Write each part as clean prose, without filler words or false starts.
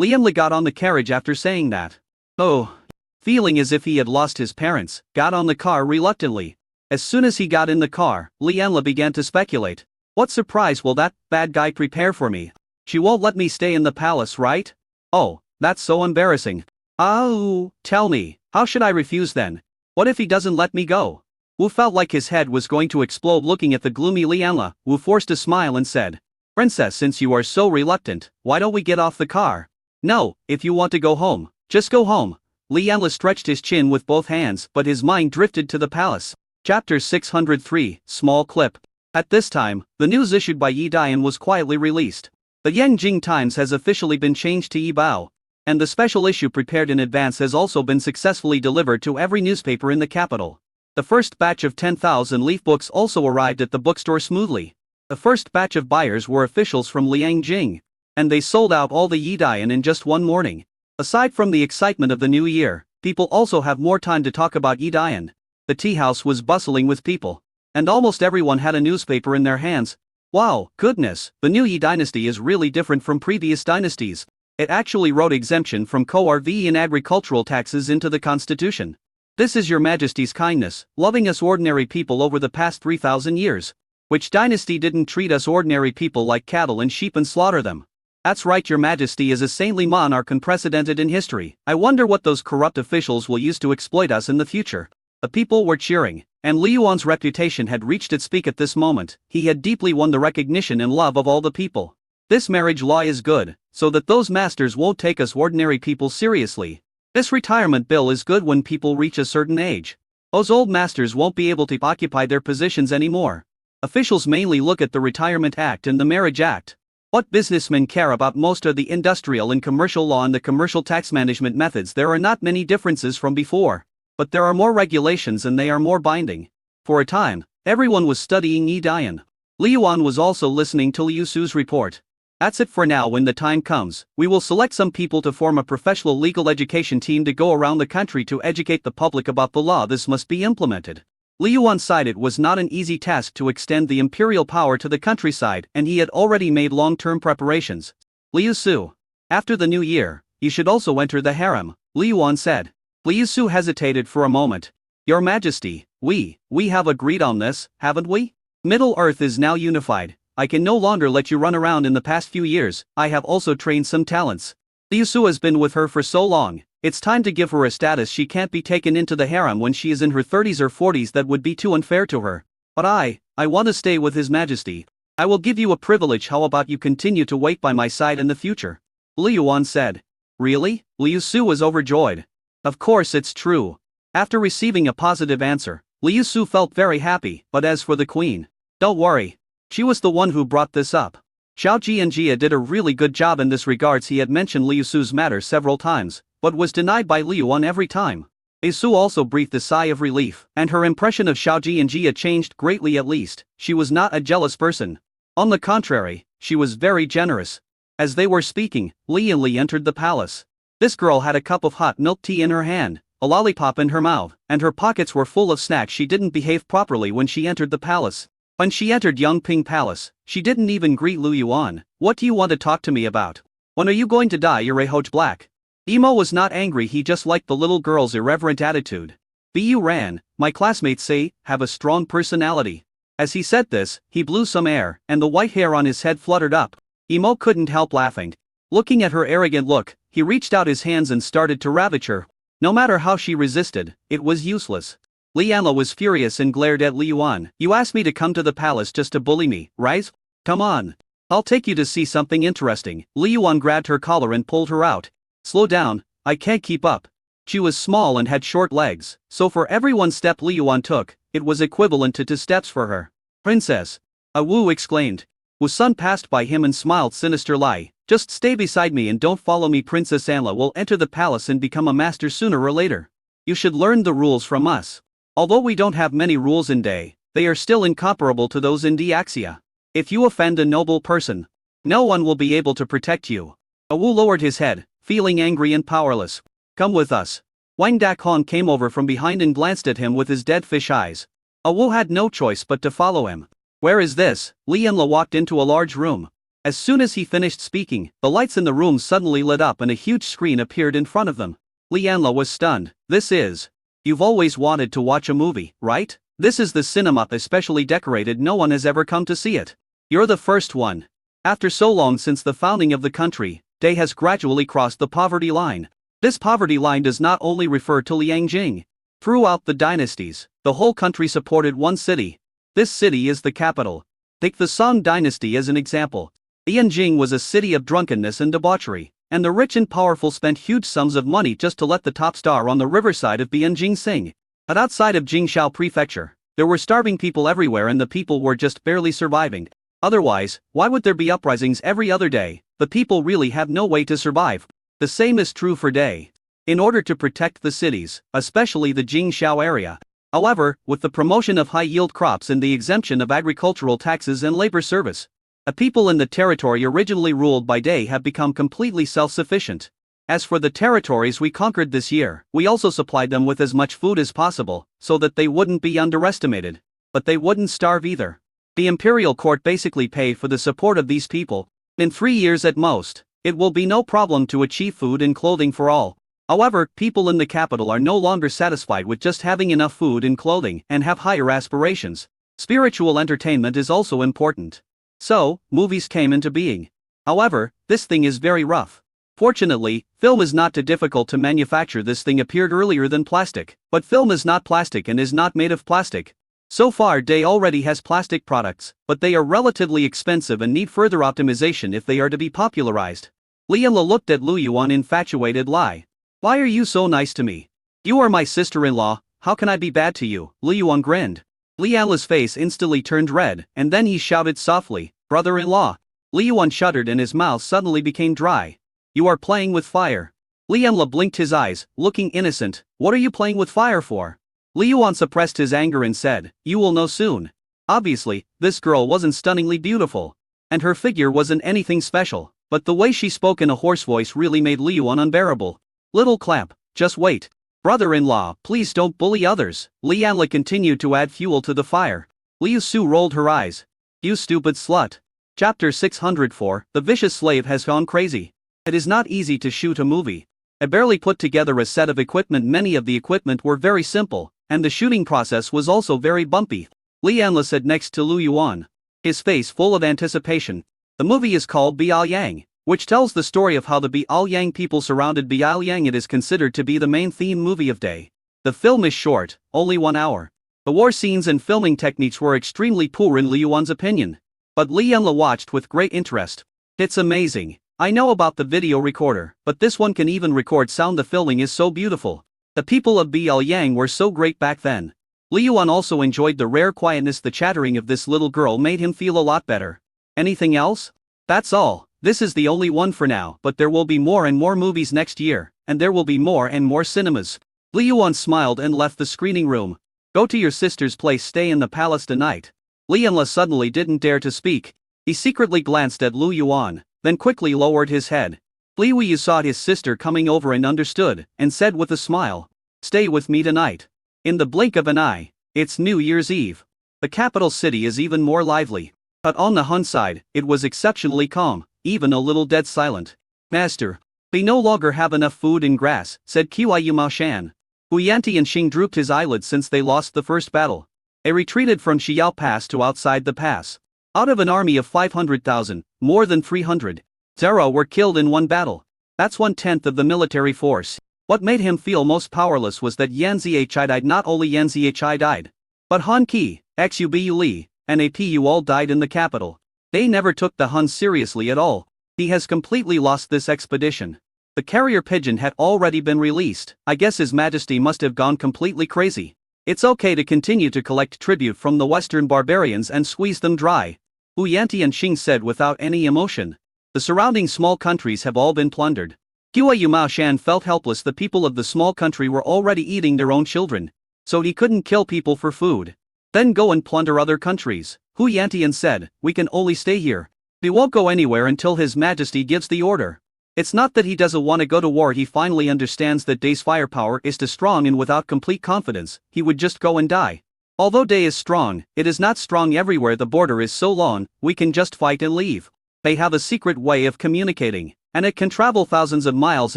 Li Yanla got on the carriage after saying that. Oh. Feeling as if he had lost his parents, got on the car reluctantly. As soon as he got in the car, Li Yanla began to speculate. What surprise will that bad guy prepare for me? She won't let me stay in the palace, right? Oh, that's so embarrassing. Oh, tell me, how should I refuse then? What if he doesn't let me go? Wu felt like his head was going to explode looking at the gloomy Li Yanla. Wu forced a smile and said, Princess, since you are so reluctant, why don't we get off the car? No, if you want to go home, just go home. Li Yanla stretched his chin with both hands, but his mind drifted to the palace. Chapter 603, Small Clip. At this time, the news issued by Yi Dian was quietly released. The Yanjing Times has officially been changed to Yi Bao, and the special issue prepared in advance has also been successfully delivered to every newspaper in the capital. The first batch of 10,000 leaf books also arrived at the bookstore smoothly. The first batch of buyers were officials from Liangjing, and they sold out all the Yi Dian in just one morning. Aside from the excitement of the new year, people also have more time to talk about Yi Dian. The tea house was bustling with people, and almost everyone had a newspaper in their hands. Wow, goodness, the new Yi dynasty is really different from previous dynasties. It actually wrote exemption from co-RV and agricultural taxes into the constitution. This is your majesty's kindness, loving us ordinary people over the past 3,000 years. Which dynasty didn't treat us ordinary people like cattle and sheep and slaughter them? That's right, your majesty is a saintly monarch unprecedented in history. I wonder what those corrupt officials will use to exploit us in the future. The people were cheering, and Li Yuan's reputation had reached its peak at this moment. He had deeply won the recognition and love of all the people. This marriage law is good, so that those masters won't take us ordinary people seriously. This retirement bill is good when people reach a certain age. Those old masters won't be able to occupy their positions anymore. Officials mainly look at the Retirement Act and the Marriage Act. What businessmen care about most are the industrial and commercial law and the commercial tax management methods. There are not many differences from before, but there are more regulations and they are more binding. For a time, everyone was studying Yi Dian. Li Yuan was also listening to Liu Su's report. That's it for now. When the time comes, we will select some people to form a professional legal education team to go around the country to educate the public about the law. This must be implemented. Li Yuan said it was not an easy task to extend the imperial power to the countryside, and he had already made long-term preparations. Liu Su. After the new year, you should also enter the harem, Li Yuan said. Liu Su hesitated for a moment. Your Majesty, we have agreed on this, haven't we? Middle-earth is now unified. I can no longer let you run around. In the past few years, I have also trained some talents. Liu Su has been with her for so long. It's time to give her a status. She can't be taken into the harem when she is in her 30s or 40s. That would be too unfair to her. But I want to stay with His Majesty. I will give you a privilege. How about you continue to wait by my side in the future? Li Yuan said. Really? Liu Su was overjoyed. Of course it's true. After receiving a positive answer, Liu Su felt very happy. But as for the queen, don't worry. She was the one who brought this up. Xiao Ji and Jia did a really good job in this regards. He had mentioned Liu Su's matter several times, but was denied by Li Yuan every time. Liu Su also breathed a sigh of relief, and her impression of Xiao Ji and Jia changed greatly. At least, she was not a jealous person. On the contrary, she was very generous. As they were speaking, Li and Li entered the palace. This girl had a cup of hot milk tea in her hand, a lollipop in her mouth, and her pockets were full of snacks. She didn't behave properly when she entered the palace. When she entered Yongping Palace, she didn't even greet Liu Yuan. What do you want to talk to me about? When are you going to dye your hair black? Imo was not angry. He just liked the little girl's irreverent attitude. Bu Ran, my classmates say, have a strong personality. As he said this, he blew some air, and the white hair on his head fluttered up. Imo couldn't help laughing. Looking at her arrogant look, he reached out his hands and started to ravage her. No matter how she resisted, it was useless. Li Yanla was furious and glared at Li Yuan. You asked me to come to the palace just to bully me, right? Come on. I'll take you to see something interesting. Li Yuan grabbed her collar and pulled her out. Slow down, I can't keep up. She was small and had short legs, so for every one step Li Yuan took, it was equivalent to 2 steps for her. Princess! Wu exclaimed. Wu's son passed by him and smiled sinisterly. Just stay beside me and don't follow me. Princess Anla will enter the palace and become a master sooner or later. You should learn the rules from us. Although we don't have many rules in Day, they are still incomparable to those in Diaxia. If you offend a noble person, no one will be able to protect you. Wu lowered his head, feeling angry and powerless. Come with us. Wang Dakon came over from behind and glanced at him with his dead fish eyes. Wu had no choice but to follow him. Where is this? Li Yanla walked into a large room. As soon as he finished speaking, the lights in the room suddenly lit up and a huge screen appeared in front of them. Lianla was stunned. This is. You've always wanted to watch a movie, right? This is the cinema especially decorated, no one has ever come to see it. You're the first one. After so long since the founding of the country, Day has gradually crossed the poverty line. This poverty line does not only refer to Liangjing. Throughout the dynasties, the whole country supported one city. This city is the capital. Take the Song dynasty as an example. Lianjing was a city of drunkenness and debauchery, and the rich and powerful spent huge sums of money just to let the top star on the riverside of Bianjing sing. But outside of Jingshao Prefecture, there were starving people everywhere and the people were just barely surviving. Otherwise, why would there be uprisings every other day? The people really have no way to survive. The same is true for Day. In order to protect the cities, especially the Jingshao area. However, with the promotion of high-yield crops and the exemption of agricultural taxes and labor service, the people in the territory originally ruled by Day have become completely self-sufficient. As for the territories we conquered this year, we also supplied them with as much food as possible, so that they wouldn't be underestimated. But they wouldn't starve either. The imperial court basically paid for the support of these people. In 3 years at most, it will be no problem to achieve food and clothing for all. However, people in the capital are no longer satisfied with just having enough food and clothing and have higher aspirations. Spiritual entertainment is also important. So, movies came into being. However, this thing is very rough. Fortunately, film is not too difficult to manufacture. This thing appeared earlier than plastic, but film is not plastic and is not made of plastic. So far Day already has plastic products, but they are relatively expensive and need further optimization if they are to be popularized. Lianla looked at Lu Yuan infatuated lie. Why are you so nice to me? You are my sister-in-law, how can I be bad to you? Lu Yuan grinned. Lianla's face instantly turned red, and then he shouted softly, brother-in-law. Lu Yuan shuddered and his mouth suddenly became dry. You are playing with fire. Lianla blinked his eyes, looking innocent. What are you playing with fire for? Lu Yuan suppressed his anger and said, you will know soon. Obviously, this girl wasn't stunningly beautiful. And her figure wasn't anything special, but the way she spoke in a hoarse voice really made Lu Yuan unbearable. Little clamp, just wait. Brother-in-law, please don't bully others. Lianla continued to add fuel to the fire. Liu Su rolled her eyes. You stupid slut. Chapter 604, The Vicious Slave has gone crazy. It is not easy to shoot a movie. I barely put together a set of equipment. Many of the equipment were very simple, and the shooting process was also very bumpy. Lianla said next to Lu Yuan, his face full of anticipation. The movie is called Biaoyang, which tells the story of how the Biaoyang people surrounded Biaoyang. It is considered to be the main theme movie of Day. The film is short, only 1 hour. The war scenes and filming techniques were extremely poor in Lu Yuan's opinion. But Lianla watched with great interest. It's amazing. I know about the video recorder, but this one can even record sound. The filming is so beautiful. The people of Biaoyang were so great back then. Lu Yuan also enjoyed the rare quietness. The chattering of this little girl made him feel a lot better. Anything else? That's all. This is the only one for now, but there will be more and more movies next year, and there will be more and more cinemas. Lu Yuan smiled and left the screening room. Go to your sister's place, stay in the palace tonight. Lianla suddenly didn't dare to speak. He secretly glanced at Lu Yuan, then quickly lowered his head. Li Yu saw his sister coming over and understood, and said with a smile, stay with me tonight. In the blink of an eye, it's New Year's Eve. The capital city is even more lively. But on the Hun side, it was exceptionally calm, even a little dead silent. Master, we no longer have enough food and grass, said Qiyu Mao Shan. Hu Yanti and Xing drooped his eyelids since they lost the first battle. They retreated from Xiao Pass to outside the pass. Out of an army of 500,000, more than 300 were killed in one battle. That's 1/10 of the military force. What made him feel most powerless was that Yan Zhi died. Not only Yan Zhi died, but Han Qi, Xubu Li, and Apu all died in the capital. They never took the Huns seriously at all. He has completely lost this expedition. The carrier pigeon had already been released. I guess His Majesty must have gone completely crazy. It's okay to continue to collect tribute from the Western barbarians and squeeze them dry, Hu Yanti and Xing said without any emotion. The surrounding small countries have all been plundered. Qiyu Mao Shan felt helpless. The people of the small country were already eating their own children, so he couldn't kill people for food. Then go and plunder other countries. Hu Yantian said, we can only stay here. We won't go anywhere until His Majesty gives the order. It's not that he doesn't want to go to war. He finally understands that Day's firepower is too strong, and without complete confidence, he would just go and die. Although Day is strong, it is not strong everywhere. The border is so long, we can just fight and leave. They have a secret way of communicating, and it can travel thousands of miles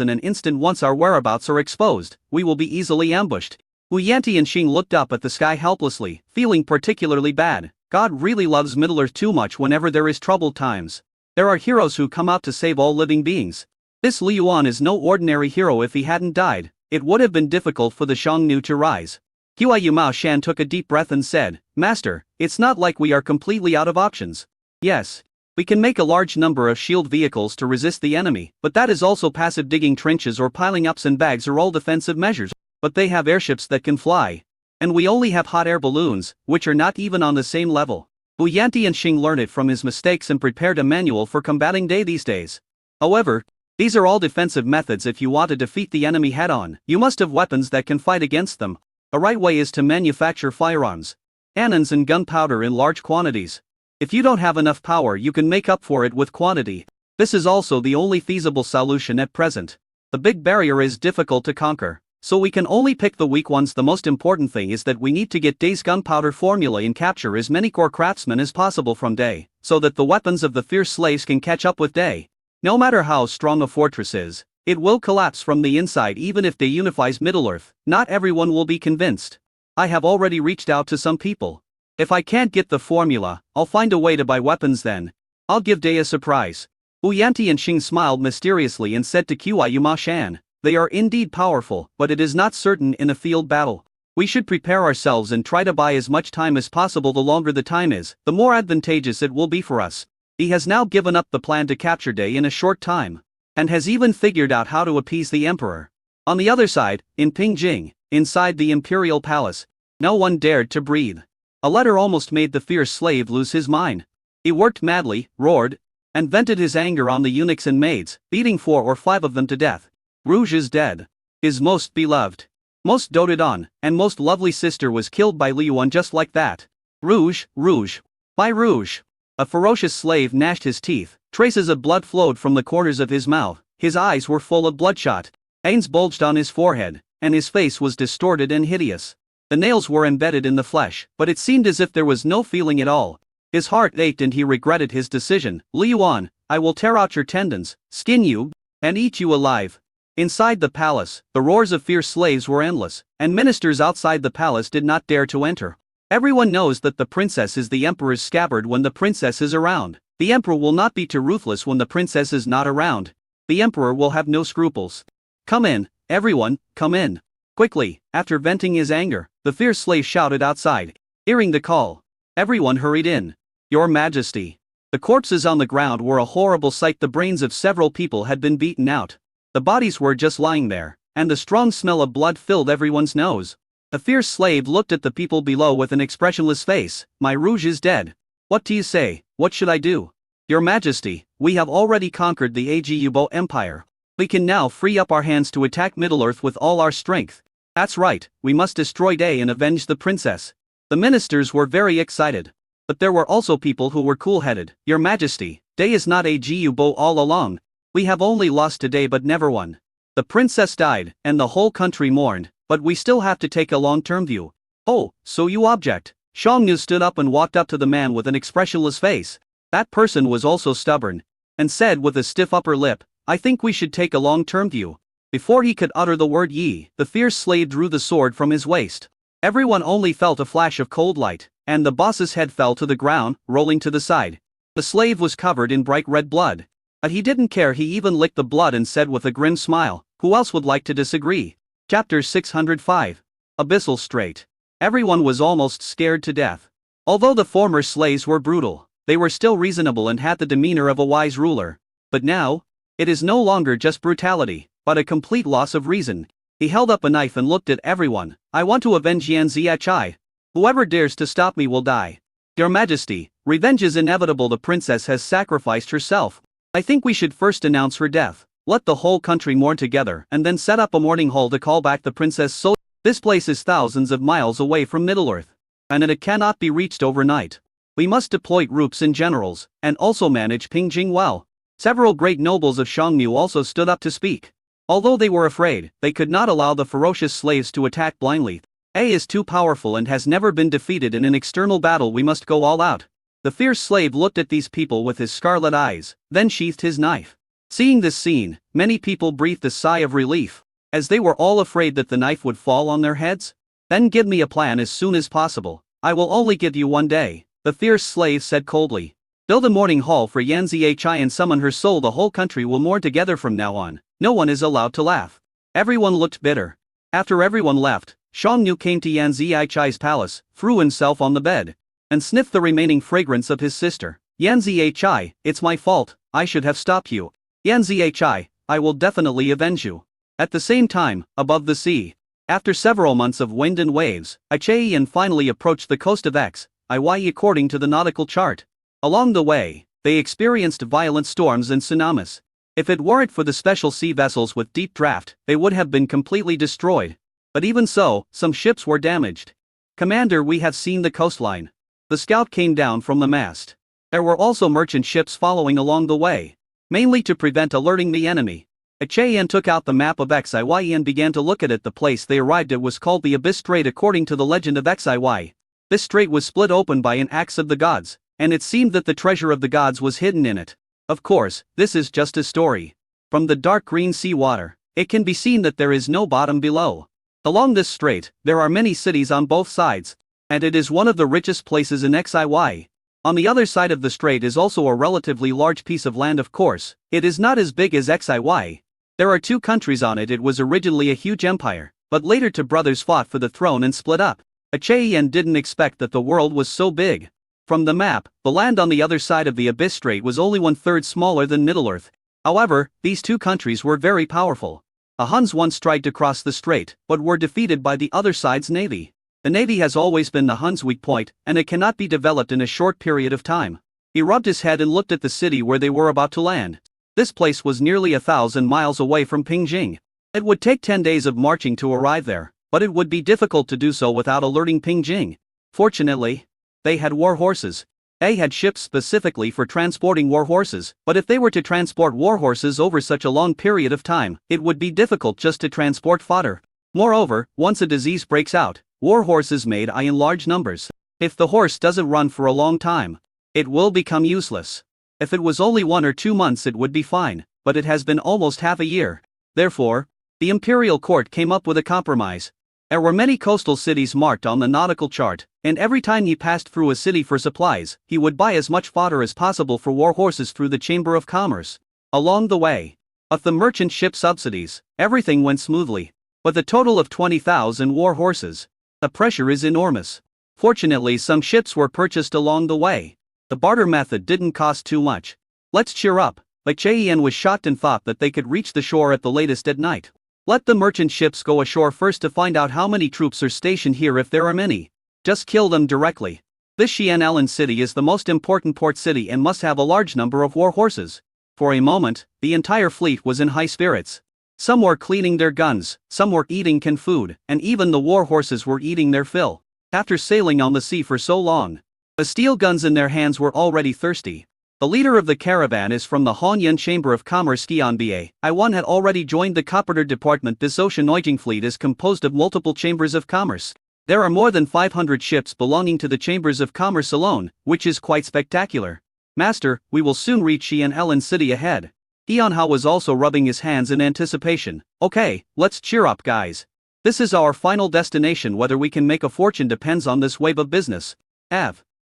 in an instant. Once our whereabouts are exposed, we will be easily ambushed. Wu Yanti and Xing looked up at the sky helplessly, feeling particularly bad. God really loves Middle-earth too much whenever there is troubled times. There are heroes who come out to save all living beings. This Li Yuan is no ordinary hero. If he hadn't died, it would have been difficult for the Xiongnu to rise. Hua Yumao Shan took a deep breath and said, Master, it's not like we are completely out of options. Yes. We can make a large number of shield vehicles to resist the enemy, but that is also passive. Digging trenches or piling up sandbags are all defensive measures, but they have airships that can fly. And we only have hot air balloons, which are not even on the same level. Wu Yanti and Xing learned it from his mistakes and prepared a manual for combating these days. However, these are all defensive methods. If you want to defeat the enemy head-on, you must have weapons that can fight against them. The right way is to manufacture firearms, cannons and gunpowder in large quantities. If you don't have enough power, you can make up for it with quantity. This is also the only feasible solution at present. The big barrier is difficult to conquer, so we can only pick the weak ones. The most important thing is that we need to get Day's gunpowder formula and capture as many core craftsmen as possible from Day, so that the weapons of the fierce slaves can catch up with Day. No matter how strong a fortress is, it will collapse from the inside. Even if Day unifies Middle-earth, not everyone will be convinced. I have already reached out to some people. If I can't get the formula, I'll find a way to buy weapons. Then I'll give Day a surprise. Wu Yanti and Xing smiled mysteriously and said to Hua Yumao Shan, they are indeed powerful, but it is not certain in a field battle. We should prepare ourselves and try to buy as much time as possible. The longer the time is, the more advantageous it will be for us. He has now given up the plan to capture Day in a short time, and has even figured out how to appease the emperor. On the other side, in Pingjing, inside the imperial palace, no one dared to breathe. A letter almost made the fierce slave lose his mind. He worked madly, roared, and vented his anger on the eunuchs and maids, beating 4 or 5 of them to death. Rouge is dead. His most beloved, most doted on, and most lovely sister was killed by Li Yuan just like that. Rouge, Rouge. By Rouge. A ferocious slave gnashed his teeth, traces of blood flowed from the corners of his mouth, his eyes were full of bloodshot, veins bulged on his forehead, and his face was distorted and hideous. The nails were embedded in the flesh, but it seemed as if there was no feeling at all. His heart ached and he regretted his decision. Li Yuan, I will tear out your tendons, skin you, and eat you alive. Inside the palace, the roars of fierce slaves were endless, and ministers outside the palace did not dare to enter. Everyone knows that the princess is the emperor's scabbard when the princess is around. The emperor will not be too ruthless when the princess is not around. The emperor will have no scruples. Come in, everyone, come in. Quickly, after venting his anger, the fierce slave shouted outside. Hearing the call, everyone hurried in. Your Majesty. The corpses on the ground were a horrible sight. The brains of several people had been beaten out. The bodies were just lying there, and the strong smell of blood filled everyone's nose. The fierce slave looked at the people below with an expressionless face. My Rouge is dead. What do you say? What should I do? Your Majesty, we have already conquered the Agubo Empire. We can now free up our hands to attack Middle-earth with all our strength. That's right, we must destroy Day and avenge the princess. The ministers were very excited. But there were also people who were cool-headed. Your Majesty, Day is not Agubo all along. We have only lost to Day but never won. The princess died, and the whole country mourned, but we still have to take a long-term view. Oh, so you object? Xiongnu stood up and walked up to the man with an expressionless face. That person was also stubborn, and said with a stiff upper lip, I think we should take a long-term view. Before he could utter the word ye, the fierce slave drew the sword from his waist. Everyone only felt a flash of cold light, and the boss's head fell to the ground, rolling to the side. The slave was covered in bright red blood. But he didn't care. He even licked the blood and said with a grim smile, who else would like to disagree? Chapter 605. Abyssal Strait. Everyone was almost scared to death. Although the former slaves were brutal, they were still reasonable and had the demeanor of a wise ruler. But now, it is no longer just brutality, but a complete loss of reason. He held up a knife and looked at everyone. I want to avenge Yan Ziachai. Whoever dares to stop me will die. Your Majesty, revenge is inevitable. The princess has sacrificed herself. I think we should first announce her death. Let the whole country mourn together and then set up a mourning hall to call back the princess. So this place is thousands of miles away from Middle-earth, and it cannot be reached overnight. We must deploy troops and generals, and also manage Pingjing well. Several great nobles of Xiongnu also stood up to speak. Although they were afraid, they could not allow the ferocious slaves to attack blindly. A is too powerful and has never been defeated in an external battle. We must go all out. The fierce slave looked at these people with his scarlet eyes, then sheathed his knife. Seeing this scene, many people breathed a sigh of relief, as they were all afraid that the knife would fall on their heads. Then give me a plan as soon as possible. I will only give you 1 day, the fierce slave said coldly. Build a mourning hall for Yan Zihi and summon her soul. The whole country will mourn together from now on. No one is allowed to laugh. Everyone looked bitter. After everyone left, Xiongnu came to Yan Zihi's palace, threw himself on the bed, and sniffed the remaining fragrance of his sister. Yan Zihi, it's my fault, I should have stopped you. Yan Zihi, I will definitely avenge you. At the same time, above the sea, after several months of wind and waves, Ichaiyan finally approached the coast of Xiyi according to the nautical chart. Along the way, they experienced violent storms and tsunamis. If it weren't for the special sea vessels with deep draft, they would have been completely destroyed. But even so, some ships were damaged. Commander, we have seen the coastline. The scout came down from the mast. There were also merchant ships following along the way, mainly to prevent alerting the enemy. Ichaiyan took out the map of Xiyi and began to look at it. The place they arrived at was called the Abyss Strait according to the legend of Xiyi. This strait was split open by an axe of the gods, and it seemed that the treasure of the gods was hidden in it. Of course, this is just a story. From the dark green sea water, it can be seen that there is no bottom below. Along this strait, there are many cities on both sides, and it is one of the richest places in Xiyi. On the other side of the strait is also a relatively large piece of land. Of course, it is not as big as Xiyi. There are 2 countries on it. It was originally a huge empire, but later 2 brothers fought for the throne and split up. Ichaiyan didn't expect that the world was so big. From the map, the land on the other side of the Abyss Strait was only 1/3 smaller than Middle-earth. However, these 2 countries were very powerful. The Huns once tried to cross the strait, but were defeated by the other side's navy. The navy has always been the Huns' weak point, and it cannot be developed in a short period of time. He rubbed his head and looked at the city where they were about to land. This place was nearly 1,000 miles away from Pingjing. It would take 10 days of marching to arrive there, but it would be difficult to do so without alerting Pingjing. Fortunately, they had war horses. They had ships specifically for transporting war horses, but if they were to transport war horses over such a long period of time, it would be difficult just to transport fodder. Moreover, once a disease breaks out, war horses may die in large numbers. If the horse doesn't run for a long time, it will become useless. If it was only 1 or 2 months it would be fine, but it has been almost half a year. Therefore, the imperial court came up with a compromise. There were many coastal cities marked on the nautical chart, and every time he passed through a city for supplies, he would buy as much fodder as possible for war horses through the Chamber of Commerce. Along the way, with the merchant ship subsidies, everything went smoothly. With a total of 20,000 war horses, the pressure is enormous. Fortunately, some ships were purchased along the way. The barter method didn't cost too much. Let's cheer up. Ichaiyan was shocked and thought that they could reach the shore at the latest at night. Let the merchant ships go ashore first to find out how many troops are stationed here. If there are many, just kill them directly. This Xian'an city is the most important port city and must have a large number of war horses. For a moment, the entire fleet was in high spirits. Some were cleaning their guns, some were eating canned food, and even the war horses were eating their fill. After sailing on the sea for so long, the steel guns in their hands were already thirsty. The leader of the caravan is from the Hongyan Chamber of Commerce. Qianbei I had already joined the Copperter Department. This ocean Neujing fleet is composed of multiple chambers of commerce. There are more than 500 ships belonging to the chambers of commerce alone, which is quite spectacular. Master, we will soon reach Xian'an city ahead. Tianhao was also rubbing his hands in anticipation. Okay, let's cheer up guys. This is our final destination. Whether we can make a fortune depends on this wave of business.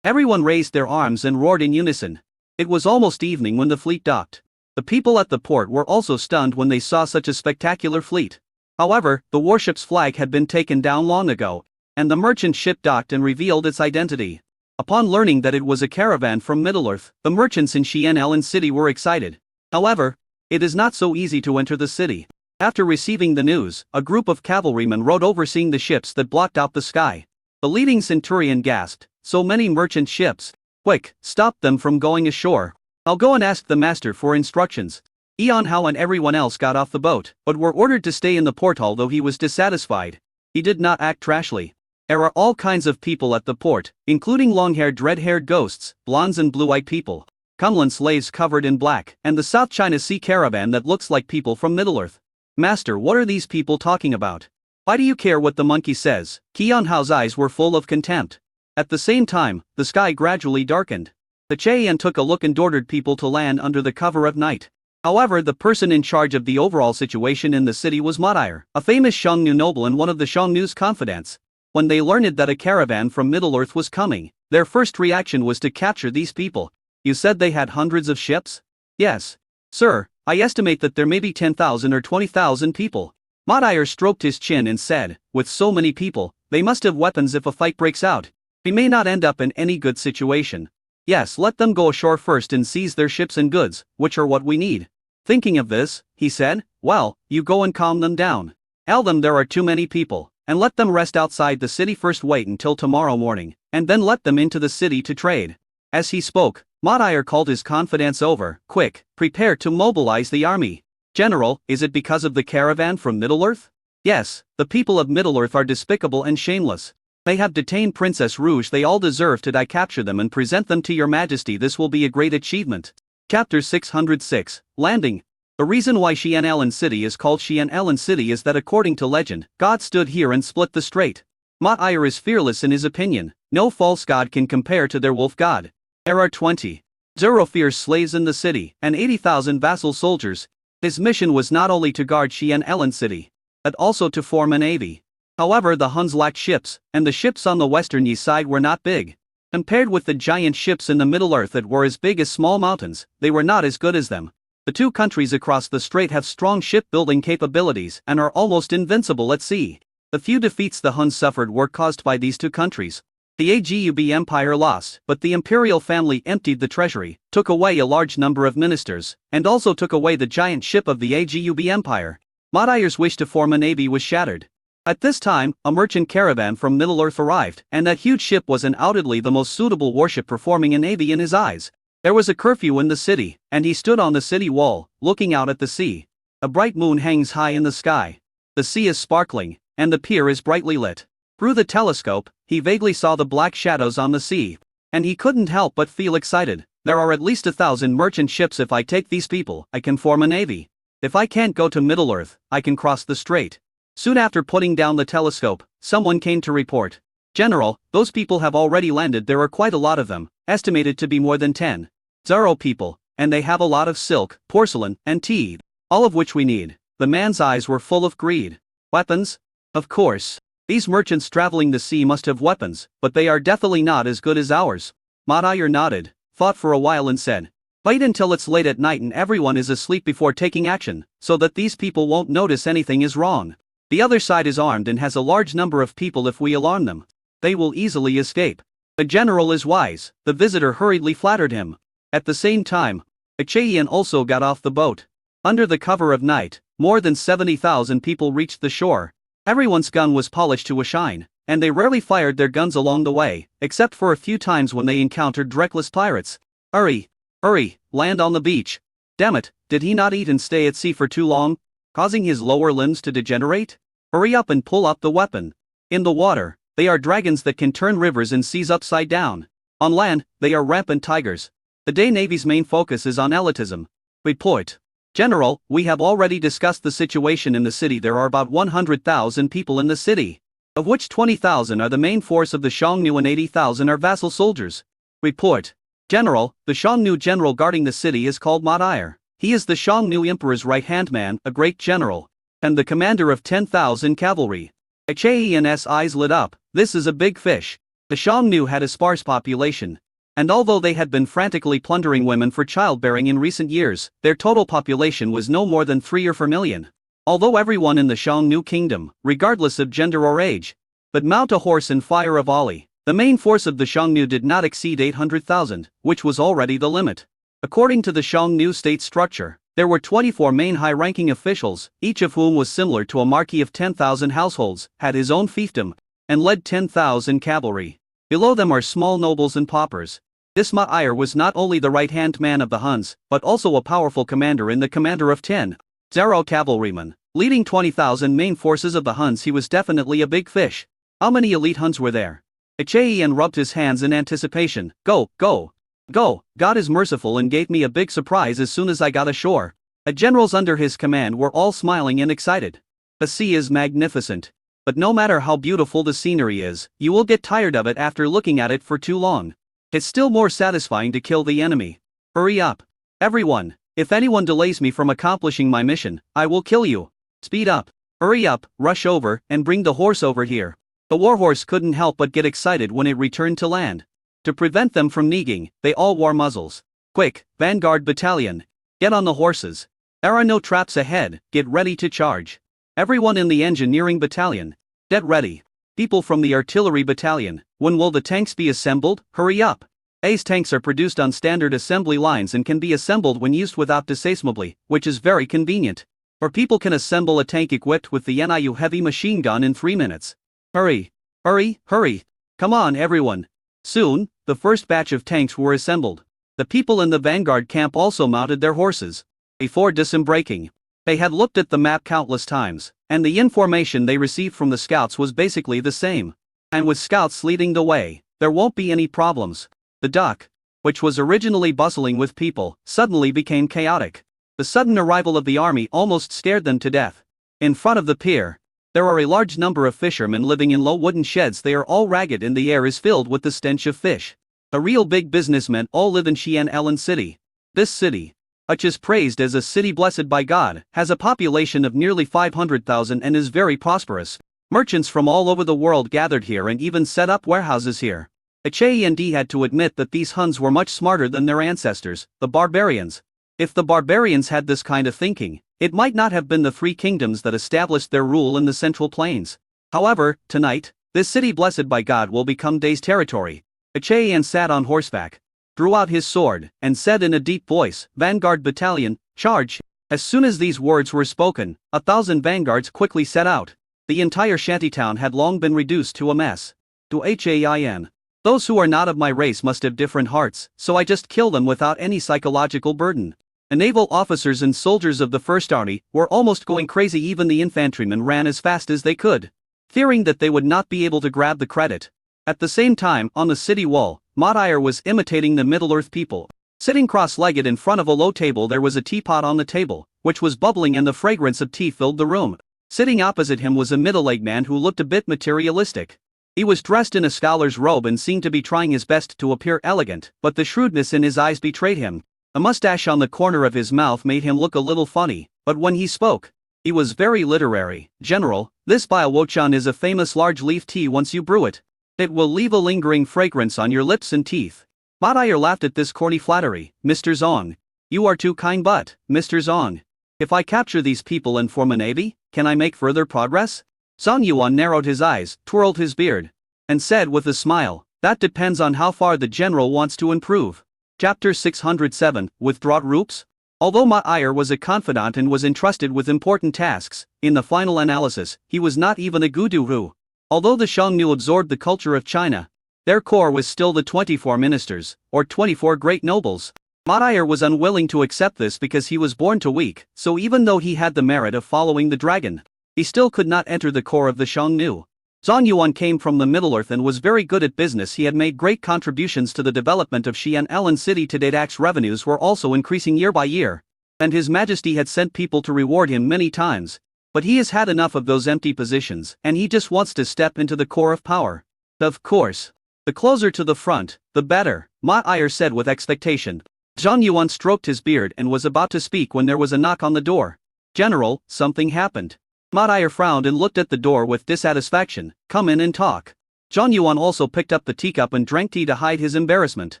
Everyone raised their arms and roared in unison. It was almost evening when the fleet docked. The people at the port were also stunned when they saw such a spectacular fleet. However, the warship's flag had been taken down long ago, and the merchant ship docked and revealed its identity. Upon learning that it was a caravan from Middle-earth, the merchants in Xian'an city were excited. However, it is not so easy to enter the city. After receiving the news, a group of cavalrymen rode overseeing the ships that blocked out the sky. The leading centurion gasped, "So many merchant ships! Quick, stop them from going ashore. I'll go and ask the master for instructions." Tianhao and everyone else got off the boat, but were ordered to stay in the port. Although he was dissatisfied, he did not act trashly. There are all kinds of people at the port, including long-haired, red-haired ghosts, blondes and blue-eyed people, Kunlun slaves covered in black, and the South China Sea caravan that looks like people from Middle-earth. Master, what are these people talking about? Why do you care what the monkey says? Tianhao's eyes were full of contempt. At the same time, the sky gradually darkened. The Cheyan took a look and ordered people to land under the cover of night. However, the person in charge of the overall situation in the city was Madair, a famous Xiongnu noble and one of the Xiongnu's confidants. When they learned that a caravan from Middle-earth was coming, their first reaction was to capture these people. You said they had hundreds of ships? Yes. Sir, I estimate that there may be 10,000 or 20,000 people. Madair stroked his chin and said, with so many people, they must have weapons if a fight breaks out. We may not end up in any good situation. Yes, let them go ashore first and seize their ships and goods, which are what we need. Thinking of this, he said, well, you go and calm them down. Tell them there are too many people, and let them rest outside the city first. Wait until tomorrow morning, and then let them into the city to trade. As he spoke, Madair called his confidants over. Quick, prepare to mobilize the army. General, is it because of the caravan from Middle-earth? Yes, the people of Middle-earth are despicable and shameless. They have detained Princess Rouge. They all deserve to die. Capture them and present them to your majesty. This will be a great achievement. Chapter 606, Landing. The reason why Xian'an City is called Xian'an City is that according to legend, God stood here and split the strait. Madair is fearless in his opinion. No false god can compare to their wolf god. There are 20 Zero fierce slaves in the city, and 80,000 vassal soldiers. His mission was not only to guard Xian'an City, but also to form a navy. However, the Huns lacked ships, and the ships on the western Yi side were not big. Compared with the giant ships in the Middle-earth that were as big as small mountains, they were not as good as them. The two countries across the strait have strong shipbuilding capabilities and are almost invincible at sea. The few defeats the Huns suffered were caused by these two countries. The Agub Empire lost, but the imperial family emptied the treasury, took away a large number of ministers, and also took away the giant ship of the Agub Empire. Madair's wish to form a navy was shattered. At this time, a merchant caravan from Middle-earth arrived, and that huge ship was undoubtedly the most suitable warship performing a navy in his eyes. There was a curfew in the city, and he stood on the city wall, looking out at the sea. A bright moon hangs high in the sky. The sea is sparkling, and the pier is brightly lit. Through the telescope, he vaguely saw the black shadows on the sea, and he couldn't help but feel excited. There are at least 1,000 merchant ships. If I take these people, I can form a navy. If I can't go to Middle-earth, I can cross the strait. Soon after putting down the telescope, someone came to report. General, those people have already landed. There are quite a lot of them, estimated to be more than 10 Zaro people, and they have a lot of silk, porcelain, and tea, all of which we need. The man's eyes were full of greed. Weapons? Of course. These merchants traveling the sea must have weapons, but they are definitely not as good as ours. Madair nodded, thought for a while and said, wait until it's late at night and everyone is asleep before taking action, so that these people won't notice anything is wrong. The other side is armed and has a large number of people. If we alarm them, they will easily escape. The general is wise. The visitor hurriedly flattered him. At the same time, Achaean also got off the boat. Under the cover of night, more than 70,000 people reached the shore. Everyone's gun was polished to a shine, and they rarely fired their guns along the way, except for a few times when they encountered reckless pirates. Hurry! Hurry! Land on the beach! Damn it, did he not eat and stay at sea for too long, causing his lower limbs to degenerate? Hurry up and pull up the weapon. In the water, they are dragons that can turn rivers and seas upside down. On land, they are rampant tigers. The Day Navy's main focus is on elitism. Report. General, we have already discussed the situation in the city. There are about 100,000 people in the city, of which 20,000 are the main force of the Xiongnu and 80,000 are vassal soldiers. Report. General, the Xiongnu general guarding the city is called Madair. He is the Xiongnu emperor's right-hand man, a great general, and the commander of 10,000 cavalry. Achaean's eyes lit up. This is a big fish. The Xiongnu had a sparse population, and although they had been frantically plundering women for childbearing in recent years, their total population was no more than 3 or 4 million. Although everyone in the Xiongnu kingdom, regardless of gender or age, but mount a horse and fire a volley, the main force of the Xiongnu did not exceed 800,000, which was already the limit. According to the Xiongnu state structure, there were 24 main high-ranking officials, each of whom was similar to a marquis of 10,000 households, had his own fiefdom, and led 10,000 cavalry. Below them are small nobles and paupers. This Madair was not only the right-hand man of the Huns, but also a powerful commander in the commander of 10 Zaro cavalrymen, leading 20,000 main forces of the Huns. He was definitely a big fish. How many elite Huns were there? Achaean rubbed his hands in anticipation. Go, go, go, God is merciful and gave me a big surprise as soon as I got ashore. The generals under his command were all smiling and excited. The sea is magnificent. But no matter how beautiful the scenery is, you will get tired of it after looking at it for too long. It's still more satisfying to kill the enemy. Hurry up. Everyone. If anyone delays me from accomplishing my mission, I will kill you. Speed up. Hurry up, rush over, and bring the horse over here. The warhorse couldn't help but get excited when it returned to land. To prevent them from negging, they all wore muzzles. Quick, Vanguard Battalion. Get on the horses. There are no traps ahead, get ready to charge. Everyone in the engineering battalion. Get ready. People from the artillery battalion, when will the tanks be assembled? Hurry up. Ace tanks are produced on standard assembly lines and can be assembled when used without disassembly, which is very convenient. Or people can assemble a tank equipped with the NIU heavy machine gun in 3 minutes. Hurry. Hurry, hurry. Come on everyone. Soon, the first batch of tanks were assembled. The people in the vanguard camp also mounted their horses. Before disembarking, they had looked at the map countless times, and the information they received from the scouts was basically the same. And with scouts leading the way, there won't be any problems. The dock, which was originally bustling with people, suddenly became chaotic. The sudden arrival of the army almost scared them to death. In front of the pier, there are a large number of fishermen living in low wooden sheds. They are all ragged and the air is filled with the stench of fish. A real big businessmen all live in Xian'an City. This city, which is praised as a city blessed by God, has a population of nearly 500,000 and is very prosperous. Merchants from all over the world gathered here and even set up warehouses here. HAND had to admit that these Huns were much smarter than their ancestors, the barbarians. If the barbarians had this kind of thinking, it might not have been the 3 kingdoms that established their rule in the Central Plains. However, tonight, this city blessed by God will become Day's territory. HAN sat on horseback, drew out his sword, and said in a deep voice, Vanguard Battalion, charge! As soon as these words were spoken, 1,000 vanguards quickly set out. The entire shantytown had long been reduced to a mess. To HAN. Those who are not of my race must have different hearts, so I just kill them without any psychological burden. The naval officers and soldiers of the First Army were almost going crazy. Even the infantrymen ran as fast as they could, fearing that they would not be able to grab the credit. At the same time, on the city wall, Matair was imitating the Middle-earth people. Sitting cross-legged in front of a low table, there was a teapot on the table, which was bubbling, and the fragrance of tea filled the room. Sitting opposite him was a middle-aged man who looked a bit materialistic. He was dressed in a scholar's robe and seemed to be trying his best to appear elegant, but the shrewdness in his eyes betrayed him. A mustache on the corner of his mouth made him look a little funny, but when he spoke, he was very literary. General, this Biawochan is a famous large-leaf tea. Once you brew it, it will leave a lingering fragrance on your lips and teeth. Matair laughed at this corny flattery. Mr. Zong, you are too kind, but, Mr. Zong, if I capture these people and form a navy, can I make further progress? Zong Yuan narrowed his eyes, twirled his beard, and said with a smile, that depends on how far the general wants to improve. Chapter 607, Withdraw Troops? Although Matair was a confidant and was entrusted with important tasks, in the final analysis, he was not even a guduru. Although the Xiongnu absorbed the culture of China, their core was still the 24 ministers, or 24 great nobles. Matair was unwilling to accept this because he was born too weak, so even though he had the merit of following the dragon, he still could not enter the core of the Xiongnu. Zong Yuan came from the Middle-earth and was very good at business. He had made great contributions to the development of Xian'an City. To date, tax revenues were also increasing year by year, and His Majesty had sent people to reward him many times. But he has had enough of those empty positions, and he just wants to step into the core of power. Of course, the closer to the front, the better, Matair said with expectation. Zhang Yuan stroked his beard and was about to speak when there was a knock on the door. General, something happened. Matair frowned and looked at the door with dissatisfaction. Come in and talk. Zhang Yuan also picked up the teacup and drank tea to hide his embarrassment.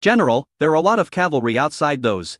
General, there are a lot of cavalry outside those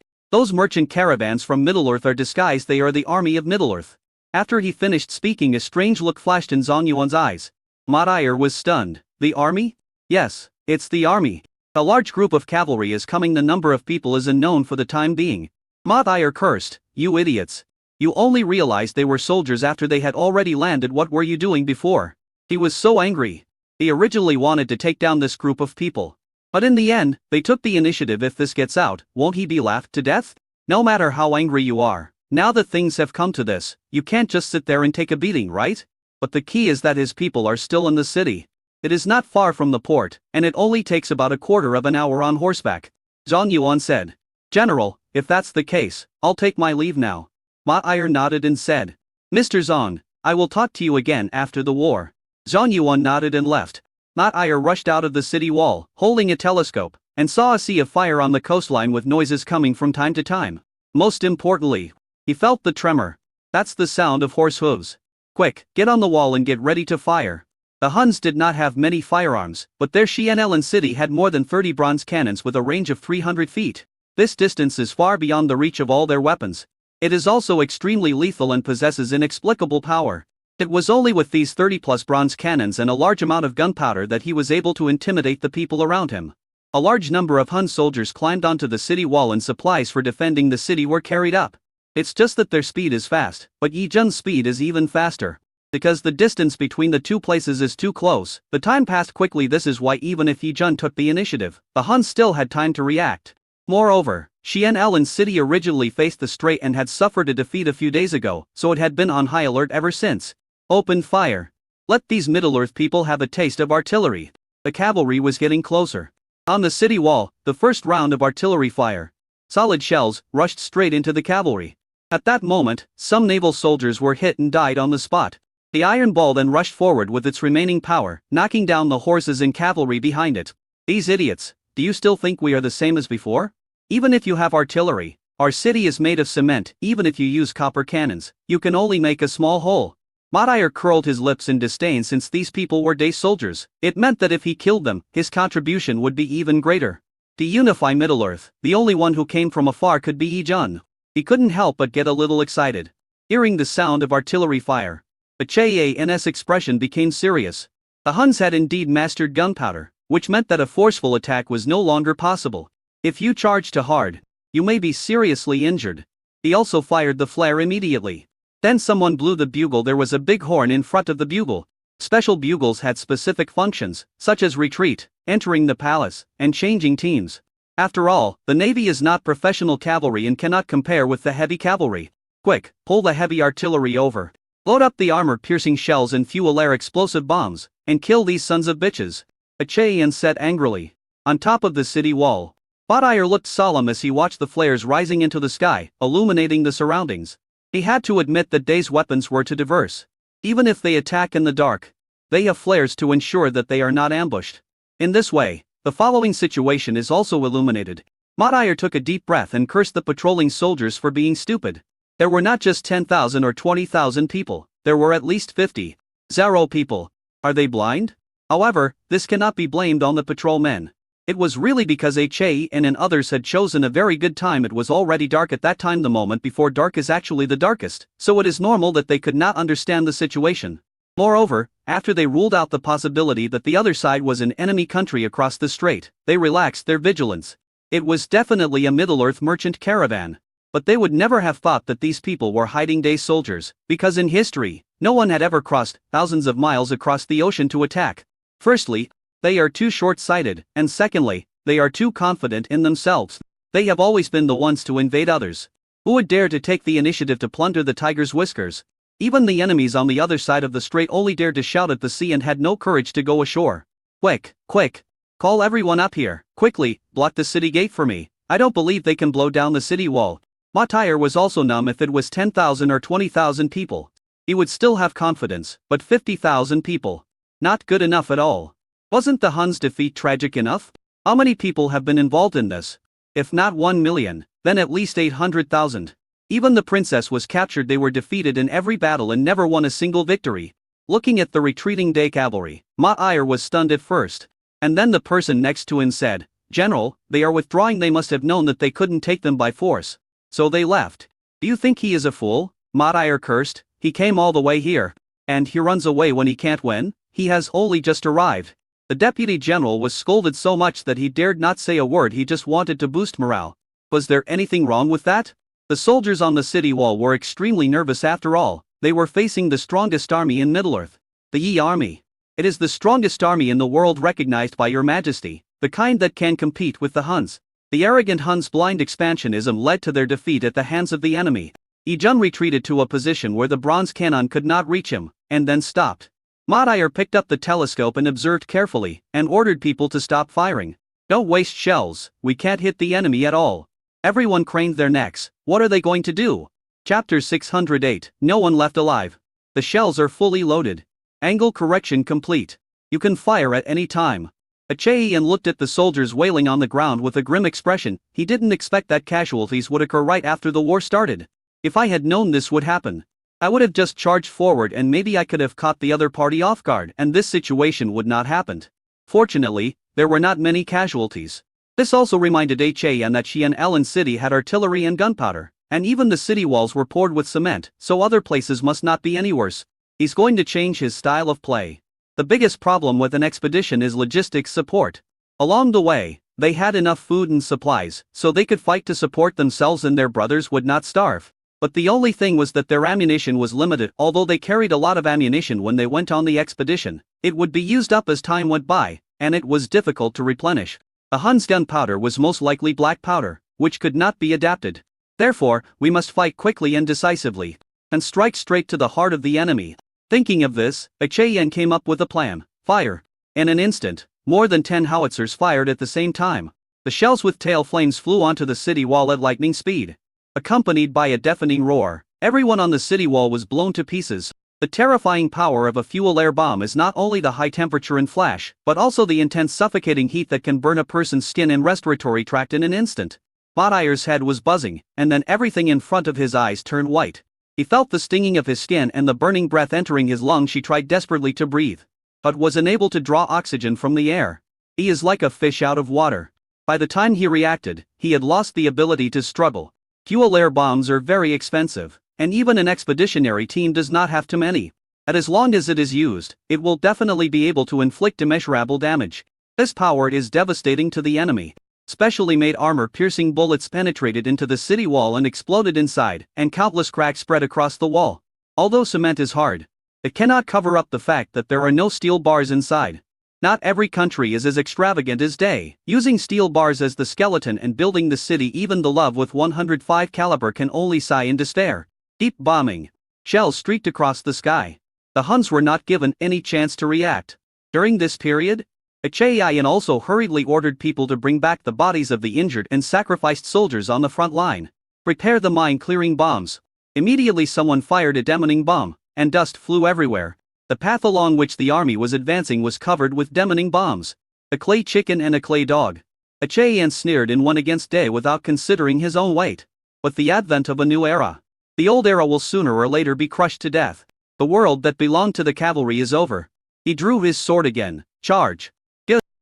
merchant caravans from Middle-earth are disguised. They are the army of Middle-earth. After he finished speaking, a strange look flashed in Zhang Yuan's eyes. Matair was stunned. The army? Yes, it's the army. A large group of cavalry is coming. The number of people is unknown for the time being. Matair cursed. You idiots. You only realized they were soldiers after they had already landed. What were you doing before? He was so angry. He originally wanted to take down this group of people, but in the end, they took the initiative. If this gets out, won't he be laughed to death? No matter how angry you are, now that things have come to this, you can't just sit there and take a beating, right? But the key is that his people are still in the city. It is not far from the port, and it only takes about a quarter of an hour on horseback. Zhang Yuan said. General, if that's the case, I'll take my leave now. Matair nodded and said, Mr. Zong, I will talk to you again after the war. Zhang Yuan nodded and left. Matair rushed out of the city wall, holding a telescope. and saw a sea of fire on the coastline with noises coming from time to time. Most importantly, he felt the tremor. That's the sound of horse hooves. Quick, get on the wall and get ready to fire. The Huns did not have many firearms, but their Xian'an city had more than 30 bronze cannons with a range of 300 feet. This distance is far beyond the reach of all their weapons. It is also extremely lethal and possesses inexplicable power. It was only with these 30-plus bronze cannons and a large amount of gunpowder that he was able to intimidate the people around him. A large number of Hun soldiers climbed onto the city wall and supplies for defending the city were carried up. It's just that their speed is fast, but Yi Jun's speed is even faster. Because the distance between the two places is too close, the time passed quickly. This is why even if Yi Jun took the initiative, the Huns still had time to react. Moreover, Xian'an city originally faced the strait and had suffered a defeat a few days ago, so it had been on high alert ever since. Open fire. Let these Middle-earth people have a taste of artillery. The cavalry was getting closer. On the city wall, the first round of artillery fire. Solid shells rushed straight into the cavalry. At that moment, some naval soldiers were hit and died on the spot. The iron ball then rushed forward with its remaining power, knocking down the horses and cavalry behind it. These idiots, do you still think we are the same as before? Even if you have artillery, our city is made of cement. Even if you use copper cannons, you can only make a small hole. Matair curled his lips in disdain. Since these people were day soldiers, it meant that if he killed them, his contribution would be even greater. To unify Middle-earth, the only one who came from afar could be Yi Jun. He couldn't help but get a little excited. Hearing the sound of artillery fire, Chan's expression became serious. The Huns had indeed mastered gunpowder, which meant that a forceful attack was no longer possible. If you charge too hard, you may be seriously injured. He also fired the flare immediately. Then someone blew the bugle. There was a big horn in front of the bugle. Special bugles had specific functions, such as retreat, entering the palace, and changing teams. After all, the navy is not professional cavalry and cannot compare with the heavy cavalry. Quick, pull the heavy artillery over. Load up the armor-piercing shells and fuel air explosive bombs, and kill these sons of bitches. Achaean said angrily. On top of the city wall, Matair looked solemn as he watched the flares rising into the sky, illuminating the surroundings. He had to admit that Day's weapons were too diverse. Even if they attack in the dark, they have flares to ensure that they are not ambushed. In this way, the following situation is also illuminated. Matair took a deep breath and cursed the patrolling soldiers for being stupid. There were not just 10,000 or 20,000 people, there were at least 50,000 people. Are they blind? However, this cannot be blamed on the patrolmen. It was really because Achaean and others had chosen a very good time. It was already dark at that time. The moment before dark is actually the darkest, so it is normal that they could not understand the situation. Moreover, after they ruled out the possibility that the other side was an enemy country across the strait, they relaxed their vigilance. It was definitely a Middle-earth merchant caravan. But they would never have thought that these people were hiding day soldiers, because in history, no one had ever crossed thousands of miles across the ocean to attack. Firstly, they are too short-sighted, and secondly, they are too confident in themselves. They have always been the ones to invade others. Who would dare to take the initiative to plunder the tiger's whiskers? Even the enemies on the other side of the strait only dared to shout at the sea and had no courage to go ashore. Quick, quick! Call everyone up here, quickly, block the city gate for me. I don't believe they can blow down the city wall. Matair was also numb. If it was 10,000 or 20,000 people, he would still have confidence, but 50,000 people? Not good enough at all. Wasn't the Huns' defeat tragic enough? How many people have been involved in this? If not 1 million, then at least 800,000. Even the princess was captured. They were defeated in every battle and never won a single victory. Looking at the retreating Day cavalry, Matair was stunned at first. And then the person next to him said, "General, they are withdrawing. They must have known that they couldn't take them by force. So they left." Do you think he is a fool? Matair cursed. He came all the way here. And he runs away when he can't win? He has only just arrived. The deputy general was scolded so much that he dared not say a word. He just wanted to boost morale. Was there anything wrong with that? The soldiers on the city wall were extremely nervous. After all, they were facing the strongest army in Middle-earth. The Yi army. It is the strongest army in the world, recognized by your majesty, the kind that can compete with the Huns. The arrogant Huns' blind expansionism led to their defeat at the hands of the enemy. Yi Jun retreated to a position where the bronze cannon could not reach him, and then stopped. Matair picked up the telescope and observed carefully, and ordered people to stop firing. Don't waste shells, we can't hit the enemy at all. Everyone craned their necks. What are they going to do? Chapter 608, No one left alive. The shells are fully loaded. Angle correction complete. You can fire at any time. Achaean looked at the soldiers wailing on the ground with a grim expression. He didn't expect that casualties would occur right after the war started. If I had known this would happen, I would have just charged forward and maybe I could have caught the other party off guard and this situation would not happened. Fortunately, there were not many casualties. This also reminded Achaean that Xian Ellen city had artillery and gunpowder, and even the city walls were poured with cement, so other places must not be any worse. He's going to change his style of play. The biggest problem with an expedition is logistics support. Along the way, they had enough food and supplies, so they could fight to support themselves and their brothers would not starve. But the only thing was that their ammunition was limited. Although they carried a lot of ammunition when they went on the expedition, it would be used up as time went by, and it was difficult to replenish. The Huns' gunpowder was most likely black powder, which could not be adapted. Therefore, we must fight quickly and decisively, and strike straight to the heart of the enemy. Thinking of this, Achaean came up with a plan: fire. In an instant, more than 10 howitzers fired at the same time. The shells with tail flames flew onto the city wall at lightning speed. Accompanied by a deafening roar, everyone on the city wall was blown to pieces. The terrifying power of a fuel air bomb is not only the high temperature and flash, but also the intense suffocating heat that can burn a person's skin and respiratory tract in an instant. Matair's head was buzzing, and then everything in front of his eyes turned white. He felt the stinging of his skin and the burning breath entering his lungs. She tried desperately to breathe, but was unable to draw oxygen from the air. He is like a fish out of water. By the time he reacted, he had lost the ability to struggle. Fuel air bombs are very expensive, and even an expeditionary team does not have too many. And as long as it is used, it will definitely be able to inflict immeasurable damage. This power is devastating to the enemy. Specially made armor-piercing bullets penetrated into the city wall and exploded inside, and countless cracks spread across the wall. Although cement is hard, it cannot cover up the fact that there are no steel bars inside. Not every country is as extravagant as they, using steel bars as the skeleton and building the city. Even the Love with 105 caliber can only sigh in despair. Deep bombing. Shells streaked across the sky. The Huns were not given any chance to react. During this period, Achaean also hurriedly ordered people to bring back the bodies of the injured and sacrificed soldiers on the front line. Prepare the mine-clearing bombs. Immediately someone fired a demoning bomb, and dust flew everywhere. The path along which the army was advancing was covered with demoning bombs. A clay chicken and a clay dog. Achaean sneered in one against day without considering his own weight. With the advent of a new era, the old era will sooner or later be crushed to death. The world that belonged to the cavalry is over. He drew his sword again. Charge.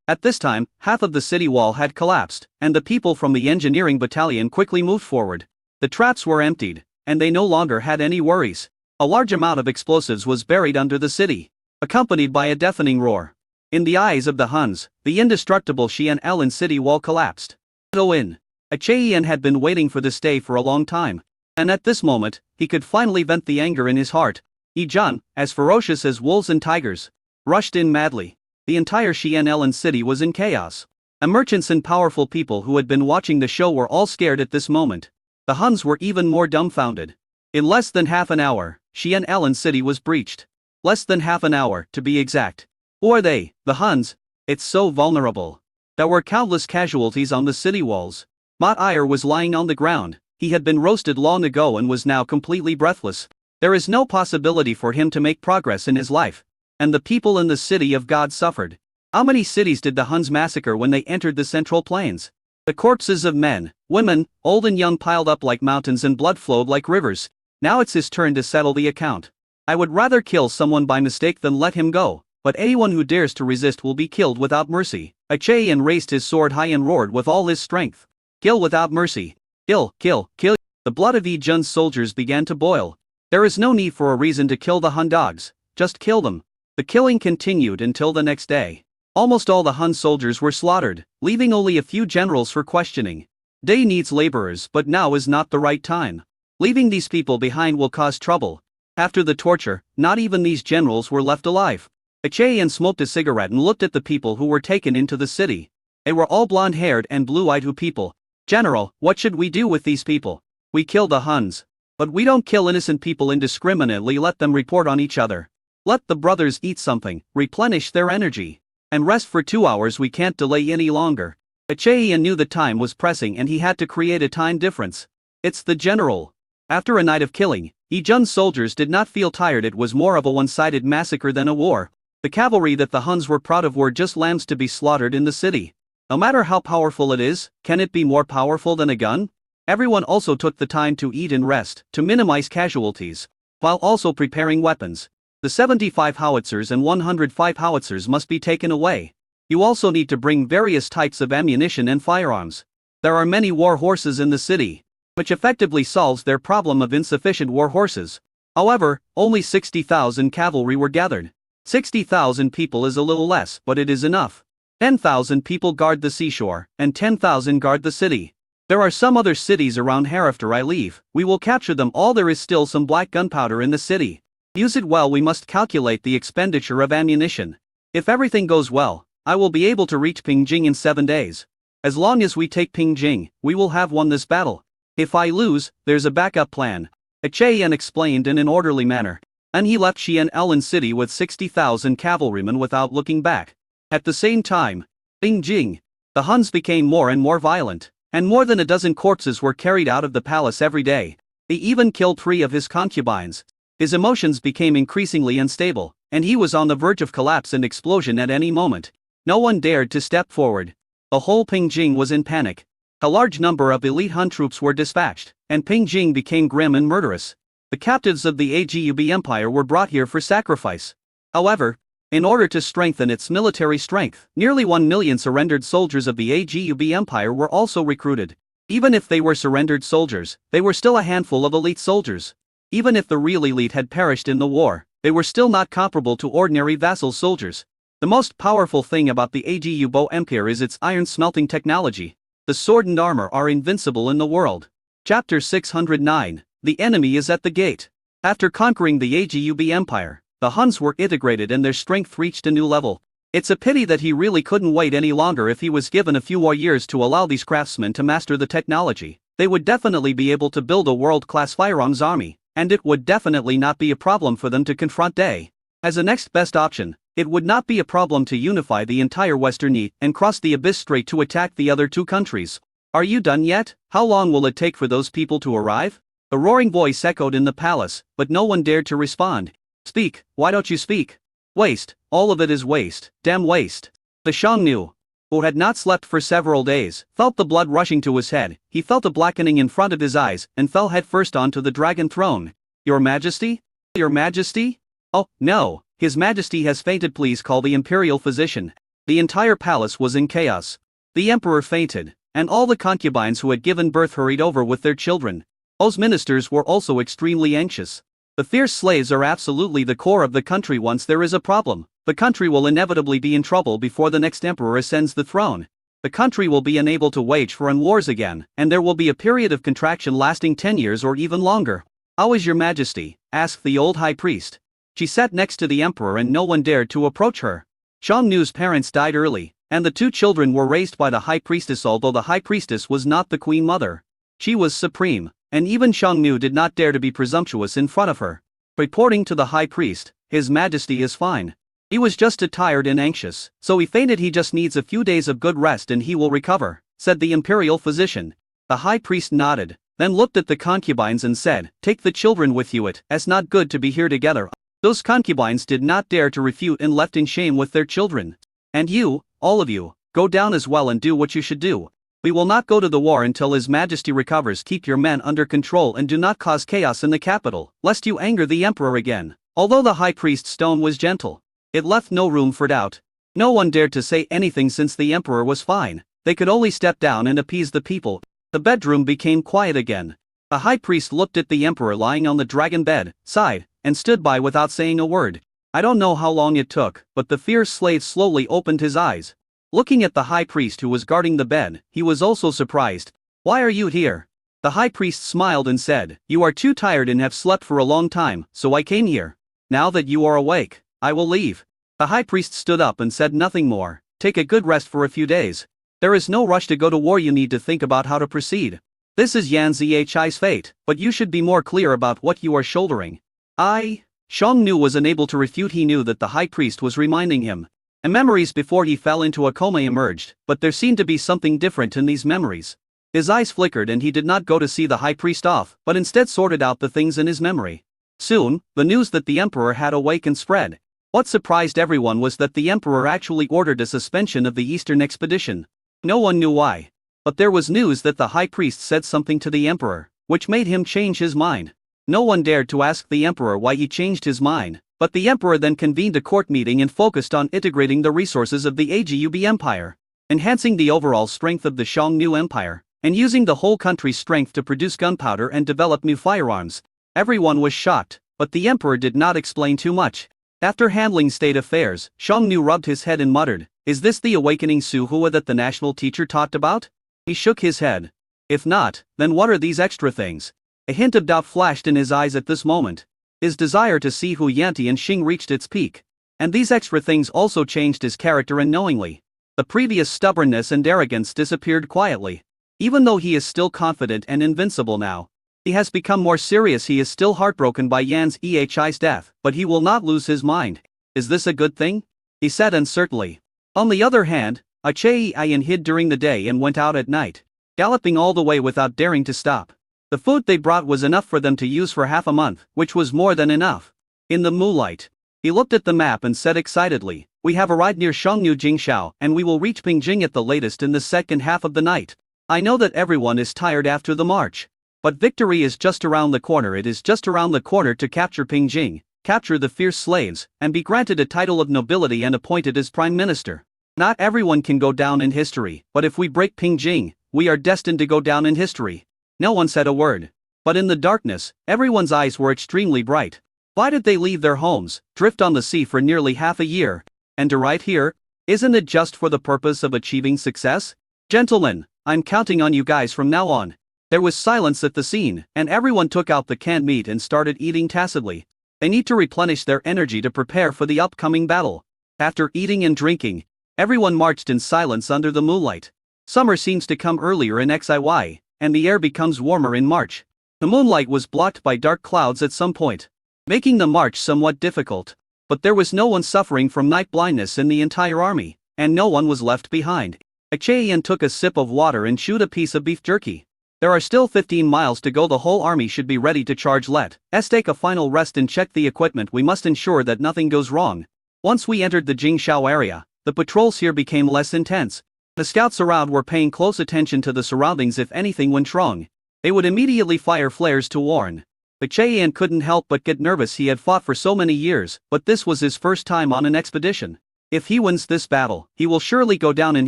At this time, half of the city wall had collapsed, and the people from the engineering battalion quickly moved forward. The traps were emptied, and they no longer had any worries. A large amount of explosives was buried under the city, accompanied by a deafening roar. In the eyes of the Huns, the indestructible Xian Ellen city wall collapsed. Achaean had been waiting for this day for a long time, and at this moment, he could finally vent the anger in his heart. Ijun, as ferocious as wolves and tigers, rushed in madly. The entire Xian Ellen city was in chaos. The merchants and powerful people who had been watching the show were all scared at this moment. The Huns were even more dumbfounded. In less than half an hour, Xian Ellen city was breached. Less than half an hour, to be exact. Who are they, the Huns? It's so vulnerable. There were countless casualties on the city walls. Matair was lying on the ground. He had been roasted long ago and was now completely breathless. There is no possibility for him to make progress in his life. And the people in the city of God suffered. How many cities did the Huns massacre when they entered the Central Plains? The corpses of men, women, old and young piled up like mountains and blood flowed like rivers. Now it's his turn to settle the account. I would rather kill someone by mistake than let him go, but anyone who dares to resist will be killed without mercy. Achaean raised his sword high and roared with all his strength. Kill without mercy. Kill, kill, kill. The blood of Ijun's soldiers began to boil. There is no need for a reason to kill the Hun dogs. Just kill them. The killing continued until the next day. Almost all the Hun soldiers were slaughtered, leaving only a few generals for questioning. Day needs laborers, but now is not the right time. Leaving these people behind will cause trouble. After the torture, not even these generals were left alive. Achaean smoked a cigarette and looked at the people who were taken into the city. They were all blonde-haired and blue-eyed people. General, what should we do with these people? We kill the Huns. But we don't kill innocent people indiscriminately. Let them report on each other. Let the brothers eat something, replenish their energy, and rest for 2 hours. We can't delay any longer. Achaean knew the time was pressing and he had to create a time difference. It's the general. After a night of killing, Ijun's soldiers did not feel tired. It was more of a one-sided massacre than a war. The cavalry that the Huns were proud of were just lambs to be slaughtered in the city. No matter how powerful it is, can it be more powerful than a gun? Everyone also took the time to eat and rest, to minimize casualties, while also preparing weapons. The 75 howitzers and 105 howitzers must be taken away. You also need to bring various types of ammunition and firearms. There are many war horses in the city, which effectively solves their problem of insufficient war horses. However, only 60,000 cavalry were gathered. 60,000 people is a little less, but it is enough. 10,000 people guard the seashore, and 10,000 guard the city. There are some other cities around here after I leave. We will capture them all. There is still some black gunpowder in the city. Use it well. We must calculate the expenditure of ammunition. If everything goes well, I will be able to reach Pingjing in 7 days. As long as we take Pingjing, we will have won this battle. If I lose, there's a backup plan. Achaean explained in an orderly manner. And he left Xian'an City with 60,000 cavalrymen without looking back. At the same time, Pingjing, the Huns became more and more violent, and more than a dozen corpses were carried out of the palace every day. They even killed 3 of his concubines. His emotions became increasingly unstable, and he was on the verge of collapse and explosion at any moment. No one dared to step forward. The whole Pingjing was in panic. A large number of elite Hun troops were dispatched, and Pingjing became grim and murderous. The captives of the Agub Empire were brought here for sacrifice. However, in order to strengthen its military strength, nearly 1 million surrendered soldiers of the Agub Empire were also recruited. Even if they were surrendered soldiers, they were still a handful of elite soldiers. Even if the real elite had perished in the war, they were still not comparable to ordinary vassal soldiers. The most powerful thing about the Agub Empire is its iron smelting technology. The sword and armor are invincible in the world. Chapter 609. The enemy is at the gate. After conquering the Agub Empire, the Huns were integrated and their strength reached a new level. It's a pity that he really couldn't wait any longer. If he was given a few more years to allow these craftsmen to master the technology, they would definitely be able to build a world-class firearms army, and it would definitely not be a problem for them to confront Day. As a next best option, it would not be a problem to unify the entire Western East and cross the Abyss Strait to attack the other 2 countries. Are you done yet? How long will it take for those people to arrive? A roaring voice echoed in the palace, but no one dared to respond. Speak, why don't you speak? Waste, all of it is waste, damn waste. The Xiongnu, who had not slept for several days, felt the blood rushing to his head. He felt a blackening in front of his eyes, and fell headfirst onto the dragon throne. Your Majesty? Your Majesty? Oh, no, His Majesty has fainted. Please call the imperial physician. The entire palace was in chaos. The emperor fainted, and all the concubines who had given birth hurried over with their children. Those ministers were also extremely anxious. The fierce slaves are absolutely the core of the country. Once there is a problem, the country will inevitably be in trouble before the next emperor ascends the throne. The country will be unable to wage foreign wars again, and there will be a period of contraction lasting 10 years or even longer. How is your Majesty? Asked the old high priest. She sat next to the emperor and no one dared to approach her. Xiongnu's parents died early, and the 2 children were raised by the high priestess. Although the high priestess was not the queen mother, she was supreme, and even Xiongnu did not dare to be presumptuous in front of her. Reporting to the high priest, His Majesty is fine. He was just tired and anxious, so he fainted. He just needs a few days of good rest and he will recover, said the imperial physician. The high priest nodded, then looked at the concubines and said, Take the children with you. It's not good to be here together. Those concubines did not dare to refute and left in shame with their children. And you, all of you, go down as well and do what you should do. We will not go to the war until His Majesty recovers. Keep your men under control and do not cause chaos in the capital, lest you anger the emperor again. Although the high priest's tone was gentle, it left no room for doubt. No one dared to say anything since the emperor was fine. They could only step down and appease the people. The bedroom became quiet again. The high priest looked at the emperor lying on the dragon bed, sighed, and stood by without saying a word. I don't know how long it took, but the fierce slave slowly opened his eyes. Looking at the high priest who was guarding the bed, he was also surprised. Why are you here? The high priest smiled and said, You are too tired and have slept for a long time, so I came here. Now that you are awake, I will leave. The high priest stood up and said nothing more. Take a good rest for a few days. There is no rush to go to war. You need to think about how to proceed. This is Yan Zichai's fate, but you should be more clear about what you are shouldering. Xiongnu was unable to refute. He knew that the high priest was reminding him. And memories before he fell into a coma emerged, but there seemed to be something different in these memories. His eyes flickered and he did not go to see the high priest off, but instead sorted out the things in his memory. Soon, the news that the emperor had awakened spread. What surprised everyone was that the emperor actually ordered a suspension of the eastern expedition. No one knew why. But there was news that the high priest said something to the emperor, which made him change his mind. No one dared to ask the emperor why he changed his mind, but the emperor then convened a court meeting and focused on integrating the resources of the Agub Empire, enhancing the overall strength of the Xiongnu Empire, and using the whole country's strength to produce gunpowder and develop new firearms. Everyone was shocked, but the emperor did not explain too much. After handling state affairs, Xiongnu rubbed his head and muttered, "Is this the awakening Suhua that the national teacher talked about?" He shook his head. If not, then what are these extra things? A hint of doubt flashed in his eyes at this moment. His desire to see Hu Yanti and Xing reached its peak. And these extra things also changed his character unknowingly. The previous stubbornness and arrogance disappeared quietly. Even though he is still confident and invincible now, he has become more serious. He is still heartbroken by Yan's Ehi's death, but he will not lose his mind. Is this a good thing? He said uncertainly. On the other hand, Achei Ayan hid during the day and went out at night, galloping all the way without daring to stop. The food they brought was enough for them to use for half a month, which was more than enough. In the moonlight, he looked at the map and said excitedly, "We have arrived near Xiongnu Jingshao and we will reach Pingjing at the latest in the second half of the night. I know that everyone is tired after the march. But victory is just around the corner. It is just around the corner to capture Pingjing, capture the fierce slaves, and be granted a title of nobility and appointed as prime minister. Not everyone can go down in history, but if we break Pingjing, we are destined to go down in history." No one said a word. But in the darkness, everyone's eyes were extremely bright. Why did they leave their homes, drift on the sea for nearly half a year, and arrive here? Isn't it just for the purpose of achieving success? Gentlemen, I'm counting on you guys from now on. There was silence at the scene, and everyone took out the canned meat and started eating tacitly. They need to replenish their energy to prepare for the upcoming battle. After eating and drinking, everyone marched in silence under the moonlight. Summer seems to come earlier in Xiy, and the air becomes warmer in March. The moonlight was blocked by dark clouds at some point, making the march somewhat difficult. But there was no one suffering from night blindness in the entire army, and no one was left behind. Achaian took a sip of water and chewed a piece of beef jerky. There are still 15 miles to go. The whole army should be ready to charge. Let's take a final rest and check the equipment. We must ensure that nothing goes wrong. Once we entered the Jingshao area, the patrols here became less intense. The scouts around were paying close attention to the surroundings. If anything went wrong, they would immediately fire flares to warn. Achaian couldn't help but get nervous. He had fought for so many years, but this was his first time on an expedition. If he wins this battle, he will surely go down in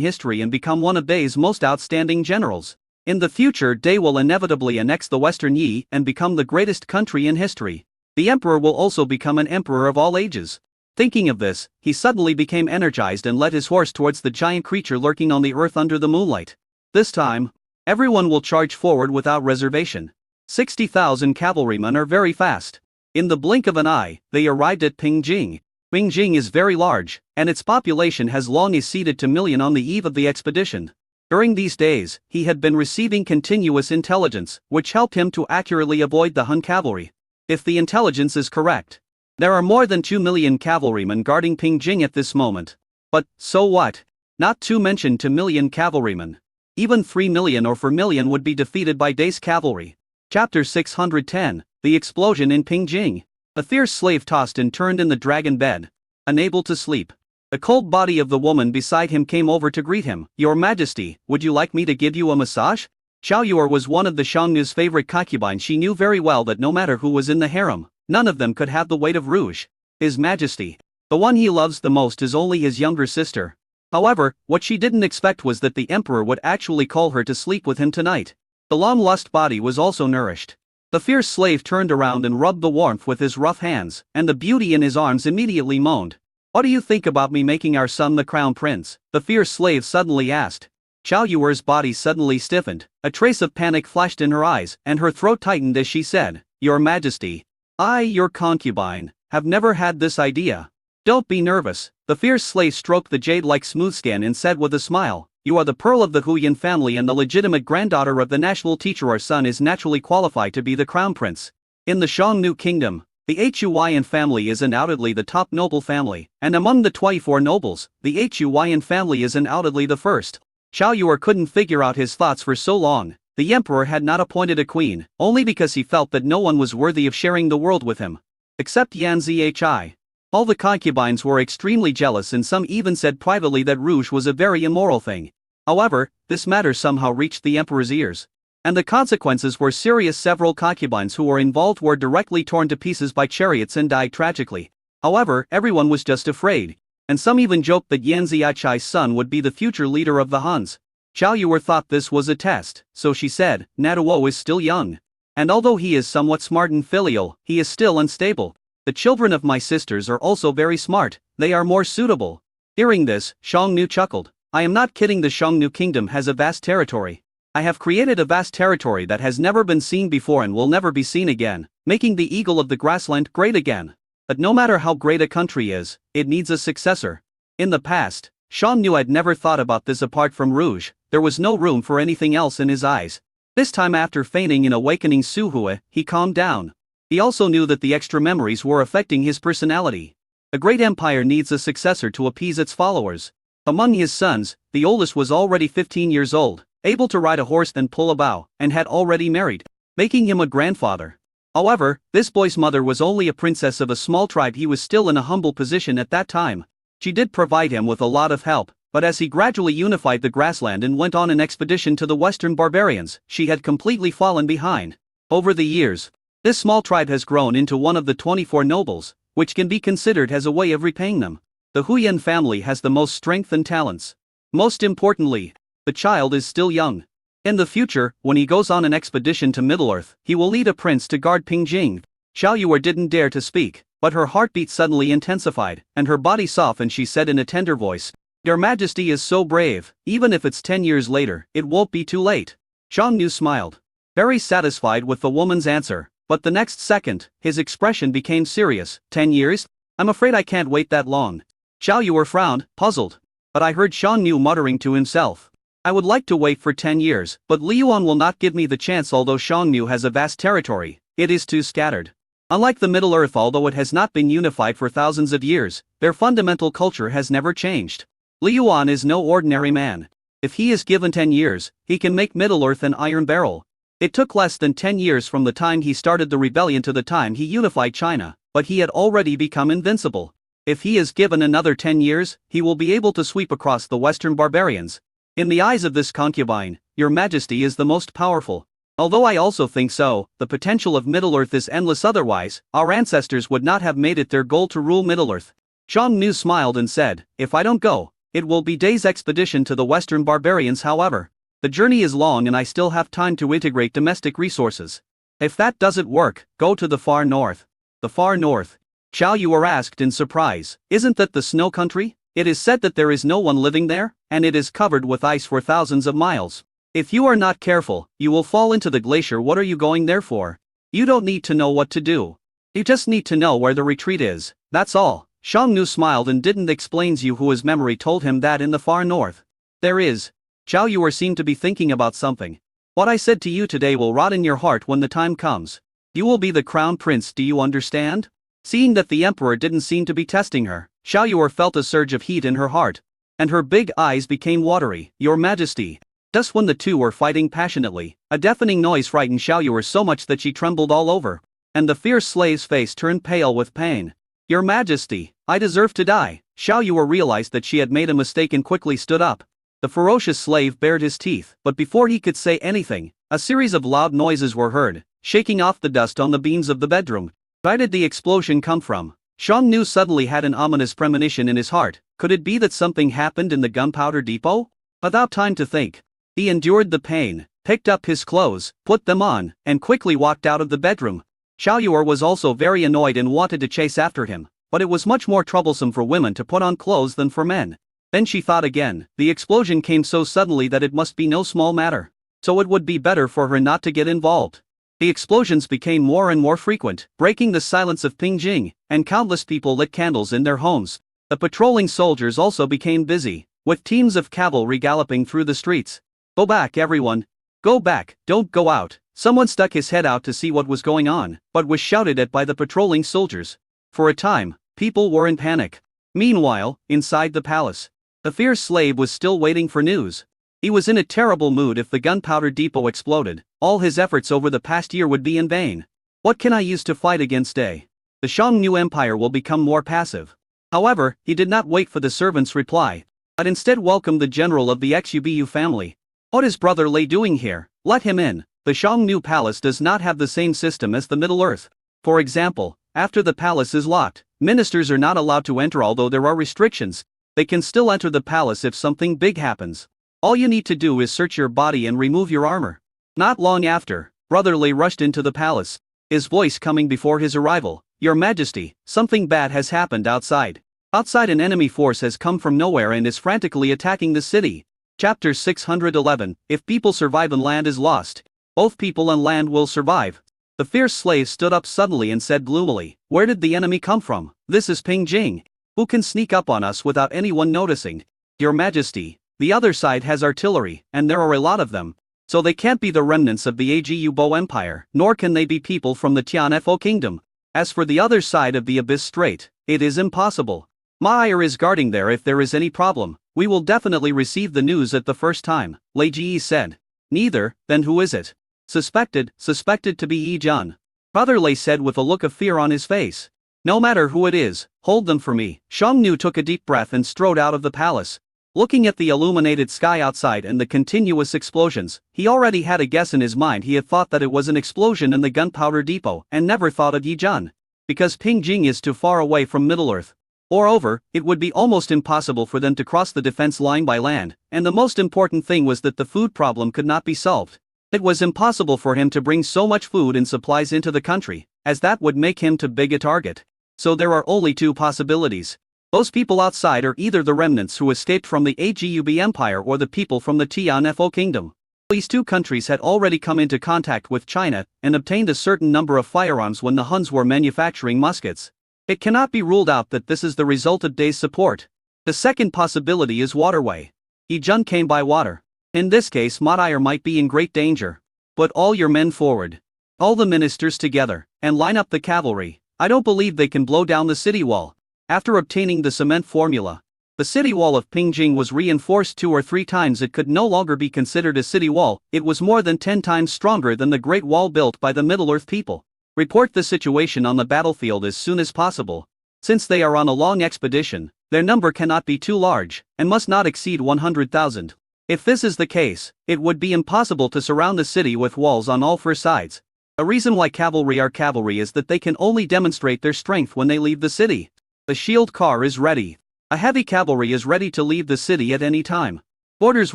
history and become one of Day's most outstanding generals. In the future, Day will inevitably annex the Western Yi and become the greatest country in history. The emperor will also become an emperor of all ages. Thinking of this, he suddenly became energized and led his horse towards the giant creature lurking on the earth under the moonlight. This time, everyone will charge forward without reservation. 60,000 cavalrymen are very fast. In the blink of an eye, they arrived at Pingjing. Pingjing is very large, and its population has long exceeded 2 million on the eve of the expedition. During these days, he had been receiving continuous intelligence, which helped him to accurately avoid the Hun cavalry. If the intelligence is correct, there are more than 2 million cavalrymen guarding Pingjing at this moment. But, so what? Not to mention 2 million cavalrymen. Even 3 million or 4 million would be defeated by Day's cavalry. Chapter 610, The Explosion in Pingjing. A fierce slave tossed and turned in the dragon bed, unable to sleep. The cold body of the woman beside him came over to greet him. "Your Majesty, would you like me to give you a massage?" Xiao Yuer was one of the Xiongnu's favorite concubines. She knew very well that no matter who was in the harem, none of them could have the weight of Rouge. His Majesty, the one he loves the most, is only his younger sister. However, what she didn't expect was that the emperor would actually call her to sleep with him tonight. The long-lost body was also nourished. The fierce slave turned around and rubbed the warmth with his rough hands, and the beauty in his arms immediately moaned. "What do you think about me making our son the crown prince?" the fierce slave suddenly asked. Xiao Yuer's body suddenly stiffened, a trace of panic flashed in her eyes, and her throat tightened as she said, "Your Majesty, I, your concubine, have never had this idea." "Don't be nervous." The fierce slave stroked the jade-like smooth skin and said with a smile, "You are the pearl of the Huyan family and the legitimate granddaughter of the national teacher. Our son is naturally qualified to be the crown prince. In the Xiongnu kingdom, the Huyan family is undoubtedly the top noble family, and among the 24 nobles, the Huyan family is undoubtedly the first." Xiao Yuer couldn't figure out his thoughts for so long. The emperor had not appointed a queen, only because he felt that no one was worthy of sharing the world with him. Except Yan Zhi. All the concubines were extremely jealous and some even said privately that rouge was a very immoral thing. However, this matter somehow reached the emperor's ears. And the consequences were serious. Several concubines who were involved were directly torn to pieces by chariots and died tragically. However, everyone was just afraid. And some even joked that Yan Zichai's son would be the future leader of the Huns. Zhao Yue thought this was a test, so she said, Natuo is still young. And although he is somewhat smart and filial, he is still unstable. The children of my sisters are also very smart, they are more suitable. Hearing this, Xiongnu chuckled. I am not kidding. The Xiongnu kingdom has a vast territory. I have created a vast territory that has never been seen before and will never be seen again, making the eagle of the grassland great again. But no matter how great a country is, it needs a successor. In the past, Xiongnu had never thought about this. Apart from rouge, there was no room for anything else in his eyes. This time, after feigning an awakening Suhue, he calmed down. He also knew that the extra memories were affecting his personality. A great empire needs a successor to appease its followers. Among his sons, the oldest was already 15 years old, able to ride a horse and pull a bow, and had already married, making him a grandfather. However, this boy's mother was only a princess of a small tribe. He was still in a humble position at that time. She did provide him with a lot of help, but as he gradually unified the grassland and went on an expedition to the western barbarians, she had completely fallen behind. Over the years, this small tribe has grown into one of the 24 nobles, which can be considered as a way of repaying them. The Huyan family has the most strength and talents. Most importantly, the child is still young. In the future, when he goes on an expedition to Middle-earth, he will lead a prince to guard Pingjing. Zhao Yue didn't dare to speak, but her heartbeat suddenly intensified, and her body softened. She said in a tender voice, Your Majesty is so brave, even if it's 10 years later, it won't be too late. Xiongnu smiled, very satisfied with the woman's answer. But the next second, his expression became serious. 10 years? I'm afraid I can't wait that long. Zhao Yue frowned, puzzled. But I heard Xiongnu muttering to himself. I would like to wait for 10 years, but Liuan will not give me the chance. Although Xiongnu has a vast territory, it is too scattered. Unlike the Middle Earth, although it has not been unified for thousands of years, their fundamental culture has never changed. Liuan is no ordinary man. If he is given 10 years, he can make Middle Earth an iron barrel. It took less than 10 years from the time he started the rebellion to the time he unified China, but he had already become invincible. If he is given another 10 years, he will be able to sweep across the western barbarians. In the eyes of this concubine, Your Majesty is the most powerful. Although I also think so, the potential of Middle-earth is endless. Otherwise, our ancestors would not have made it their goal to rule Middle-earth. Xiongnu smiled and said, If I don't go, it will be days' expedition to the western barbarians. However, the journey is long and I still have time to integrate domestic resources. If that doesn't work, go to the far north. The far north? Zhao Yue asked in surprise. Isn't that the snow country? It is said that there is no one living there, and it is covered with ice for thousands of miles. If you are not careful, you will fall into the glacier. What are you going there for? You don't need to know what to do. You just need to know where the retreat is, that's all. Xiongnu smiled and didn't explain Hua's memory told him that in the far north. There is. Zhao Yue seemed to be thinking about something. What I said to you today will rot in your heart when the time comes. You will be the crown prince, do you understand? Seeing that the emperor didn't seem to be testing her, Zhao Yue felt a surge of heat in her heart. And her big eyes became watery. Your Majesty. Just when the two were fighting passionately, a deafening noise frightened Zhao Yue so much that she trembled all over. And the fierce slave's face turned pale with pain. Your Majesty, I deserve to die. Zhao Yue realized that she had made a mistake and quickly stood up. The ferocious slave bared his teeth, but before he could say anything, a series of loud noises were heard, shaking off the dust on the beams of the bedroom. Where did the explosion come from? Xiongnu suddenly had an ominous premonition in his heart. Could it be that something happened in the gunpowder depot? Without time to think, he endured the pain, picked up his clothes, put them on, and quickly walked out of the bedroom. Zhao Yue was also very annoyed and wanted to chase after him, but it was much more troublesome for women to put on clothes than for men. Then she thought again. The explosion came so suddenly that it must be no small matter. So it would be better for her not to get involved. The explosions became more and more frequent, breaking the silence of Pingjing, and countless people lit candles in their homes. The patrolling soldiers also became busy, with teams of cavalry galloping through the streets. Go back, everyone. Go back, don't go out. Someone stuck his head out to see what was going on, but was shouted at by the patrolling soldiers. For a time, people were in panic. Meanwhile, inside the palace, the fierce slave was still waiting for news. He was in a terrible mood. If the gunpowder depot exploded, all his efforts over the past year would be in vain. What can I use to fight against A? the Xiongnu Empire will become more passive. However, he did not wait for the servant's reply, but instead welcomed the general of the Xubu family. What is Brother Lei doing here? Let him in. The Xiongnu Palace does not have the same system as the Middle-earth. For example, after the palace is locked, ministers are not allowed to enter. Although there are restrictions, they can still enter the palace if something big happens. All you need to do is search your body and remove your armor. Not long after, Brother Lei rushed into the palace, his voice coming before his arrival. Your Majesty, something bad has happened outside. Outside, an enemy force has come from nowhere and is frantically attacking the city. Chapter 611. If people survive and land is lost, both people and land will survive. The fierce slave stood up suddenly and said gloomily, where did the enemy come from? This is Ping Jing. Who can sneak up on us without anyone noticing? Your Majesty, the other side has artillery, and there are a lot of them. So they can't be the remnants of the Agubo Empire, nor can they be people from the Tianfo Kingdom. As for the other side of the Abyss Strait, it is impossible. Meyer is guarding there. If there is any problem, we will definitely receive the news at the first time, Lei Ji said. Neither, then who is it? Suspected to be Yi Jun. Brother Lei said with a look of fear on his face. No matter who it is, hold them for me. Xiongnu took a deep breath and strode out of the palace. Looking at the illuminated sky outside and the continuous explosions, he already had a guess in his mind. He had thought that it was an explosion in the gunpowder depot and never thought of Yi Jun. Because Ping Jing is too far away from Middle-earth. Moreover, it would be almost impossible for them to cross the defense line by land, and the most important thing was that the food problem could not be solved. It was impossible for him to bring so much food and supplies into the country, as that would make him too big a target. So there are only two possibilities. Those people outside are either the remnants who escaped from the Agub Empire or the people from the Tianfo Kingdom. These two countries had already come into contact with China and obtained a certain number of firearms when the Huns were manufacturing muskets. It cannot be ruled out that this is the result of Day's support. The second possibility is waterway. Yi Jun came by water. In this case, Modier might be in great danger. Put all your men forward. All the ministers together, and line up the cavalry. I don't believe they can blow down the city wall. After obtaining the cement formula, the city wall of Ping Jing was reinforced 2 or 3 times. It could no longer be considered a city wall. It was more than 10 times stronger than the Great Wall built by the Middle-earth people. Report the situation on the battlefield as soon as possible. Since they are on a long expedition, their number cannot be too large, and must not exceed 100,000. If this is the case, it would be impossible to surround the city with walls on all 4 sides. A reason why cavalry are cavalry is that they can only demonstrate their strength when they leave the city. The shield car is ready. A heavy cavalry is ready to leave the city at any time. Orders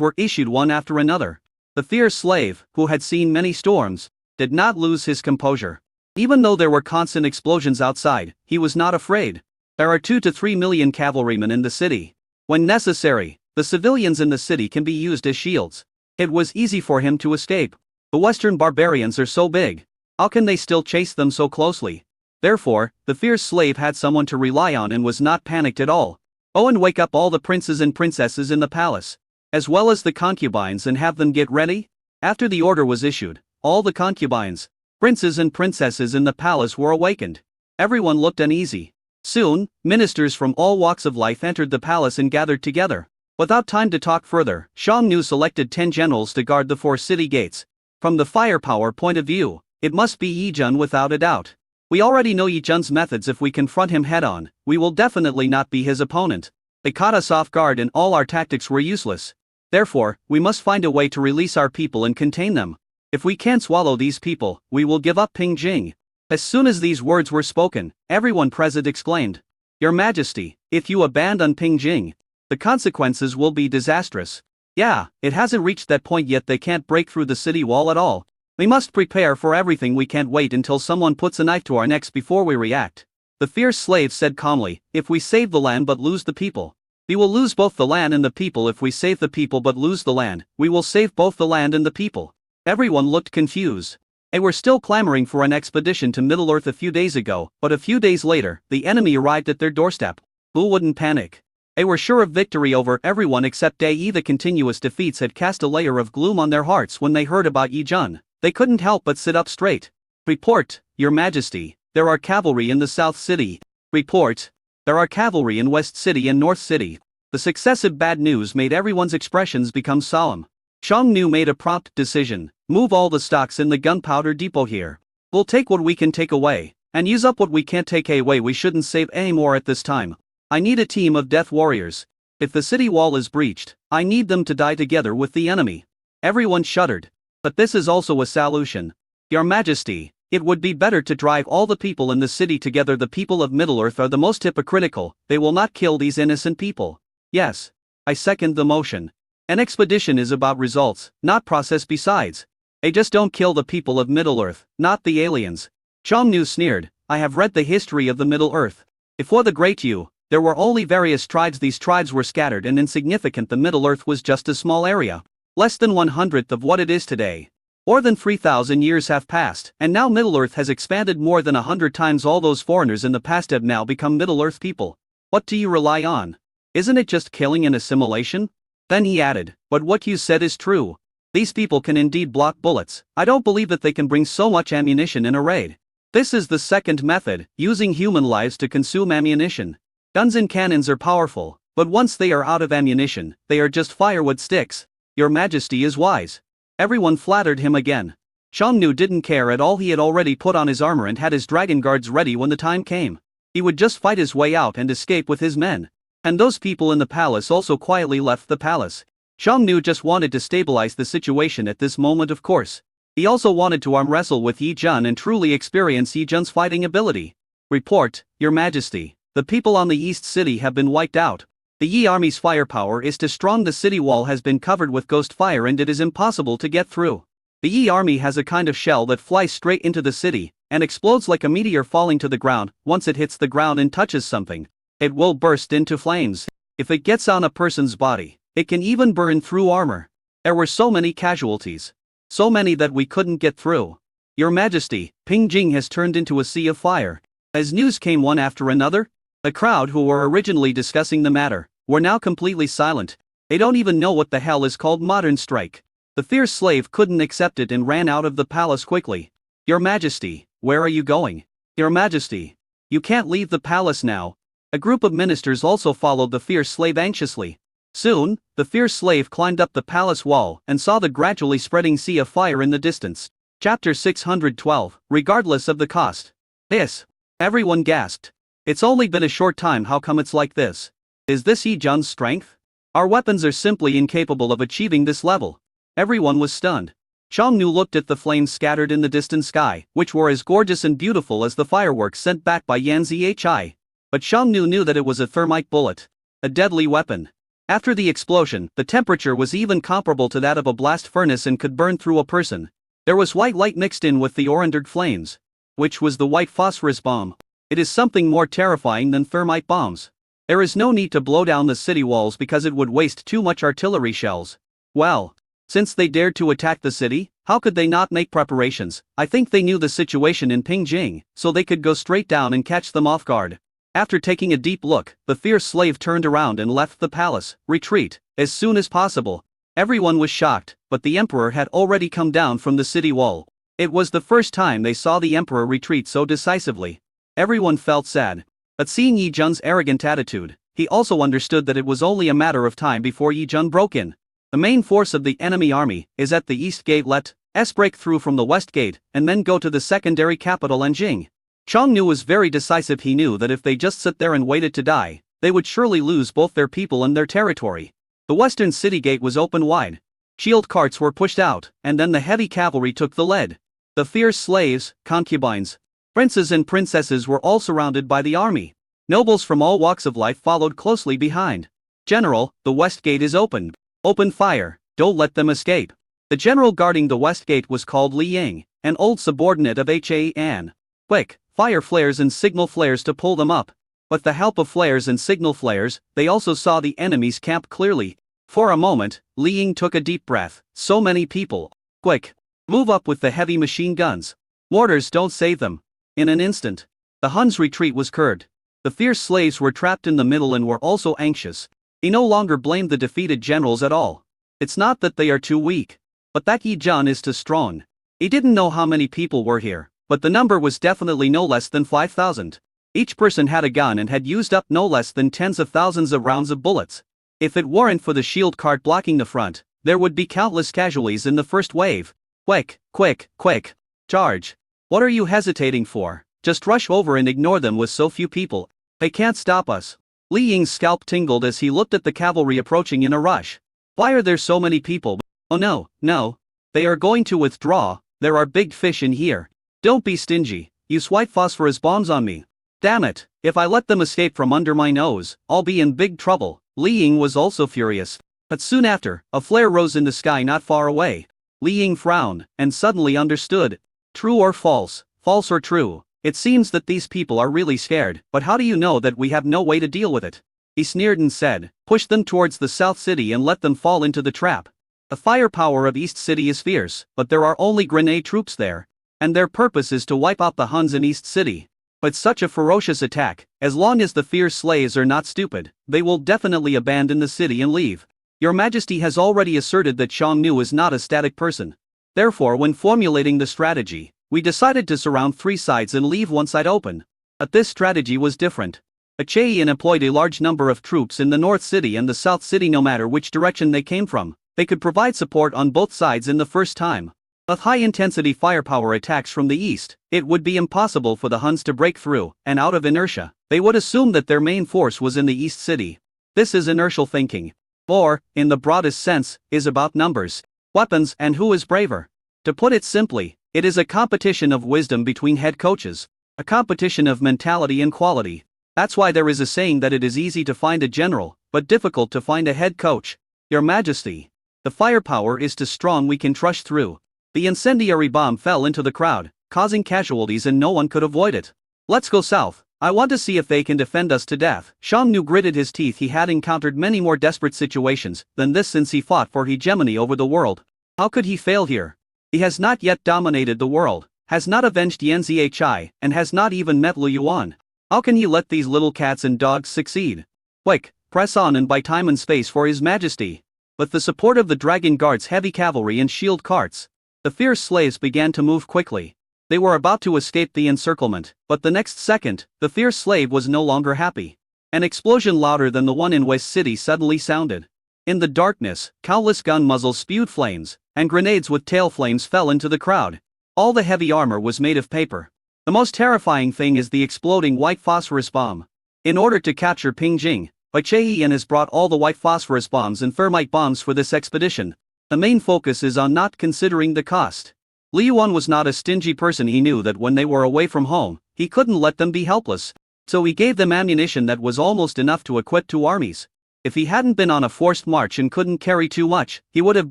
were issued one after another. The fierce slave, who had seen many storms, did not lose his composure. Even though there were constant explosions outside, he was not afraid. There are 2 to 3 million cavalrymen in the city. When necessary, the civilians in the city can be used as shields. It was easy for him to escape. The Western barbarians are so big. How can they still chase them so closely? Therefore, the fierce slave had someone to rely on and was not panicked at all. Go and wake up all the princes and princesses in the palace, as well as the concubines, and have them get ready. After the order was issued, all the concubines, princes and princesses in the palace were awakened. Everyone looked uneasy. Soon, ministers from all walks of life entered the palace and gathered together. Without time to talk further, Xiongnu selected 10 generals to guard the 4 city gates. From the firepower point of view, it must be Yi Jun without a doubt. We already know Yi Jun's methods. If we confront him head-on, we will definitely not be his opponent. They caught us off guard and all our tactics were useless. Therefore, we must find a way to release our people and contain them. If we can't swallow these people, we will give up Ping Jing. As soon as these words were spoken, everyone present exclaimed, Your Majesty, if you abandon Ping Jing, the consequences will be disastrous. Yeah, it hasn't reached that point yet. They can't break through the city wall at all. We must prepare for everything. We can't wait until someone puts a knife to our necks before we react. The fierce slave said calmly, If we save the land but lose the people, we will lose both the land and the people. If we save the people but lose the land, we will save both the land and the people. Everyone looked confused. They were still clamoring for an expedition to Middle-earth a few days ago, but a few days later, the enemy arrived at their doorstep. Who wouldn't panic? They were sure of victory over everyone except Dai. The continuous defeats had cast a layer of gloom on their hearts. When they heard about Yi Jun, they couldn't help but sit up straight. Report, Your Majesty, there are cavalry in the South City. Report, there are cavalry in West City and North City. The successive bad news made everyone's expressions become solemn. Xiongnu made a prompt decision. Move all the stocks in the gunpowder depot here. We'll take what we can take away. and use up what we can't take away. We shouldn't save any more at this time. I need a team of death warriors. If the city wall is breached, I need them to die together with the enemy. Everyone shuddered. But this is also a solution. Your Majesty, it would be better to drive all the people in the city together. The people of Middle-earth are the most hypocritical. They will not kill these innocent people. Yes. I second the motion. An expedition is about results, not process. Besides, I just don't kill the people of Middle-earth, not the aliens. Chongnu sneered. I have read the history of the Middle-earth. Before the Great Yu, there were only various tribes. These tribes were scattered and insignificant. The Middle-earth was just a small area, less than 1/100th of what it is today. More than 3,000 years have passed, and now Middle-earth has expanded more than 100 times. All those foreigners in the past have now become Middle-earth people. What do you rely on? Isn't it just killing and assimilation? Then he added, but what you said is true. These people can indeed block bullets. I don't believe that they can bring so much ammunition in a raid. This is the second method, using human lives to consume ammunition. Guns and cannons are powerful, but once they are out of ammunition, they are just firewood sticks. Your Majesty is wise. Everyone flattered him again. Chongnu didn't care at all. He had already put on his armor and had his dragon guards ready when the time came. He would just fight his way out and escape with his men. And those people in the palace also quietly left the palace. Chongnu just wanted to stabilize the situation at this moment, of course. He also wanted to arm wrestle with Yi Jun and truly experience Yi Jun's fighting ability. Report, Your Majesty. The people on the East City have been wiped out. The Yi army's firepower is too strong. The city wall has been covered with ghost fire and it is impossible to get through. The Yi army has a kind of shell that flies straight into the city and explodes like a meteor falling to the ground. Once it hits the ground and touches something, it will burst into flames. If it gets on a person's body, it can even burn through armor. There were so many casualties. So many that we couldn't get through. Your Majesty, Pingjing has turned into a sea of fire. As news came one after another, the crowd who were originally discussing the matter were now completely silent. They don't even know what the hell is called modern strike. The fierce slave couldn't accept it and ran out of the palace quickly. Your Majesty, where are you going? Your Majesty, you can't leave the palace now. A group of ministers also followed the fierce slave anxiously. Soon, the fierce slave climbed up the palace wall and saw the gradually spreading sea of fire in the distance. Chapter 612, regardless of the cost. This. Everyone gasped. It's only been a short time. How come it's like this? Is this Yi Jun's strength? Our weapons are simply incapable of achieving this level. Everyone was stunned. Chongnu looked at the flames scattered in the distant sky, which were as gorgeous and beautiful as the fireworks sent back by Yan Zhi. But Chongnu knew that it was a thermite bullet. A deadly weapon. After the explosion, the temperature was even comparable to that of a blast furnace and could burn through a person. There was white light mixed in with the orangered flames. Which was the white phosphorus bomb. It is something more terrifying than thermite bombs. There is no need to blow down the city walls because it would waste too much artillery shells. Well, since they dared to attack the city, how could they not make preparations? I think they knew the situation in Pingjing, so they could go straight down and catch them off guard. After taking a deep look, the fierce slave turned around and left the palace. Retreat, as soon as possible. Everyone was shocked, but the emperor had already come down from the city wall. It was the first time they saw the emperor retreat so decisively. Everyone felt sad. But seeing Yi Jun's arrogant attitude, he also understood that it was only a matter of time before Yi Jun broke in. The main force of the enemy army is at the east gate. Let us break through from the west gate and then go to the secondary capital Nanjing. Chongnu was very decisive. He knew that if they just sat there and waited to die, they would surely lose both their people and their territory. The western city gate was open wide. Shield carts were pushed out, and then the heavy cavalry took the lead. The fierce slaves, concubines, princes and princesses were all surrounded by the army. Nobles from all walks of life followed closely behind. General, the west gate is open. Open fire, don't let them escape. The general guarding the west gate was called Li Ying, an old subordinate of Han. Quick, fire flares and signal flares to pull them up. With the help of flares and signal flares, they also saw the enemy's camp clearly. For a moment, Li Ying took a deep breath. So many people. Quick, move up with the heavy machine guns. Mortars don't save them. In an instant, the Huns' retreat was curbed. The fierce slaves were trapped in the middle and were also anxious. He no longer blamed the defeated generals at all. It's not that they are too weak, but that Yi Jun is too strong. He didn't know how many people were here, but the number was definitely no less than 5,000. Each person had a gun and had used up no less than tens of thousands of rounds of bullets. If it weren't for the shield cart blocking the front, there would be countless casualties in the first wave. Quick, quick, quick. Charge. What are you hesitating for? Just rush over and ignore them with so few people. They can't stop us. Li Ying's scalp tingled as he looked at the cavalry approaching in a rush. Why are there so many people? Oh no, no. They are going to withdraw. There are big fish in here. Don't be stingy. Use white phosphorus bombs on me. Damn it, if I let them escape from under my nose, I'll be in big trouble. Li Ying was also furious. But soon after, a flare rose in the sky not far away. Li Ying frowned, and suddenly understood. True or false, false or true. It seems that these people are really scared, but how do you know that we have no way to deal with it? He sneered and said, push them towards the South City and let them fall into the trap. The firepower of East City is fierce, but there are only grenade troops there. And their purpose is to wipe out the Huns in East City. But such a ferocious attack, as long as the fierce slaves are not stupid, they will definitely abandon the city and leave. Your Majesty has already asserted that Xiongnu is not a static person. Therefore, when formulating the strategy, we decided to surround 3 sides and leave one side open. But this strategy was different. Achaean employed a large number of troops in the North City and the South City. No matter which direction they came from, they could provide support on both sides in the first time. With high-intensity firepower attacks from the east, it would be impossible for the Huns to break through, and out of inertia, they would assume that their main force was in the East City. This is inertial thinking. War, in the broadest sense, is about numbers, weapons, and who is braver. To put it simply, it is a competition of wisdom between head coaches, a competition of mentality and quality. That's why there is a saying that it is easy to find a general, but difficult to find a head coach. Your Majesty, the firepower is too strong, we can rush through. The incendiary bomb fell into the crowd, causing casualties, and no one could avoid it. Let's go south. I want to see if they can defend us to death. Xiongnu gritted his teeth. He had encountered many more desperate situations than this since he fought for hegemony over the world. How could he fail here? He has not yet dominated the world, has not avenged Yan Zhi, and has not even met Lu Yuan. How can he let these little cats and dogs succeed? Quick, press on and buy time and space for His Majesty. With the support of the Dragon Guard's heavy cavalry and shield carts, the fierce slaves began to move quickly. They were about to escape the encirclement, but the next second, the fierce slave was no longer happy. An explosion louder than the one in West City suddenly sounded. In the darkness, countless gun muzzles spewed flames, and grenades with tail flames fell into the crowd. All the heavy armor was made of paper. The most terrifying thing is the exploding white phosphorus bomb. In order to capture Pingjing, Achaean has brought all the white phosphorus bombs and thermite bombs for this expedition. The main focus is on not considering the cost. Li Yuan was not a stingy person. He knew that when they were away from home, he couldn't let them be helpless. So he gave them ammunition that was almost enough to equip 2 armies. If he hadn't been on a forced march and couldn't carry too much, he would have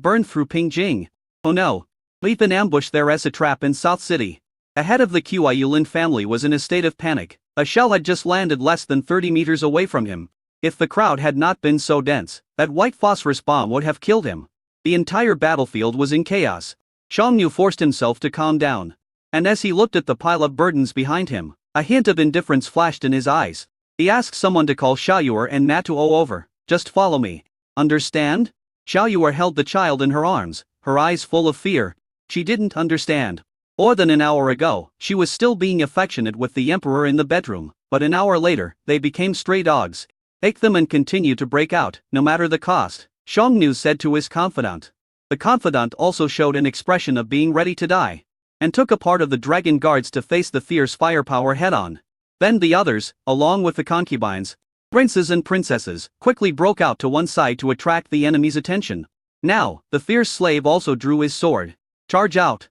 burned through Pingjing. Oh no. We've been ambushed there as a trap in South City. A head of the Yulin family was in a state of panic. A shell had just landed less than 30 meters away from him. If the crowd had not been so dense, that white phosphorus bomb would have killed him. The entire battlefield was in chaos. Xiongnu forced himself to calm down. And as he looked at the pile of burdens behind him, a hint of indifference flashed in his eyes. He asked someone to call Xiaoyuer and Nat to over. Just follow me. Understand? Xiaoyuer held the child in her arms, her eyes full of fear. She didn't understand. More than an hour ago, she was still being affectionate with the emperor in the bedroom, but an hour later, they became stray dogs. Take them and continue to break out, no matter the cost, Xiongnu said to his confidant. The confidant also showed an expression of being ready to die, and took a part of the dragon guards to face the fierce firepower head-on. Then the others, along with the concubines, princes and princesses, quickly broke out to one side to attract the enemy's attention. Now, the fierce slave also drew his sword. Charge out.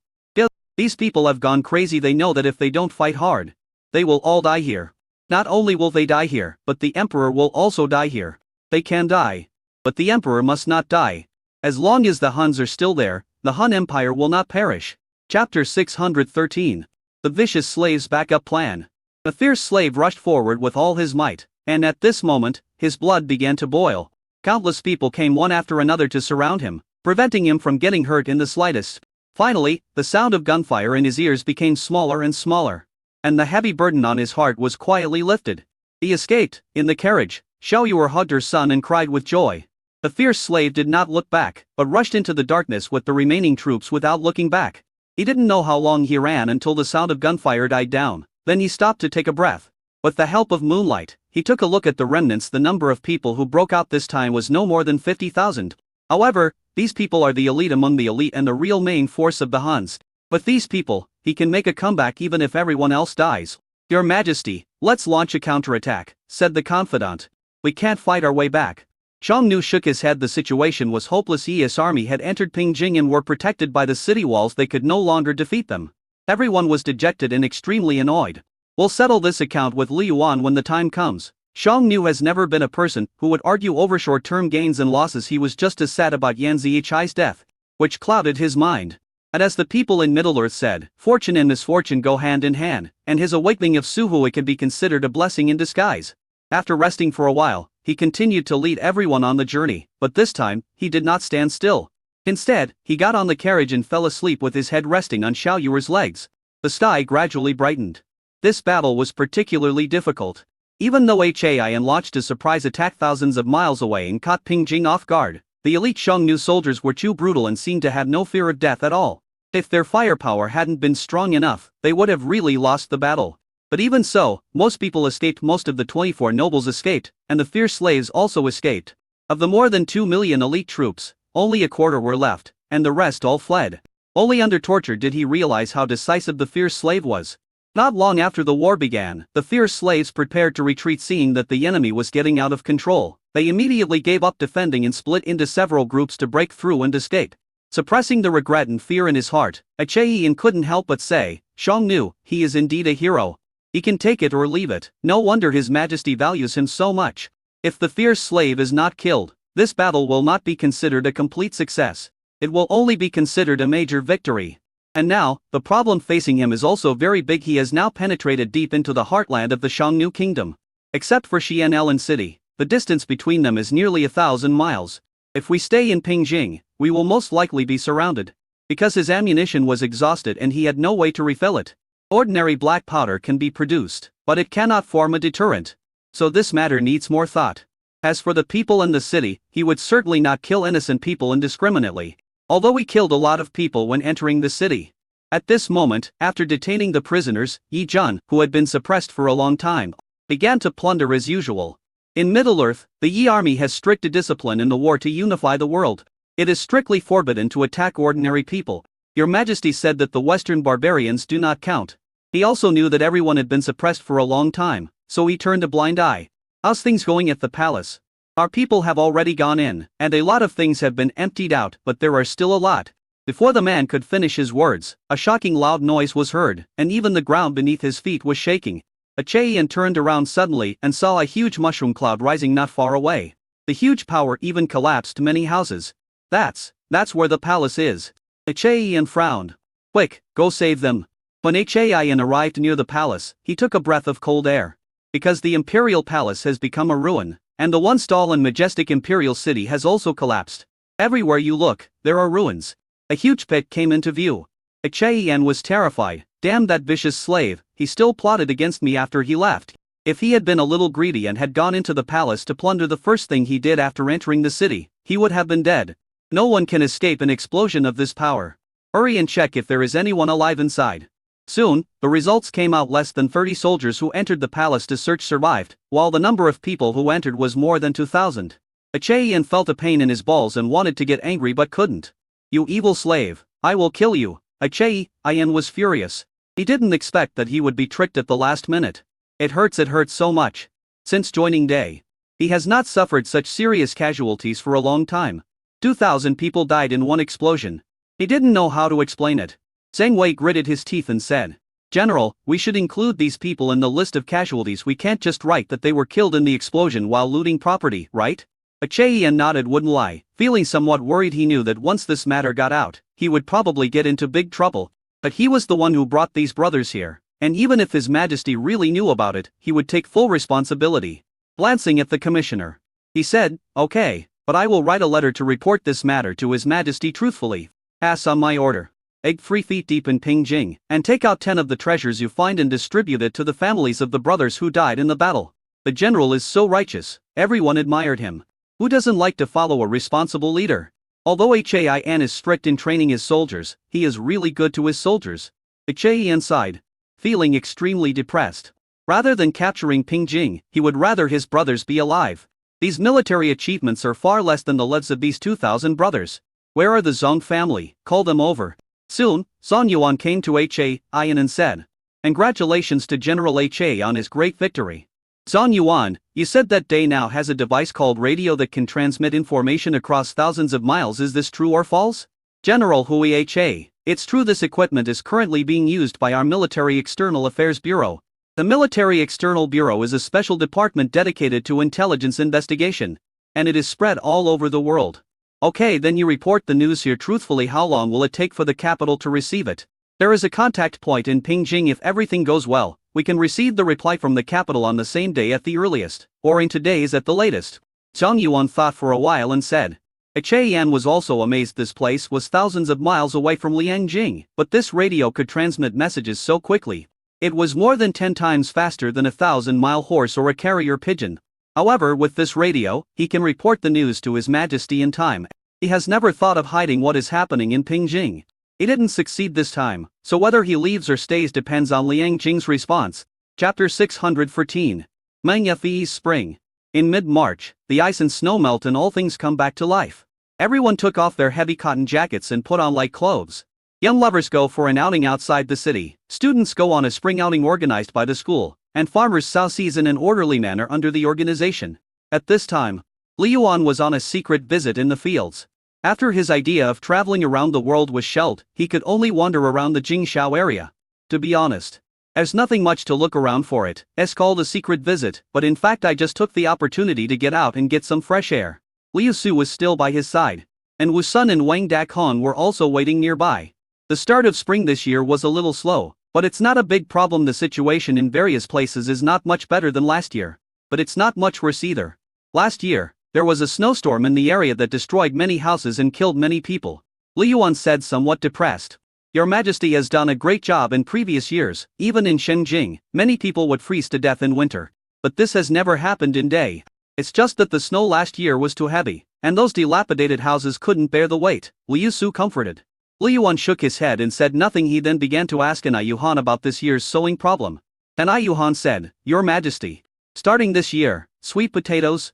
These people have gone crazy. They know that if they don't fight hard, they will all die here. Not only will they die here, but the emperor will also die here. They can die, but the emperor must not die. As long as the Huns are still there, the Hun Empire will not perish. Chapter 613. The Vicious Slave's Backup Plan. The fierce slave rushed forward with all his might, and at this moment, his blood began to boil. Countless people came one after another to surround him, preventing him from getting hurt in the slightest. Finally, the sound of gunfire in his ears became smaller and smaller, and the heavy burden on his heart was quietly lifted. He escaped. In the carriage, Xiaoyuer hugged her son and cried with joy. The fierce slave did not look back, but rushed into the darkness with the remaining troops without looking back. He didn't know how long he ran until the sound of gunfire died down. Then he stopped to take a breath. With the help of moonlight, he took a look at the remnants. The number of people who broke out this time was no more than 50,000. However, these people are the elite among the elite and the real main force of the Huns. With these people, he can make a comeback even if everyone else dies. Your Majesty, let's launch a counterattack, said the confidant. We can't fight our way back. Xiongnu shook his head. The situation was hopeless. His army had entered Pingjing and were protected by the city walls. They could no longer defeat them. Everyone was dejected and extremely annoyed. We'll settle this account with Li Yuan when the time comes. Xiongnu has never been a person who would argue over short-term gains and losses. He was just as sad about Yan Ziyichai's death, which clouded his mind. And as the people in Middle-earth said, fortune and misfortune go hand in hand, and his awakening of Suhui could be considered a blessing in disguise. After resting for a while, he continued to lead everyone on the journey, but this time, he did not stand still. Instead, he got on the carriage and fell asleep with his head resting on Xiao Yuer's legs. The sky gradually brightened. This battle was particularly difficult. Even though Han launched a surprise attack thousands of miles away and caught Pingjing off guard, the elite Xiongnu soldiers were too brutal and seemed to have no fear of death at all. If their firepower hadn't been strong enough, they would have really lost the battle. But even so, most people escaped. Most of the 24 nobles escaped, and the fierce slaves also escaped. Of the more than 2 million elite troops, only a quarter were left, and the rest all fled. Only under torture did he realize how decisive the fierce slave was. Not long after the war began, the fierce slaves prepared to retreat. Seeing that the enemy was getting out of control, they immediately gave up defending and split into several groups to break through and escape. Suppressing the regret and fear in his heart, Chen couldn't help but say, Xiongnu, he is indeed a hero. He can take it or leave it. No wonder His Majesty values him so much. If the fierce slave is not killed, this battle will not be considered a complete success. It will only be considered a major victory. And now, the problem facing him is also very big. He has now penetrated deep into the heartland of the Xiongnu kingdom. Except for Xian'an City, the distance between them is nearly 1,000 miles. If we stay in Pingjing, we will most likely be surrounded. Because his ammunition was exhausted and he had no way to refill it. Ordinary black powder can be produced, but it cannot form a deterrent. So this matter needs more thought. As for the people in the city, he would certainly not kill innocent people indiscriminately. Although he killed a lot of people when entering the city. At this moment, after detaining the prisoners, Yi Jun, who had been suppressed for a long time, began to plunder as usual. In Middle-earth, the Yi army has strict discipline in the war to unify the world. It is strictly forbidden to attack ordinary people. Your Majesty said that the Western barbarians do not count. He also knew that everyone had been suppressed for a long time, so he turned a blind eye. How's things going at the palace? Our people have already gone in, and a lot of things have been emptied out, but there are still a lot. Before the man could finish his words, a shocking loud noise was heard, and even the ground beneath his feet was shaking. Chen turned around suddenly and saw a huge mushroom cloud rising not far away. The huge power even collapsed many houses. That's where the palace is. Chen frowned. Quick, go save them. When Chen arrived near the palace, he took a breath of cold air. Because the imperial palace has become a ruin, and the once tall and majestic imperial city has also collapsed. Everywhere you look, there are ruins. A huge pit came into view. Chen was terrified. Damn that vicious slave, he still plotted against me after he left. If he had been a little greedy and had gone into the palace to plunder, the first thing he did after entering the city, he would have been dead. No one can escape an explosion of this power. Hurry and check if there is anyone alive inside. Soon, the results came out. Less than 30 soldiers who entered the palace to search survived, while the number of people who entered was more than 2,000. Chen felt a pain in his balls and wanted to get angry but couldn't. You evil slave, I will kill you. Chen was furious. He didn't expect that he would be tricked at the last minute. It hurts so much. Since joining Day, he has not suffered such serious casualties for a long time. 2,000 people died in one explosion. He didn't know how to explain it. Zheng Wei gritted his teeth and said, General, we should include these people in the list of casualties. We can't just write that they were killed in the explosion while looting property, right? Chen nodded. Wouldn't lie. Feeling somewhat worried, he knew that once this matter got out, he would probably get into big trouble. But he was the one who brought these brothers here, and even if His Majesty really knew about it, he would take full responsibility. Glancing at the commissioner, he said, Okay, but I will write a letter to report this matter to His Majesty truthfully. Pass on my order. Egg 3 feet deep in Pingjing, and take out 10 of the treasures you find and distribute it to the families of the brothers who died in the battle. The general is so righteous, everyone admired him. Who doesn't like to follow a responsible leader? Although Han is strict in training his soldiers, he is really good to his soldiers. Chen sighed, feeling extremely depressed. Rather than capturing Pingjing, he would rather his brothers be alive. These military achievements are far less than the lives of these 2,000 brothers. Where are the Zhong family? Call them over. Soon, Song Yuan came to Chen and said, Congratulations to General HA on his great victory. Zhang Yuan, you said that Day now has a device called radio that can transmit information across thousands of miles. Is this true or false? General Hui HA, it's true. This equipment is currently being used by our Military External Affairs Bureau. The Military External Bureau is a special department dedicated to intelligence investigation, and it is spread all over the world. Okay, then you report the news here truthfully. How long will it take for the capital to receive it? There is a contact point in Beijing. If everything goes well, we can receive the reply from the capital on the same day at the earliest, or in 2 days at the latest. Zhang Yuan thought for a while and said. Che Yan was also amazed. This place was thousands of miles away from Liangjing, but this radio could transmit messages so quickly. It was more than 10 times faster than a 1,000-mile horse or a carrier pigeon. However, with this radio, he can report the news to His Majesty in time. He has never thought of hiding what is happening in Beijing. He didn't succeed this time, so whether he leaves or stays depends on Liangjing's response. Chapter 614. Meng Fe's Spring. In mid-March, the ice and snow melt and all things come back to life. Everyone took off their heavy cotton jackets and put on light clothes. Young lovers go for an outing outside the city, students go on a spring outing organized by the school, and farmers sow seeds in an orderly manner under the organization. At this time, Li Yuan was on a secret visit in the fields. After his idea of traveling around the world was shelved, he could only wander around the Jingshao area. To be honest, there's nothing much to look around for. It's called a secret visit, but in fact I just took the opportunity to get out and get some fresh air. Liu Su was still by his side, and Wu Sun and Wang Dakon were also waiting nearby. The start of spring this year was a little slow, but it's not a big problem. The situation in various places is not much better than last year, but it's not much worse either. Last year, there was a snowstorm in the area that destroyed many houses and killed many people. Li Yuan said, somewhat depressed. Your Majesty has done a great job in previous years. Even in Shenjing, many people would freeze to death in winter. But this has never happened in Day. It's just that the snow last year was too heavy, and those dilapidated houses couldn't bear the weight. Liu Su comforted. Li Yuan shook his head and said nothing. He then began to ask An Yuhan about this year's sowing problem. An Yuhan said, Your Majesty, starting this year, sweet potatoes,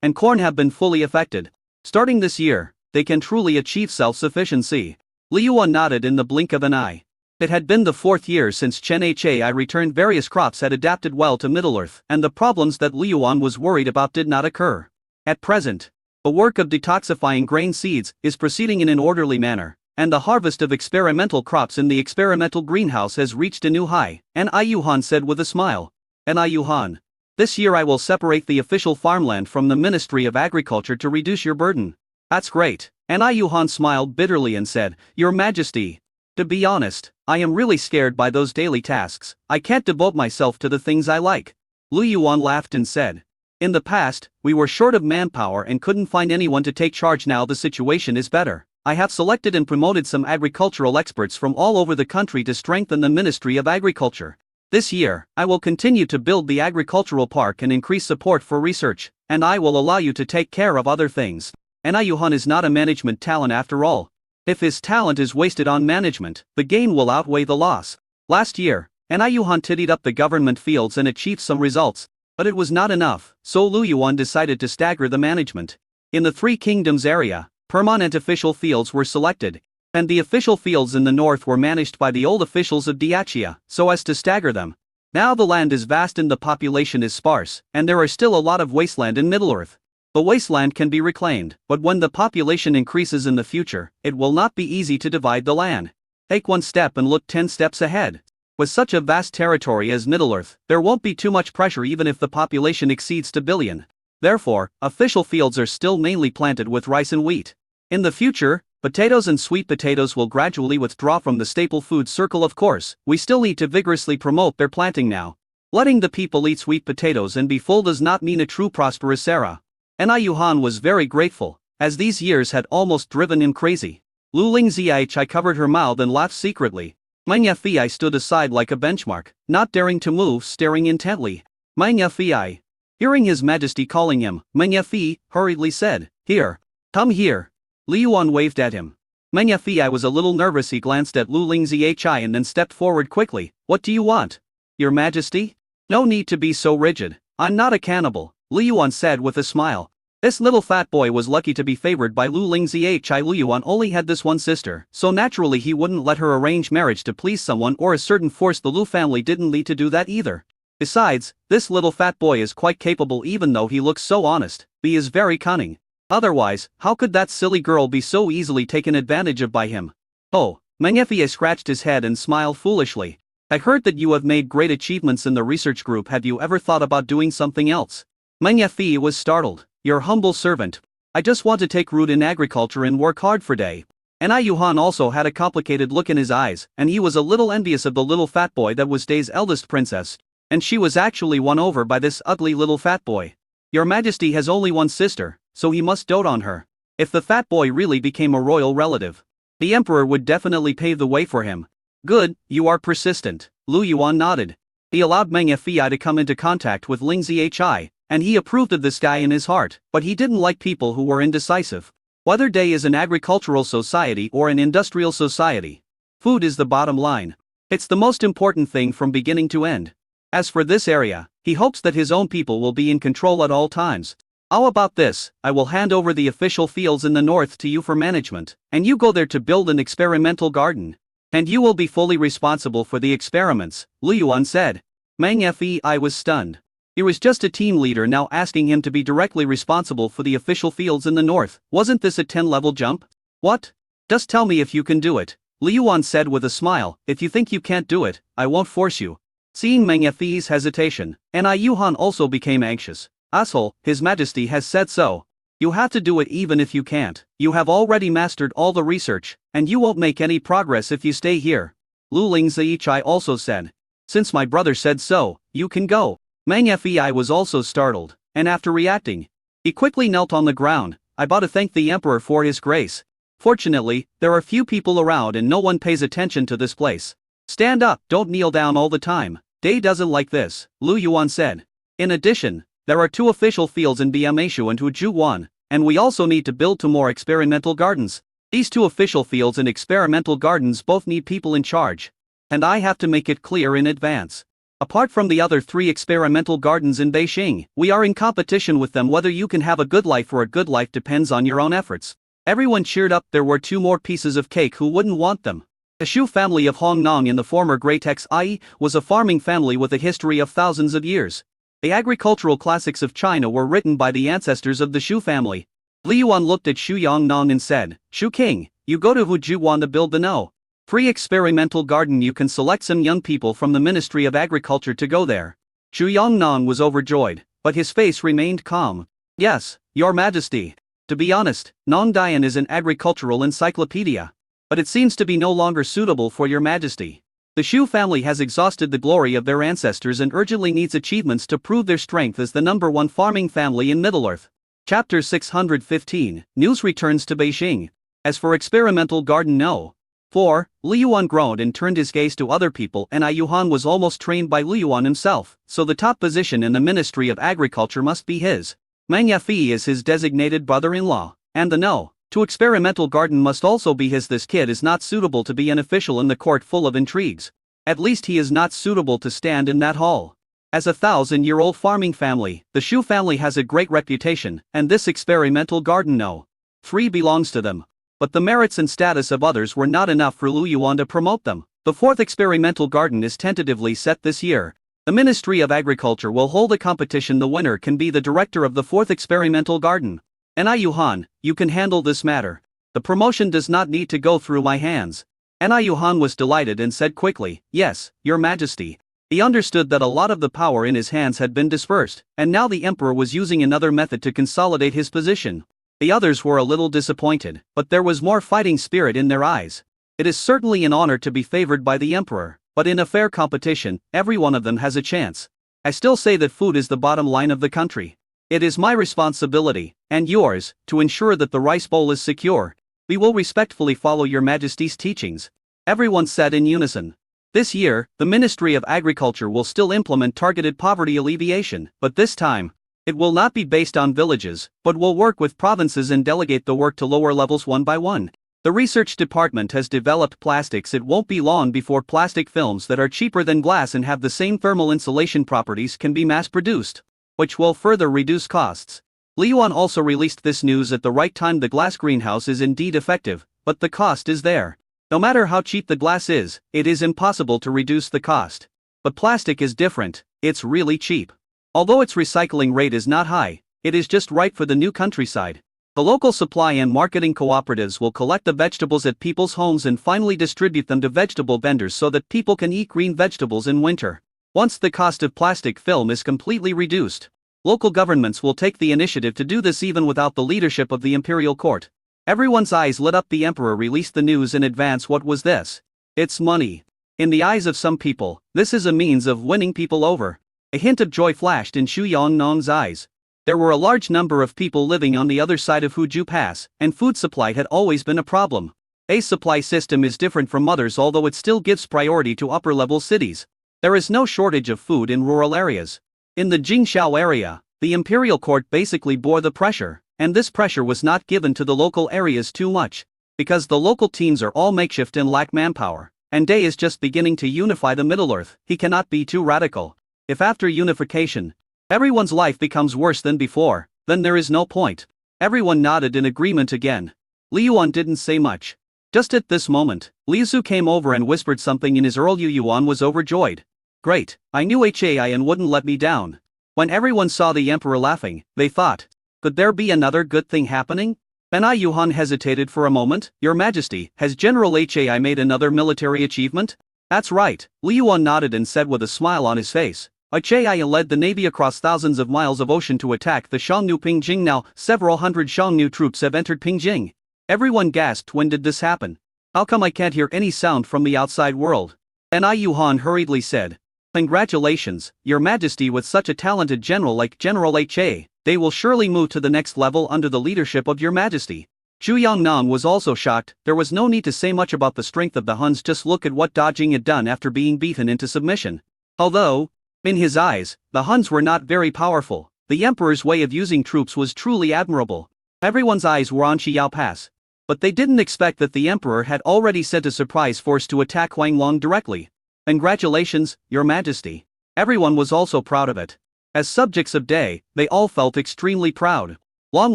and corn have been fully affected. Starting this year, they can truly achieve self-sufficiency. Li Yuan nodded in the blink of an eye. It had been the 4th year since Chen Hai returned. Various crops had adapted well to Middle-earth, and the problems that Li Yuan was worried about did not occur. At present, the work of detoxifying grain seeds is proceeding in an orderly manner, and the harvest of experimental crops in the experimental greenhouse has reached a new high, An Yuhan said with a smile. An Yuhan, this year I will separate the official farmland from the Ministry of Agriculture to reduce your burden. That's great. An Yuhan smiled bitterly and said, Your Majesty, to be honest, I am really scared by those daily tasks. I can't devote myself to the things I like. Li Yuan laughed and said, In the past, we were short of manpower and couldn't find anyone to take charge. Now the situation is better. I have selected and promoted some agricultural experts from all over the country to strengthen the Ministry of Agriculture. This year, I will continue to build the agricultural park and increase support for research, and I will allow you to take care of other things. An Yuhan is not a management talent after all. If his talent is wasted on management, the gain will outweigh the loss. Last year, An Yuhan tidied up the government fields and achieved some results, but it was not enough, so Lu Yuan decided to stagger the management. In the Three Kingdoms area, permanent official fields were selected, and the official fields in the north were managed by the old officials of Diachia, so as to stagger them. Now the land is vast and the population is sparse, and there are still a lot of wasteland in Middle-earth. The wasteland can be reclaimed, but when the population increases in the future, it will not be easy to divide the land. Take one step and look 10 steps ahead. With such a vast territory as Middle-earth, there won't be too much pressure even if the population exceeds 2 billion. Therefore, official fields are still mainly planted with rice and wheat. In the future, potatoes and sweet potatoes will gradually withdraw from the staple food circle. Of course, we still need to vigorously promote their planting now. Letting the people eat sweet potatoes and be full does not mean a true prosperous era. An Yuhan was very grateful, as these years had almost driven him crazy. Lu Ling Zhi covered her mouth and laughed secretly. Meng Fi stood aside like a benchmark, not daring to move, staring intently. Meng Fi, hearing His Majesty calling him, Meng Fi hurriedly said, Here. Come here. Li Yuan waved at him. Meng Fi was a little nervous. He glanced at Lu Ling Zhi and then stepped forward quickly. What do you want? Your Majesty? No need to be so rigid. I'm not a cannibal, Li Yuan said with a smile. This little fat boy was lucky to be favored by Lu Lingzhi. Lu Yuan only had this one sister, so naturally he wouldn't let her arrange marriage to please someone or a certain force. The Lu family didn't need to do that either. Besides, this little fat boy is quite capable even though he looks so honest. He is very cunning. Otherwise, how could that silly girl be so easily taken advantage of by him? Oh, Meng Fei scratched his head and smiled foolishly. I heard that you have made great achievements in the research group. Have you ever thought about doing something else? Meng Fei was startled. Your humble servant. I just want to take root in agriculture and work hard for day. And Yuhan also had a complicated look in his eyes, and he was a little envious of the little fat boy that was Day's eldest princess, and she was actually won over by this ugly little fat boy. Your Majesty has only one sister, so he must dote on her. If the fat boy really became a royal relative, the emperor would definitely pave the way for him. Good, you are persistent. Lu Yuan nodded. He allowed Meng Fei to come into contact with Ling Zhi, and he approved of this guy in his heart, but he didn't like people who were indecisive. Whether Day is an agricultural society or an industrial society, food is the bottom line. It's the most important thing from beginning to end. As for this area, he hopes that his own people will be in control at all times. How about this? I will hand over the official fields in the north to you for management, and you go there to build an experimental garden. And you will be fully responsible for the experiments, Lu Yuan said. Meng Fei was stunned. He was just a team leader now asking him to be directly responsible for the official fields in the north. Wasn't this a 10-level jump? What? Just tell me if you can do it, Lu Yuan said with a smile. If you think you can't do it, I won't force you. Seeing Meng Fei's hesitation, and Yuhan also became anxious. Asshole, His Majesty has said so. You have to do it even if you can't. You have already mastered all the research, and you won't make any progress if you stay here. Lu Lingzhi also said. Since my brother said so, you can go. Meng Fei was also startled, and after reacting, he quickly knelt on the ground. I bought to thank the emperor for his grace. Fortunately, there are few people around and no one pays attention to this place. Stand up, don't kneel down all the time. Day doesn't like this, Lu Yuan said. In addition, there are 2 official fields in Biameishu and Hujuwan, and we also need to build 2 more experimental gardens. These 2 official fields and experimental gardens both need people in charge. And I have to make it clear in advance. Apart from the other 3 experimental gardens in Beijing, we are in competition with them. Whether you can have a good life or a good life depends on your own efforts. Everyone cheered up. There were 2 more pieces of cake. Who wouldn't want them? The Shu family of Hongnong in the former Great Xi was a farming family with a history of thousands of years. The agricultural classics of China were written by the ancestors of the Shu family. Li Yuan looked at Shu Yongnong and said, Shu King, you go to Hujuwan to build the free experimental garden. You can select some young people from the Ministry of Agriculture to go there. Shu Yongnong was overjoyed, but his face remained calm. Yes, Your Majesty. To be honest, Nongdian is an agricultural encyclopedia. But it seems to be no longer suitable for Your Majesty. The Shu family has exhausted the glory of their ancestors and urgently needs achievements to prove their strength as the #1 farming family in Middle-earth. Chapter 615, News returns to Beijing. As for experimental garden No. 4, Li Yuan groaned and turned his gaze to other people, and Yuhan was almost trained by Li Yuan himself, so the top position in the Ministry of Agriculture must be his. Meng Fei is his designated brother-in-law, and the 2 experimental garden must also be his. This kid is not suitable to be an official in the court full of intrigues. At least he is not suitable to stand in that hall. As a 1,000-year-old farming family, the Shu family has a great reputation, and this experimental garden No. 3 belongs to them. But the merits and status of others were not enough for Lu Yuan to promote them. The 4th experimental garden is tentatively set this year. The Ministry of Agriculture will hold a competition. The winner can be the director of the 4th experimental garden. And Yuhan, you can handle this matter. The promotion does not need to go through my hands. And Yuhan was delighted and said quickly, Yes, Your Majesty. He understood that a lot of the power in his hands had been dispersed, and now the emperor was using another method to consolidate his position. The others were a little disappointed, but there was more fighting spirit in their eyes. It is certainly an honor to be favored by the emperor, but in a fair competition, every one of them has a chance. I still say that food is the bottom line of the country. It is my responsibility, and yours, to ensure that the rice bowl is secure. We will respectfully follow Your Majesty's teachings. Everyone said in unison. This year, the Ministry of Agriculture will still implement targeted poverty alleviation, but this time, it will not be based on villages, but will work with provinces and delegate the work to lower levels one by one. The research department has developed plastics. It won't be long before plastic films that are cheaper than glass and have the same thermal insulation properties can be mass-produced, which will further reduce costs. Li Yuan also released this news at the right time. The glass greenhouse is indeed effective, but the cost is there. No matter how cheap the glass is, it is impossible to reduce the cost. But plastic is different, it's really cheap. Although its recycling rate is not high, it is just right for the new countryside. The local supply and marketing cooperatives will collect the vegetables at people's homes and finally distribute them to vegetable vendors so that people can eat green vegetables in winter. Once the cost of plastic film is completely reduced, local governments will take the initiative to do this even without the leadership of the imperial court. Everyone's eyes lit up. The emperor released the news in advance. What was this? It's money. In the eyes of some people, this is a means of winning people over. A hint of joy flashed in Xu Yangnong's eyes. There were a large number of people living on the other side of Huju Pass, and food supply had always been a problem. A supply system is different from others, although it still gives priority to upper-level cities. There is no shortage of food in rural areas. In the Jingshao area, the imperial court basically bore the pressure, and this pressure was not given to the local areas too much, because the local teams are all makeshift and lack manpower, and Day is just beginning to unify the Middle-earth. He cannot be too radical. If after unification, everyone's life becomes worse than before, then there is no point. Everyone nodded in agreement again. Li Yuan didn't say much. Just at this moment, Liu Su came over and whispered something in his ear. Liu Yuan was overjoyed. Great, I knew Hai and wouldn't let me down. When everyone saw the emperor laughing, they thought, could there be another good thing happening? Ai Yuan hesitated for a moment. Your Majesty, has General Hai made another military achievement? That's right, Li Yuan nodded and said with a smile on his face. Hai led the navy across thousands of miles of ocean to attack the Xiongnu Pingjing. Now, several hundred Xiongnu troops have entered Pingjing. Everyone gasped. When did this happen? How come I can't hear any sound from the outside world? Ai Yuan hurriedly said. Congratulations, Your Majesty. With such a talented general like General Hai, they will surely move to the next level under the leadership of Your Majesty. Xu Yangnong was also shocked. There was no need to say much about the strength of the Huns. Just look at what Da Jing had done after being beaten into submission. Although, in his eyes, the Huns were not very powerful, the emperor's way of using troops was truly admirable. Everyone's eyes were on Xiao Pass. But they didn't expect that the emperor had already sent a surprise force to attack Huanglong directly. Congratulations, Your Majesty. Everyone was also proud of it. As subjects of Day, they all felt extremely proud. Long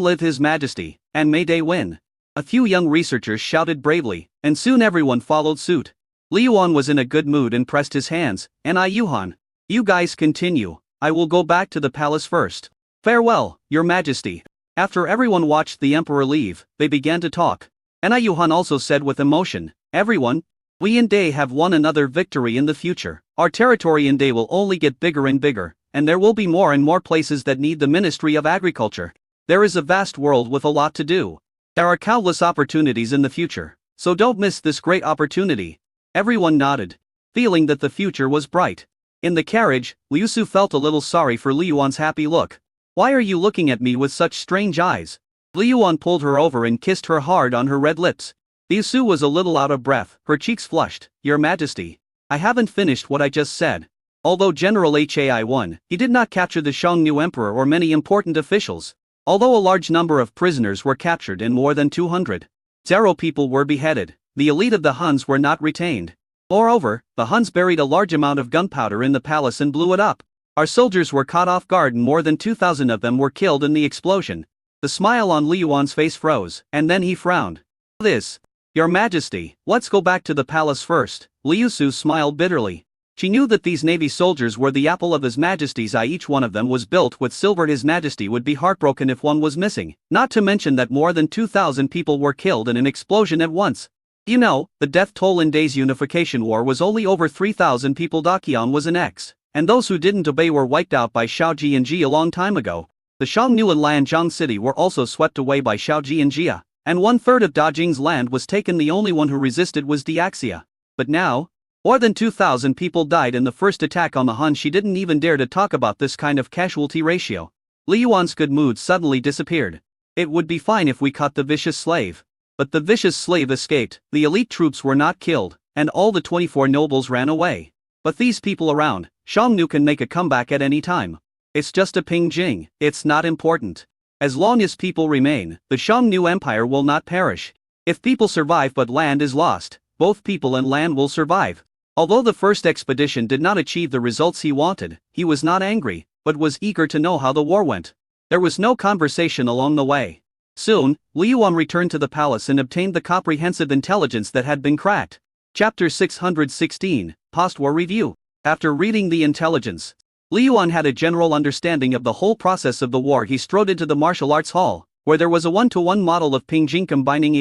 live His Majesty, and may Day win. A few young researchers shouted bravely, and soon everyone followed suit. Li Yuan was in a good mood and pressed his hands. Ai Yuan, you guys continue, I will go back to the palace first. Farewell, Your Majesty. After everyone watched the emperor leave, they began to talk. Ai Yuan also said with emotion, everyone, we in Day have won another victory. In the future, our territory in Day will only get bigger and bigger, and there will be more and more places that need the Ministry of Agriculture. There is a vast world with a lot to do. There are countless opportunities in the future, so don't miss this great opportunity. Everyone nodded, feeling that the future was bright. In the carriage, Liu Su felt a little sorry for Li Yuan's happy look. Why are you looking at me with such strange eyes? Li Yuan pulled her over and kissed her hard on her red lips. Liu Su was a little out of breath, her cheeks flushed. Your Majesty, I haven't finished what I just said. Although General Hai won, he did not capture the Xiongnu Emperor or many important officials. Although a large number of prisoners were captured and more than 200 Zero people were beheaded, the elite of the Huns were not retained. Moreover, the Huns buried a large amount of gunpowder in the palace and blew it up. Our soldiers were caught off guard and more than 2,000 of them were killed in the explosion. The smile on Li Yuan's face froze, and then he frowned. This, Your Majesty, let's go back to the palace first. Liu Su smiled bitterly. She knew that these Navy soldiers were the apple of His Majesty's eye. Each one of them was built with silver. His Majesty would be heartbroken if one was missing, not to mention that more than 2,000 people were killed in an explosion at once. You know, the death toll in Day's unification war was only over 3,000 people. Daqian was an X, and those who didn't obey were wiped out by Xiaoji and Ji a long time ago. The Xiongnu and Lanzhong city were also swept away by Xiaoji and Jia, and 1/3 of Dajing's land was taken. The only one who resisted was Diaxia. But now, more than 2,000 people died in the first attack on the Han. She didn't even dare to talk about this kind of casualty ratio. Li Yuan's good mood suddenly disappeared. It would be fine if we caught the vicious slave. But the vicious slave escaped, the elite troops were not killed, and all the 24 nobles ran away. But these people around, Xiongnu can make a comeback at any time. It's just a Pingjing, it's not important. As long as people remain, the Xiongnu Empire will not perish. If people survive but land is lost, both people and land will survive. Although the first expedition did not achieve the results he wanted, he was not angry, but was eager to know how the war went. There was no conversation along the way. Soon, Li Yuan returned to the palace and obtained the comprehensive intelligence that had been cracked. Chapter 616, Post-War Review. After reading the intelligence, Li Yuan had a general understanding of the whole process of the war. He strode into the martial arts hall, where there was a one-to-one model of Ping Jing combining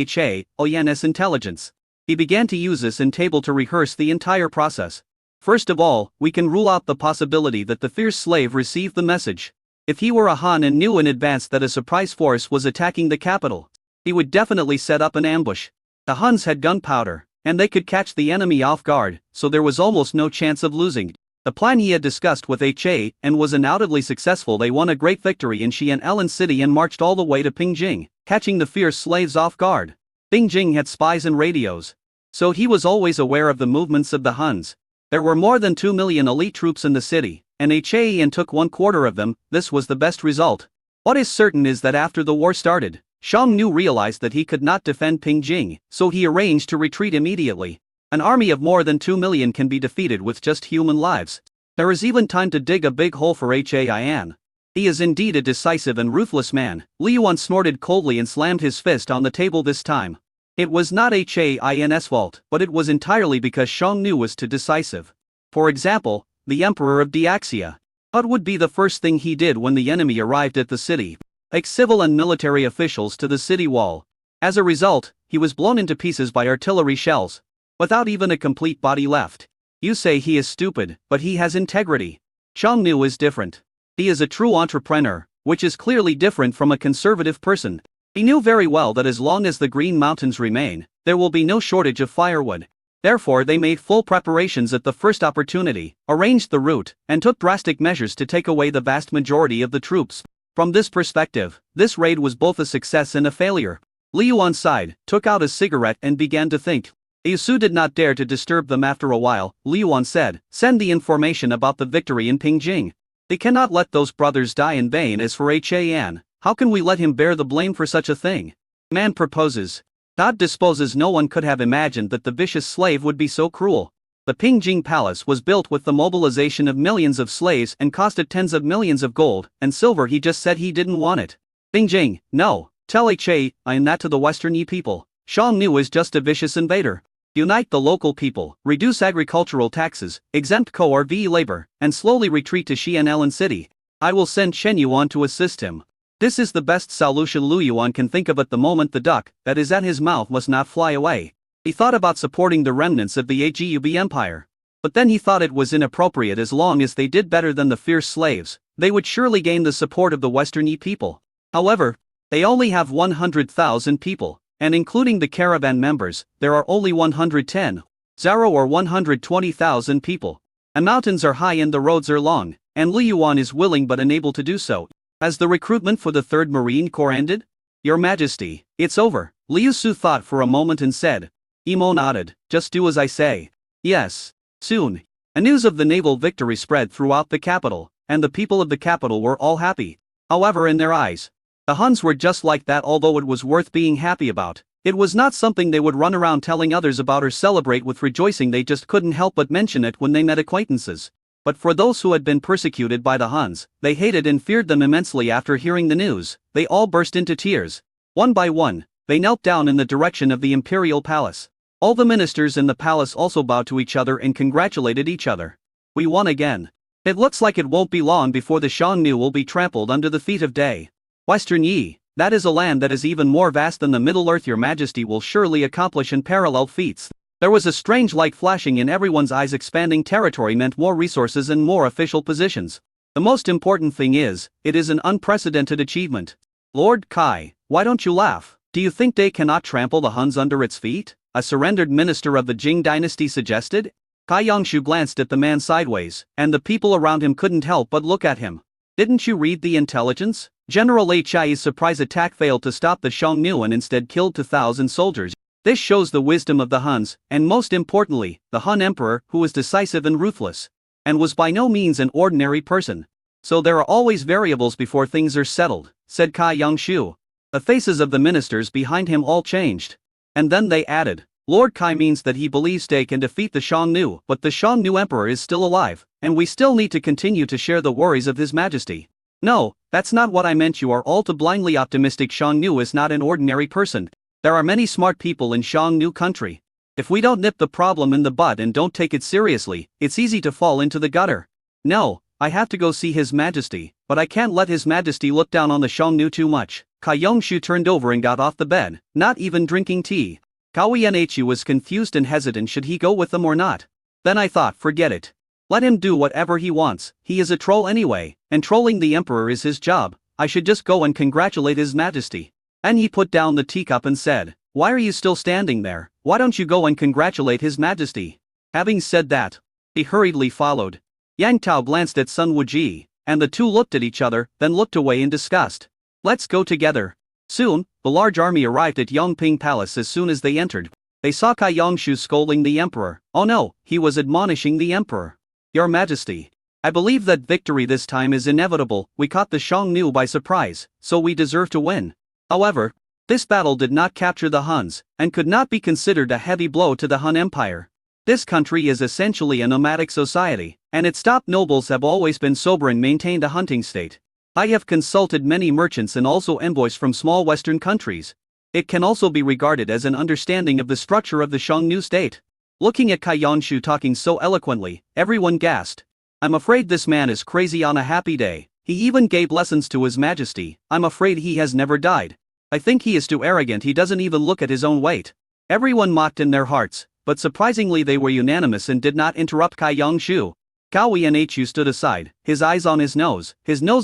Oyan's intelligence. He began to use this in table to rehearse the entire process. First of all, we can rule out the possibility that the fierce slave received the message. If he were a Han and knew in advance that a surprise force was attacking the capital, he would definitely set up an ambush. The Huns had gunpowder, and they could catch the enemy off guard, so there was almost no chance of losing. The plan he had discussed with and was undoubtedly successful. They won a great victory in Xian'an City and marched all the way to Pingjing, catching the fierce slaves off guard. Pingjing had spies and radios, so he was always aware of the movements of the Huns. There were more than 2 million elite troops in the city, and Qian took 1/4 of them. This was the best result. What is certain is that after the war started, Xiongnu realized that he could not defend Pingjing, so he arranged to retreat immediately. An army of more than 2 million can be defeated with just human lives. There is even time to dig a big hole for Qian. He is indeed a decisive and ruthless man. Li Yuan snorted coldly and slammed his fist on the table this time. It was not Qian's fault, but it was entirely because Xiongnu was too decisive. For example, the Emperor of Deaxia. What would be the first thing he did when the enemy arrived at the city? Take civil and military officials to the city wall. As a result, he was blown into pieces by artillery shells, without even a complete body left. You say he is stupid, but he has integrity. Xiongnu is different. He is a true entrepreneur, which is clearly different from a conservative person. He knew very well that as long as the Green Mountains remain, there will be no shortage of firewood. Therefore they made full preparations at the first opportunity, arranged the route, and took drastic measures to take away the vast majority of the troops. From this perspective, this raid was both a success and a failure. Li Yuan sighed, took out a cigarette and began to think. Su did not dare to disturb them. After a while, Li Yuan said, "Send the information about the victory in Pingjing. They cannot let those brothers die in vain. As for Qian, how can we let him bear the blame for such a thing? Man proposes, God disposes." No one could have imagined that the vicious slave would be so cruel. The Pingjing palace was built with the mobilization of millions of slaves and costed tens of millions of gold and silver. He just said he didn't want it. Pingjing, no, tell Qian that to the Western Yi people. Xiongnu is just a vicious invader. Unite the local people, reduce agricultural taxes, exempt core labor, and slowly retreat to Xian'an City. I will send Shen Yuan to assist him. This is the best solution Lu Yuan can think of at the moment. The duck that is at his mouth must not fly away. He thought about supporting the remnants of the Agub Empire. But then he thought it was inappropriate. As long as they did better than the fierce slaves, they would surely gain the support of the Western Yi people. However, they only have 100,000 people, and including the caravan members, there are only 110,000 or 120,000 people. The mountains are high and the roads are long, and Li Yuan is willing but unable to do so. Has the recruitment for the 3rd Marine Corps ended? Your Majesty, it's over. Liu Su thought for a moment and said. Imo nodded, just do as I say. Yes. Soon, a news of the naval victory spread throughout the capital, and the people of the capital were all happy. However, in their eyes, the Huns were just like that. Although it was worth being happy about, it was not something they would run around telling others about or celebrate with rejoicing. They just couldn't help but mention it when they met acquaintances. But for those who had been persecuted by the Huns, they hated and feared them immensely. After hearing the news, they all burst into tears. One by one, they knelt down in the direction of the imperial palace. All the ministers in the palace also bowed to each other and congratulated each other. We won again. It looks like it won't be long before the Xiongnu will be trampled under the feet of day. Western Yi, that is a land that is even more vast than the Middle Earth. Your Majesty will surely accomplish unparalleled feats. There was a strange light flashing in everyone's eyes. Expanding territory meant more resources and more official positions. The most important thing is, it is an unprecedented achievement. Lord Kai, why don't you laugh? Do you think they cannot trample the Huns under its feet? A surrendered minister of the Jing dynasty suggested. Kai Yangshu glanced at the man sideways, and the people around him couldn't help but look at him. Didn't you read the intelligence? General Chi's surprise attack failed to stop the Xiongnu and instead killed 2,000 soldiers. This shows the wisdom of the Huns, and most importantly, the Han Emperor, who was decisive and ruthless, and was by no means an ordinary person. So there are always variables before things are settled, said Kai Yangshu. The faces of the ministers behind him all changed. And then they added, Lord Kai means that he believes they can defeat the Xiongnu, but the Xiongnu Emperor is still alive, and we still need to continue to share the worries of His Majesty. No, That's not what I meant. You are all too blindly optimistic. Xiongnu is not an ordinary person. There are many smart people in Xiongnu country. If we don't nip the problem in the bud and don't take it seriously, it's easy to fall into the gutter. No, I have to go see His Majesty, but I can't let His Majesty look down on the Xiongnu too much. Kai Yongshu turned over and got off the bed, not even drinking tea. Cao Yanhu was confused and hesitant. Should he go with them or not? Then I thought, forget it. Let him do whatever he wants. He is a troll anyway, and trolling the emperor is his job. I should just go and congratulate His Majesty. And he put down the teacup and said, "Why are you still standing there? Why don't you go and congratulate His Majesty?" Having said that, he hurriedly followed. Yang Tao glanced at Sun Wuji, and the two looked at each other, then looked away in disgust. "Let's go together." Soon, the large army arrived at Yongping Palace. As soon as they entered, they saw Kai Yongshu scolding the emperor. Oh no, he was admonishing the emperor. "Your Majesty, I believe that victory this time is inevitable. We caught the Xiongnu by surprise, so we deserve to win. However, this battle did not capture the Huns, and could not be considered a heavy blow to the Han Empire. This country is essentially a nomadic society, and its top nobles have always been sober and maintained a hunting state. I have consulted many merchants and also envoys from small western countries. It can also be regarded as an understanding of the structure of the Xiongnu state." Looking at Kai Yongshu talking so eloquently, everyone gasped. "I'm afraid this man is crazy on a happy day. He even gave lessons to His Majesty. I'm afraid he has never died. I think he is too arrogant. He doesn't even look at his own weight." Everyone mocked in their hearts, but surprisingly they were unanimous and did not interrupt Kai Yongshu. Cao Yanhu stood aside, his eyes on his nose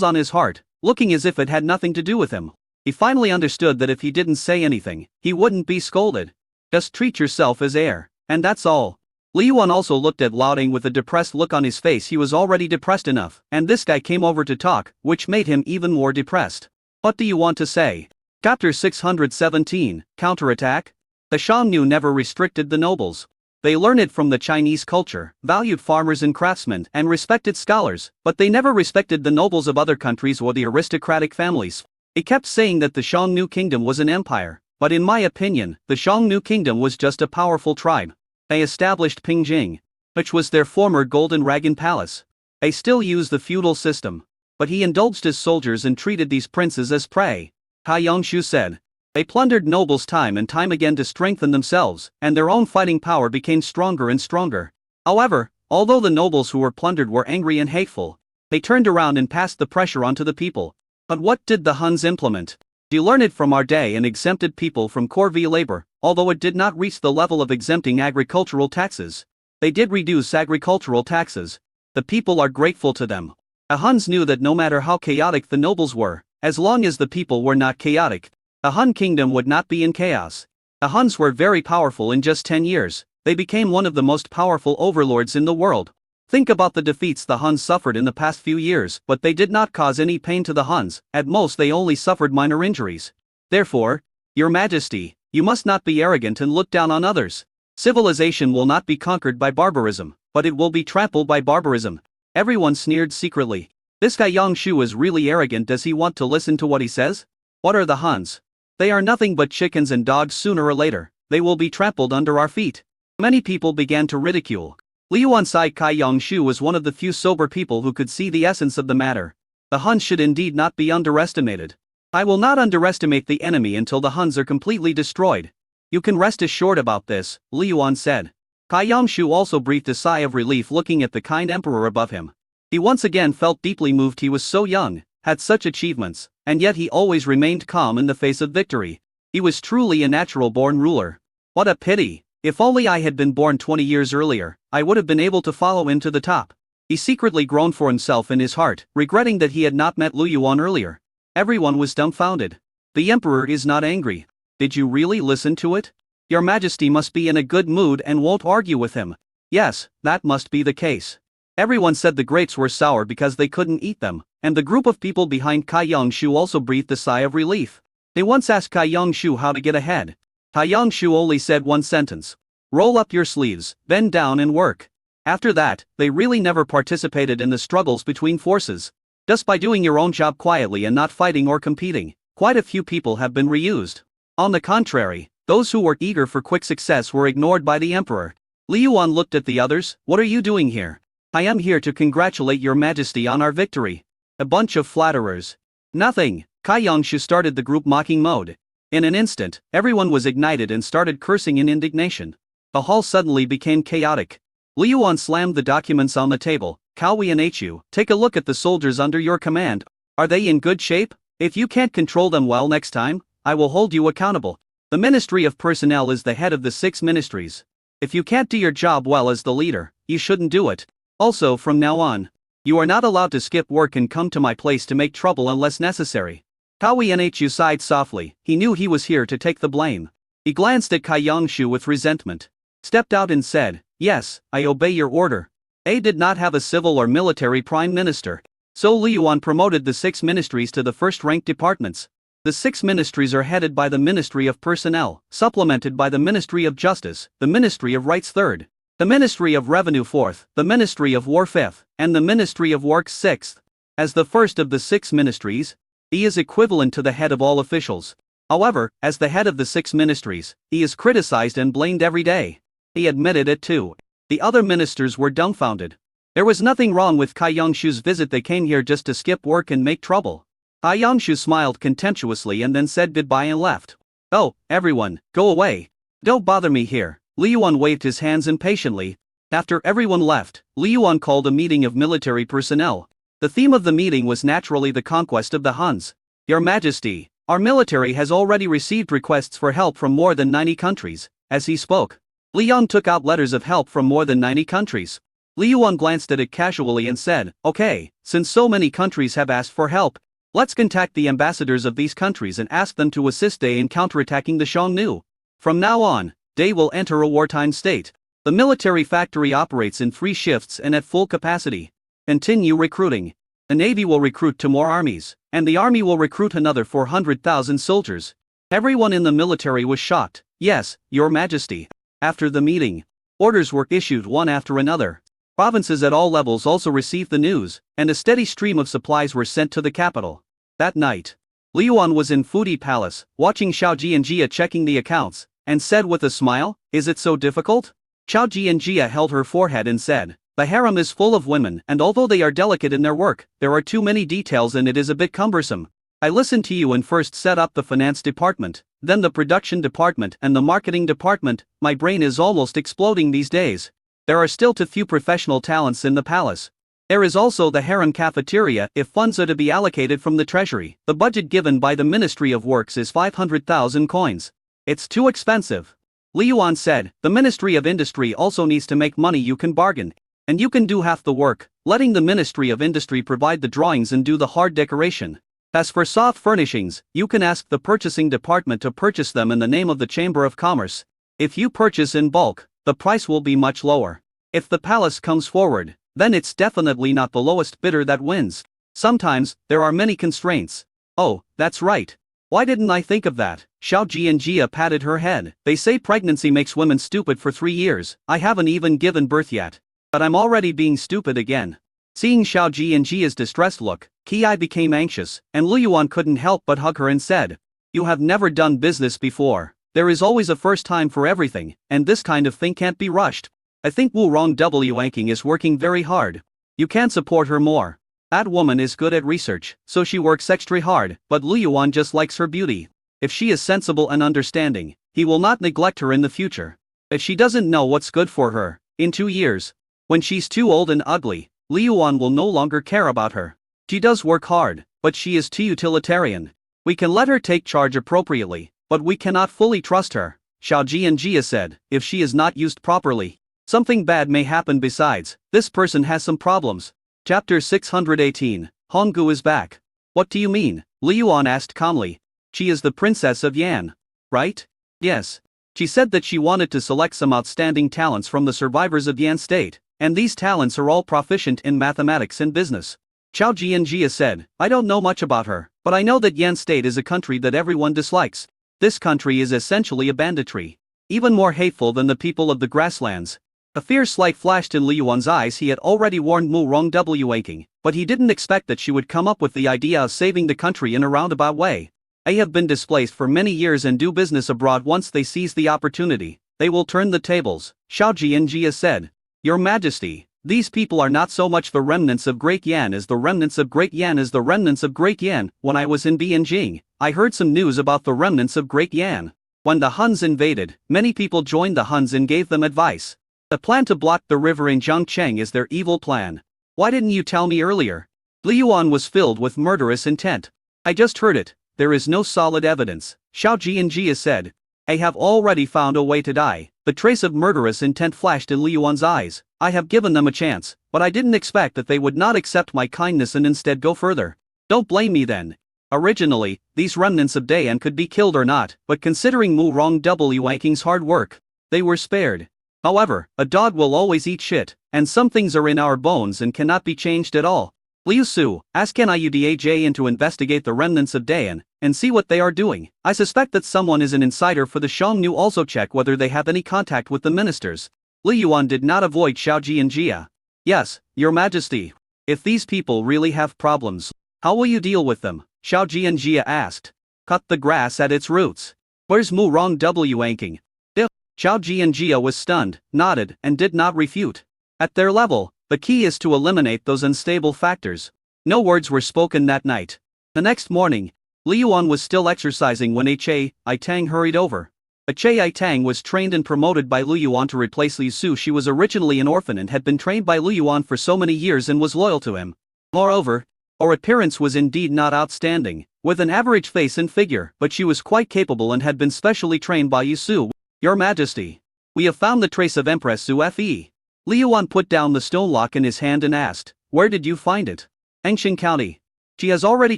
on his heart, looking as if it had nothing to do with him. He finally understood that if he didn't say anything, he wouldn't be scolded. Just treat yourself as heir, and that's all. Li Yuan also looked at Laoding with a depressed look on his face. He was already depressed enough, and this guy came over to talk, which made him even more depressed. "What do you want to say?" Chapter 617, Counterattack. The Xiongnu never restricted the nobles. They learned it from the Chinese culture, valued farmers and craftsmen, and respected scholars, but they never respected the nobles of other countries or the aristocratic families. They kept saying that the Xiongnu kingdom was an empire, but in my opinion, the Xiongnu kingdom was just a powerful tribe. They established Pingjing, which was their former Golden Dragon Palace. They still use the feudal system, but he indulged his soldiers and treated these princes as prey. Kai Yongshu said. They plundered nobles time and time again to strengthen themselves, and their own fighting power became stronger and stronger. However, although the nobles who were plundered were angry and hateful, they turned around and passed the pressure onto the people. But what did the Huns implement? They learned it from our day and exempted people from corvée labor, although it did not reach the level of exempting agricultural taxes. They did reduce agricultural taxes. The people are grateful to them. The Huns knew that no matter how chaotic the nobles were, as long as the people were not chaotic, the Hun kingdom would not be in chaos. The Huns were very powerful. In just 10 years, they became one of the most powerful overlords in the world. Think about the defeats the Huns suffered in the past few years, but they did not cause any pain to the Huns. At most they only suffered minor injuries. Therefore, Your Majesty, you must not be arrogant and look down on others. Civilization will not be conquered by barbarism, but it will be trampled by barbarism. Everyone sneered secretly. This guy Yongshu is really arrogant. Does he want to listen to what he says? What are the Huns? They are nothing but chickens and dogs. Sooner or later, they will be trampled under our feet. Many people began to ridicule. Li Yuansai Kai Yongshu was one of the few sober people who could see the essence of the matter. The Huns should indeed not be underestimated. I will not underestimate the enemy until the Huns are completely destroyed. You can rest assured about this, Li Yuan said. Kai Yongshu also breathed a sigh of relief looking at the kind emperor above him. He once again felt deeply moved. He was so young, had such achievements, and yet he always remained calm in the face of victory. He was truly a natural-born ruler. What a pity! If only I had been born 20 years earlier, I would have been able to follow him to the top. He secretly groaned for himself in his heart, regretting that he had not met Lu Yuan earlier. Everyone was dumbfounded. The emperor is not angry. Did you really listen to it? Your Majesty must be in a good mood and won't argue with him. Yes, that must be the case. Everyone said the grapes were sour because they couldn't eat them, and the group of people behind Kai Yongshu also breathed a sigh of relief. They once asked Kai Yongshu how to get ahead. Kai Yongshu only said one sentence. Roll up your sleeves, bend down and work. After that, they really never participated in the struggles between forces. Just by doing your own job quietly and not fighting or competing, quite a few people have been reused. On the contrary, those who were eager for quick success were ignored by the emperor. Li Yuan looked at the others. What are you doing here? I am here to congratulate Your Majesty on our victory. A bunch of flatterers. Nothing. Kai Yangshu started the group mocking mode. In an instant, everyone was ignited and started cursing in indignation. The hall suddenly became chaotic. Li Yuan slammed the documents on the table. Kaowi and Hu, take a look at the soldiers under your command. Are they in good shape? If you can't control them well next time, I will hold you accountable. The Ministry of Personnel is the head of the 6 ministries. If you can't do your job well as the leader, you shouldn't do it. Also, from now on, you are not allowed to skip work and come to my place to make trouble unless necessary. Kaowi Nhu sighed softly. He knew he was here to take the blame. He glanced at Kai Yangshu with resentment, stepped out and said, "Yes, I obey your order." A did not have a civil or military prime minister, so Li Yuan promoted the 6 ministries to the first-ranked departments. The 6 ministries are headed by the Ministry of Personnel, supplemented by the Ministry of Justice, the Ministry of Rights 3rd, the Ministry of Revenue 4th, the Ministry of War 5th, and the Ministry of Works 6th. As the first of the 6 ministries, he is equivalent to the head of all officials. However, as the head of the 6 ministries, he is criticized and blamed every day. He admitted it too. The other ministers were dumbfounded. There was nothing wrong with Kai Yangshu's visit. They came here just to skip work and make trouble. Kai Yangshu smiled contemptuously and then said goodbye and left. "Oh, everyone, go away. Don't bother me here." Li Yuan waved his hands impatiently. After everyone left, Li Yuan called a meeting of military personnel. The theme of the meeting was naturally the conquest of the Huns. "Your Majesty, our military has already received requests for help from more than 90 countries." As he spoke, Li Yuan took out letters of help from more than 90 countries. Li Yuan glanced at it casually and said, "Okay, since so many countries have asked for help, let's contact the ambassadors of these countries and ask them to assist Day in counterattacking the Xiongnu. From now on, Day will enter a wartime state. The military factory operates in 3 shifts and at full capacity. Continue recruiting. The Navy will recruit 2 more armies, and the Army will recruit another 400,000 soldiers." Everyone in the military was shocked. "Yes, Your Majesty." After the meeting, orders were issued one after another. Provinces at all levels also received the news, and a steady stream of supplies were sent to the capital. That night, Li Yuan was in Fudi Palace, watching Xiao Ji and Jia checking the accounts, and said with a smile, "Is it so difficult?" Xiao Ji and Jia held her forehead and said, "The harem is full of women, and although they are delicate in their work, there are too many details and it is a bit cumbersome. I listened to you and first set up the finance department, then the production department and the marketing department. My brain is almost exploding these days. There are still too few professional talents in the palace. There is also the harem cafeteria. If funds are to be allocated from the treasury, the budget given by the Ministry of Works is 500,000 coins. It's too expensive." Li Yuan said, "The Ministry of Industry also needs to make money. You can bargain, and you can do half the work, letting the Ministry of Industry provide the drawings and do the hard decoration. As for soft furnishings, you can ask the purchasing department to purchase them in the name of the Chamber of Commerce. If you purchase in bulk, the price will be much lower. If the palace comes forward, then it's definitely not the lowest bidder that wins. Sometimes, there are many constraints." "Oh, that's right. Why didn't I think of that?" Xiao Ji and Jia patted her head. "They say pregnancy makes women stupid for 3 years. I haven't even given birth yet, but I'm already being stupid again." Seeing Xiao Ji and Jia's distressed look, Qi became anxious, and Li Yuan couldn't help but hug her and said, "You have never done business before. There is always a first time for everything, and this kind of thing can't be rushed. I think Wu Rong Wanking is working very hard. You can support her more. That woman is good at research, so she works extra hard, but Li Yuan just likes her beauty. If she is sensible and understanding, he will not neglect her in the future. If she doesn't know what's good for her, in 2 years, when she's too old and ugly, Li Yuan will no longer care about her. She does work hard, but she is too utilitarian. We can let her take charge appropriately, but we cannot fully trust her." Xiao Ji and Jia said, "If she is not used properly, something bad may happen. Besides, this person has some problems." Chapter 618, Honggu is back. "What do you mean?" Li Yuan asked calmly. "She is the princess of Yan, right?" "Yes. She said that she wanted to select some outstanding talents from the survivors of Yan State, and these talents are all proficient in mathematics and business." Xiao Ji and Jia said, "I don't know much about her, but I know that Yan State is a country that everyone dislikes. This country is essentially a banditry, even more hateful than the people of the grasslands." A fierce light flashed in Li Yuan's eyes. He had already warned Mu Rong Wanking, but he didn't expect that she would come up with the idea of saving the country in a roundabout way. They have been displaced for many years and do business abroad. Once they seize the opportunity, they will turn the tables, Xiao Ji and Jia said. "Your Majesty, These people are not so much the remnants of Great Yan as the remnants of Great Yan as the remnants of Great Yan. When I was in Beijing, I heard some news about the remnants of Great Yan. When the Huns invaded, many people joined the Huns and gave them advice. The plan to block the river in Zhangcheng is their evil plan. Why didn't you tell me earlier? Li Yuan was filled with murderous intent. I just heard it. There is no solid evidence, Xiao Jianjia said. I have already found a way to die. The trace of murderous intent flashed in Li Yuan's eyes. I have given them a chance, but I didn't expect that they would not accept my kindness and instead go further. Don't blame me then. Originally, these remnants of Dayan could be killed or not, but considering Mu Rong W. Wanking's hard work, they were spared. However, a dog will always eat shit, and some things are in our bones and cannot be changed at all. Liu Su, ask NIUDAJ in to investigate the remnants of Dayan, and see what they are doing. I suspect that someone is an insider for the Xiongnu. Also check whether they have any contact with the ministers. Li Yuan did not avoid Xiao Jianjia. Yes, Your Majesty. If these people really have problems, how will you deal with them? Xiao Jianjia asked. Cut the grass at its roots. Where's Mu Rong W. Anking? Xiao Jianjia was stunned, nodded, and did not refute. At their level, the key is to eliminate those unstable factors. No words were spoken that night. The next morning, Li Yuan was still exercising when Che Itang hurried over. Che Itang was trained and promoted by Li Yuan to replace Liu Su. She was originally an orphan and had been trained by Li Yuan for so many years and was loyal to him. Moreover, her appearance was indeed not outstanding, with an average face and figure, but she was quite capable and had been specially trained by Liu Su. Your Majesty, we have found the trace of Empress Su Fe. Li Yuan put down the stone lock in his hand and asked, where did you find it? Anxing County. She has already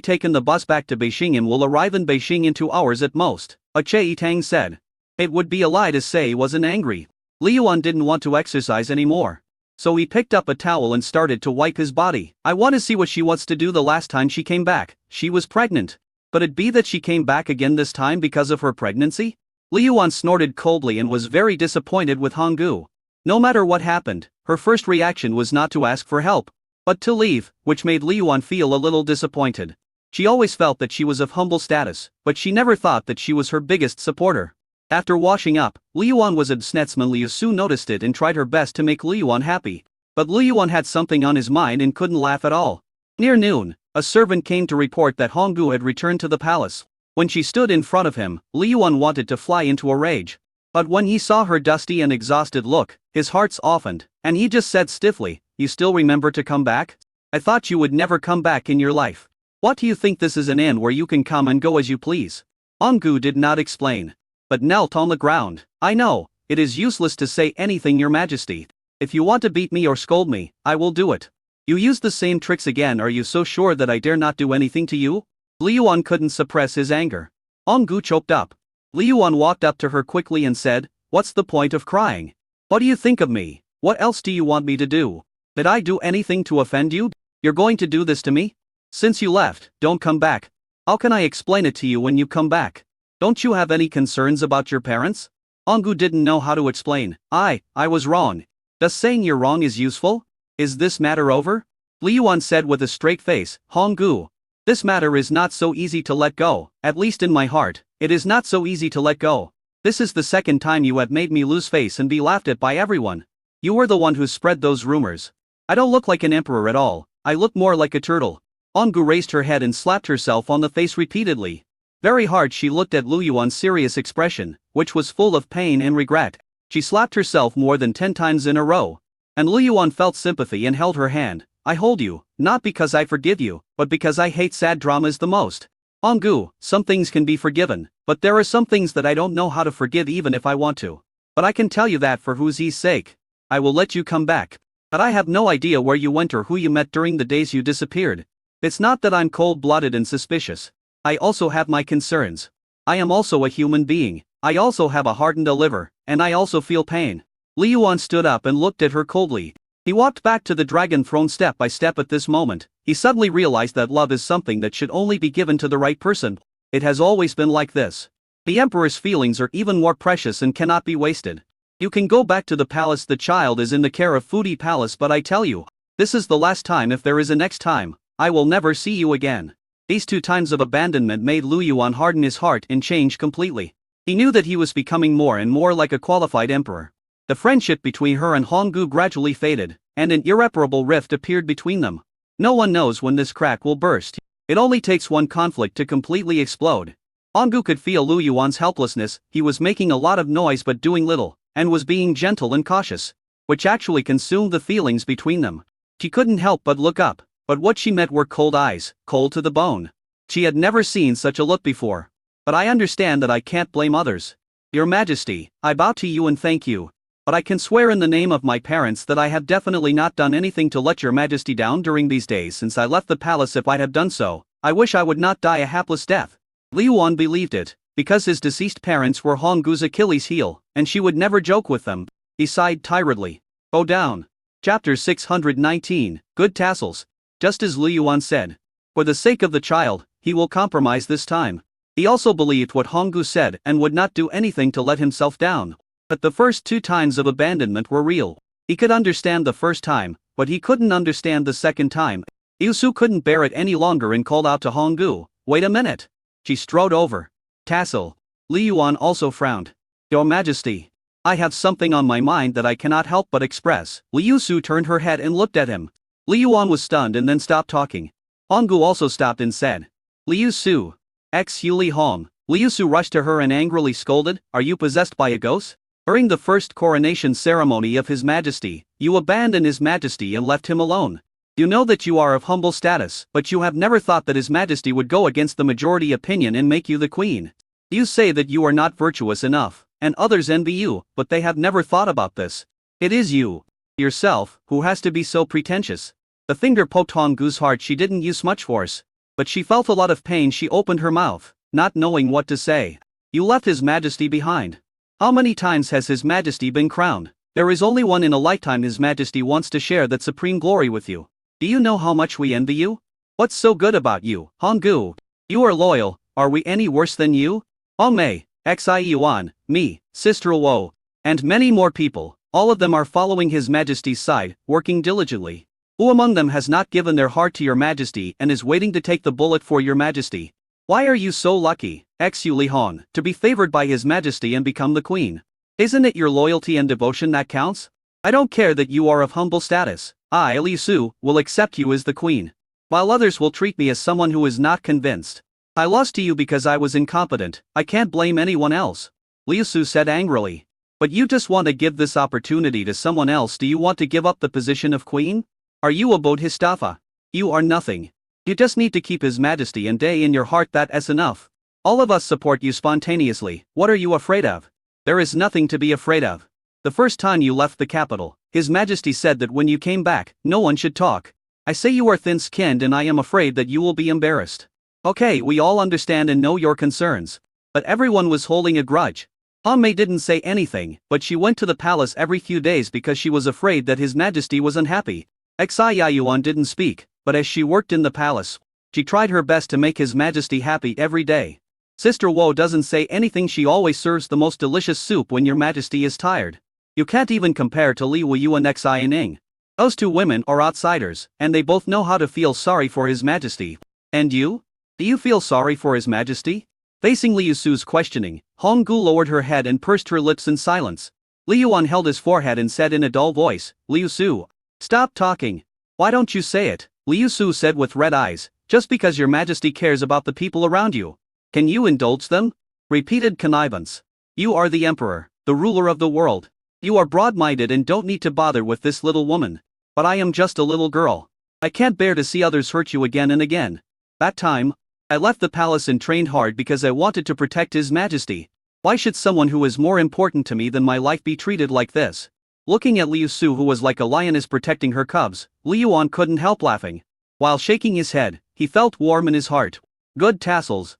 taken the bus back to Beijing and will arrive in Beijing in 2 hours at most, Che Itang said. It would be a lie to say he wasn't angry. Li Yuan didn't want to exercise anymore. So he picked up a towel and started to wipe his body. I want to see what she wants to do. The last time she came back, she was pregnant. But it be that she came back again this time because of her pregnancy? Li Yuan snorted coldly and was very disappointed with Honggu. No matter what happened, her first reaction was not to ask for help, but to leave, which made Li Yuan feel a little disappointed. She always felt that she was of humble status, but she never thought that she was her biggest supporter. After washing up, Li Yuan was upset when Liu Su noticed it and tried her best to make Li Yuan happy. But Li Yuan had something on his mind and couldn't laugh at all. Near noon, a servant came to report that Honggu had returned to the palace. When she stood in front of him, Li Yuan wanted to fly into a rage. But when he saw her dusty and exhausted look, his heart softened, and he just said stiffly, you still remember to come back? I thought you would never come back in your life. What do you think this is an inn where you can come and go as you please? Honggu did not explain, but knelt on the ground. I know, it is useless to say anything, Your Majesty. If you want to beat me or scold me, I will do it. You use the same tricks again. Are you so sure that I dare not do anything to you? Li Yuan couldn't suppress his anger. Honggu choked up. Li Yuan walked up to her quickly and said, what's the point of crying? What do you think of me? What else do you want me to do? Did I do anything to offend you? You're going to do this to me? Since you left, don't come back. How can I explain it to you when you come back? Don't you have any concerns about your parents? Honggu didn't know how to explain. I was wrong. Does saying you're wrong is useful? Is this matter over? Li Yuan said with a straight face, Honggu. This matter is not so easy to let go, at least in my heart, it is not so easy to let go. This is the second time you have made me lose face and be laughed at by everyone. You were the one who spread those rumors. I don't look like an emperor at all, I look more like a turtle. Honggu raised her head and slapped herself on the face repeatedly. Very hard she looked at Li Yuan's serious expression, which was full of pain and regret. She slapped herself more than 10 times in a row. And Li Yuan felt sympathy and held her hand. I hold you, not because I forgive you, but because I hate sad dramas the most. Honggu, some things can be forgiven, but there are some things that I don't know how to forgive even if I want to. But I can tell you that for Huzi's sake, I will let you come back. But I have no idea where you went or who you met during the days you disappeared. It's not that I'm cold-blooded and suspicious. I also have my concerns. I am also a human being. I also have a heart and a liver, and I also feel pain. Li Yuan stood up and looked at her coldly. He walked back to the dragon throne step by step. At this moment, he suddenly realized that love is something that should only be given to the right person. It has always been like this. The emperor's feelings are even more precious and cannot be wasted. You can go back to the palace. The child is in the care of Fudi Palace, but I tell you, this is the last time. If there is a next time, I will never see you again. These 2 times of abandonment made Li Yuan harden his heart and change completely. He knew that he was becoming more and more like a qualified emperor. The friendship between her and Honggu gradually faded, and an irreparable rift appeared between them. No one knows when this crack will burst. It only takes one conflict to completely explode. Honggu could feel Lu Yuan's helplessness. He was making a lot of noise but doing little, and was being gentle and cautious, which actually consumed the feelings between them. She couldn't help but look up, but what she met were cold eyes, cold to the bone. She had never seen such a look before. But I understand that I can't blame others. Your Majesty, I bow to you and thank you. But I can swear in the name of my parents that I have definitely not done anything to let your Majesty down during these days since I left the palace. If I had done so, I wish I would not die a hapless death. Li Yuan believed it, because his deceased parents were Honggu's Achilles' heel, and she would never joke with them. He sighed tiredly. Bow down. Chapter 619, Good Tassels. Just as Li Yuan said. For the sake of the child, he will compromise this time. He also believed what Honggu said and would not do anything to let himself down. But the first 2 times of abandonment were real. He could understand the first time, but he couldn't understand the second time. Liu Su couldn't bear it any longer and called out to Honggu, "Wait a minute." She strode over. Tassel. Li Yuan also frowned. Your Majesty, I have something on my mind that I cannot help but express. Liu Su turned her head and looked at him. Li Yuan was stunned and then stopped talking. Honggu also stopped and said, Liu Su. Li Hong. Liu Su rushed to her and angrily scolded, "Are you possessed by a ghost? During the first coronation ceremony of His Majesty, you abandoned His Majesty and left him alone. You know that you are of humble status, but you have never thought that His Majesty would go against the majority opinion and make you the queen. You say that you are not virtuous enough, and others envy you, but they have never thought about this. It is you, yourself, who has to be so pretentious." The finger poked Honggu's heart. She didn't use much force, but she felt a lot of pain. She opened her mouth, not knowing what to say. You left His Majesty behind. How many times has His Majesty been crowned? There is only one in a lifetime. His Majesty wants to share that supreme glory with you. Do you know how much we envy you? What's so good about you, Honggu? You are loyal. Are we any worse than you? Hongmei, Xi Yuan, me, Sister Luo, and many more people, all of them are following His Majesty's side, working diligently. Who among them has not given their heart to your Majesty and is waiting to take the bullet for your Majesty? Why are you so lucky, Li Hong, to be favored by His Majesty and become the queen? Isn't it your loyalty and devotion that counts? I don't care that you are of humble status. I, Liu Su, will accept you as the queen, while others will treat me as someone who is not convinced. I lost to you because I was incompetent. I can't blame anyone else. Liu Su said angrily. But you just want to give this opportunity to someone else. Do you want to give up the position of queen? Are you a Bodhisattva? You are nothing. You just need to keep His Majesty and day in your heart. That's enough. All of us support you spontaneously. What are you afraid of? There is nothing to be afraid of. The first time you left the capital, His Majesty said that when you came back, no one should talk. I say you are thin-skinned and I am afraid that you will be embarrassed. Okay, we all understand and know your concerns. But everyone was holding a grudge. Hongmei didn't say anything, but she went to the palace every few days because she was afraid that His Majesty was unhappy. Xi Yuan didn't speak, but as she worked in the palace, she tried her best to make His Majesty happy every day. Sister Luo doesn't say anything. She always serves the most delicious soup when your Majesty is tired. You can't even compare to Li Wuyu and Xi Ning. Those 2 women are outsiders, and they both know how to feel sorry for His Majesty. And you? Do you feel sorry for His Majesty? Facing Liu Su's questioning, Honggu lowered her head and pursed her lips in silence. Li Yuan held his forehead and said in a dull voice, Liu Su, stop talking. Why don't you say it? Liu Su said with red eyes, just because your Majesty cares about the people around you. Can you indulge them? Repeated connivance. You are the emperor, the ruler of the world. You are broad-minded and don't need to bother with this little woman. But I am just a little girl. I can't bear to see others hurt you again and again. That time, I left the palace and trained hard because I wanted to protect His Majesty. Why should someone who is more important to me than my life be treated like this? Looking at Liu Su, who was like a lioness protecting her cubs, Li Yuan couldn't help laughing. While shaking his head, he felt warm in his heart. Good tassels,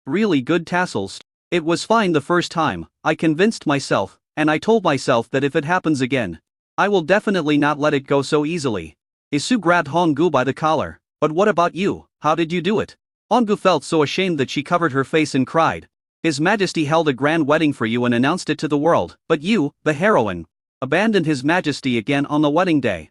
really good tassels. It was fine the first time. I convinced myself, and I told myself that if it happens again, I will definitely not let it go so easily. Isu grabbed Honggu by the collar. But what about you? How did you do it? Honggu felt so ashamed that she covered her face and cried. His Majesty held a grand wedding for you and announced it to the world, but you, the heroine, abandoned His Majesty again on the wedding day.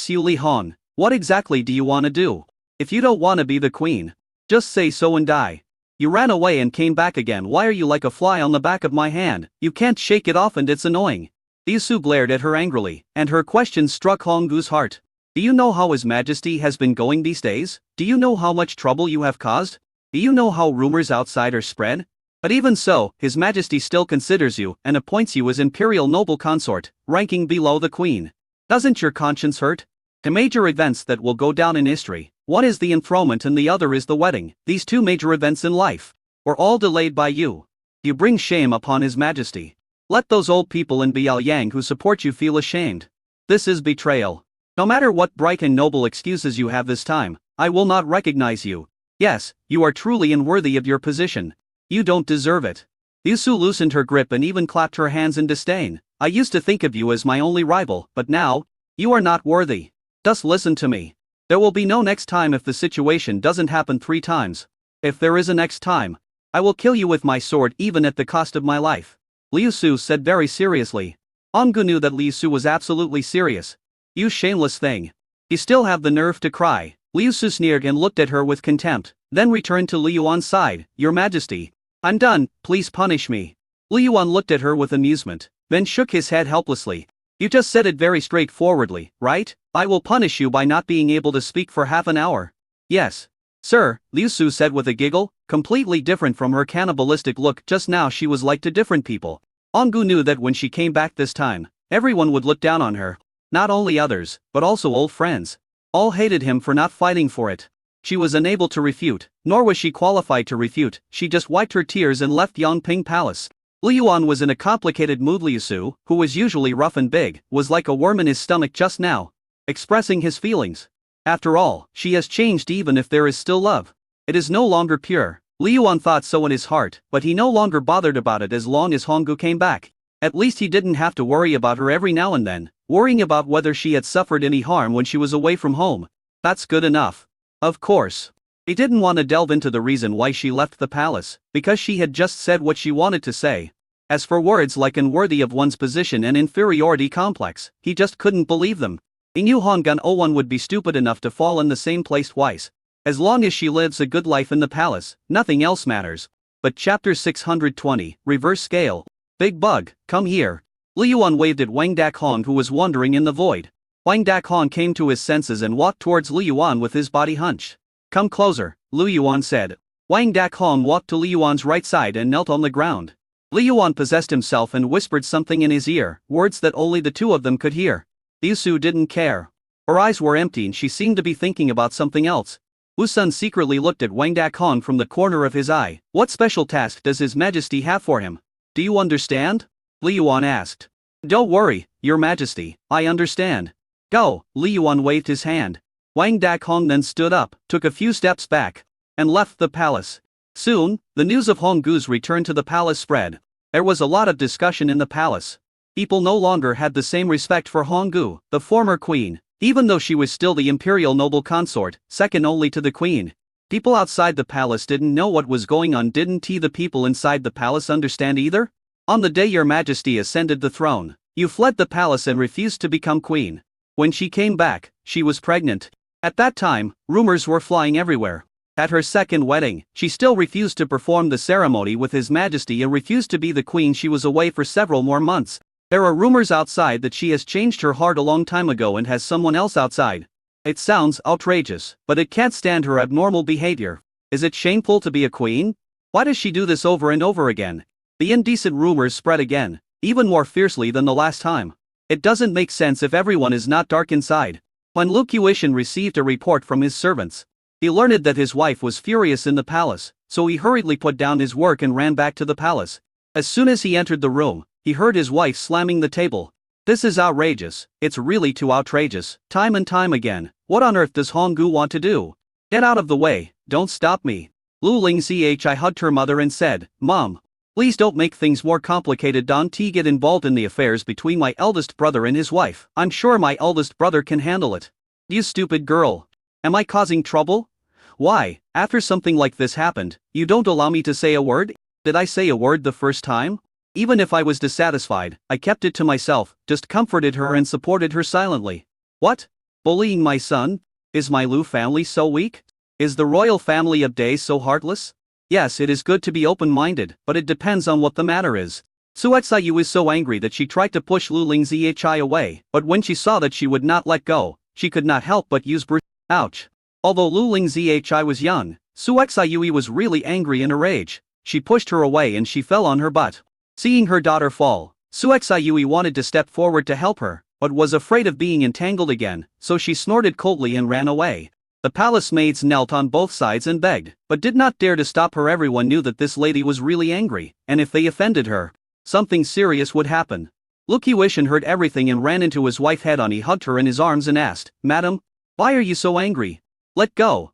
Li Hong, what exactly do you want to do? If you don't want to be the queen, just say so and die. You ran away and came back again. Why are you like a fly on the back of my hand? You can't shake it off and it's annoying. Liu Su glared at her angrily, and her question struck Honggu's heart. Do you know how His Majesty has been going these days? Do you know how much trouble you have caused? Do you know how rumors outside are spread? But even so, His Majesty still considers you and appoints you as imperial noble consort, ranking below the queen. Doesn't your conscience hurt? Two major events that will go down in history, one is the enthronement and the other is the wedding. These two major events in life were all delayed by you. You bring shame upon His Majesty. Let those old people in Biaoyang who support you feel ashamed. This is betrayal. No matter what bright and noble excuses you have this time, I will not recognize you. Yes, you are truly unworthy of your position. You don't deserve it. Liu Su loosened her grip and even clapped her hands in disdain. I used to think of you as my only rival, but now, you are not worthy. Just listen to me. There will be no next time if the situation doesn't happen 3 times. If there is a next time, I will kill you with my sword even at the cost of my life. Liu Su said very seriously. Honggu knew that Liu Su was absolutely serious. You shameless thing. You still have the nerve to cry. Liu Su sneered and looked at her with contempt, then returned to Liu Yuan's side. Your Majesty, I'm done, please punish me. Liu Yuan looked at her with amusement, then shook his head helplessly. You just said it very straightforwardly, right? I will punish you by not being able to speak for half an hour. Yes. Sir, Liu Su said with a giggle, completely different from her cannibalistic look just now. She was like to different people. Honggu knew that when she came back this time, everyone would look down on her. Not only others, but also old friends. All hated him for not fighting for it. She was unable to refute, nor was she qualified to refute. She just wiped her tears and left Yongping Palace. Liu Yuan was in a complicated mood. Liu Su, who was usually rough and big, was like a worm in his stomach just now, expressing his feelings. After all, she has changed even if there is still love. It is no longer pure. Liu Yuan thought so in his heart, but he no longer bothered about it as long as Honggu came back. At least he didn't have to worry about her every now and then, worrying about whether she had suffered any harm when she was away from home. That's good enough. Of course. He didn't want to delve into the reason why she left the palace, because she had just said what she wanted to say. As for words like unworthy of one's position and inferiority complex, he just couldn't believe them. He knew Honggun Owen would be stupid enough to fall in the same place twice. As long as she lives a good life in the palace, nothing else matters. But chapter 620, Reverse Scale. Big Bug, come here. Liu Yuan waved at Wang Dakong, who was wandering in the void. Wang Dakong came to his senses and walked towards Liu Yuan with his body hunched. Come closer, Liu Yuan said. Wang Dakong walked to Liu Yuan's right side and knelt on the ground. Liu Yuan possessed himself and whispered something in his ear, words that only the two of them could hear. Liu Su didn't care. Her eyes were empty and she seemed to be thinking about something else. Wu Sun secretly looked at Wang Dakong from the corner of his eye. What special task does His Majesty have for him? Do you understand? Liu Yuan asked. Don't worry, Your Majesty, I understand. Go, Liu Yuan waved his hand. Wang Dakong then stood up, took a few steps back, and left the palace. Soon, the news of Honggu's return to the palace spread. There was a lot of discussion in the palace. People no longer had the same respect for Honggu, the former queen, even though she was still the imperial noble consort, second only to the queen. People outside the palace didn't know what was going on. Didn't the people inside the palace understand either? On the day Your Majesty ascended the throne, you fled the palace and refused to become queen. When she came back, she was pregnant. At that time, rumors were flying everywhere. At her second wedding, she still refused to perform the ceremony with His Majesty and refused to be the queen. She was away for several more months. There are rumors outside that she has changed her heart a long time ago and has someone else outside. It sounds outrageous, but it can't stand her abnormal behavior. Is it shameful to be a queen? Why does she do this over and over again? The indecent rumors spread again, even more fiercely than the last time. It doesn't make sense if everyone is not dark inside. When Lu Qiushan received a report from his servants, he learned that his wife was furious in the palace, so he hurriedly put down his work and ran back to the palace. As soon as he entered the room, he heard his wife slamming the table. This is outrageous, it's really too outrageous, time and time again. What on earth does Honggu want to do? Get out of the way, don't stop me. Lu Lingzi hugged her mother and said, Mom, please don't make things more complicated. Don't get involved in the affairs between my eldest brother and his wife. I'm sure my eldest brother can handle it. You stupid girl. Am I causing trouble? Why, after something like this happened, you don't allow me to say a word? Did I say a word the first time? Even if I was dissatisfied, I kept it to myself, just comforted her and supported her silently. What? Bullying my son? Is my Lu family so weak? Is the royal family of Day so heartless? Yes, it is good to be open-minded, but it depends on what the matter is. Suexayu was so angry that she tried to push Lu Lingzhi away, but when she saw that she would not let go, she could not help but use brutal. Ouch. Although Lu Lingzhi was young, Suexayu was really angry in a rage. She pushed her away and she fell on her butt. Seeing her daughter fall, Suexayu wanted to step forward to help her, but was afraid of being entangled again, so she snorted coldly and ran away. The palace maids knelt on both sides and begged, but did not dare to stop her. Everyone knew that this lady was really angry, and if they offended her, something serious would happen. Lu Qiushan heard everything and ran into his wife head-on. He hugged her in his arms and asked, "Madam, why are you so angry? Let go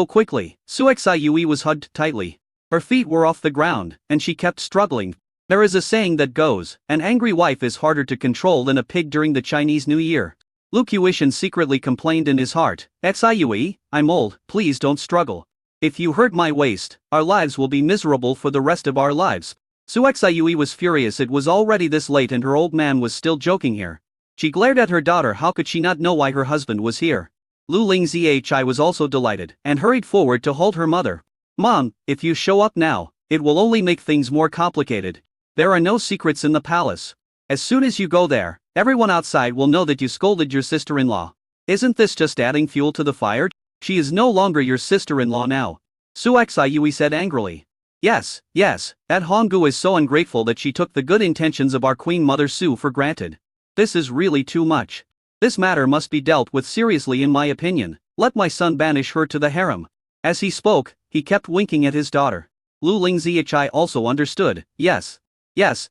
quickly." Suexayu was hugged tightly. Her feet were off the ground, and she kept struggling. There is a saying that goes, an angry wife is harder to control than a pig during the Chinese New Year. Lu Qiushan secretly complained in his heart, "Xiue, I'm old, please don't struggle. If you hurt my waist, our lives will be miserable for the rest of our lives." Suexayu was furious. It was already this late and her old man was still joking here. She glared at her daughter. How could she not know why her husband was here? Lu Lingzhi was also delighted, and hurried forward to hold her mother. "Mom, if you show up now, it will only make things more complicated. There are no secrets in the palace. As soon as you go there, everyone outside will know that you scolded your sister-in-law. Isn't this just adding fuel to the fire? She is no longer your sister-in-law now." Suexayu said angrily. Yes, that Honggu is so ungrateful that she took the good intentions of our Queen Mother Su for granted. This is really too much. This matter must be dealt with seriously in my opinion. Let my son banish her to the harem. As he spoke, he kept winking at his daughter. Lu Lingzhi also understood. Yes,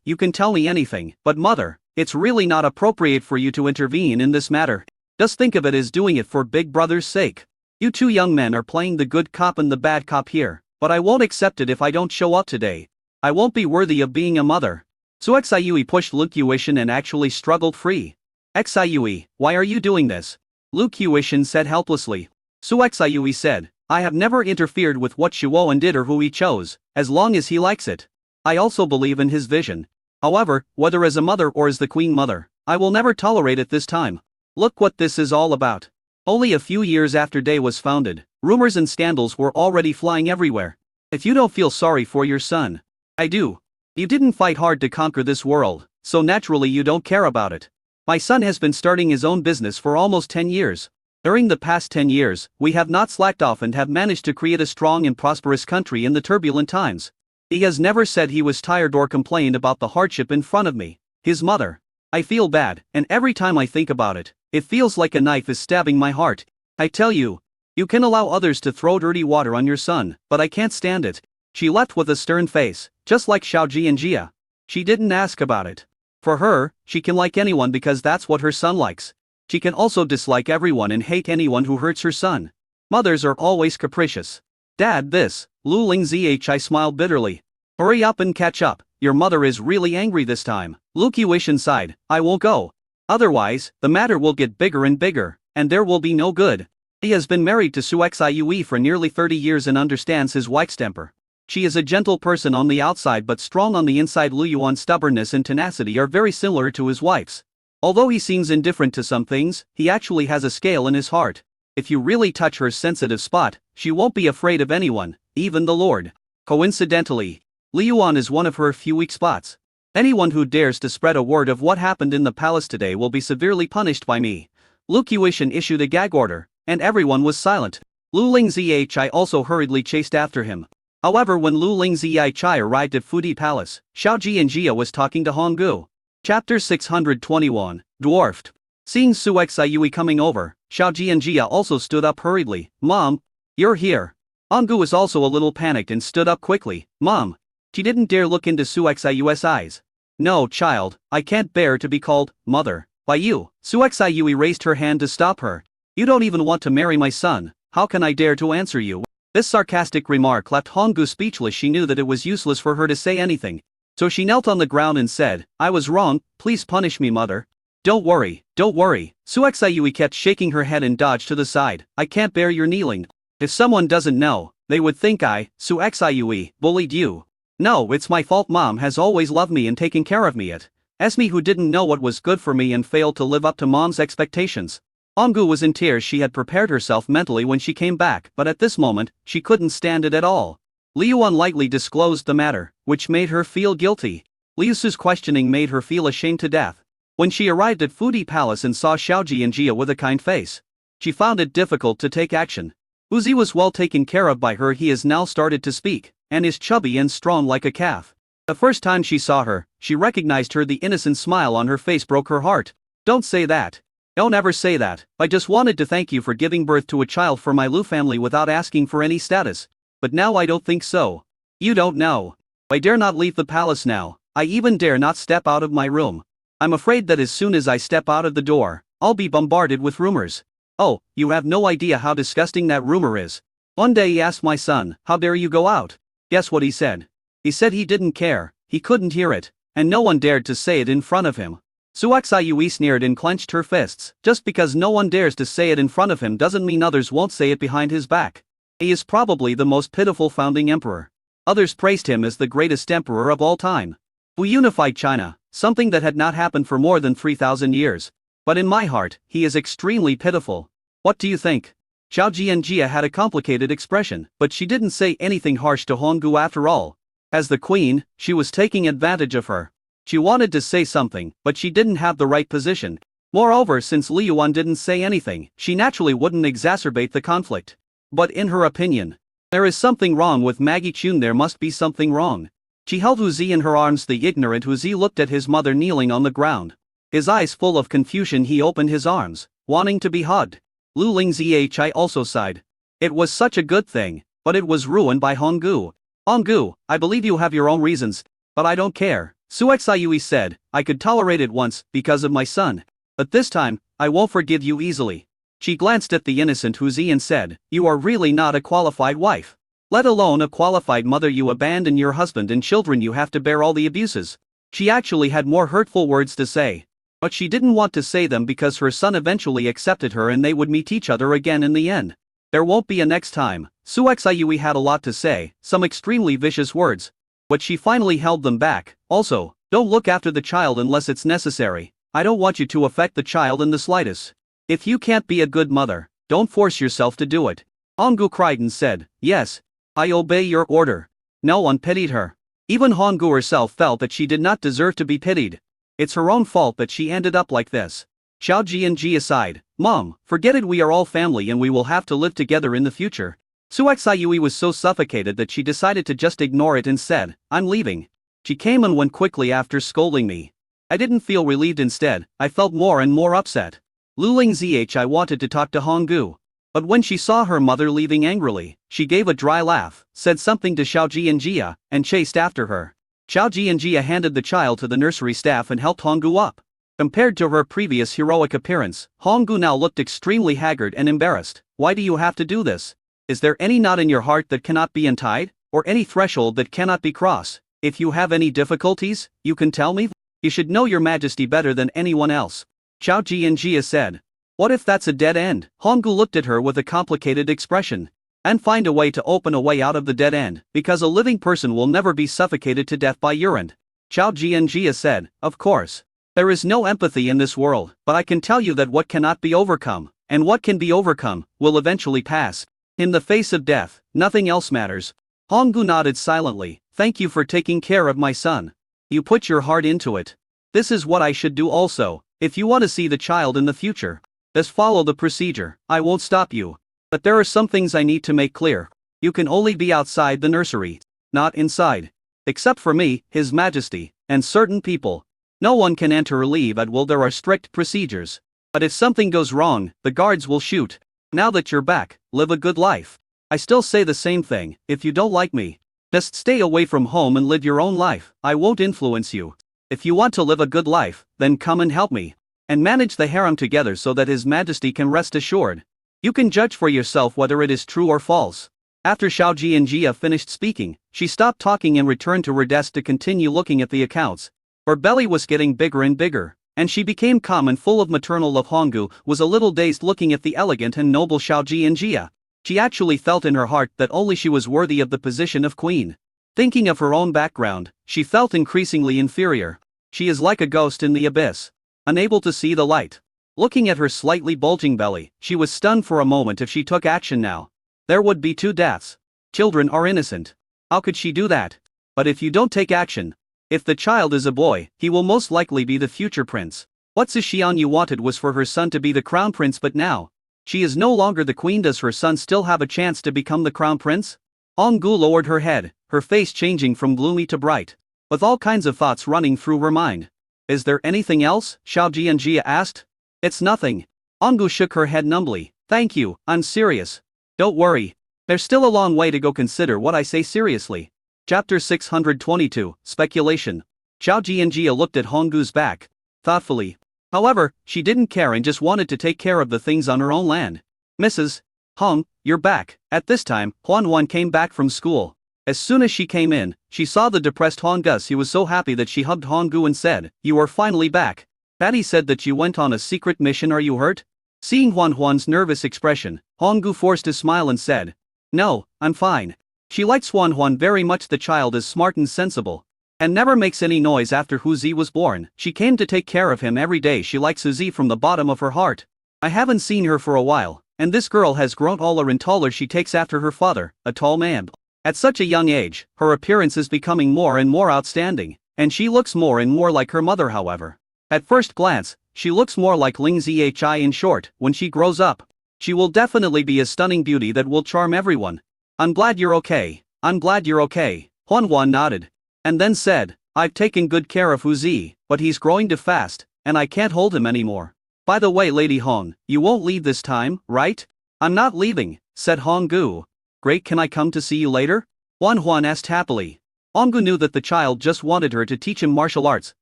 you can tell me anything, but mother, it's really not appropriate for you to intervene in this matter. Just think of it as doing it for Big Brother's sake. You two young men are playing the good cop and the bad cop here, but I won't accept it if I don't show up today. I won't be worthy of being a mother. Suexayu pushed Lu Qiushan and actually struggled free. "Xiue, why are you doing this?" Lu Qiushan said helplessly. Suexayu said, "I have never interfered with what Shuoan did or who he chose, as long as he likes it. I also believe in his vision. However, whether as a mother or as the Queen Mother, I will never tolerate it this time. Look what this is all about." Only a few years after Day was founded, rumors and scandals were already flying everywhere. If you don't feel sorry for your son, I do. You didn't fight hard to conquer this world, so naturally you don't care about it. My son has been starting his own business for almost 10 years. During the past 10 years, we have not slacked off and have managed to create a strong and prosperous country in the turbulent times. He has never said he was tired or complained about the hardship in front of me, his mother. I feel bad, and every time I think about it, it feels like a knife is stabbing my heart. I tell you, you can allow others to throw dirty water on your son, but I can't stand it. She left with a stern face, just like Xiaoji and Jia. She didn't ask about it. For her, she can like anyone because that's what her son likes. She can also dislike everyone and hate anyone who hurts her son. Mothers are always capricious. Dad, this. Lu Lingzhi smiled bitterly. Hurry up and catch up, your mother is really angry this time. Lu Qiushan sighed, I won't go. Otherwise, the matter will get bigger and bigger, and there will be no good. He has been married to Suexayu for nearly 30 years and understands his wife's temper. She is a gentle person on the outside but strong on the inside. Lu Yuan's stubbornness and tenacity are very similar to his wife's. Although he seems indifferent to some things, he actually has a scale in his heart. If you really touch her sensitive spot, she won't be afraid of anyone, even the Lord. Coincidentally, Lu Yuan is one of her few weak spots. Anyone who dares to spread a word of what happened in the palace today will be severely punished by me. Lu Qiushan issued a gag order, and everyone was silent. Lu Lingzhi also hurriedly chased after him. However, when Lu Lingzhi arrived at Fudi Palace, Xiaoji and Jia was talking to Honggu. Chapter 621, Dwarfed. Seeing Suexayu coming over, Xiaoji and Jia also stood up hurriedly. Mom, you're here. Honggu was also a little panicked and stood up quickly. Mom. She didn't dare look into Suexayu's eyes. No, child, I can't bear to be called mother by you. Suexayu raised her hand to stop her. You don't even want to marry my son, how can I dare to answer you? This sarcastic remark left Honggu speechless. She knew that it was useless for her to say anything. So she knelt on the ground and said, I was wrong, please punish me, mother. Don't worry. Suexayu kept shaking her head and dodged to the side. I can't bear your kneeling. If someone doesn't know, they would think I, Suexayu, bullied you. No, it's my fault. Mom has always loved me and taken care of me. It as me who didn't know what was good for me and failed to live up to Mom's expectations. Honggu was in tears. She had prepared herself mentally when she came back, but at this moment, she couldn't stand it at all. Liu Yuan lightly disclosed the matter, which made her feel guilty. Liu Su's questioning made her feel ashamed to death. When she arrived at Fudi Palace and saw Xiaoji and Jia with a kind face, she found it difficult to take action. Uzi was well taken care of by her. He has now started to speak, and is chubby and strong like a calf. The first time she saw her, she recognized her. The innocent smile on her face broke her heart. Don't say that. Don't ever say that. I just wanted to thank you for giving birth to a child for my Lu family without asking for any status. But now I don't think so. You don't know. I dare not leave the palace now. I even dare not step out of my room. I'm afraid that as soon as I step out of the door, I'll be bombarded with rumors. Oh, you have no idea how disgusting that rumor is. One day he asked my son, how dare you go out? Guess what he said? He said he didn't care, he couldn't hear it, and no one dared to say it in front of him. Suexiyue sneered and clenched her fists. Just because no one dares to say it in front of him doesn't mean others won't say it behind his back. He is probably the most pitiful founding emperor. Others praised him as the greatest emperor of all time. We unified China, something that had not happened for more than 3,000 years. But in my heart, he is extremely pitiful. What do you think? Xiaoji and Jia had a complicated expression, but she didn't say anything harsh to Honggu after all. As the queen, she was taking advantage of her. She wanted to say something, but she didn't have the right position. Moreover, since Li Yuan didn't say anything, she naturally wouldn't exacerbate the conflict. But in her opinion, there is something wrong with Maggie Chun. There must be something wrong. She held Uzi in her arms. The ignorant Uzi looked at his mother kneeling on the ground. His eyes full of confusion, he opened his arms, wanting to be hugged. Lu Lingzhi also sighed. It was such a good thing, but it was ruined by Honggu. Honggu, I believe you have your own reasons, but I don't care. Suexiyue said, I could tolerate it once, because of my son. But this time, I won't forgive you easily. She glanced at the innocent Huzi and said, you are really not a qualified wife. Let alone a qualified mother. You abandon your husband and children. You have to bear all the abuses. She actually had more hurtful words to say. But she didn't want to say them because her son eventually accepted her and they would meet each other again in the end. There won't be a next time. Suexiyue had a lot to say, some extremely vicious words. But she finally held them back. Also, don't look after the child unless it's necessary. I don't want you to affect the child in the slightest. If you can't be a good mother, don't force yourself to do it. Honggu cried and said, yes, I obey your order. No one pitied her. Even Honggu herself felt that she did not deserve to be pitied. It's her own fault that she ended up like this. Xiaoji and Jia sighed. Mom, forget it. We are all family and we will have to live together in the future. Suexiyue was so suffocated that she decided to just ignore it and said, I'm leaving. She came and went quickly after scolding me. I didn't feel relieved. Instead, I felt more and more upset. Lu Lingzhi wanted to talk to Honggu. But when she saw her mother leaving angrily, she gave a dry laugh, said something to Xiaoji and Jia, and chased after her. Xiaoji and Jia handed the child to the nursery staff and helped Honggu up. Compared to her previous heroic appearance, Honggu now looked extremely haggard and embarrassed. Why do you have to do this? Is there any knot in your heart that cannot be untied, or any threshold that cannot be crossed? If you have any difficulties, you can tell me. You should know your majesty better than anyone else. Xiaoji and Jia said. What if that's a dead end? Honggu looked at her with a complicated expression. And find a way to open a way out of the dead end, because a living person will never be suffocated to death by urine. Xiaoji and Jia said, of course. There is no empathy in this world, but I can tell you that what cannot be overcome, and what can be overcome, will eventually pass. In the face of death, nothing else matters. Honggu nodded silently. Thank you for taking care of my son. You put your heart into it. This is what I should do also, if you want to see the child in the future. Just follow the procedure. I won't stop you. But there are some things I need to make clear. You can only be outside the nursery, not inside. Except for me, His Majesty, and certain people. No one can enter or leave at will. There are strict procedures. But if something goes wrong, the guards will shoot. Now that you're back, live a good life. I still say the same thing. If you don't like me, just stay away from home and live your own life. I won't influence you. If you want to live a good life, then come and help me. And manage the harem together so that His Majesty can rest assured. You can judge for yourself whether it is true or false. After Xiaoji and Jia finished speaking, she stopped talking and returned to her desk to continue looking at the accounts. Her belly was getting bigger and bigger, and she became calm and full of maternal love. Honggu was a little dazed looking at the elegant and noble Xiaoji and Jia. She actually felt in her heart that only she was worthy of the position of queen. Thinking of her own background, she felt increasingly inferior. She is like a ghost in the abyss, unable to see the light. Looking at her slightly bulging belly, she was stunned for a moment. If she took action now, there would be 2 deaths. Children are innocent. How could she do that? But if you don't take action, If the child is a boy, he will most likely be the future prince. What Zhu Xiangyu wanted was for her son to be the crown prince, but now she is no longer the queen. Does her son still have a chance to become the crown prince? Honggu lowered her head, her face changing from gloomy to bright, with all kinds of thoughts running through her mind. Is there anything else? Xiao Jianjia asked. It's nothing. Honggu shook her head numbly. Thank you, I'm serious. Don't worry. There's still a long way to go. Consider what I say seriously. Chapter 622, Speculation. Xiao Jianjia looked at Honggu's back thoughtfully. However, she didn't care and just wanted to take care of the things on her own land. Mrs. Hong, you're back. At this time, Huan came back from school. As soon as she came in, she saw the depressed Honggus. He was so happy that she hugged Honggu and said, "You are finally back. Patty said that you went on a secret mission. Are you hurt?" Seeing Huan's nervous expression, Honggu forced a smile and said, "No, I'm fine." She likes Huan very much. The child is smart and sensible, and never makes any noise. After Huzi was born, she came to take care of him every day. She likes Huzi from the bottom of her heart. I haven't seen her for a while, and this girl has grown taller and taller. She takes after her father, a tall man. At such a young age, her appearance is becoming more and more outstanding, and she looks more and more like her mother. However, at first glance, she looks more like Ling Zhi. In short, when she grows up, she will definitely be a stunning beauty that will charm everyone. I'm glad you're okay. I'm glad you're okay. Huan nodded, and then said, I've taken good care of Huzi, but he's growing too fast, and I can't hold him anymore. By the way, Lady Hong, you won't leave this time, right? I'm not leaving, said Honggu. Great, can I come to see you later? Huan asked happily. Honggu knew that the child just wanted her to teach him martial arts.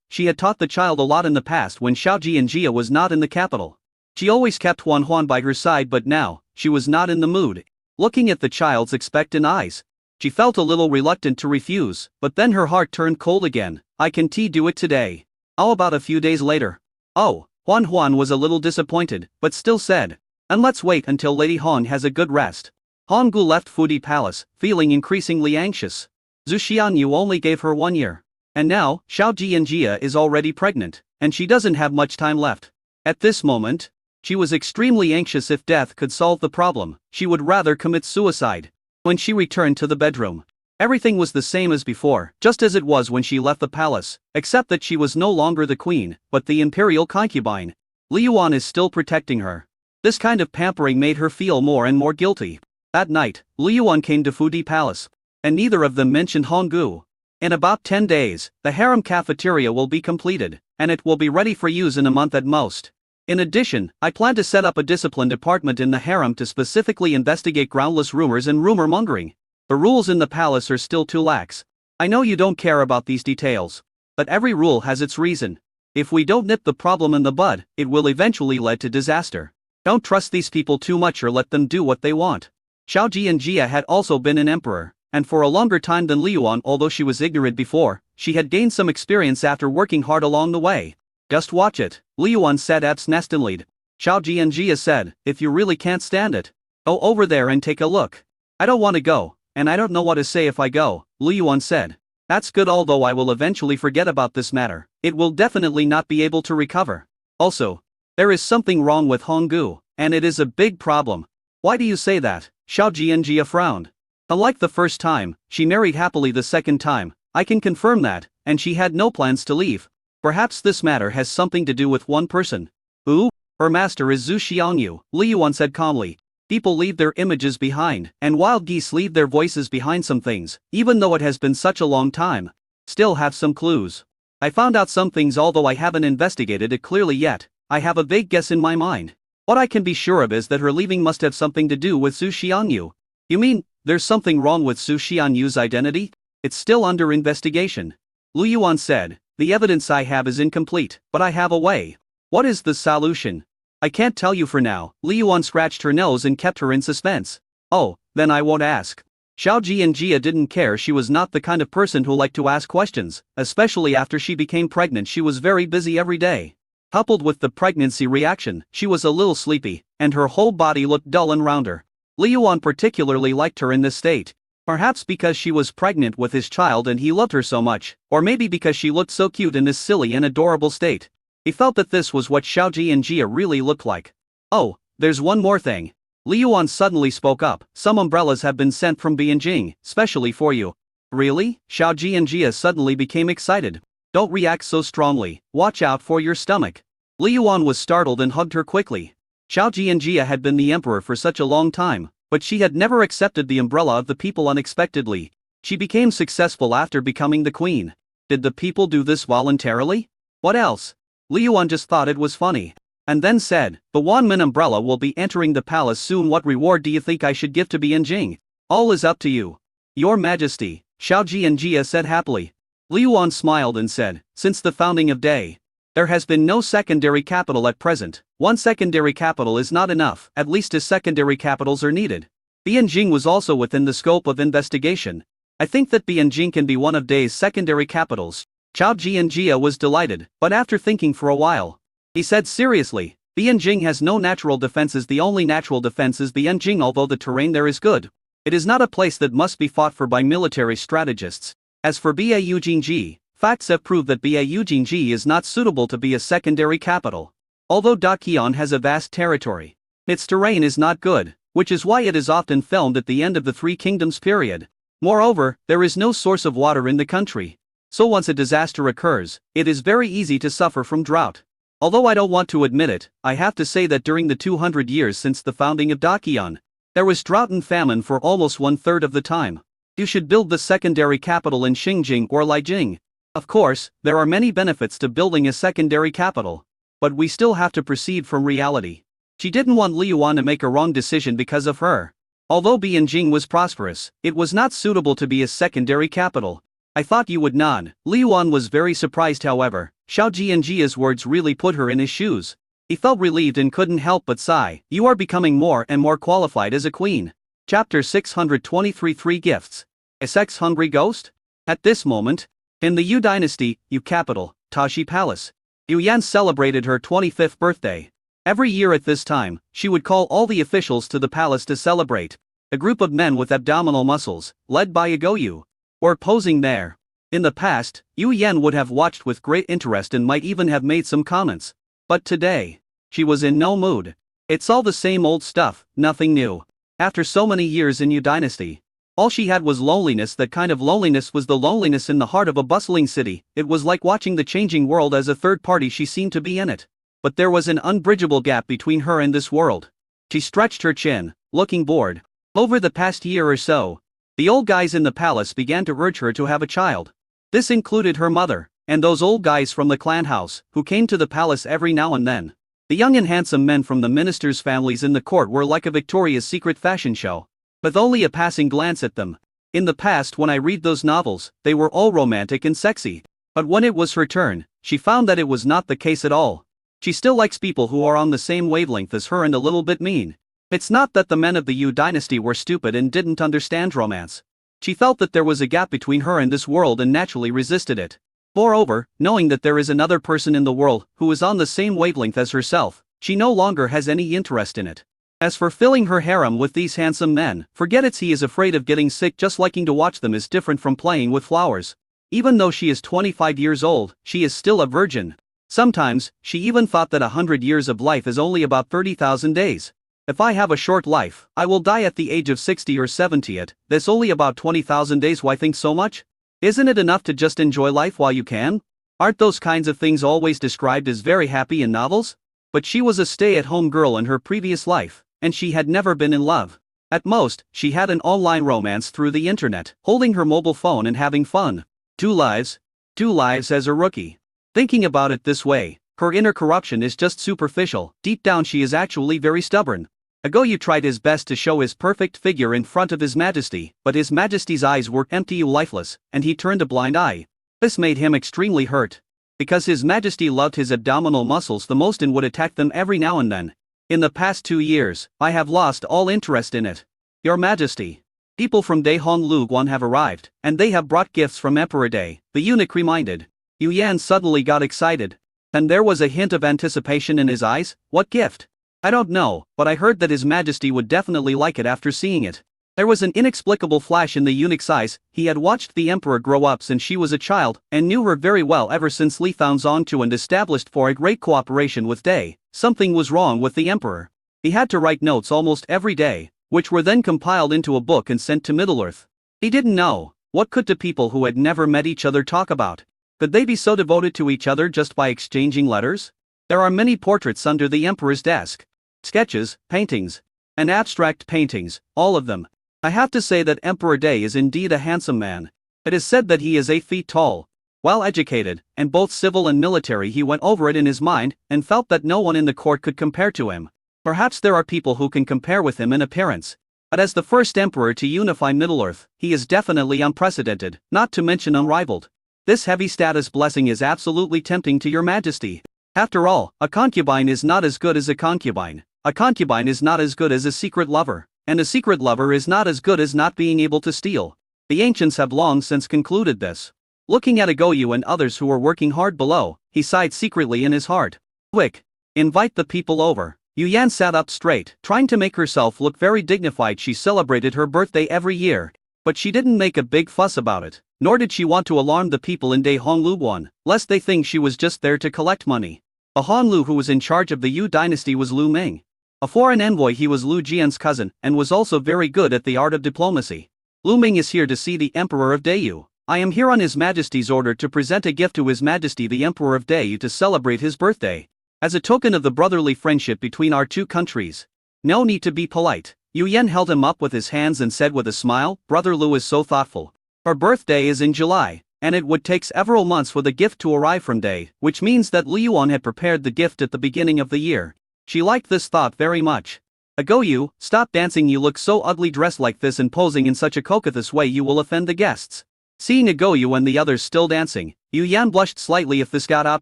She had taught the child a lot in the past when Xiao Jianjia was not in the capital. She always kept Huan by her side, but now, she was not in the mood. Looking at the child's expectant eyes, she felt a little reluctant to refuse, but then her heart turned cold again. I can do it today. How about a few days later? Oh, Huan was a little disappointed, but still said, and let's wait until Lady Hong has a good rest. Honggu left Fudi Palace, feeling increasingly anxious. Zhu Xiangyu only gave her 1 year. And now, Xiao Jianjia is already pregnant, and she doesn't have much time left. At this moment, she was extremely anxious. If death could solve the problem, she would rather commit suicide. When she returned to the bedroom, everything was the same as before, just as it was when she left the palace, except that she was no longer the queen, but the imperial concubine. Li Yuan is still protecting her. This kind of pampering made her feel more and more guilty. That night, Li Yuan came to Fudi Palace, and neither of them mentioned Honggu. In about 10 days, the harem cafeteria will be completed, and it will be ready for use in a month at most. In addition, I plan to set up a discipline department in the harem to specifically investigate groundless rumors and rumor mongering. The rules in the palace are still too lax. I know you don't care about these details, but every rule has its reason. If we don't nip the problem in the bud, it will eventually lead to disaster. Don't trust these people too much or let them do what they want. Xiao Jianjia had also been an emperor, and for a longer time than Li Yuan. Although she was ignorant before, she had gained some experience after working hard along the way. Just watch it, Li Yuan said absently. Xiao Jianjia said, if you really can't stand it, go over there and take a look. I don't want to go, and I don't know what to say if I go, Li Yuan said. That's good, although I will eventually forget about this matter. It will definitely not be able to recover. Also, there is something wrong with Honggu, and it is a big problem. Why do you say that? Xiao Jianjia frowned. Unlike the first time, she married happily the second time. I can confirm that, and she had no plans to leave. Perhaps this matter has something to do with one person. Who? Her master is Zhu Xiangyu, Li Yuan said calmly. People leave their images behind, and wild geese leave their voices behind. Some things, even though it has been such a long time, still have some clues. I found out some things, although I haven't investigated it clearly yet. I have a vague guess in my mind. What I can be sure of is that her leaving must have something to do with Zhu Xiangyu. You mean, there's something wrong with Zhu Xiangyu's identity? It's still under investigation. Li Yuan said, the evidence I have is incomplete, but I have a way. What is the solution? I can't tell you for now. Li Yuan scratched her nose and kept her in suspense. Oh, then I won't ask. Xiao Jianjia didn't care. She was not the kind of person who liked to ask questions, especially after she became pregnant. She was very busy every day. Coupled with the pregnancy reaction, she was a little sleepy, and her whole body looked dull and rounder. Li Yuan particularly liked her in this state. Perhaps because she was pregnant with his child and he loved her so much, or maybe because she looked so cute in this silly and adorable state. He felt that this was what Xiao Jianjia really looked like. Oh, there's one more thing. Li Yuan suddenly spoke up. Some umbrellas have been sent from Beijing, specially for you. Really? Xiao Jianjia suddenly became excited. Don't react so strongly, watch out for your stomach. Li Yuan was startled and hugged her quickly. Xiao Jianjia had been the emperor for such a long time, but she had never accepted the umbrella of the people unexpectedly. She became successful after becoming the queen. Did the people do this voluntarily? What else? Li Yuan just thought it was funny. And then said, the Wanmin umbrella will be entering the palace soon. What reward do you think I should give to Bianjing? All is up to you. Your Majesty, Xiao Jianjia said happily. Li Yuan smiled and said, since the founding of Day, there has been no secondary capital at present. One secondary capital is not enough, at least as secondary capitals are needed. Bianjing was also within the scope of investigation. I think that Bianjing can be one of Day's secondary capitals. Xiao Jianjia was delighted, but after thinking for a while, he said seriously, Bianjing has no natural defenses. The only natural defense is Bianjing. Although the terrain there is good, it is not a place that must be fought for by military strategists. As for Bau Jingji, facts have proved that Bau Jingji is not suitable to be a secondary capital. Although Daqian has a vast territory, its terrain is not good, which is why it is often filmed at the end of the Three Kingdoms period. Moreover, there is no source of water in the country. So once a disaster occurs, it is very easy to suffer from drought. Although I don't want to admit it, I have to say that during the 200 years since the founding of Daqian, there was drought and famine for almost 1/3 of the time. You should build the secondary capital in Xingjing or Lijiang. Of course, there are many benefits to building a secondary capital. But we still have to proceed from reality. She didn't want Li Yuan to make a wrong decision because of her. Although Bianjing was prosperous, it was not suitable to be a secondary capital. I thought you would nod. Li Yuan was very surprised. However, Xiao Jianjia's words really put her in his shoes. He felt relieved and couldn't help but sigh. You are becoming more and more qualified as a queen. Chapter 623 Three Gifts. A sex-hungry ghost? At this moment, in the Yu dynasty, Yu capital, Tashi Palace, Yu Yan celebrated her 25th birthday. Every year at this time, she would call all the officials to the palace to celebrate. A group of men with abdominal muscles, led by a Goyu, were posing there. In the past, Yu Yan would have watched with great interest and might even have made some comments. But today, she was in no mood. It's all the same old stuff, nothing new. After so many years in Yu dynasty, all she had was loneliness. That kind of loneliness was the loneliness in the heart of a bustling city. It was like watching the changing world as a third party. She seemed to be in it. But there was an unbridgeable gap between her and this world. She stretched her chin, looking bored. Over the past year or so, the old guys in the palace began to urge her to have a child. This included her mother, and those old guys from the clan house, who came to the palace every now and then. The young and handsome men from the ministers' families in the court were like a Victoria's Secret fashion show, with only a passing glance at them. In the past, when I read those novels, they were all romantic and sexy. But when it was her turn, she found that it was not the case at all. She still likes people who are on the same wavelength as her and a little bit mean. It's not that the men of the Yu dynasty were stupid and didn't understand romance. She felt that there was a gap between her and this world and naturally resisted it. Moreover, knowing that there is another person in the world who is on the same wavelength as herself, she no longer has any interest in it. As for filling her harem with these handsome men, forget it. He is afraid of getting sick. Just liking to watch them is different from playing with flowers. Even though she is 25 years old, she is still a virgin. Sometimes, she even thought that 100 years of life is only about 30,000 days. If I have a short life, I will die at the age of 60 or 70. That's only about 20,000 days. Why think so much? Isn't it enough to just enjoy life while you can? Aren't those kinds of things always described as very happy in novels? But she was a stay-at-home girl in her previous life, and she had never been in love. At most, she had an online romance through the internet, holding her mobile phone and having fun. Two lives as a rookie. Thinking about it this way, her inner corruption is just superficial. Deep down she is actually very stubborn. A Goyu tried his best to show his perfect figure in front of His Majesty, but His Majesty's eyes were empty, lifeless, and he turned a blind eye. This made him extremely hurt. Because His Majesty loved his abdominal muscles the most and would attack them every now and then. In the past 2 years, I have lost all interest in it. Your Majesty. People from Dehong Luguan have arrived, and they have brought gifts from Emperor Day, the eunuch reminded. Yu Yan suddenly got excited. And there was a hint of anticipation in his eyes. What gift? I don't know, but I heard that His Majesty would definitely like it after seeing it. There was an inexplicable flash in the eunuch's eyes. He had watched the emperor grow up since she was a child, and knew her very well ever since Li Founzong and established for a great cooperation with Day. Something was wrong with the emperor. He had to write notes almost every day, which were then compiled into a book and sent to Middle-earth. He didn't know. What could two people who had never met each other talk about? Could they be so devoted to each other just by exchanging letters? There are many portraits under the emperor's desk. Sketches, paintings, and abstract paintings, all of them. I have to say that Emperor Day is indeed a handsome man. It is said that he is 8 feet tall. Well educated, and both civil and military. He went over it in his mind, and felt that no one in the court could compare to him. Perhaps there are people who can compare with him in appearance. But as the first emperor to unify Middle-earth, he is definitely unprecedented, not to mention unrivaled. This heavy status blessing is absolutely tempting to your majesty. After all, a concubine is not as good as a concubine. A concubine is not as good as a secret lover, and a secret lover is not as good as not being able to steal. The ancients have long since concluded this. Looking at Agoyu and others who were working hard below, he sighed secretly in his heart. Quick! Invite the people over. Yu Yan sat up straight, trying to make herself look very dignified. She celebrated her birthday every year, but she didn't make a big fuss about it, nor did she want to alarm the people in Dehonglubuan, lest they think she was just there to collect money. A Hanlu who was in charge of the Yu dynasty was Lu Ming. A foreign envoy, he was Lu Jian's cousin, and was also very good at the art of diplomacy. Lu Ming is here to see the Emperor of Dayu. I am here on His Majesty's order to present a gift to His Majesty the Emperor of Dayu to celebrate his birthday. As a token of the brotherly friendship between our two countries. No need to be polite. Yu Yan held him up with his hands and said with a smile, Brother Lu is so thoughtful. Her birthday is in July, and it would take several months for the gift to arrive from Day, which means that Lu Yuan had prepared the gift at the beginning of the year. She liked this thought very much. Agoyu, stop dancing. You look so ugly dressed like this and posing in such a coquettish way. You will offend the guests. Seeing Agoyu and the others still dancing, Yu Yan blushed slightly. If this got out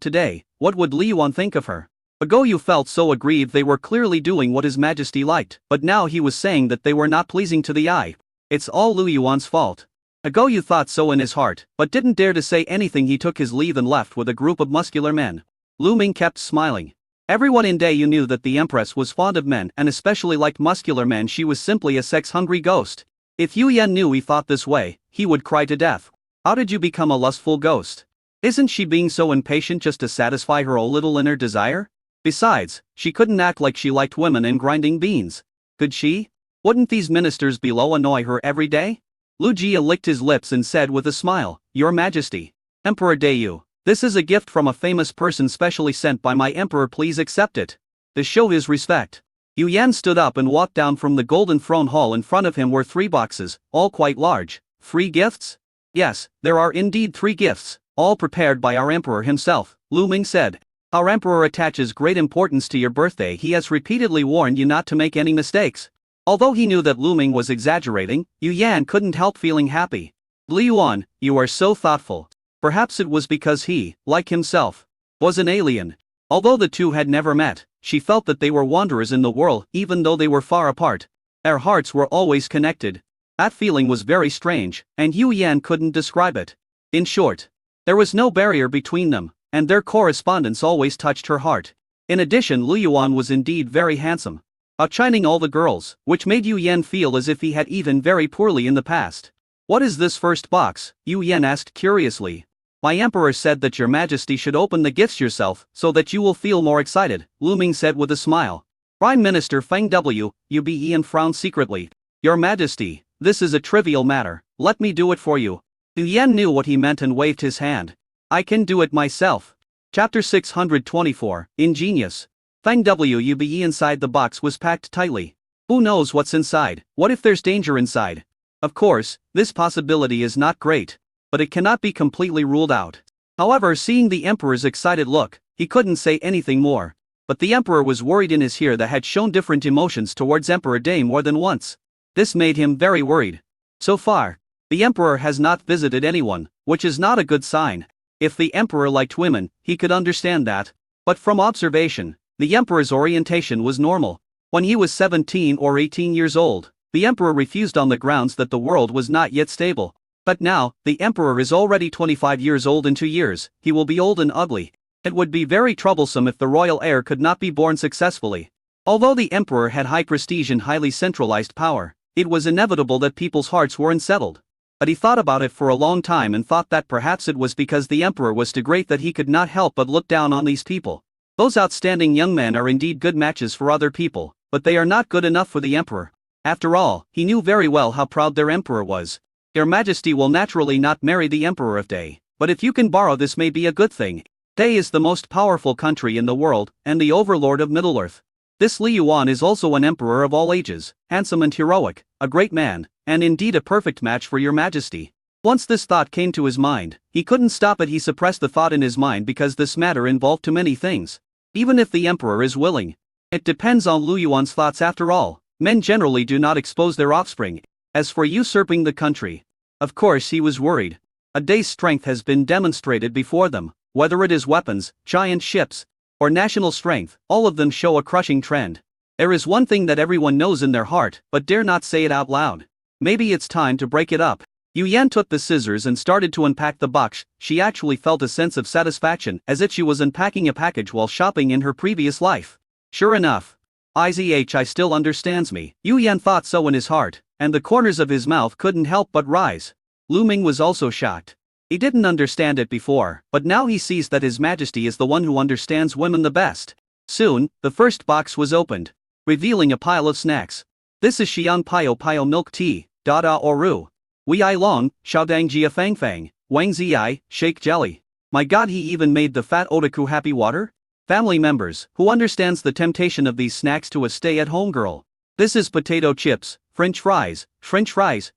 today, what would Li Yuan think of her? Agoyu felt so aggrieved. They were clearly doing what His Majesty liked, but now he was saying that they were not pleasing to the eye. It's all Lu Yuan's fault. Agoyu thought so in his heart, but didn't dare to say anything. He took his leave and left with a group of muscular men. Lu Ming kept smiling. Everyone in Dayu knew that the Empress was fond of men and especially liked muscular men. She was simply a sex-hungry ghost. If Yu Yan knew he thought this way, he would cry to death. How did you become a lustful ghost? Isn't she being so impatient just to satisfy her own little inner desire? Besides, she couldn't act like she liked women and grinding beans. Could she? Wouldn't these ministers below annoy her every day? Lu Jia licked his lips and said with a smile, Your Majesty, Emperor Dayu, this is a gift from a famous person specially sent by my emperor. Please accept it. To show his respect. Yu Yan stood up and walked down from the golden throne hall. In front of him were 3 boxes, all quite large. 3 gifts? Yes, there are indeed 3 gifts, all prepared by our emperor himself, Lu Ming said. Our emperor attaches great importance to your birthday. He has repeatedly warned you not to make any mistakes. Although he knew that Lu Ming was exaggerating, Yu Yan couldn't help feeling happy. Li Yuan, you are so thoughtful. Perhaps it was because he, like himself, was an alien. Although the two had never met, she felt that they were wanderers in the world, even though they were far apart. Their hearts were always connected. That feeling was very strange, and Yu Yan couldn't describe it. In short, there was no barrier between them, and their correspondence always touched her heart. In addition, Lu Yuan was indeed very handsome, outshining all the girls, which made Yu Yan feel as if he had eaten very poorly in the past. What is this first box? Yu Yan asked curiously. My emperor said that your majesty should open the gifts yourself, so that you will feel more excited, Lu Ming said with a smile. Prime Minister Feng W. Ube frowned secretly. Your majesty, this is a trivial matter, let me do it for you. Yu Yan knew what he meant and waved his hand. I can do it myself. Chapter 624, Ingenious. Feng Wube inside the box was packed tightly. Who knows what's inside? What if there's danger inside? Of course, this possibility is not great, but it cannot be completely ruled out. However, seeing the emperor's excited look, he couldn't say anything more. But the emperor was worried in his hair that had shown different emotions towards Emperor Day more than once. This made him very worried. So far, the emperor has not visited anyone, which is not a good sign. If the emperor liked women, he could understand that. But from observation, the emperor's orientation was normal. When he was 17 or 18 years old, the emperor refused on the grounds that the world was not yet stable. But now, the emperor is already 25 years old. In 2 years, he will be old and ugly. It would be very troublesome if the royal heir could not be born successfully. Although the emperor had high prestige and highly centralized power, it was inevitable that people's hearts were unsettled. But he thought about it for a long time and thought that perhaps it was because the emperor was too great that he could not help but look down on these people. Those outstanding young men are indeed good matches for other people, but they are not good enough for the emperor. After all, he knew very well how proud their emperor was. Your Majesty will naturally not marry the Emperor of Day, but if you can borrow this may be a good thing. Day is the most powerful country in the world, and the overlord of Middle-earth. This Li Yuan is also an emperor of all ages, handsome and heroic, a great man, and indeed a perfect match for your Majesty. Once this thought came to his mind, he couldn't stop it. He suppressed the thought in his mind because this matter involved too many things. Even if the emperor is willing, it depends on Lu Yuan's thoughts after all. Men generally do not expose their offspring. As for usurping the country, of course he was worried. A day's strength has been demonstrated before them, whether it is weapons, giant ships, or national strength, all of them show a crushing trend. There is one thing that everyone knows in their heart, but dare not say it out loud. Maybe it's time to break it up. Yu Yan took the scissors and started to unpack the box. She actually felt a sense of satisfaction, as if she was unpacking a package while shopping in her previous life. Sure enough, I still understands me. Yu Yan thought so in his heart, and the corners of his mouth couldn't help but rise. Lu Ming was also shocked. He didn't understand it before, but now he sees that His Majesty is the one who understands women the best. Soon, the first box was opened, revealing a pile of snacks. This is Xiang Pio Pio milk tea, Dada Oru. Wei Ai Long, Xiaodang Jia Fang Fang, Wang Ziai, shake jelly. My god, he even made the fat otaku happy water? Family members, who understands the temptation of these snacks to a stay-at-home girl? This is potato chips, french fries,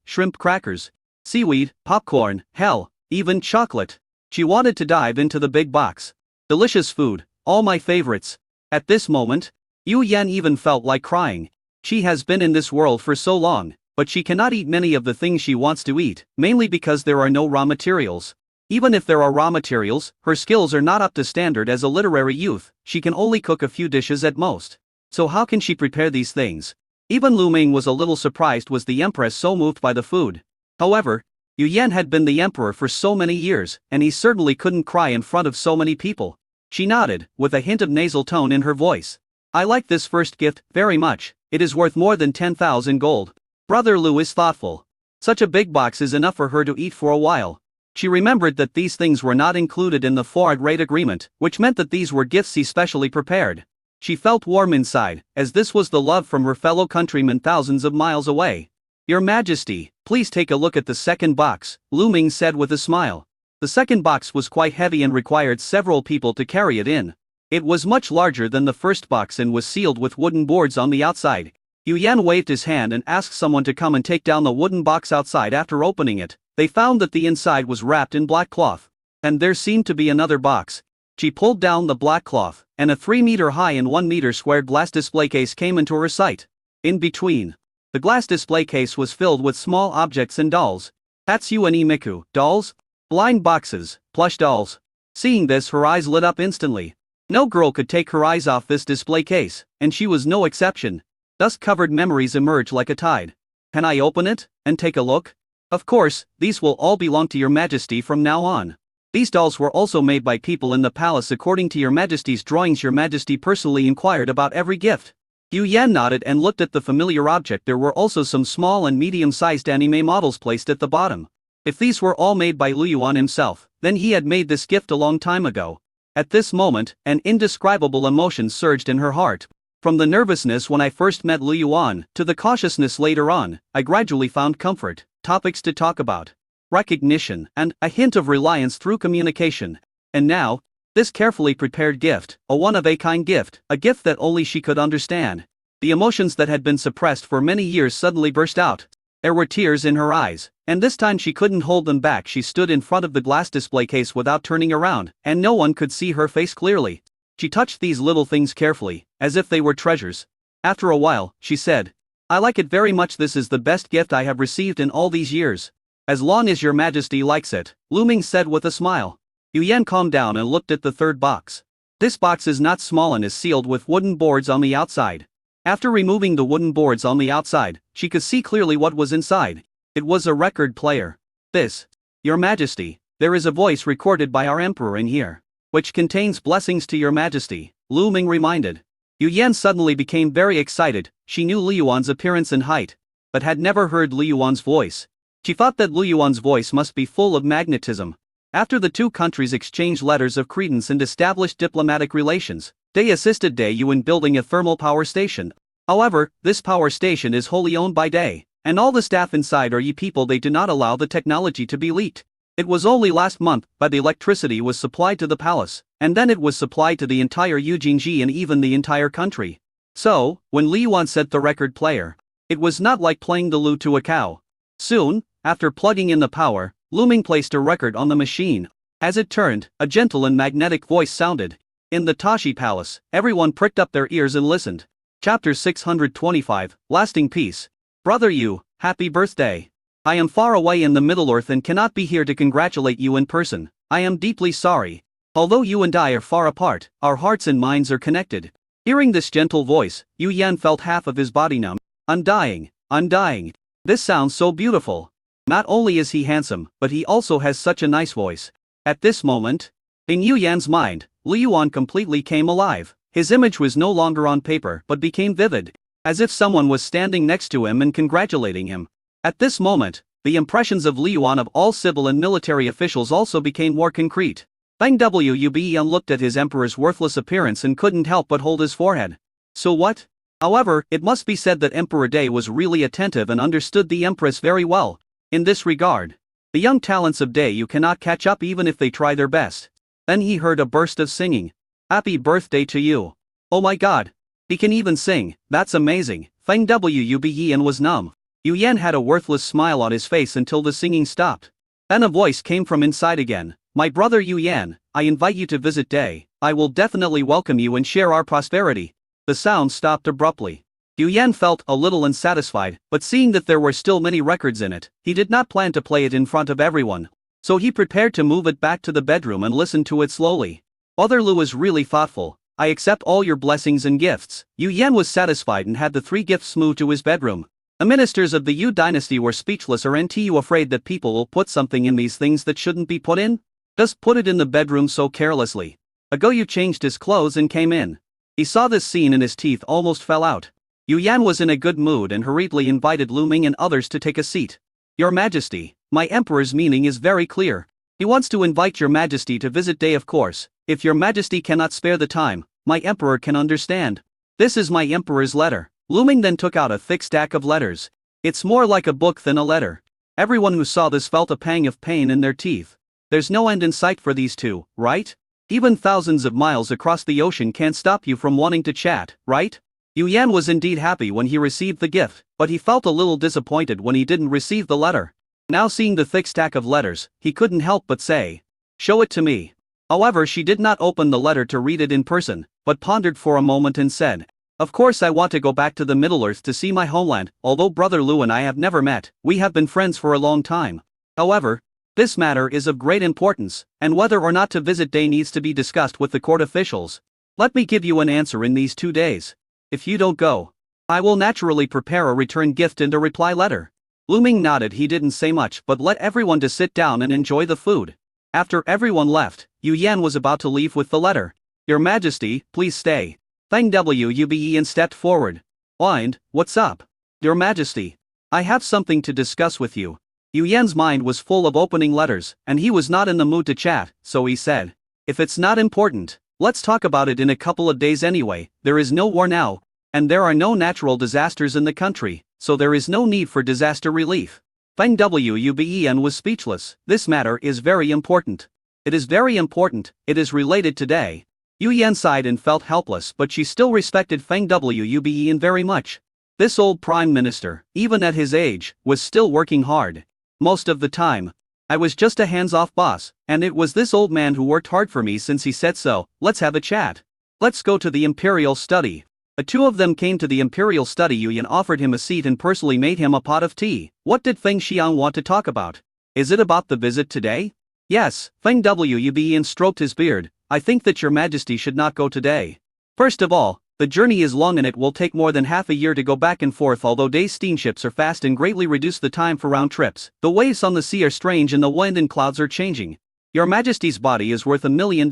shrimp crackers, seaweed, popcorn, hell, even chocolate. She wanted to dive into the big box. Delicious food, all my favorites. At this moment, Yu Yan even felt like crying. She has been in this world for so long, but she cannot eat many of the things she wants to eat, mainly because there are no raw materials. Even if there are raw materials, her skills are not up to standard. As a literary youth, she can only cook a few dishes at most. So how can she prepare these things? Even Lu Ming was a little surprised. Was the Empress so moved by the food? However, Yu Yan had been the emperor for so many years, and he certainly couldn't cry in front of so many people. She nodded, with a hint of nasal tone in her voice. I like this first gift very much. It is worth more than 10,000 gold. Brother Lu is thoughtful. Such a big box is enough for her to eat for a while. She remembered that these things were not included in the forward rate agreement, which meant that these were gifts he specially prepared. She felt warm inside, as this was the love from her fellow countrymen thousands of miles away. Your Majesty, please take a look at the second box, Lu Ming said with a smile. The second box was quite heavy and required several people to carry it in. It was much larger than the first box and was sealed with wooden boards on the outside. Yu Yan waved his hand and asked someone to come and take down the wooden box outside. After opening it, they found that the inside was wrapped in black cloth. And there seemed to be another box. She pulled down the black cloth, and a 3-meter high and 1-meter squared glass display case came into her sight. In between, the glass display case was filled with small objects and dolls. Hatsu and Miku, dolls? Blind boxes, plush dolls. Seeing this, her eyes lit up instantly. No girl could take her eyes off this display case, and she was no exception. Dust-covered memories emerged like a tide. Can I open it and take a look? Of course, these will all belong to Your Majesty from now on. These dolls were also made by people in the palace according to Your Majesty's drawings. Your Majesty personally inquired about every gift. Yu Yan nodded and looked at the familiar object. There were also some small and medium-sized anime models placed at the bottom. If these were all made by Lu Yuan himself, then he had made this gift a long time ago. At this moment, an indescribable emotion surged in her heart. From the nervousness when I first met Lu Yuan, to the cautiousness later on, I gradually found comfort, topics to talk about, recognition, and a hint of reliance through communication. And now, this carefully prepared gift, a one-of-a-kind gift, a gift that only she could understand. The emotions that had been suppressed for many years suddenly burst out. There were tears in her eyes, and this time she couldn't hold them back. She stood in front of the glass display case without turning around, and no one could see her face clearly. She touched these little things carefully, as if they were treasures. After a while, she said, I like it very much. This is the best gift I have received in all these years. As long as Your Majesty likes it, Lu Ming said with a smile. Yu Yan calmed down and looked at the third box. This box is not small and is sealed with wooden boards on the outside. After removing the wooden boards on the outside, she could see clearly what was inside. It was a record player. This, Your Majesty, there is a voice recorded by our emperor in here, which contains blessings to Your Majesty, Lu Ming reminded. Yu Yan suddenly became very excited. She knew Lu Yuan's appearance and height, but had never heard Lu Yuan's voice. She thought that Lu Yuan's voice must be full of magnetism. After the two countries exchanged letters of credence and established diplomatic relations, Day assisted Day Yu in building a thermal power station. However, this power station is wholly owned by Day. and all the staff inside are ye people. They do not allow the technology to be leaked. It was only last month that the electricity was supplied to the palace, and then it was supplied to the entire Eugene and even the entire country. So, when Li Yuan said the record player, it was not like playing the lute to a cow. Soon, after plugging in the power, Luming placed a record on the machine. As it turned, a gentle and magnetic voice sounded. In the Tashi Palace, everyone pricked up their ears and listened. Chapter 625, Lasting Peace. Brother Yu, happy birthday. I am far away in the Middle-earth and cannot be here to congratulate you in person. I am deeply sorry. Although you and I are far apart, our hearts and minds are connected. Hearing this gentle voice, Yu Yan felt half of his body numb. Undying, undying. This sounds so beautiful. Not only is he handsome, but he also has such a nice voice. At this moment, in Yu Yan's mind, Li Yuan completely came alive. His image was no longer on paper but became vivid, as if someone was standing next to him and congratulating him. At this moment, the impressions of Li Yuan of all civil and military officials also became more concrete. Feng Wuban looked at his emperor's worthless appearance and couldn't help but hold his forehead. So what? However, it must be said that Emperor Dai was really attentive and understood the empress very well. In this regard, the young talents of Dai you cannot catch up even if they try their best. Then he heard a burst of singing. Happy birthday to you. Oh my god. He can even sing, that's amazing. Feng Wuban was numb. Yu Yan had a worthless smile on his face until the singing stopped. Then a voice came from inside again. My brother Yu Yan, I invite you to visit Dai. I will definitely welcome you and share our prosperity. The sound stopped abruptly. Yu Yan felt a little unsatisfied, but seeing that there were still many records in it, he did not plan to play it in front of everyone. So he prepared to move it back to the bedroom and listen to it slowly. Brother Lu is really thoughtful. I accept all your blessings and gifts. Yu Yan was satisfied and had the 3 gifts moved to his bedroom. The ministers of the Yu dynasty were speechless. Aren't you afraid that people will put something in these things that shouldn't be put in? Just put it in the bedroom so carelessly. Yu changed his clothes and came in. He saw this scene and his teeth almost fell out. Yu Yan was in a good mood and hurriedly invited Lu Ming and others to take a seat. Your Majesty, my emperor's meaning is very clear. He wants to invite your Majesty to visit Dai, of course. If your Majesty cannot spare the time, my emperor can understand. This is my emperor's letter. Lu Ming then took out a thick stack of letters. It's more like a book than a letter. Everyone who saw this felt a pang of pain in their teeth. There's no end in sight for these two, right? Even thousands of miles across the ocean can't stop you from wanting to chat, right? Yu Yan was indeed happy when he received the gift, but he felt a little disappointed when he didn't receive the letter. Now seeing the thick stack of letters, he couldn't help but say, "Show it to me." However, she did not open the letter to read it in person, but pondered for a moment and said, "Of course I want to go back to the Middle-earth to see my homeland. Although Brother Lu and I have never met, we have been friends for a long time. However, this matter is of great importance, and whether or not to visit Dai needs to be discussed with the court officials. Let me give you an answer in these 2 days. If you don't go, I will naturally prepare a return gift and a reply letter." Lu Ming nodded. He didn't say much but let everyone to sit down and enjoy the food. After everyone left, Yu Yan was about to leave with the letter. Your Majesty, please stay. Feng Wuban stepped forward. What's up? Your Majesty, I have something to discuss with you. Yu Yan's mind was full of opening letters, and he was not in the mood to chat, so he said, "If it's not important, let's talk about it in a couple of days anyway. There is no war now, and there are no natural disasters in the country, so there is no need for disaster relief." Feng Wuban was speechless. This matter is very important. It is very important, it is related to Dai. Yu Yan sighed and felt helpless, but she still respected Feng Wuban very much. This old prime minister, even at his age, was still working hard. Most of the time, I was just a hands-off boss, and it was this old man who worked hard for me since he said so. Let's have a chat. Let's go to the imperial study. The 2 of them came to the imperial study. Yu Yan offered him a seat and personally made him a pot of tea. What did Feng Xiang want to talk about? Is it about the visit today? Yes, Feng Wuban stroked his beard. I think that your Majesty should not go today. First of all, the journey is long and it will take more than half a year to go back and forth. Although Dai's steamships are fast and greatly reduce the time for round trips, the waves on the sea are strange and the wind and clouds are changing. Your Majesty's body is worth $1 million.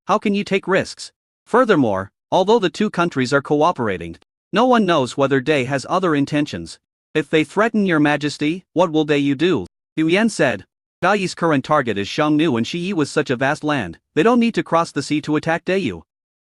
How can you take risks? Furthermore, although the 2 countries are cooperating, no one knows whether Dai has other intentions. If they threaten your Majesty, what will Dai do? Yu Yan said. Dai's current target is Xiongnu and Shiyi with such a vast land, they don't need to cross the sea to attack Dai.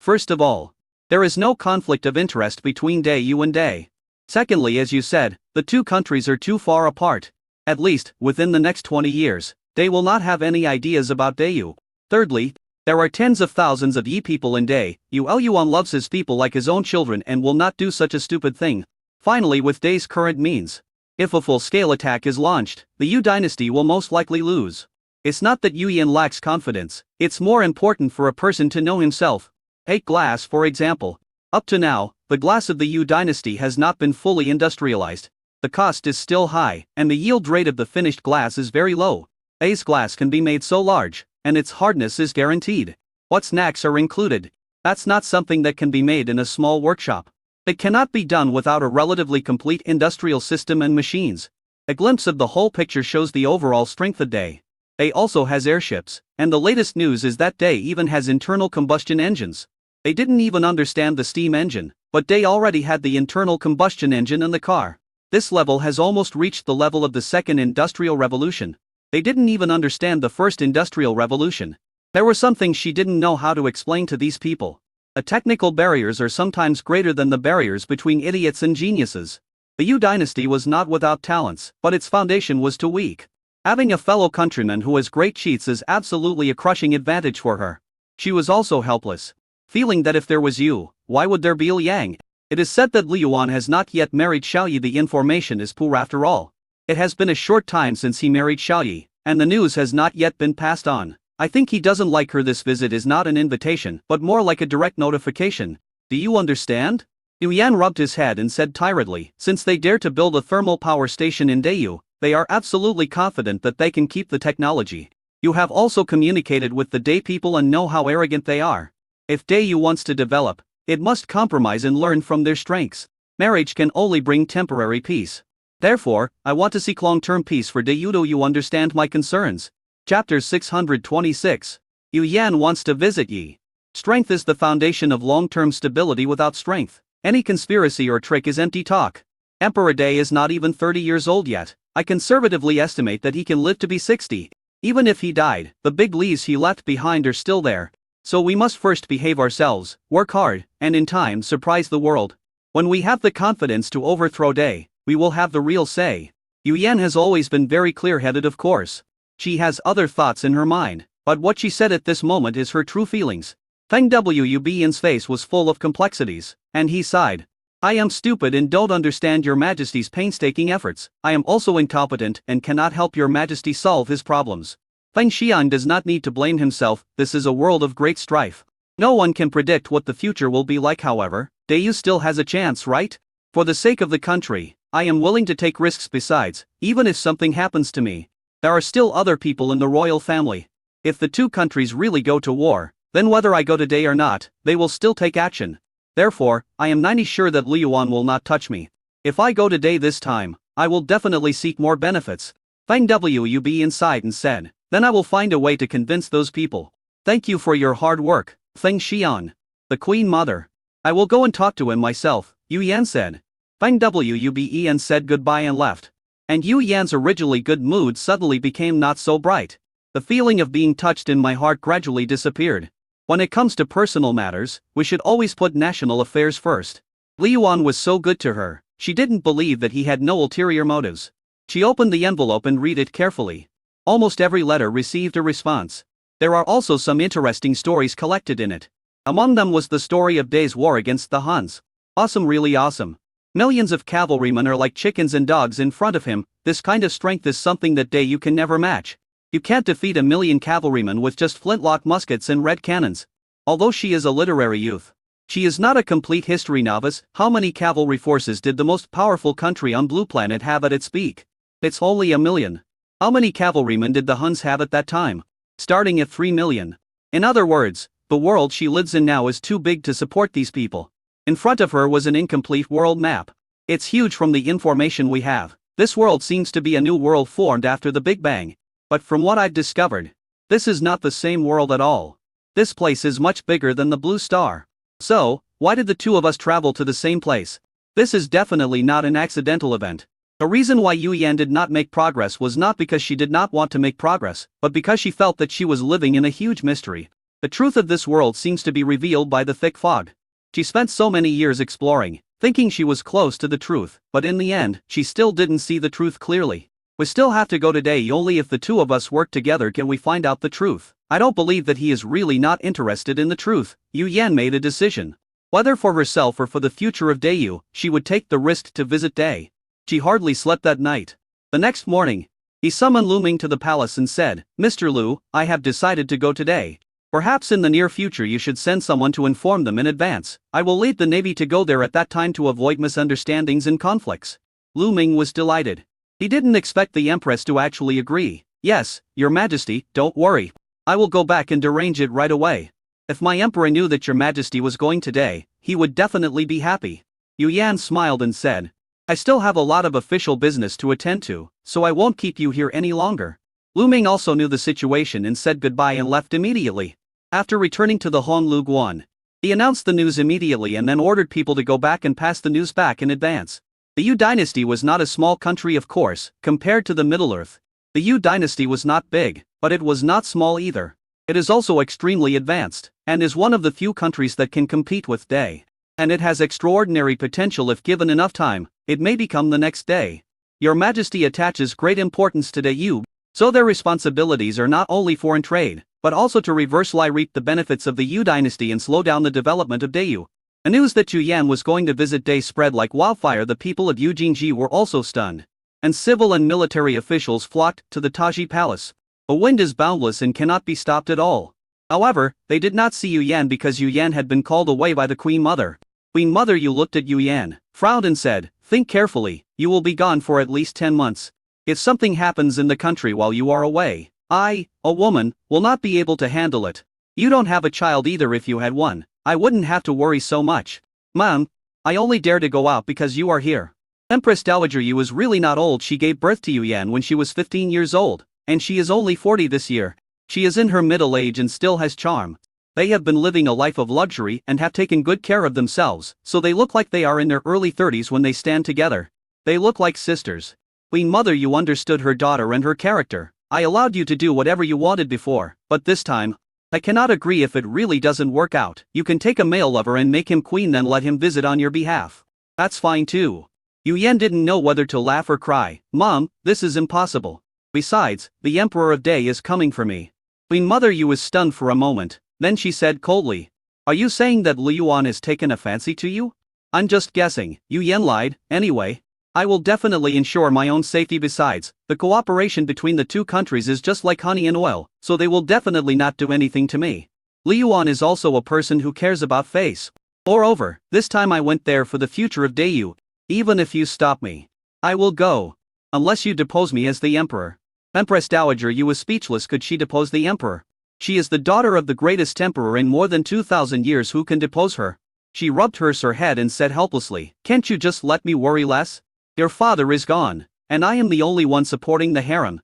First of all, there is no conflict of interest between Dai and Dai. Secondly, as you said, The two countries are too far apart. At least, within the next 20 years, they will not have any ideas about Dayu. Thirdly, there are tens of thousands of Yi people in Dayu. Yuan loves his people like his own children and will not do such a stupid thing. Finally, with Day's current means, if a full-scale attack is launched, the Yu dynasty will most likely lose. It's not that Yu Yan lacks confidence, it's more important for a person to know himself. Take glass for example. Up to now, the glass of the Yu dynasty has not been fully industrialized. The cost is still high, and the yield rate of the finished glass is very low. A's glass can be made so large, and its hardness is guaranteed. What snacks are included? That's not something that can be made in a small workshop. It cannot be done without a relatively complete industrial system and machines. A glimpse of the whole picture shows the overall strength of Day. A also has airships, and the latest news is that Day even has internal combustion engines. They didn't even understand the steam engine, but Day already had the internal combustion engine in the car. This level has almost reached the level of the second industrial revolution. They didn't even understand the first industrial revolution. There were some things she didn't know how to explain to these people. The technical barriers are sometimes greater than the barriers between idiots and geniuses. The Yu dynasty was not without talents, but its foundation was too weak. Having a fellow countryman who has great cheats is absolutely a crushing advantage for her. She was also helpless, feeling that if there was Yu, why would there be Liang? It is said that Li Yuan has not yet married Xiaoyi. The information is poor after all. It has been a short time since he married Xiaoyi, and the news has not yet been passed on. I think he doesn't like her. This visit is not an invitation, but more like a direct notification. Do you understand? Yu Yan rubbed his head and said tiredly, since they dare to build a thermal power station in Dayu, they are absolutely confident that they can keep the technology. You have also communicated with the Day people and know how arrogant they are. If Dayu wants to develop, it must compromise and learn from their strengths. Marriage can only bring temporary peace. Therefore, I want to seek long-term peace for Dayu. Do you understand my concerns? Chapter 626. Yu Yan wants to visit Yi. Strength is the foundation of long-term stability. Without strength, any conspiracy or trick is empty talk. Emperor Day is not even 30 years old yet. I conservatively estimate that he can live to be 60. Even if he died, the big leaves he left behind are still there. So we must first behave ourselves, work hard, and in time surprise the world. When we have the confidence to overthrow Day, we will have the real say. Yu Yan has always been very clear-headed, of course. She has other thoughts in her mind, but what she said at this moment is her true feelings. Feng Wubin's face was full of complexities, and he sighed. I am stupid and don't understand your Majesty's painstaking efforts. I am also incompetent and cannot help your Majesty solve his problems. Feng Xian does not need to blame himself. This is a world of great strife. No one can predict what the future will be like. However, Dayu still has a chance, right? For the sake of the country, I am willing to take risks. Besides, even if something happens to me, there are still other people in the royal family. If the two countries really go to war, then whether I go to Day or not, they will still take action. Therefore, I am 90% sure that Li Yuan will not touch me. If I go to Day this time, I will definitely seek more benefits. Feng Wub sighed and said, then I will find a way to convince those people. Thank you for your hard work, Feng Xian. The Queen Mother. I will go and talk to him myself, Yu Yan said. Feng Wub said goodbye and left. And Yu Yan's originally good mood suddenly became not so bright. The feeling of being touched in my heart gradually disappeared. When it comes to personal matters, we should always put national affairs first. Li Yuan was so good to her, she didn't believe that he had no ulterior motives. She opened the envelope and read it carefully. Almost every letter received a response. There are also some interesting stories collected in it. Among them was the story of Day's war against the Huns. Awesome, really awesome. Millions of cavalrymen are like chickens and dogs in front of him. This kind of strength is something that Dayu can never match. You can't defeat 1,000,000 cavalrymen with just flintlock muskets and red cannons. Although she is a literary youth, she is not a complete history novice. How many cavalry forces did the most powerful country on Blue Planet have at its peak? It's only 1,000,000. How many cavalrymen did the Huns have at that time? Starting at 3,000,000. In other words, the world she lives in now is too big to support these people. In front of her was an incomplete world map. It's huge from the information we have. This world seems to be a new world formed after the Big Bang. But from what I've discovered, this is not the same world at all. This place is much bigger than the blue star. So, why did the two of us travel to the same place? This is definitely not an accidental event. The reason why Yu Yan did not make progress was not because she did not want to make progress, but because she felt that she was living in a huge mystery. The truth of this world seems to be revealed by the thick fog. She spent so many years exploring, thinking she was close to the truth, but in the end, she still didn't see the truth clearly. We still have to go today. Only if the two of us work together can we find out the truth. I don't believe that he is really not interested in the truth. Yu Yan made a decision. Whether for herself or for the future of Dayu, she would take the risk to visit Day. She hardly slept that night. The next morning, he summoned Lu Ming to the palace and said, "Mr. Lu, I have decided to go today. Perhaps in the near future you should send someone to inform them in advance. I will lead the navy to go there at that time to avoid misunderstandings and conflicts." Lu Ming was delighted. He didn't expect the empress to actually agree. "Yes, your majesty, don't worry. I will go back and arrange it right away. If my emperor knew that your majesty was going today, he would definitely be happy." Yu Yan smiled and said, "I still have a lot of official business to attend to, so I won't keep you here any longer." Lu Ming also knew the situation and said goodbye and left immediately. After returning to the Honglu Guan, he announced the news immediately and then ordered people to go back and pass the news back in advance. The Yu dynasty was not a small country, of course, compared to the Middle-earth. The Yu dynasty was not big, but it was not small either. It is also extremely advanced, and is one of the few countries that can compete with Day. And it has extraordinary potential if given enough time. It may become the next Day. Your Majesty attaches great importance to Dayu, so their responsibilities are not only foreign trade, but also to reversely reap the benefits of the Yu dynasty and slow down the development of Dayu. The news that Yu Yan was going to visit Day spread like wildfire. The people of Yujingji were also stunned, and civil and military officials flocked to the Taji Palace. The wind is boundless and cannot be stopped at all. However, they did not see Yu Yan because Yu Yan had been called away by the Queen Mother. Queen Mother Yu looked at Yu Yan, frowned and said, "Think carefully, you will be gone for at least 10 months. If something happens in the country while you are away, I, a woman, will not be able to handle it. You don't have a child either. If you had one, I wouldn't have to worry so much. Mom, I only dare to go out because you are here." Empress Dowager Yu is really not old. She gave birth to Yu Yan when she was 15 years old, and she is only 40 this year. She is in her middle age and still has charm. They have been living a life of luxury and have taken good care of themselves, so they look like they are in their early 30s when they stand together. They look like sisters. Queen Mother Yu understood her daughter and her character. "I allowed you to do whatever you wanted before, but this time, I cannot agree. If it really doesn't work out, you can take a male lover and make him queen, then let him visit on your behalf. That's fine too." Yu Yan didn't know whether to laugh or cry. "Mom, this is impossible. Besides, the Emperor of Day is coming for me." Queen Mother Yu was stunned for a moment, then she said coldly, "Are you saying that Liu Yuan has taken a fancy to you?" "I'm just guessing," Yu Yan lied. "Anyway, I will definitely ensure my own safety. Besides, the cooperation between the two countries is just like honey and oil, so they will definitely not do anything to me. Liu Yuan is also a person who cares about face. Moreover, this time I went there for the future of Dayu. Even if you stop me, I will go. Unless you depose me as the emperor." Empress Dowager Yu was speechless. Could she depose the emperor? She is the daughter of the greatest emperor in more than 2,000 years. Who can depose her? She rubbed her head and said helplessly, "Can't you just let me worry less? Your father is gone, and I am the only one supporting the harem.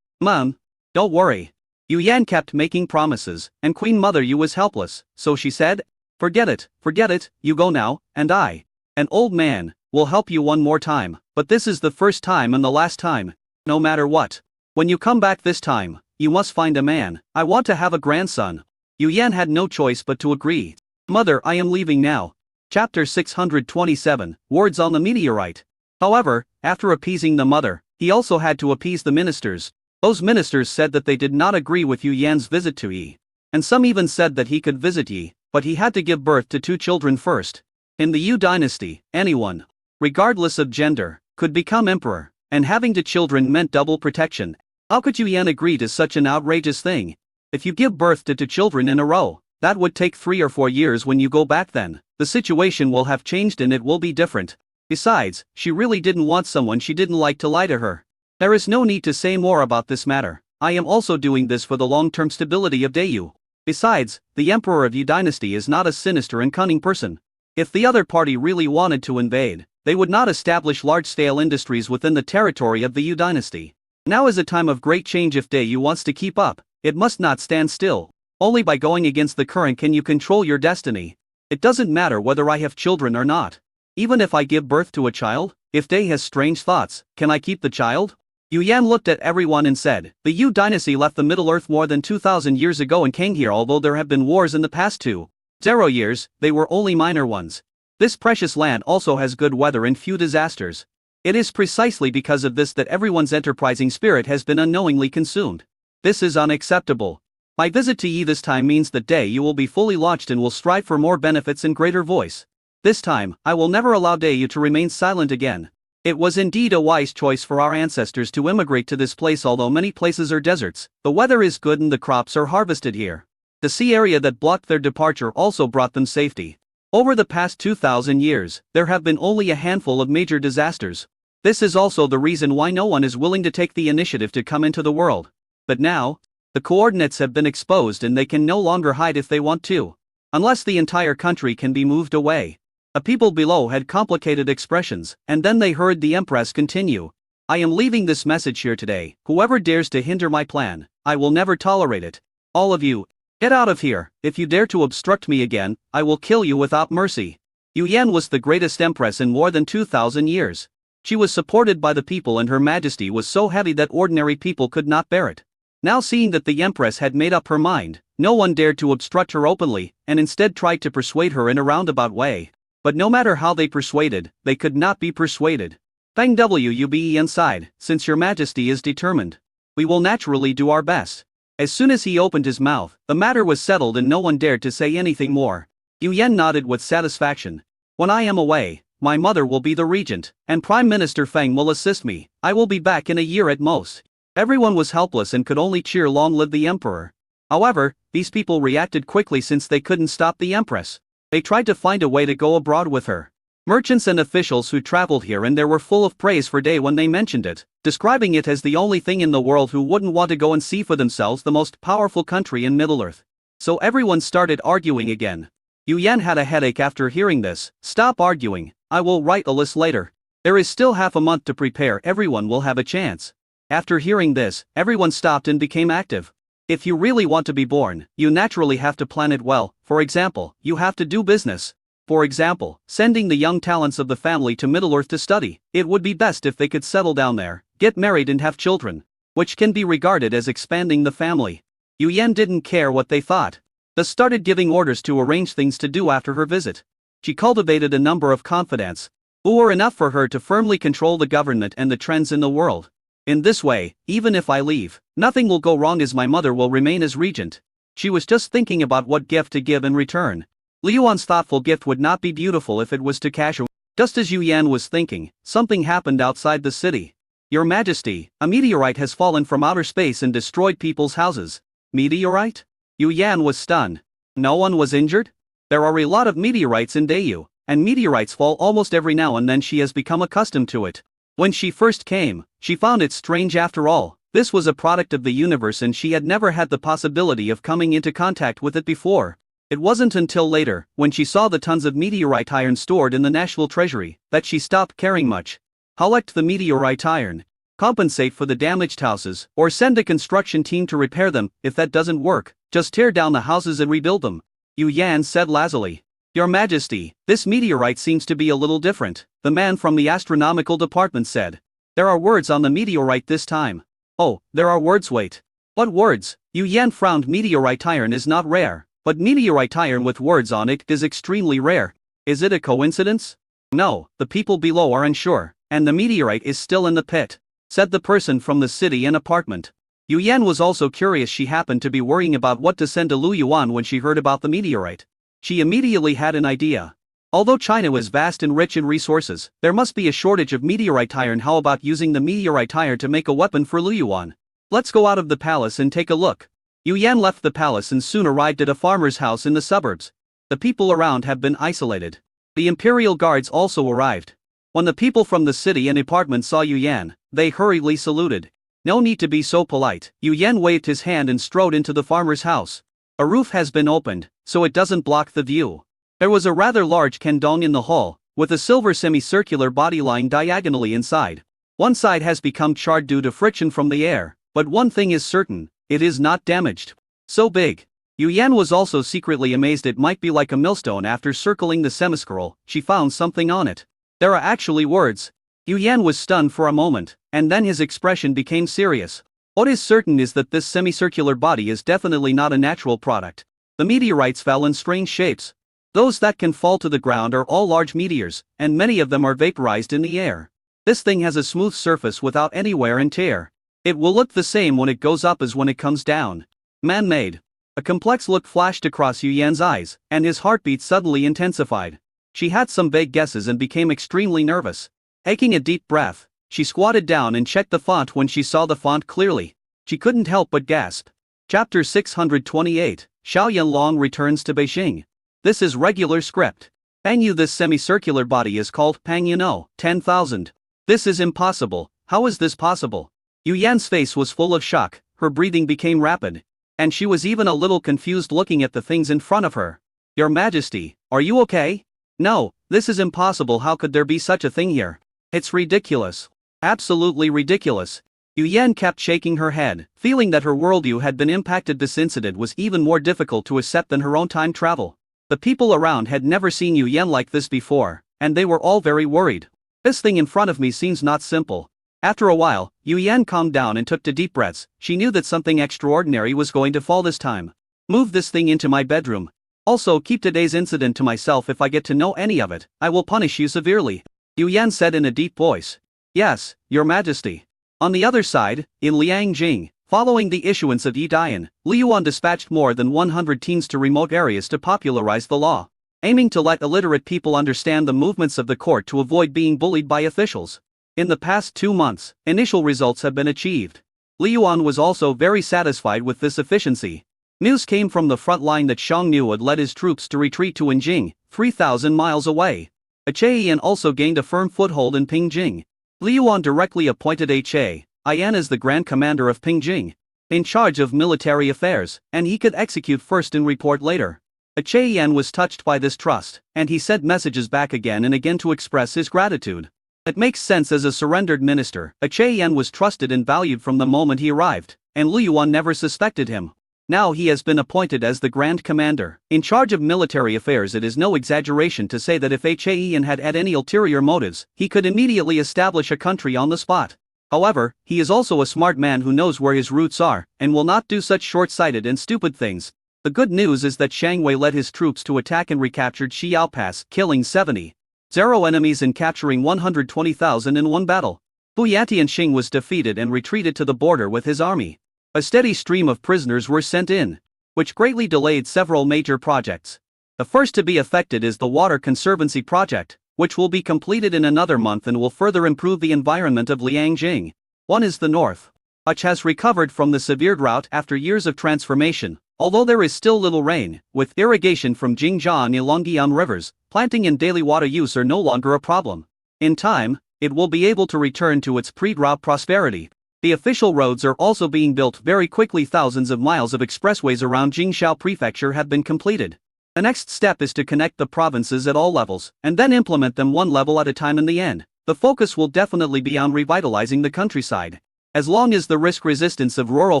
Mom, don't worry." Yu Yan kept making promises, and Queen Mother Yu was helpless, so she said, forget it, you go now, and I, an old man, will help you one more time, but this is the first time and the last time. No matter what. When you come back this time, you must find a man. I want to have a grandson." Yu Yan had no choice but to agree. "Mother, I am leaving now." Chapter 627, Words on the Meteorite. However, after appeasing the mother, he also had to appease the ministers. Those ministers said that they did not agree with Yu Yan's visit to Yi. And some even said that he could visit Yi, but he had to give birth to 2 children first. In the Yu dynasty, anyone, regardless of gender, could become emperor, and having 2 children meant double protection. How could Yu Yan agree to such an outrageous thing? If you give birth to 2 children in a row, that would take 3 or 4 years. When you go back then, the situation will have changed and it will be different. Besides, she really didn't want someone she didn't like to lie to her. There is no need to say more about this matter. I am also doing this for the long-term stability of Dayu. Besides, the Emperor of Yu dynasty is not a sinister and cunning person. If the other party really wanted to invade, they would not establish large-scale industries within the territory of the Yu dynasty. Now is a time of great change. If Dayu wants to keep up, it must not stand still. Only by going against the current can you control your destiny. It doesn't matter whether I have children or not. Even if I give birth to a child, if Day has strange thoughts, can I keep the child? Yu Yan looked at everyone and said, "The Yu dynasty left the Middle Earth more than 2,000 years ago and came here. Although there have been wars in the past 2,000 years, they were only minor ones. This precious land also has good weather and few disasters. It is precisely because of this that everyone's enterprising spirit has been unknowingly consumed. This is unacceptable. My visit to ye this time means that day you will be fully launched and will strive for more benefits and greater voice. This time, I will never allow Dayu to remain silent again. It was indeed a wise choice for our ancestors to immigrate to this place. Although many places are deserts, the weather is good and the crops are harvested here. The sea area that blocked their departure also brought them safety. Over the past 2,000 years, there have been only a handful of major disasters. This is also the reason why no one is willing to take the initiative to come into the world. But now, the coordinates have been exposed and they can no longer hide if they want to. Unless the entire country can be moved away. A people below had complicated expressions, and then they heard the empress continue. I am leaving this message here today. Whoever dares to hinder my plan, I will never tolerate it. All of you, get out of here. If you dare to obstruct me again, I will kill you without mercy. Yu Yan was the greatest empress in more than 2,000 years. She was supported by the people and her majesty was so heavy that ordinary people could not bear it. Now seeing that the empress had made up her mind, no one dared to obstruct her openly, and instead tried to persuade her in a roundabout way. But no matter how they persuaded, they could not be persuaded. Thank you be inside, since your majesty is determined. We will naturally do our best. As soon as he opened his mouth, the matter was settled and no one dared to say anything more. Yu Yan nodded with satisfaction. When I am away, my mother will be the regent, and Prime Minister Feng will assist me. I will be back in a year at most. Everyone was helpless and could only cheer long live the emperor. However, these people reacted quickly since they couldn't stop the empress. They tried to find a way to go abroad with her. Merchants and officials who traveled here and there were full of praise for Day when they mentioned it, describing it as the only thing in the world who wouldn't want to go and see for themselves the most powerful country in Middle-earth. So everyone started arguing again. Yu Yan had a headache after hearing this. Stop arguing, I will write a list later. There is still half a month to prepare, everyone will have a chance. After hearing this, everyone stopped and became active. If you really want to be born, you naturally have to plan it well. For example, you have to do business. For example, sending the young talents of the family to Middle-earth to study. It would be best if they could settle down there, get married and have children, which can be regarded as expanding the family. Yu Yan didn't care what they thought. Thus started giving orders to arrange things to do after her visit. She cultivated a number of confidants, who were enough for her to firmly control the government and the trends in the world. In this way, even if I leave, nothing will go wrong as my mother will remain as regent. She was just thinking about what gift to give in return. Liu Yuan's thoughtful gift would not be beautiful if it was to cash away. Just as Yu Yan was thinking, something happened outside the city. Your Majesty, a meteorite has fallen from outer space and destroyed people's houses. Meteorite? Yu Yan was stunned. No one was injured? There are a lot of meteorites in Dayu, and meteorites fall almost every now and then. She has become accustomed to it. When she first came, she found it strange. After all, this was a product of the universe and she had never had the possibility of coming into contact with it before. It wasn't until later, when she saw the tons of meteorite iron stored in the national treasury, that she stopped caring much. Collect the meteorite iron, compensate for the damaged houses, or send a construction team to repair them. If that doesn't work, just tear down the houses and rebuild them. Yu Yan said lazily. Your Majesty, this meteorite seems to be a little different, the man from the astronomical department said. There are words on the meteorite this time. Oh, there are words. Wait. What words? Yu Yan frowned. Meteorite iron is not rare, but meteorite iron with words on it is extremely rare. Is it a coincidence? No, the people below are unsure, and the meteorite is still in the pit, said the person from the city and apartment. Yu Yan was also curious. She happened to be worrying about what to send to Lu Yuan when she heard about the meteorite. She immediately had an idea. Although China is vast and rich in resources, there must be a shortage of meteorite iron. How about using the meteorite iron to make a weapon for Lu Yuan? Let's go out of the palace and take a look. Yu Yan left the palace and soon arrived at a farmer's house in the suburbs. The people around have been isolated. The imperial guards also arrived. When the people from the city and apartment saw Yu Yan, they hurriedly saluted. No need to be so polite. Yu Yan waved his hand and strode into the farmer's house. A roof has been opened, so it doesn't block the view. There was a rather large kendong in the hall, with a silver semicircular body lying diagonally inside. One side has become charred due to friction from the air, but one thing is certain, it is not damaged. So big. Yu Yan was also secretly amazed. It might be like a millstone. After circling the semicircle, she found something on it. There are actually words. Yu Yan was stunned for a moment, and then his expression became serious. What is certain is that this semicircular body is definitely not a natural product. The meteorites fell in strange shapes. Those that can fall to the ground are all large meteors, and many of them are vaporized in the air. This thing has a smooth surface without any wear and tear. It will look the same when it goes up as when it comes down. Man-made. A complex look flashed across Yu Yan's eyes, and his heartbeat suddenly intensified. She had some vague guesses and became extremely nervous. Taking a deep breath, she squatted down and checked the font. When she saw the font clearly, she couldn't help but gasp. Chapter 628, Xiao Yanlong returns to Beijing. This is regular script. Pang Yu. This semicircular body is called Pang Yu no, 10,000. This is impossible. How is this possible? Yu Yan's face was full of shock, her breathing became rapid, and she was even a little confused looking at the things in front of her. Your Majesty, are you okay? No, this is impossible. How could there be such a thing here? It's ridiculous. Absolutely ridiculous. Yu Yan kept shaking her head, feeling that her worldview had been impacted. This incident was even more difficult to accept than her own time travel. The people around had never seen Yu Yan like this before, and they were all very worried. This thing in front of me seems not simple. After a while, Yu Yan calmed down and took deep breaths. She knew that something extraordinary was going to fall this time. Move this thing into my bedroom. Also keep today's incident to myself. If I get to know any of it, I will punish you severely. Yu Yan said in a deep voice. Yes, Your Majesty. On the other side, in Liangjing, following the issuance of Yi Dian, Li Yuan dispatched more than 100 teams to remote areas to popularize the law, aiming to let illiterate people understand the movements of the court to avoid being bullied by officials. In the past 2 months, initial results have been achieved. Li Yuan was also very satisfied with this efficiency. News came from the front line that Xiang Nu had led his troops to retreat to Enjing, 3,000 miles away. Achaiyan also gained a firm foothold in Pingjing. Li Yuan directly appointed Achaiyan as the Grand Commander of Pingjing, in charge of military affairs, and he could execute first and report later. Achaiyan was touched by this trust, and he sent messages back again and again to express his gratitude. It makes sense. As a surrendered minister, Achaiyan was trusted and valued from the moment he arrived, and Li Yuan never suspected him. Now he has been appointed as the Grand Commander, in charge of military affairs. It is no exaggeration to say that if Achaiyan had any ulterior motives, he could immediately establish a country on the spot. However, he is also a smart man who knows where his roots are, and will not do such short-sighted and stupid things. The good news is that Shang Wei led his troops to attack and recaptured Xiao Pass, killing 70,000 enemies and capturing 120,000 in one battle. Fu Yatianxing was defeated and retreated to the border with his army. A steady stream of prisoners were sent in, which greatly delayed several major projects. The first to be affected is the Water Conservancy project, which will be completed in another month and will further improve the environment of Liangjing. One is the north, which has recovered from the severe drought after years of transformation, although there is still little rain. With irrigation from Jingzhou and Yilongjiang rivers, planting and daily water use are no longer a problem. In time, it will be able to return to its pre-drought prosperity. The official roads are also being built very quickly. Thousands of miles of expressways around Jingzhou Prefecture have been completed. The next step is to connect the provinces at all levels, and then implement them one level at a time. In the end, the focus will definitely be on revitalizing the countryside. As long as the risk resistance of rural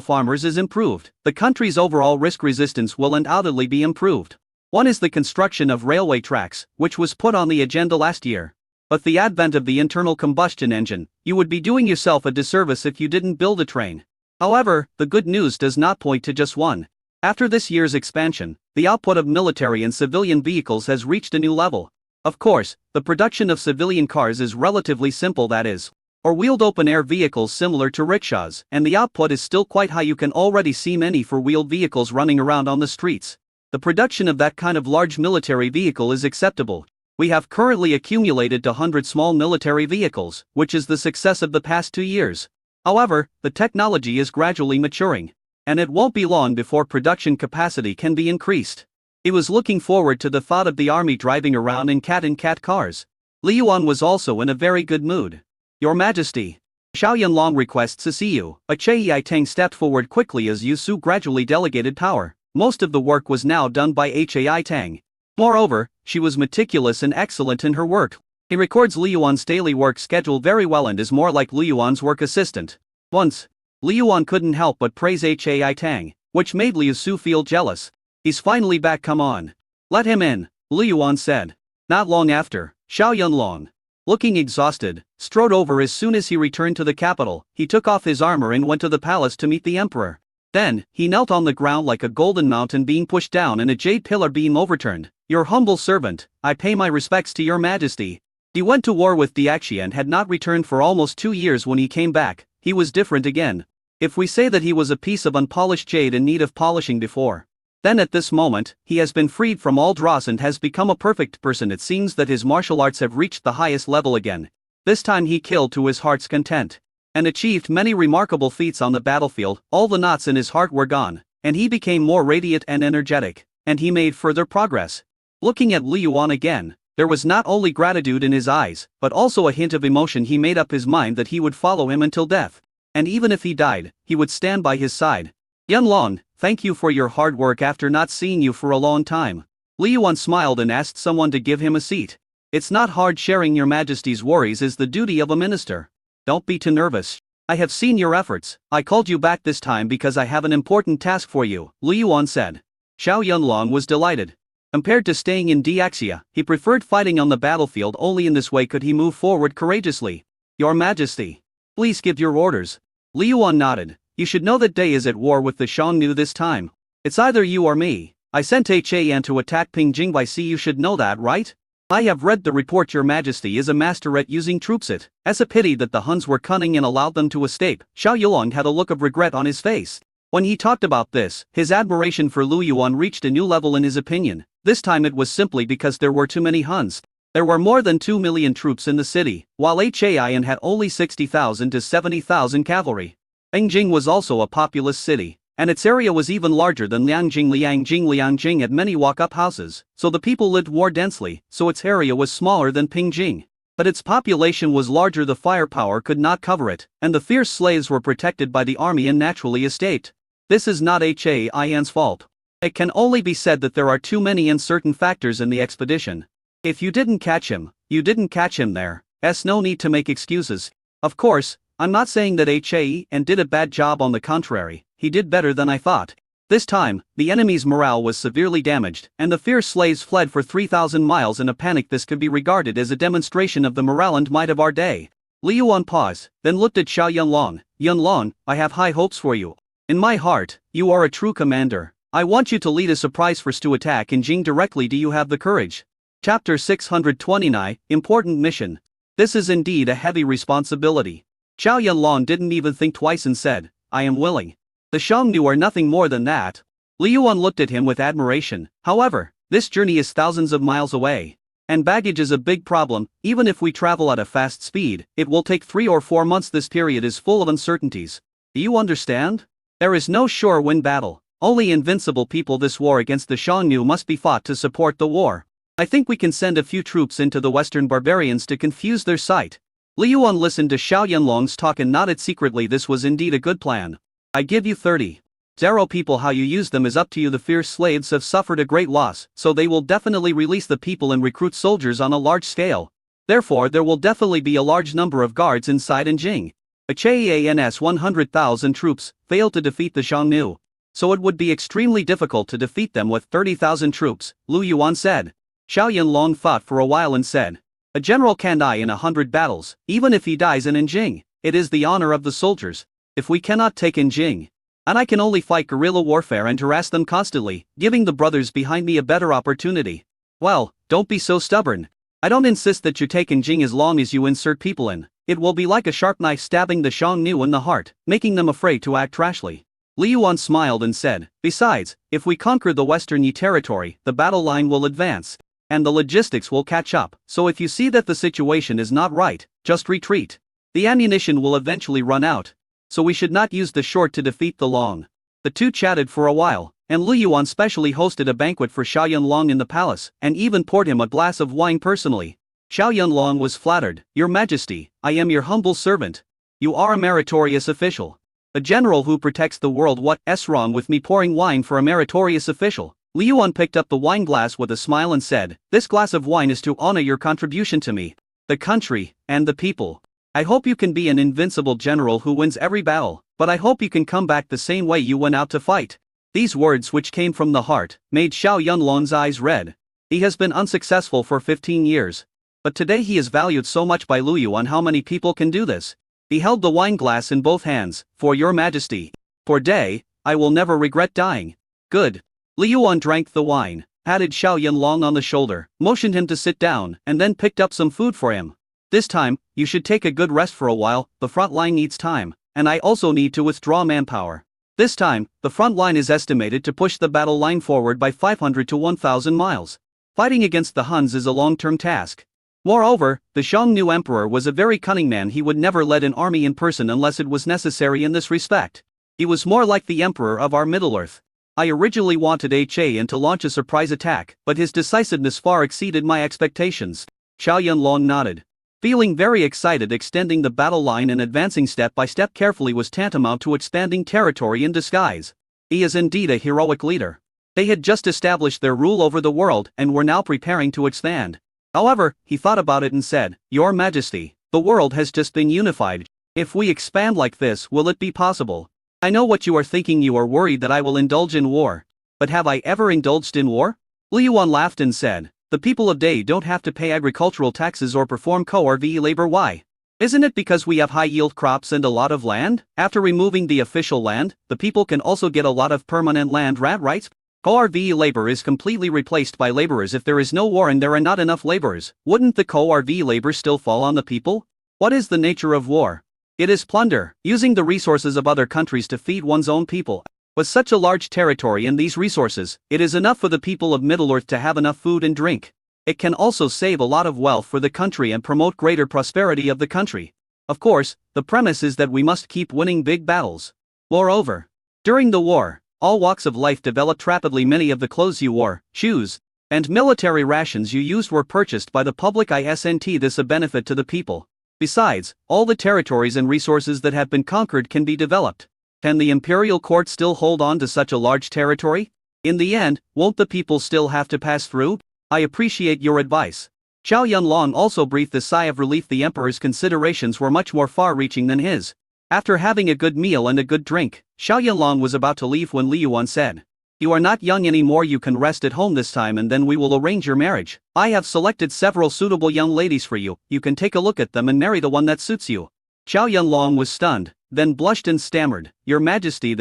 farmers is improved, the country's overall risk resistance will undoubtedly be improved. One is the construction of railway tracks, which was put on the agenda last year. With the advent of the internal combustion engine, you would be doing yourself a disservice if you didn't build a train. However, the good news does not point to just one. After this year's expansion, the output of military and civilian vehicles has reached a new level. Of course, the production of civilian cars is relatively simple, that is, or wheeled open-air vehicles similar to rickshaws, and the output is still quite high. You can already see many four-wheeled vehicles running around on the streets. The production of that kind of large military vehicle is acceptable. We have currently accumulated 100 small military vehicles, which is the success of the past 2 years. However, the technology is gradually maturing, and it won't be long before production capacity can be increased. He was looking forward to the thought of the army driving around in cat-and-cat cars. Li Yuan was also in a very good mood. Your Majesty, Xiao Yanlong requests to see you. Achai Tang stepped forward quickly as Yu Su gradually delegated power. Most of the work was now done by Achai Tang. Moreover, she was meticulous and excellent in her work. He records Li Yuan's daily work schedule very well and is more like Li Yuan's work assistant. Once, Li Yuan couldn't help but praise Hai Tang, which made Liu Su feel jealous. He's finally back, come on. Let him in, Li Yuan said. Not long after, Xiao Yanlong, looking exhausted, strode over. As soon as he returned to the capital, he took off his armor and went to the palace to meet the emperor. Then, he knelt on the ground like a golden mountain being pushed down and a jade pillar being overturned. Your humble servant, I pay my respects to your majesty. He went to war with Diaxia and had not returned for almost 2 years. When he came back, he was different again. If we say that he was a piece of unpolished jade in need of polishing before, then at this moment, he has been freed from all dross and has become a perfect person. It seems that his martial arts have reached the highest level again. This time he killed to his heart's content, and achieved many remarkable feats on the battlefield. All the knots in his heart were gone, and he became more radiant and energetic, and he made further progress. Looking at Li Yuan again, there was not only gratitude in his eyes, but also a hint of emotion. He made up his mind that he would follow him until death, and even if he died, he would stand by his side. Yanlong, thank you for your hard work after not seeing you for a long time. Li Yuan smiled and asked someone to give him a seat. It's not hard. Sharing your majesty's worries is the duty of a minister. Don't be too nervous. I have seen your efforts. I called you back this time because I have an important task for you, Li Yuan said. Xiao Yunlong was delighted. Compared to staying in Diaxia, he preferred fighting on the battlefield. Only in this way could he move forward courageously. Your majesty, please give your orders. Li Yuan nodded. You should know that Day is at war with the Xiongnu this time. It's either you or me. I sent Han to attack Pingjing. I see you should know that, right? I have read the report. Your majesty is a master at using troops. It's a pity that the Huns were cunning and allowed them to escape. Xiao Yulong had a look of regret on his face. When he talked about this, his admiration for Lu Yuan reached a new level in his opinion. This time it was simply because there were too many Huns. There were more than 2 million troops in the city, while Han had only 60,000 to 70,000 cavalry. Pingjing was also a populous city, and its area was even larger than Liangjing. Liangjing had many walk-up houses, so the people lived more densely, so its area was smaller than Pingjing. But its population was larger. The firepower could not cover it, and the fierce slaves were protected by the army and naturally escaped. This is not Han's fault. It can only be said that there are too many uncertain factors in the expedition. If you didn't catch him, you didn't catch him there. No need to make excuses. Of course, I'm not saying that Han did a bad job. On the contrary, he did better than I thought. This time, the enemy's morale was severely damaged, and the fierce slaves fled for 3,000 miles in a panic. This could be regarded as a demonstration of the morale and might of our day. Li Yuan paused, then looked at Xiao Yunlong. Yunlong, I have high hopes for you. In my heart, you are a true commander. I want you to lead a surprise force to attack in Jing directly. Do you have the courage? Chapter 629, Important Mission. This is indeed a heavy responsibility. Xiao Yunlong didn't even think twice and said, I am willing. The Xiongnu are nothing more than that. Li Yuan looked at him with admiration. However, this journey is thousands of miles away, and baggage is a big problem. Even if we travel at a fast speed, it will take 3 or 4 months. This period is full of uncertainties. Do you understand? There is no sure win battle, only invincible people. This war against the Xiongnu must be fought to support the war. I think we can send a few troops into the western barbarians to confuse their sight. Li Yuan listened to Xiao Yunlong's talk and nodded secretly. This was indeed a good plan. I give you 30. 0 people. How you use them is up to you. The fierce slaves have suffered a great loss, so they will definitely release the people and recruit soldiers on a large scale. Therefore there will definitely be a large number of guards inside Jing. Han's 100,000 troops failed to defeat the Xiongnu, so it would be extremely difficult to defeat them with 30,000 troops, Lu Yuan said. Xiao Yunlong thought for a while and said, a general can die in 100 battles, even if he dies in Jing. It is the honor of the soldiers. If we cannot take Jing, and I can only fight guerrilla warfare and harass them constantly, giving the brothers behind me a better opportunity. Well, don't be so stubborn. I don't insist that you take Jing as long as you insert people in. It will be like a sharp knife stabbing the Xiongnu in the heart, making them afraid to act rashly. Li Yuan smiled and said, besides, if we conquer the Western Yi territory, the battle line will advance, and the logistics will catch up. So if you see that the situation is not right, just retreat. The ammunition will eventually run out, so we should not use the short to defeat the long. The two chatted for a while, and Lu Yuan specially hosted a banquet for Xiao Yunlong in the palace, and even poured him a glass of wine personally. Xiao Yunlong was flattered. Your Majesty, I am your humble servant. You are a meritorious official. A general who protects the world. What's wrong with me pouring wine for a meritorious official? Li Yuan picked up the wine glass with a smile and said, this glass of wine is to honor your contribution to me, the country, and the people. I hope you can be an invincible general who wins every battle, but I hope you can come back the same way you went out to fight. These words, which came from the heart, made Xiao Yunlong's eyes red. He has been unsuccessful for 15 years. But today he is valued so much by Lu Yuan. How many people can do this? He held the wine glass in both hands. For your Majesty. For Day, I will never regret dying. Good. Li Yuan drank the wine, patted Xiao Yanlong on the shoulder, motioned him to sit down, and then picked up some food for him. This time, you should take a good rest for a while, the front line needs time, and I also need to withdraw manpower. This time, the front line is estimated to push the battle line forward by 500 to 1,000 miles. Fighting against the Huns is a long-term task. Moreover, the Xiongnu emperor was a very cunning man. He would never lead an army in person unless it was necessary in this respect. He was more like the emperor of our Middle-earth. I originally wanted Han to launch a surprise attack, but his decisiveness far exceeded my expectations. Xiao Yanlong nodded. Feeling very excited, extending the battle line and advancing step by step carefully was tantamount to expanding territory in disguise. He is indeed a heroic leader. They had just established their rule over the world and were now preparing to expand. However, he thought about it and said, "Your Majesty, the world has just been unified. If we expand like this, will it be possible? I know what you are thinking. You are worried that I will indulge in war. But have I ever indulged in war?" Li Yuan laughed and said, "The people of Dai don't have to pay agricultural taxes or perform coercive labor. Why? Isn't it because we have high-yield crops and a lot of land? After removing the official land, the people can also get a lot of permanent land rights. Coercive labor is completely replaced by laborers. If there is no war and there are not enough laborers, wouldn't the coercive labor still fall on the people? What is the nature of war? It is plunder, using the resources of other countries to feed one's own people. With such a large territory and these resources, it is enough for the people of Middle-earth to have enough food and drink. It can also save a lot of wealth for the country and promote greater prosperity of the country. Of course, the premise is that we must keep winning big battles. Moreover, during the war, all walks of life developed rapidly. Many of the clothes you wore, shoes, and military rations you used were purchased by the public. Isn't this a benefit to the people? Besides, all the territories and resources that have been conquered can be developed. Can the imperial court still hold on to such a large territory? In the end, won't the people still have to pass through? I appreciate your advice. Xiao Yanlong also breathed a sigh of relief. The emperor's considerations were much more far-reaching than his. After having a good meal and a good drink, Xiao Yanlong was about to leave when Li Yuan said, "You are not young anymore. You can rest at home this time and then we will arrange your marriage. I have selected several suitable young ladies for you. You can take a look at them and marry the one that suits you." Xiao Yanlong was stunned, then blushed and stammered, "Your Majesty,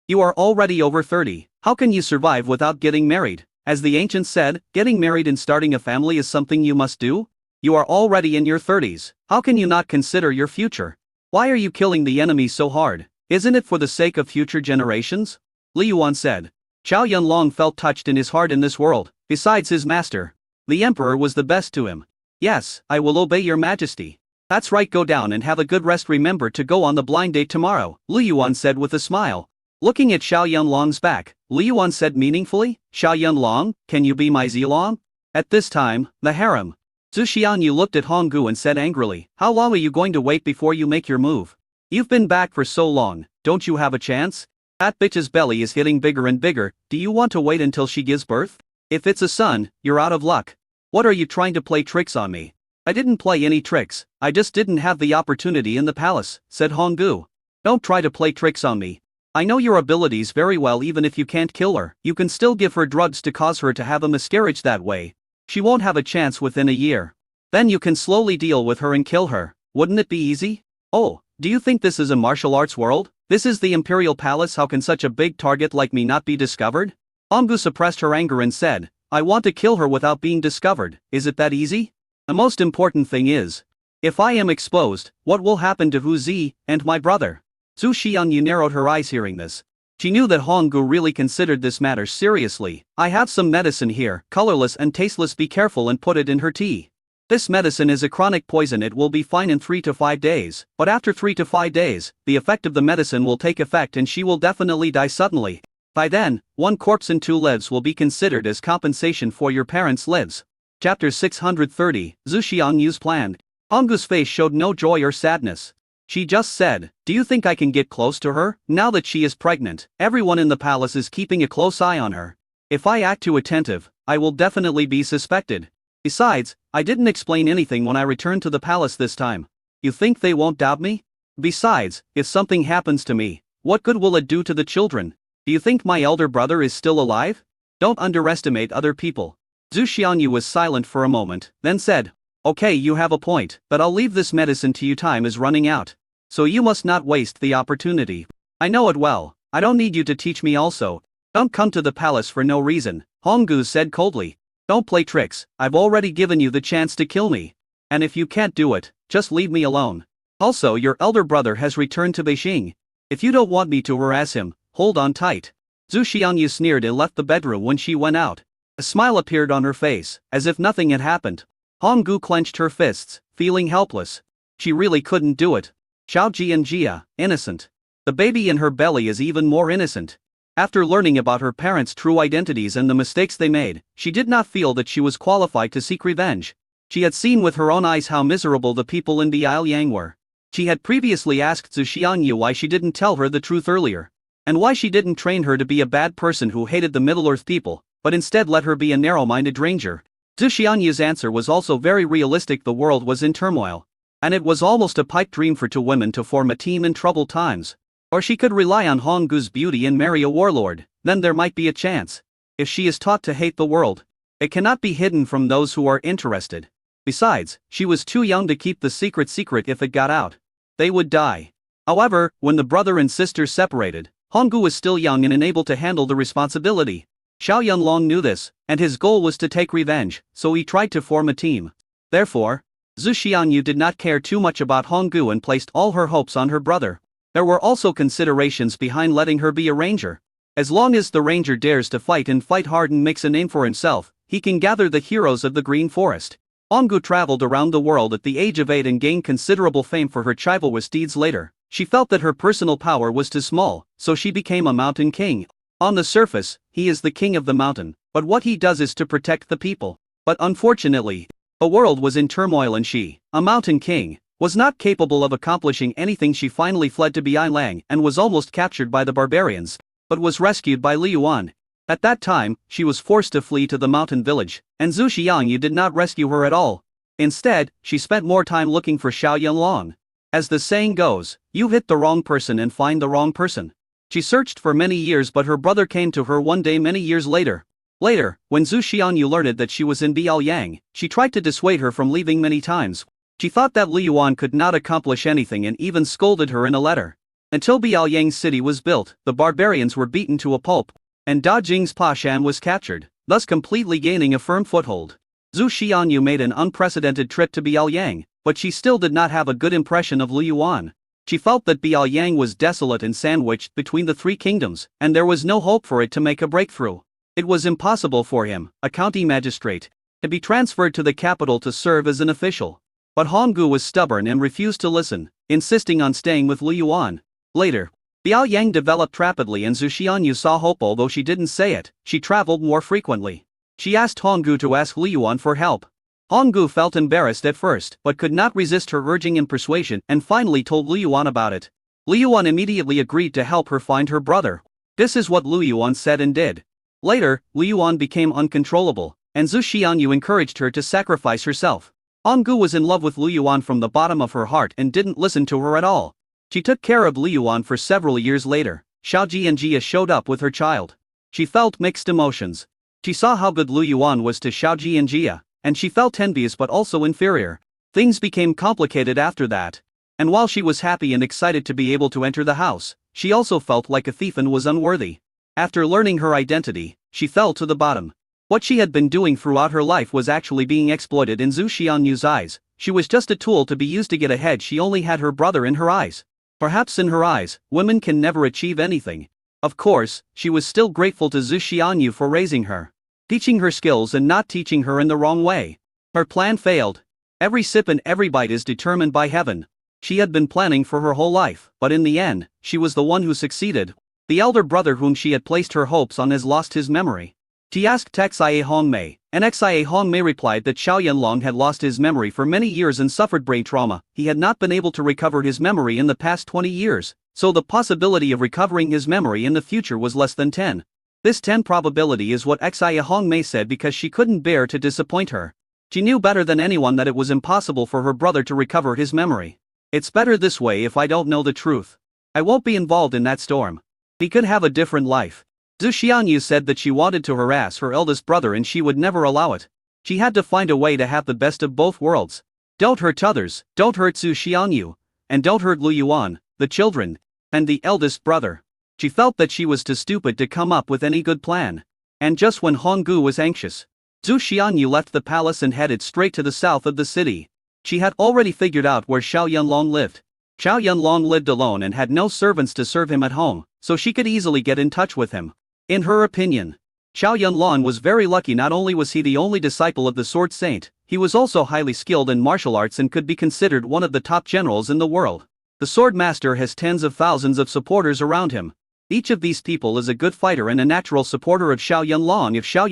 you are already over 30, how can you survive without getting married? As the ancients said, getting married and starting a family is something you must do. You are already in your 30s, how can you not consider your future? Why are you killing the enemy so hard? Isn't it for the sake of future generations?" Li Yuan said. Xiao Yanlong felt touched in his heart. In this world, besides his master, the emperor was the best to him. "Yes, I will obey your Majesty." "That's right, go down and have a good rest. Remember to go on the blind date tomorrow," Li Yuan said with a smile. Looking at Xiao Yanlong's back, Li Yuan said meaningfully, "Xiao Yanlong, can you be my Zilong?" At this time, the harem. Zhu Xianyu looked at Honggu and said angrily, "How long are you going to wait before you make your move? You've been back for so long, don't you have a chance? That bitch's belly is getting bigger and bigger. Do you want to wait until she gives birth? If it's a son, you're out of luck. What are you trying to play tricks on me?" "I didn't play any tricks, I just didn't have the opportunity in the palace," said Honggu. "Don't try to play tricks on me. I know your abilities very well. Even if you can't kill her, you can still give her drugs to cause her to have a miscarriage. That way, she won't have a chance within a year. Then you can slowly deal with her and kill her. Wouldn't it be easy? Oh, do you think this is a martial arts world? This is the imperial palace. How can such a big target like me not be discovered?" Honggu suppressed her anger and said, "I want to kill her without being discovered. Is it that easy? The most important thing is, if I am exposed, what will happen to Hu Zi and my brother?" Zhu Xianyu narrowed her eyes hearing this. She knew that Honggu really considered this matter seriously. "I have some medicine here, colorless and tasteless. Be careful and put it in her tea. This medicine is a chronic poison. It will be fine in 3 to 5 days, but after 3 to 5 days, the effect of the medicine will take effect and she will definitely die suddenly. By then, 1 corpse and 2 lives will be considered as compensation for your parents' lives." Chapter 630, Zhu Xianyu's plan. Honggu's face showed no joy or sadness. She just said, "Do you think I can get close to her? Now that she is pregnant, everyone in the palace is keeping a close eye on her. If I act too attentive, I will definitely be suspected. Besides, I didn't explain anything when I returned to the palace this time. You think they won't doubt me? Besides, if something happens to me, what good will it do to the children? Do you think my elder brother is still alive? Don't underestimate other people." Zhu Xianyu was silent for a moment, then said, "Okay, you have a point, but I'll leave this medicine to you. Time is running out. So you must not waste the opportunity. I know it well, I don't need you to teach me also." Don't come to the palace for no reason, Honggu said coldly. Don't play tricks, I've already given you the chance to kill me. And if you can't do it, just leave me alone. Also, your elder brother has returned to Beijing. If you don't want me to harass him, hold on tight. Zhu Xiangyu sneered and left the bedroom when she went out. A smile appeared on her face, as if nothing had happened. Honggu clenched her fists, feeling helpless. She really couldn't do it. Xiao Ji and Jia, innocent. The baby in her belly is even more innocent. After learning about her parents' true identities and the mistakes they made, she did not feel that she was qualified to seek revenge. She had seen with her own eyes how miserable the people in Biaoliang were. She had previously asked Zhu Xiangyu why she didn't tell her the truth earlier, and why she didn't train her to be a bad person who hated the Middle-earth people, but instead let her be a narrow-minded ranger. Zhu Xiangyu's answer was also very realistic. The world was in turmoil, and it was almost a pipe dream for two women to form a team in troubled times. Or she could rely on Honggu's beauty and marry a warlord, then there might be a chance. If she is taught to hate the world, it cannot be hidden from those who are interested. Besides, she was too young to keep the secret if it got out. They would die. However, when the brother and sister separated, Honggu was still young and unable to handle the responsibility. Xiao Yunlong knew this, and his goal was to take revenge, so he tried to form a team. Therefore, Zhu Xiangyu did not care too much about Honggu and placed all her hopes on her brother. There were also considerations behind letting her be a ranger. As long as the ranger dares to fight and fight hard and makes a name for himself, he can gather the heroes of the Green Forest. Honggu traveled around the world at the age of 8 and gained considerable fame for her chivalrous deeds later. She felt that her personal power was too small, so she became a mountain king. On the surface, he is the king of the mountain, but what he does is to protect the people. But unfortunately, the world was in turmoil and she, a mountain king, was not capable of accomplishing anything. She finally fled to Biaoliang and was almost captured by the barbarians, but was rescued by Liu Yuan. At that time, she was forced to flee to the mountain village, and Zhu Xiangyu did not rescue her at all. Instead, she spent more time looking for Xiao Yunlong. As the saying goes, you hit the wrong person and find the wrong person. She searched for many years, but her brother came to her one day many years later. Later, when Zhu Xiangyu learned that she was in Biaoliang, she tried to dissuade her from leaving many times. She thought that Liu Yuan could not accomplish anything and even scolded her in a letter. Until Biaoliang city was built, the barbarians were beaten to a pulp, and Da Jing's Pashan was captured, thus completely gaining a firm foothold. Zhu Xiangyu made an unprecedented trip to Biaoliang, but she still did not have a good impression of Liu Yuan. She felt that Biaoliang was desolate and sandwiched between the three kingdoms, and there was no hope for it to make a breakthrough. It was impossible for him, a county magistrate, to be transferred to the capital to serve as an official. But Honggu was stubborn and refused to listen, insisting on staying with Liu Yuan. Later, Biaoliang developed rapidly and Zhu Xiangyu saw hope. Although she didn't say it, she traveled more frequently. She asked Honggu to ask Liu Yuan for help. Honggu felt embarrassed at first, but could not resist her urging and persuasion, and finally told Liu Yuan about it. Liu Yuan immediately agreed to help her find her brother. This is what Liu Yuan said and did. Later, Liu Yuan became uncontrollable, and Zhu Xiangyu encouraged her to sacrifice herself. Honggu was in love with Liu Yuan from the bottom of her heart and didn't listen to her at all. She took care of Liu Yuan for several years later. Xiao Ji and Jia showed up with her child. She felt mixed emotions. She saw how good Liu Yuan was to Xiao Ji and Jia, and she felt envious but also inferior. Things became complicated after that. And while she was happy and excited to be able to enter the house, she also felt like a thief and was unworthy. After learning her identity, she fell to the bottom. What she had been doing throughout her life was actually being exploited in Zhu Xiangyu's eyes. She was just a tool to be used to get ahead. She only had her brother in her eyes. Perhaps in her eyes, women can never achieve anything. Of course, she was still grateful to Zhu Xiangyu for raising her, teaching her skills and not teaching her in the wrong way. Her plan failed. Every sip and every bite is determined by heaven. She had been planning for her whole life, but in the end, she was the one who succeeded. The elder brother whom she had placed her hopes on has lost his memory. She asked Xia Hongmei, and Xia Hongmei replied that Xiao Yunlong had lost his memory for many years and suffered brain trauma. He had not been able to recover his memory in the past 20 years, so the possibility of recovering his memory in the future was less than 10. This 10 probability is what Xia Hongmei said because she couldn't bear to disappoint her. She knew better than anyone that it was impossible for her brother to recover his memory. It's better this way. If I don't know the truth, I won't be involved in that storm. He could have a different life. Zhu Xiangyu said that she wanted to harass her eldest brother and she would never allow it. She had to find a way to have the best of both worlds. Don't hurt others, don't hurt Zhu Xiangyu, and don't hurt Liu Yuan, the children, and the eldest brother. She felt that she was too stupid to come up with any good plan. And just when Honggu was anxious, Zhu Xianyu left the palace and headed straight to the south of the city. She had already figured out where Xiao Yunlong lived. Xiao Yunlong lived alone and had no servants to serve him at home, so she could easily get in touch with him. In her opinion, Xiao Yunlong was very lucky. Not only was he the only disciple of the Sword Saint, he was also highly skilled in martial arts and could be considered one of the top generals in the world. The Sword Master has tens of thousands of supporters around him. Each of these people is a good fighter and a natural supporter of Xiao Yunlong. If Xiao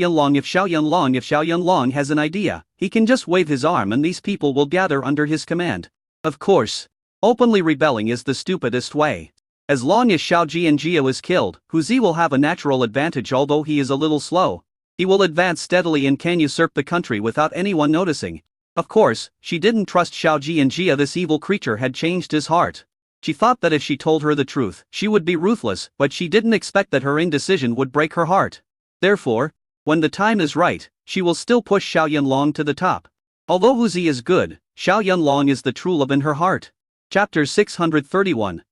Yunlong has an idea, he can just wave his arm and these people will gather under his command. Of course, openly rebelling is the stupidest way. As long as Xiao Jianjia is killed, Hu Zi will have a natural advantage. Although he is a little slow, he will advance steadily and can usurp the country without anyone noticing. Of course, she didn't trust Xiao Jianjia. This evil creature had changed his heart. She thought that if she told her the truth, she would be ruthless, but she didn't expect that her indecision would break her heart. Therefore, when the time is right, she will still push Xiao Yunlong to the top. Although Hu Zi is good, Xiao Yunlong is the true love in her heart. Chapter 631,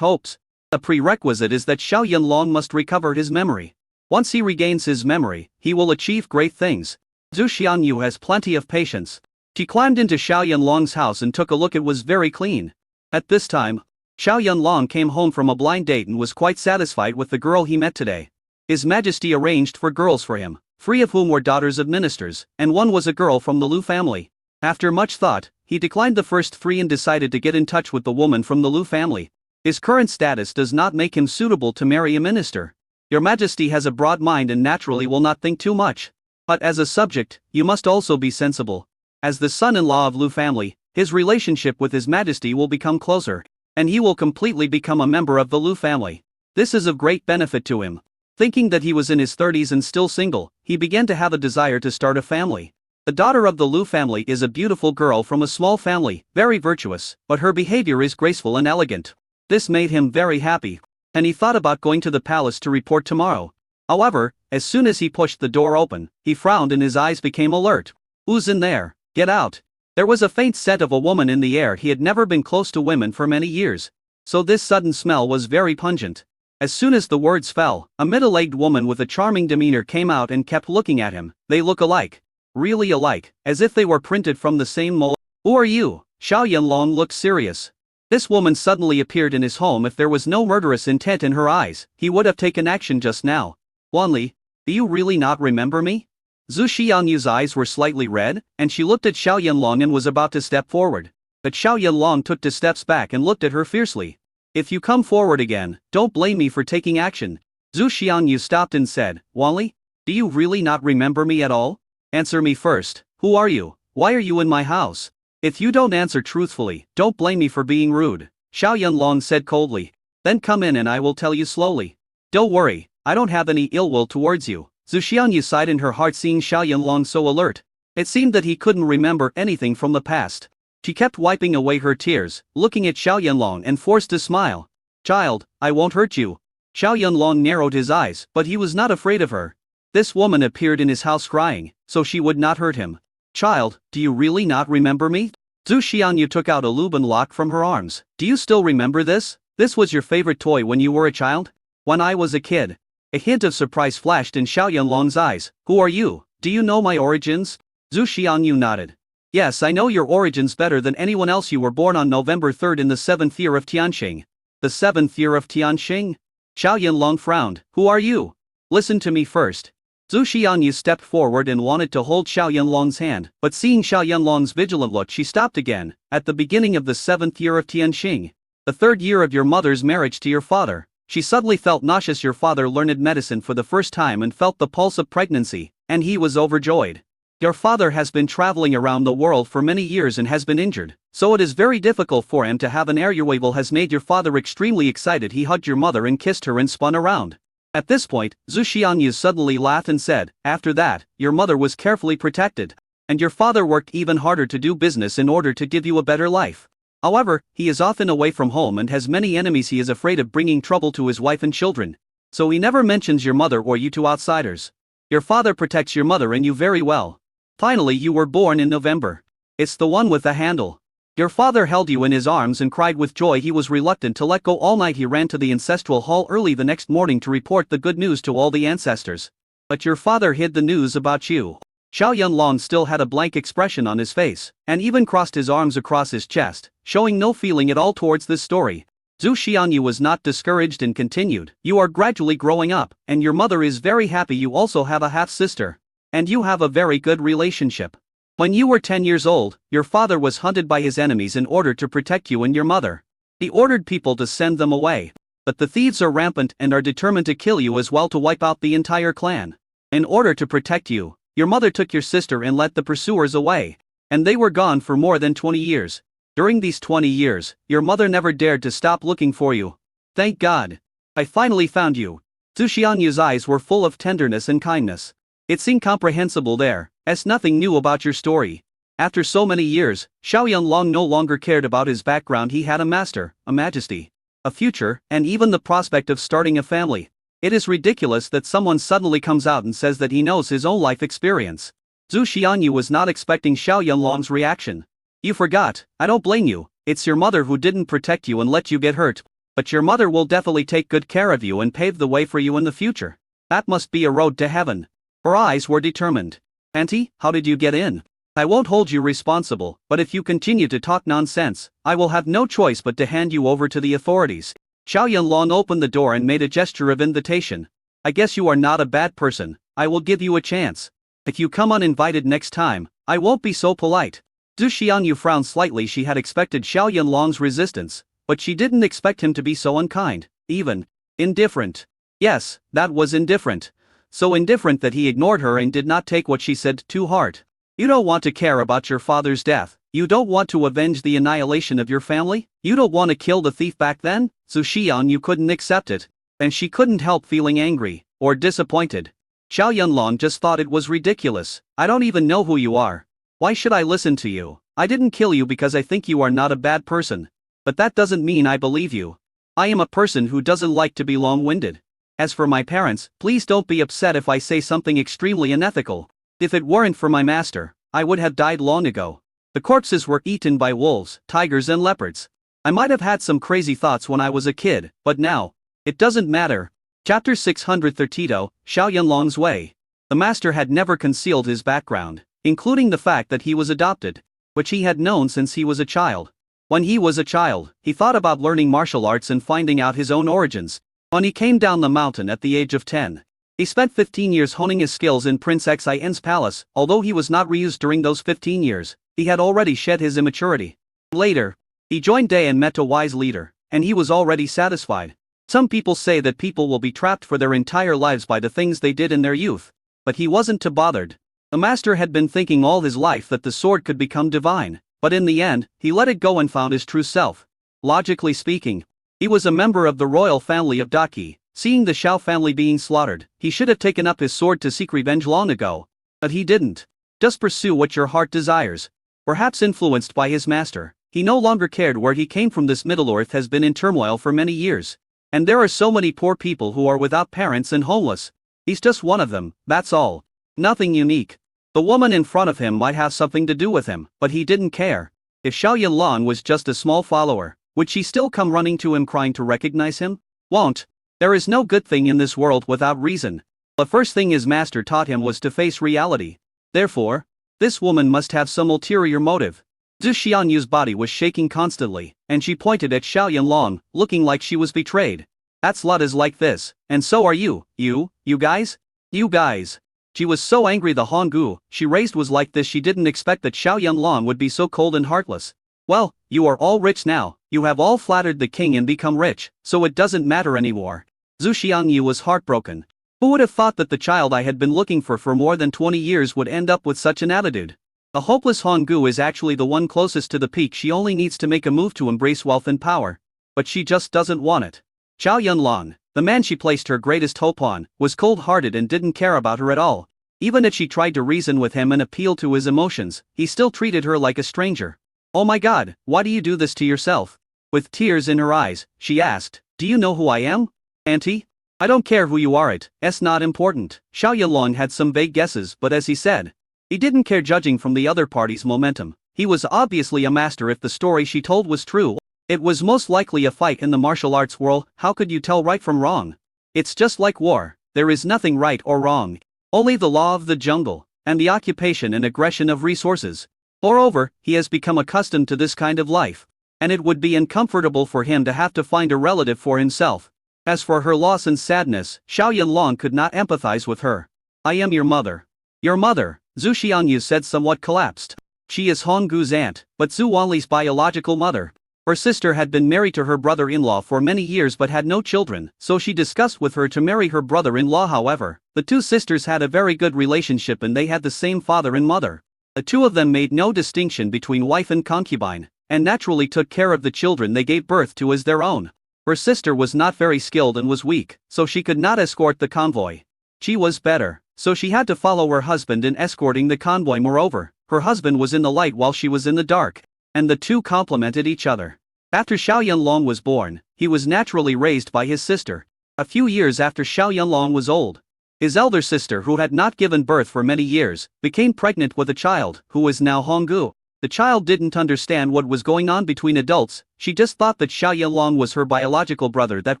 Hopes. A prerequisite is that Xiao Yunlong must recover his memory. Once he regains his memory, he will achieve great things. Zhu Xianyu has plenty of patience. She climbed into Xiao Yunlong's house and took a look. It was very clean. At this time, Xiao Yunlong came home from a blind date and was quite satisfied with the girl he met today. His Majesty arranged for girls for him, 3 of whom were daughters of ministers, and 1 was a girl from the Lu family. After much thought, he declined the first 3 and decided to get in touch with the woman from the Lu family. His current status does not make him suitable to marry a minister. Your Majesty has a broad mind and naturally will not think too much. But as a subject, you must also be sensible. As the son-in-law of Lu family, his relationship with His Majesty will become closer, and he will completely become a member of the Lu family. This is of great benefit to him. Thinking that he was in his 30s and still single, he began to have a desire to start a family. The daughter of the Lu family is a beautiful girl from a small family, very virtuous, but her behavior is graceful and elegant. This made him very happy, and he thought about going to the palace to report tomorrow. However, as soon as he pushed the door open, he frowned and his eyes became alert. "Who's in there? Get out." There was a faint scent of a woman in the air. He had never been close to women for many years, so this sudden smell was very pungent. As soon as the words fell, a middle-aged woman with a charming demeanor came out and kept looking at him. They look alike. Really alike, as if they were printed from the same mold. "Who are you?" Xiao Yunlong looked serious. This woman suddenly appeared in his home. If there was no murderous intent in her eyes, he would have taken action just now. "Wanli, do you really not remember me?" Zhu Xianyu's eyes were slightly red, and she looked at Xiao Yunlong and was about to step forward. But Xiao Yunlong took 2 steps back and looked at her fiercely. "If you come forward again, don't blame me for taking action." Zhu Xianyu stopped and said, "Wanli, do you really not remember me at all? Answer me first. Who are you? Why are you in my house? If you don't answer truthfully, don't blame me for being rude." Xiao Yunlong said coldly. "Then come in and I will tell you slowly. Don't worry, I don't have any ill will towards you." Zhu Xianyu sighed in her heart seeing Xiao Yunlong so alert. It seemed that he couldn't remember anything from the past. She kept wiping away her tears, looking at Xiao Yunlong and forced a smile. "Child, I won't hurt you." Xiao Yunlong narrowed his eyes, but he was not afraid of her. This woman appeared in his house crying, so she would not hurt him. "Child, do you really not remember me?" Zhu Xianyu took out a Lubin lock from her arms. "Do you still remember this? This was your favorite toy when you were a child?" "When I was a kid." A hint of surprise flashed in Xiao Yunlong's eyes. "Who are you? Do you know my origins?" Zhu Xianyu nodded. "Yes, I know your origins better than anyone else. You were born on November 3rd in the 7th year of Tianqing. The 7th year of Tianqing? Xiao Yunlong frowned. "Who are you? Listen to me first." Zhu Xianyu stepped forward and wanted to hold Xiao Yunlong's hand, but seeing Xiao Yunlong's vigilant look she stopped again. "At the beginning of the 7th year of Tianqing, the 3rd year of your mother's marriage to your father." She suddenly felt nauseous. Your father learned medicine for the first time and felt the pulse of pregnancy, and he was overjoyed. Your father has been traveling around the world for many years and has been injured, so it is very difficult for him to have an heir. Your wavel has made your father extremely excited. He hugged your mother and kissed her and spun around. At this point, Zhu Xianyu suddenly laughed and said, "After that, your mother was carefully protected, and your father worked even harder to do business in order to give you a better life. However, he is often away from home and has many enemies. He is afraid of bringing trouble to his wife and children, so he never mentions your mother or you to outsiders. Your father protects your mother and you very well. Finally, you were born in November. It's the one with the handle." Your father held you in his arms and cried with joy. He was reluctant to let go all night. He ran to the ancestral hall early the next morning to report the good news to all the ancestors. But your father hid the news about you. Xiao Yunlong still had a blank expression on his face, and even crossed his arms across his chest, showing no feeling at all towards this story. Zhu Xianyu was not discouraged and continued, "You are gradually growing up, and your mother is very happy. You also have a half-sister. And you have a very good relationship. When you were 10 years old, your father was hunted by his enemies in order to protect you and your mother. He ordered people to send them away. But the thieves are rampant and are determined to kill you as well, to wipe out the entire clan. In order to protect you, your mother took your sister and led the pursuers away. And they were gone for more than 20 years. During these 20 years, your mother never dared to stop looking for you. Thank God. I finally found you." Zhu Xianyu's eyes were full of tenderness and kindness. "It's incomprehensible there, as nothing new about your story." After so many years, Xiao Yunlong no longer cared about his background. He had a master, a majesty, a future, and even the prospect of starting a family. It is ridiculous that someone suddenly comes out and says that he knows his own life experience. Zhu Xianyu was not expecting Xiao Yunlong's reaction. "You forgot, I don't blame you. It's your mother who didn't protect you and let you get hurt. But your mother will definitely take good care of you and pave the way for you in the future. That must be a road to heaven." Her eyes were determined. "Auntie, how did you get in? I won't hold you responsible, but if you continue to talk nonsense, I will have no choice but to hand you over to the authorities." Xiao Yunlong opened the door and made a gesture of invitation. "I guess you are not a bad person. I will give you a chance. If you come uninvited next time, I won't be so polite." Zhu Xianyu frowned slightly. She had expected Xiao Yunlong's resistance, but she didn't expect him to be so unkind, even indifferent. Yes, that was indifferent. So indifferent that he ignored her and did not take what she said to heart. "You don't want to care about your father's death. You don't want to avenge the annihilation of your family? You don't want to kill the thief back then?" Zhu Xianyu couldn't accept it, and she couldn't help feeling angry or disappointed. Xiao Yunlong just thought it was ridiculous. "I don't even know who you are. Why should I listen to you? I didn't kill you because I think you are not a bad person. But that doesn't mean I believe you. I am a person who doesn't like to be long-winded. As for my parents, please don't be upset if I say something extremely unethical. If it weren't for my master, I would have died long ago. The corpses were eaten by wolves, tigers and leopards. I might have had some crazy thoughts when I was a kid, but now, it doesn't matter." Chapter 632, Xiao Yunlong's Way. The master had never concealed his background, including the fact that he was adopted, which he had known since he was a child. When he was a child, he thought about learning martial arts and finding out his own origins. When he came down the mountain at the age of 10, he spent 15 years honing his skills in Prince Xin's palace. Although he was not reused during those 15 years, he had already shed his immaturity. Later, he joined Day and met a wise leader, and he was already satisfied. Some people say that people will be trapped for their entire lives by the things they did in their youth. But he wasn't too bothered. The master had been thinking all his life that the sword could become divine, but in the end, he let it go and found his true self. Logically speaking, he was a member of the royal family of Daqi. Seeing the Xiao family being slaughtered, he should have taken up his sword to seek revenge long ago. But he didn't. Just pursue what your heart desires. Perhaps influenced by his master, he no longer cared where he came from. This Middle-earth has been in turmoil for many years. And there are so many poor people who are without parents and homeless. He's just one of them, that's all. Nothing unique. The woman in front of him might have something to do with him, but he didn't care. If Xiao Yunlong was just a small follower, would she still come running to him crying to recognize him? Won't. There is no good thing in this world without reason. The first thing his master taught him was to face reality. Therefore, this woman must have some ulterior motive. Zhu Xianyu's body was shaking constantly, and she pointed at Xiao Yunlong, looking like she was betrayed. "That slut is like this, and so are you, you guys? You guys." She was so angry the Honggu she raised was like this. She didn't expect that Xiao Yunlong would be so cold and heartless. "Well, you are all rich now, you have all flattered the king and become rich, so it doesn't matter anymore." Zhu Xiangyu was heartbroken. Who would have thought that the child I had been looking for more than 20 years would end up with such an attitude? The hopeless Honggu is actually the one closest to the peak. She only needs to make a move to embrace wealth and power. But she just doesn't want it. Xiao Yunlong, the man she placed her greatest hope on, was cold-hearted and didn't care about her at all. Even if she tried to reason with him and appeal to his emotions, he still treated her like a stranger. "Oh my God, why do you do this to yourself?" With tears in her eyes, she asked, "Do you know who I am? Auntie? I don't care who you are, it's not important." Xiao Yunlong had some vague guesses, but as he said, he didn't care judging from the other party's momentum. He was obviously a master if the story she told was true. It was most likely a fight in the martial arts world. How could you tell right from wrong? It's just like war, there is nothing right or wrong. Only the law of the jungle, and the occupation and aggression of resources. Moreover, he has become accustomed to this kind of life, and it would be uncomfortable for him to have to find a relative for himself. As for her loss and sadness, Xiao Yanlong could not empathize with her. I am your mother. Your mother, Zhu Xianyu said, somewhat collapsed. She is Honggu's aunt, but Zhu Wanli's biological mother. Her sister had been married to her brother-in-law for many years but had no children, so she discussed with her to marry her brother-in-law. However, the two sisters had a very good relationship and they had the same father and mother. The two of them made no distinction between wife and concubine, and naturally took care of the children they gave birth to as their own. Her sister was not very skilled and was weak, so she could not escort the convoy. She was better, so she had to follow her husband in escorting the convoy. Moreover, her husband was in the light while she was in the dark, and the two complemented each other. After Xiao Yanlong was born, he was naturally raised by his sister. A few years after Xiao Yanlong was old, his elder sister, who had not given birth for many years, became pregnant with a child, who was now Honggu. The child didn't understand what was going on between adults, she just thought that Xiao Yanlong was her biological brother. That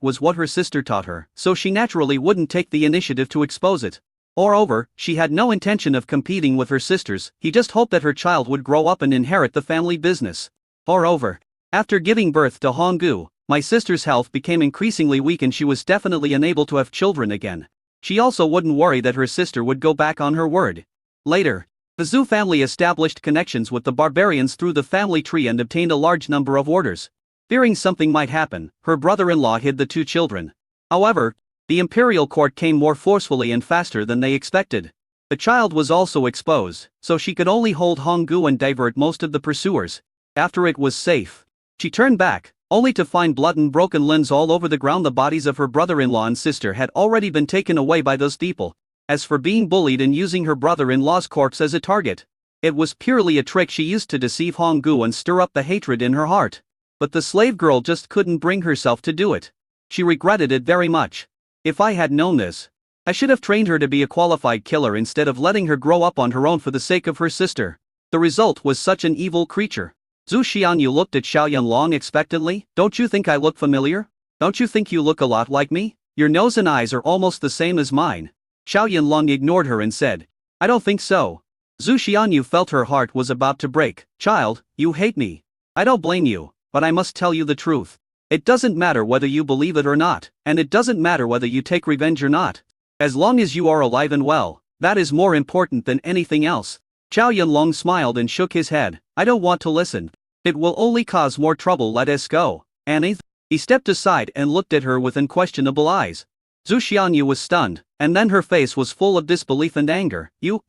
was what her sister taught her, so she naturally wouldn't take the initiative to expose it. Moreover, she had no intention of competing with her sisters, he just hoped that her child would grow up and inherit the family business. Moreover, after giving birth to Honggu, my sister's health became increasingly weak and she was definitely unable to have children again. She also wouldn't worry that her sister would go back on her word. Later, the Zhu family established connections with the barbarians through the family tree and obtained a large number of orders. Fearing something might happen, her brother-in-law hid the two children. However, the imperial court came more forcefully and faster than they expected. The child was also exposed, so she could only hold Honggu and divert most of the pursuers. After it was safe, she turned back, only to find blood and broken limbs all over the ground. The bodies of her brother-in-law and sister had already been taken away by those people. As for being bullied and using her brother-in-law's corpse as a target, it was purely a trick she used to deceive Honggu and stir up the hatred in her heart. But the slave girl just couldn't bring herself to do it. She regretted it very much. If I had known this, I should have trained her to be a qualified killer instead of letting her grow up on her own for the sake of her sister. The result was such an evil creature. Zhu Xianyu looked at Xiao Yanlong expectantly. Don't you think I look familiar? Don't you think you look a lot like me? Your nose and eyes are almost the same as mine. Xiao Yanlong ignored her and said, I don't think so. Zhu Xianyu felt her heart was about to break. Child, you hate me. I don't blame you, but I must tell you the truth. It doesn't matter whether you believe it or not, and it doesn't matter whether you take revenge or not. As long as you are alive and well, that is more important than anything else. Xiao Yanlong smiled and shook his head. I don't want to listen. It will only cause more trouble. Let us go. Annie? He stepped aside and looked at her with unquestionable eyes. Zhu Xianyu was stunned, and then her face was full of disbelief and anger. You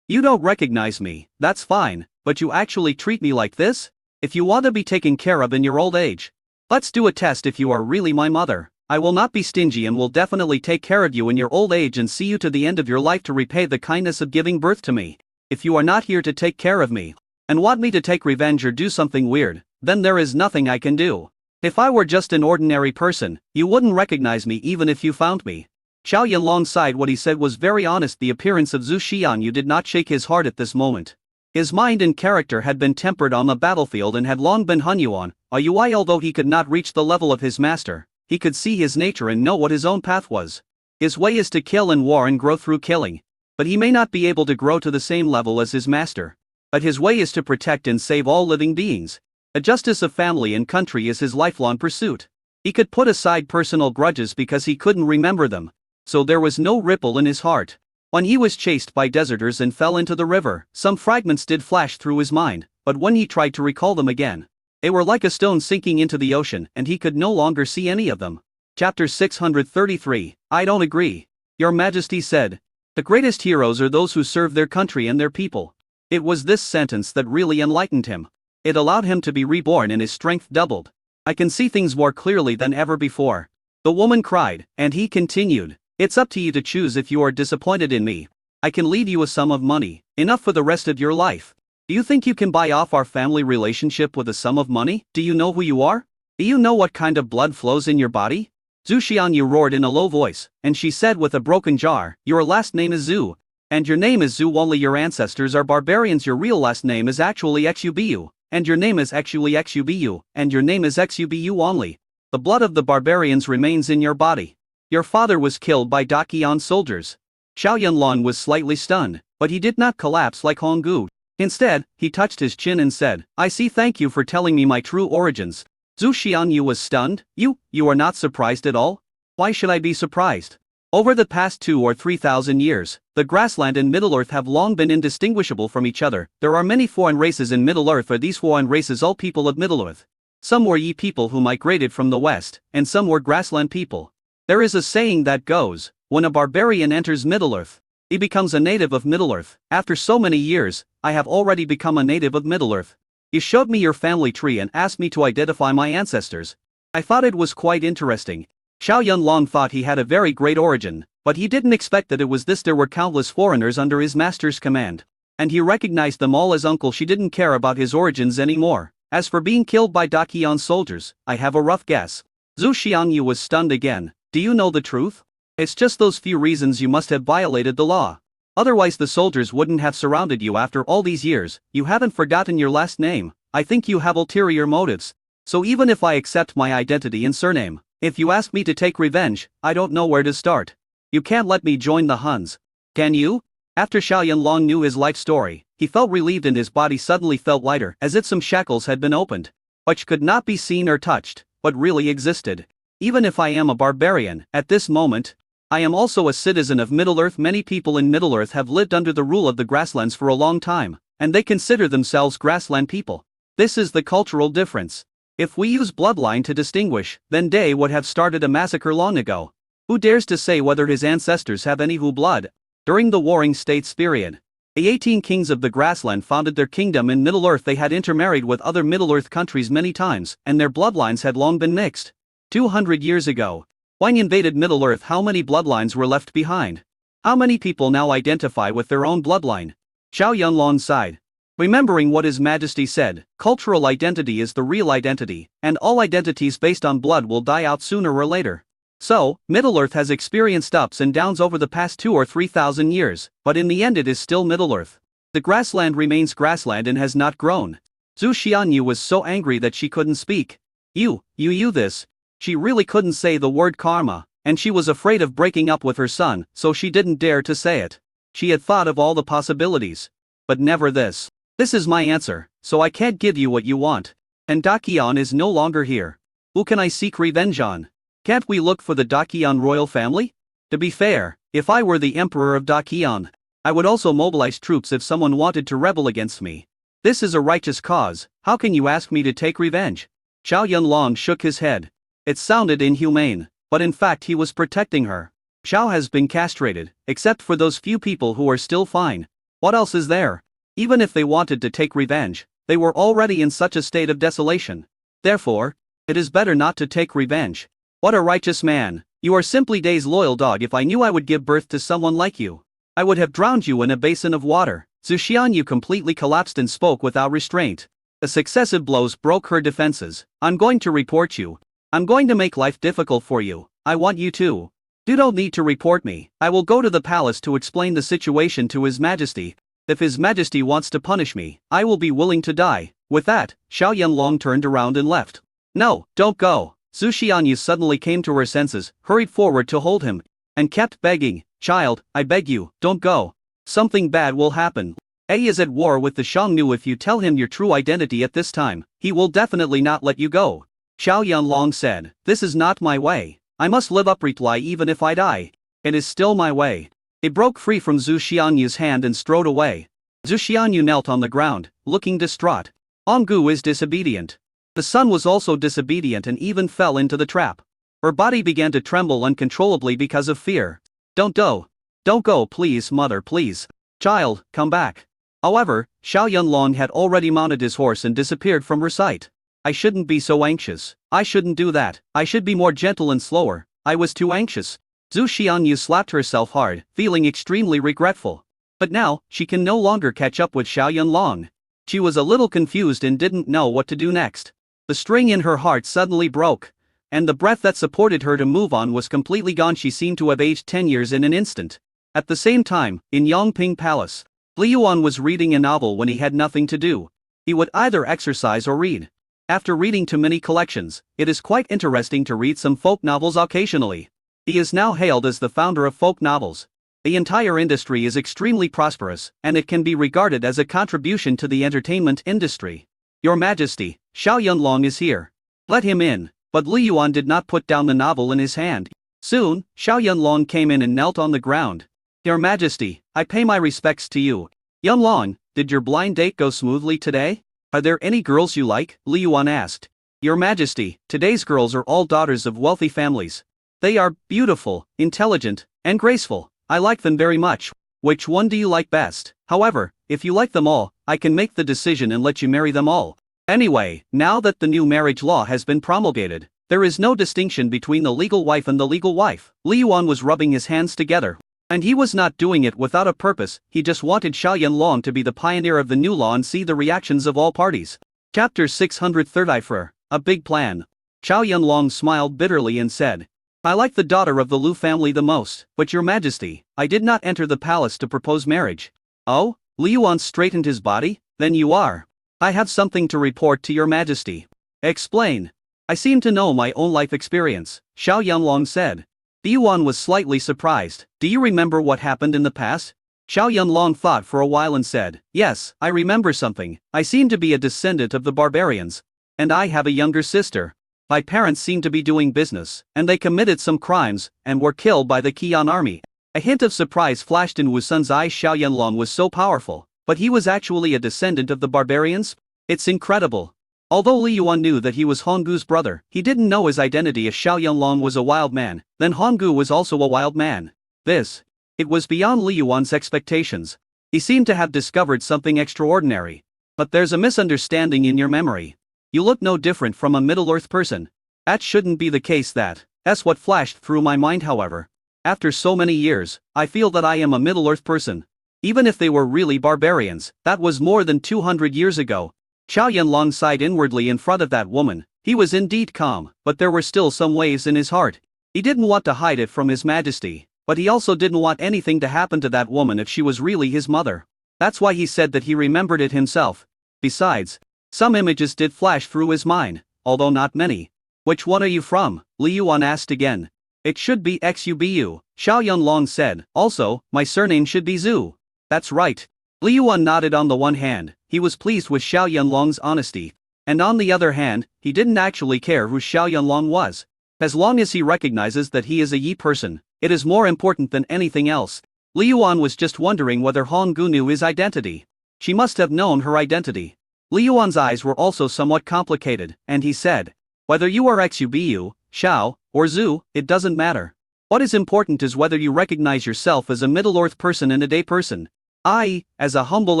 don't recognize me, that's fine, but you actually treat me like this? If you want to be taken care of in your old age, let's do a test. If you are really my mother, I will not be stingy and will definitely take care of you in your old age and see you to the end of your life to repay the kindness of giving birth to me. If you are not here to take care of me, and want me to take revenge or do something weird, then there is nothing I can do. If I were just an ordinary person, you wouldn't recognize me even if you found me. Xiao Yanlong sighed. What he said was very honest. The appearance of Zhu Xianyu did not shake his heart at this moment. His mind and character had been tempered on the battlefield and had long been Hunyuan, a Ui. Although he could not reach the level of his master, he could see his nature and know what his own path was. His way is to kill in war and grow through killing. But he may not be able to grow to the same level as his master. But his way is to protect and save all living beings. A justice of family and country is his lifelong pursuit. He could put aside personal grudges because he couldn't remember them. So there was no ripple in his heart. When he was chased by deserters and fell into the river, some fragments did flash through his mind, but when he tried to recall them again, they were like a stone sinking into the ocean and he could no longer see any of them. Chapter 633, I don't agree. Your Majesty said, the greatest heroes are those who serve their country and their people. It was this sentence that really enlightened him. It allowed him to be reborn and his strength doubled. I can see things more clearly than ever before. The woman cried, and he continued, it's up to you to choose. If you are disappointed in me, I can leave you a sum of money, enough for the rest of your life. Do you think you can buy off our family relationship with a sum of money? Do you know who you are? Do you know what kind of blood flows in your body? Zhu Xianyu roared in a low voice, and she said with a broken jar, your last name is Zhu. And your name is Zhu, only your ancestors are barbarians. Your real last name is actually Xubu. And your name is actually Xubu. And your name is Xubu only. The blood of the barbarians remains in your body. Your father was killed by Daqian soldiers. Xiao Yanlong was slightly stunned, but he did not collapse like Honggu. Instead, he touched his chin and said, I see, thank you for telling me my true origins. Zhu Xianyu was stunned. You are not surprised at all? Why should I be surprised? Over the past 2 or 3,000 years, the grassland and Middle-earth have long been indistinguishable from each other. There are many foreign races in Middle-earth. Are these foreign races all people of Middle-earth? Some were Yi people who migrated from the west, and some were grassland people. There is a saying that goes, when a barbarian enters Middle-earth, he becomes a native of Middle-earth. After so many years, I have already become a native of Middle-earth. You showed me your family tree and asked me to identify my ancestors. I thought it was quite interesting. Xiao Yanlong thought he had a very great origin, but he didn't expect that it was this. There were countless foreigners under his master's command, and he recognized them all as uncle. She didn't care about his origins anymore. As for being killed by Daqian soldiers, I have a rough guess. Zhu Xiangyu was stunned again. Do you know the truth? It's just those few reasons you must have violated the law. Otherwise the soldiers wouldn't have surrounded you after all these years. You haven't forgotten your last name. I think you have ulterior motives. So even if I accept my identity and surname, if you ask me to take revenge, I don't know where to start. You can't let me join the Huns. Can you? After Xiao Yanlong knew his life story, he felt relieved and his body suddenly felt lighter, as if some shackles had been opened, which could not be seen or touched, but really existed. Even if I am a barbarian, at this moment, I am also a citizen of Middle-earth. Many people in Middle-earth have lived under the rule of the grasslands for a long time, and they consider themselves grassland people. This is the cultural difference. If we use bloodline to distinguish, then Day would have started a massacre long ago. Who dares to say whether his ancestors have any Hu blood? During the Warring States period, the 18 kings of the grassland founded their kingdom in Middle-earth. They had intermarried with other Middle-earth countries many times, and their bloodlines had long been mixed. 200 years ago, when invaded Middle-earth, how many bloodlines were left behind? How many people now identify with their own bloodline? Xiao Yanlong sighed. Remembering what His Majesty said, cultural identity is the real identity, and all identities based on blood will die out sooner or later. So, Middle-earth has experienced ups and downs over the past 2 or 3,000 years, but in the end it is still Middle-earth. The grassland remains grassland and has not grown. Zhu Xianyu was so angry that she couldn't speak. You this. She really couldn't say the word karma, and she was afraid of breaking up with her son, so she didn't dare to say it. She had thought of all the possibilities, but never this. This is my answer, so I can't give you what you want. And Daqian is no longer here. Who can I seek revenge on? Can't we look for the Daqian royal family? To be fair, if I were the emperor of Daqian, I would also mobilize troops if someone wanted to rebel against me. This is a righteous cause. How can you ask me to take revenge? Xiao Yanlong shook his head. It sounded inhumane, but in fact he was protecting her. Xiao has been castrated, except for those few people who are still fine. What else is there? Even if they wanted to take revenge, they were already in such a state of desolation. Therefore, it is better not to take revenge. What a righteous man. You are simply Day's loyal dog. If I knew I would give birth to someone like you, I would have drowned you in a basin of water. Zhu Xianyu completely collapsed and spoke without restraint. The successive blows broke her defenses. I'm going to report you. I'm going to make life difficult for you. I want you to. You don't need to report me. I will go to the palace to explain the situation to His Majesty. If His Majesty wants to punish me, I will be willing to die. With that, Xiao Yanlong turned around and left. No, don't go. Zhu Xianyu suddenly came to her senses, hurried forward to hold him, and kept begging, Child, I beg you, don't go. Something bad will happen. A is at war with the Xiongnu. If you tell him your true identity at this time, he will definitely not let you go. Xiao Yanlong said, This is not my way. I must live uprightly even if I die. It is still my way. He broke free from Zhu Xianyu's hand and strode away. Zhu Xianyu knelt on the ground, looking distraught. Honggu is disobedient. The son was also disobedient and even fell into the trap. Her body began to tremble uncontrollably because of fear. Don't go. Don't go, please, mother, please. Child, come back. However, Xiao Yanlong had already mounted his horse and disappeared from her sight. I shouldn't be so anxious. I shouldn't do that. I should be more gentle and slower. I was too anxious. Zhu Xianyu slapped herself hard, feeling extremely regretful. But now, she can no longer catch up with Xiao Yanlong. She was a little confused and didn't know what to do next. The string in her heart suddenly broke, and the breath that supported her to move on was completely gone. She seemed to have aged 10 years in an instant. At the same time, in Yongping Palace, Li Yuan was reading a novel when he had nothing to do. He would either exercise or read. After reading too many collections, it is quite interesting to read some folk novels occasionally. He is now hailed as the founder of folk novels. The entire industry is extremely prosperous, and it can be regarded as a contribution to the entertainment industry. Your Majesty, Xiao Yunlong is here. Let him in. But Li Yuan did not put down the novel in his hand. Soon, Xiao Yunlong came in and knelt on the ground. Your Majesty, I pay my respects to you. Yunlong, did your blind date go smoothly today? Are there any girls you like? Li Yuan asked. Your Majesty, today's girls are all daughters of wealthy families. They are beautiful, intelligent, and graceful. I like them very much. Which one do you like best? However, if you like them all, I can make the decision and let you marry them all. Anyway, now that the new marriage law has been promulgated, there is no distinction between the legal wife and the legal wife. Li Yuan was rubbing his hands together. And he was not doing it without a purpose, he just wanted Xiao Yunlong to be the pioneer of the new law and see the reactions of all parties. Chapter 634, A Big Plan. Xiao Yunlong smiled bitterly and said, I like the daughter of the Lu family the most, but your Majesty, I did not enter the palace to propose marriage. Oh? Li Yuan straightened his body, then you are. I have something to report to your Majesty. Explain. I seem to know my own life experience, Xiao Yunlong said. Li Yuan was slightly surprised. Do you remember what happened in the past? Xiao Yunlong thought for a while and said, yes, I remember something. I seem to be a descendant of the barbarians. And I have a younger sister. My parents seem to be doing business, and they committed some crimes, and were killed by the Qian army. A hint of surprise flashed in Wu Sun's eyes. Xiao Yunlong was so powerful, but he was actually a descendant of the barbarians? It's incredible. Although Li Yuan knew that he was Honggu's brother, he didn't know his identity. If Xiao Yunlong was a wild man, then Honggu was also a wild man. It was beyond Li Yuan's expectations. He seemed to have discovered something extraordinary. But there's a misunderstanding in your memory. You look no different from a Middle-earth person. That shouldn't be the case. That's what flashed through my mind. However, after so many years, I feel that I am a Middle-earth person. Even if they were really barbarians, that was more than 200 years ago. Xiao Yunlong sighed inwardly in front of that woman. He was indeed calm, but there were still some waves in his heart. He didn't want to hide it from His Majesty, but he also didn't want anything to happen to that woman if she was really his mother. That's why he said that he remembered it himself. Besides, some images did flash through his mind, although not many. Which one are you from? Li Yuan asked again. It should be Xubu, Xiao Yunlong said. Also, my surname should be Zhu. That's right. Li Yuan nodded. On the one hand, he was pleased with Xiao Yunlong's honesty, and on the other hand, he didn't actually care who Xiao Yunlong was. As long as he recognizes that he is a Yi person, it is more important than anything else. Li Yuan was just wondering whether Honggu knew his identity. She must have known her identity. Li Yuan's eyes were also somewhat complicated, and he said, whether you are Xubu, Xiao, or Zhu, it doesn't matter. What is important is whether you recognize yourself as a Middle-earth person and a day person. I, as a humble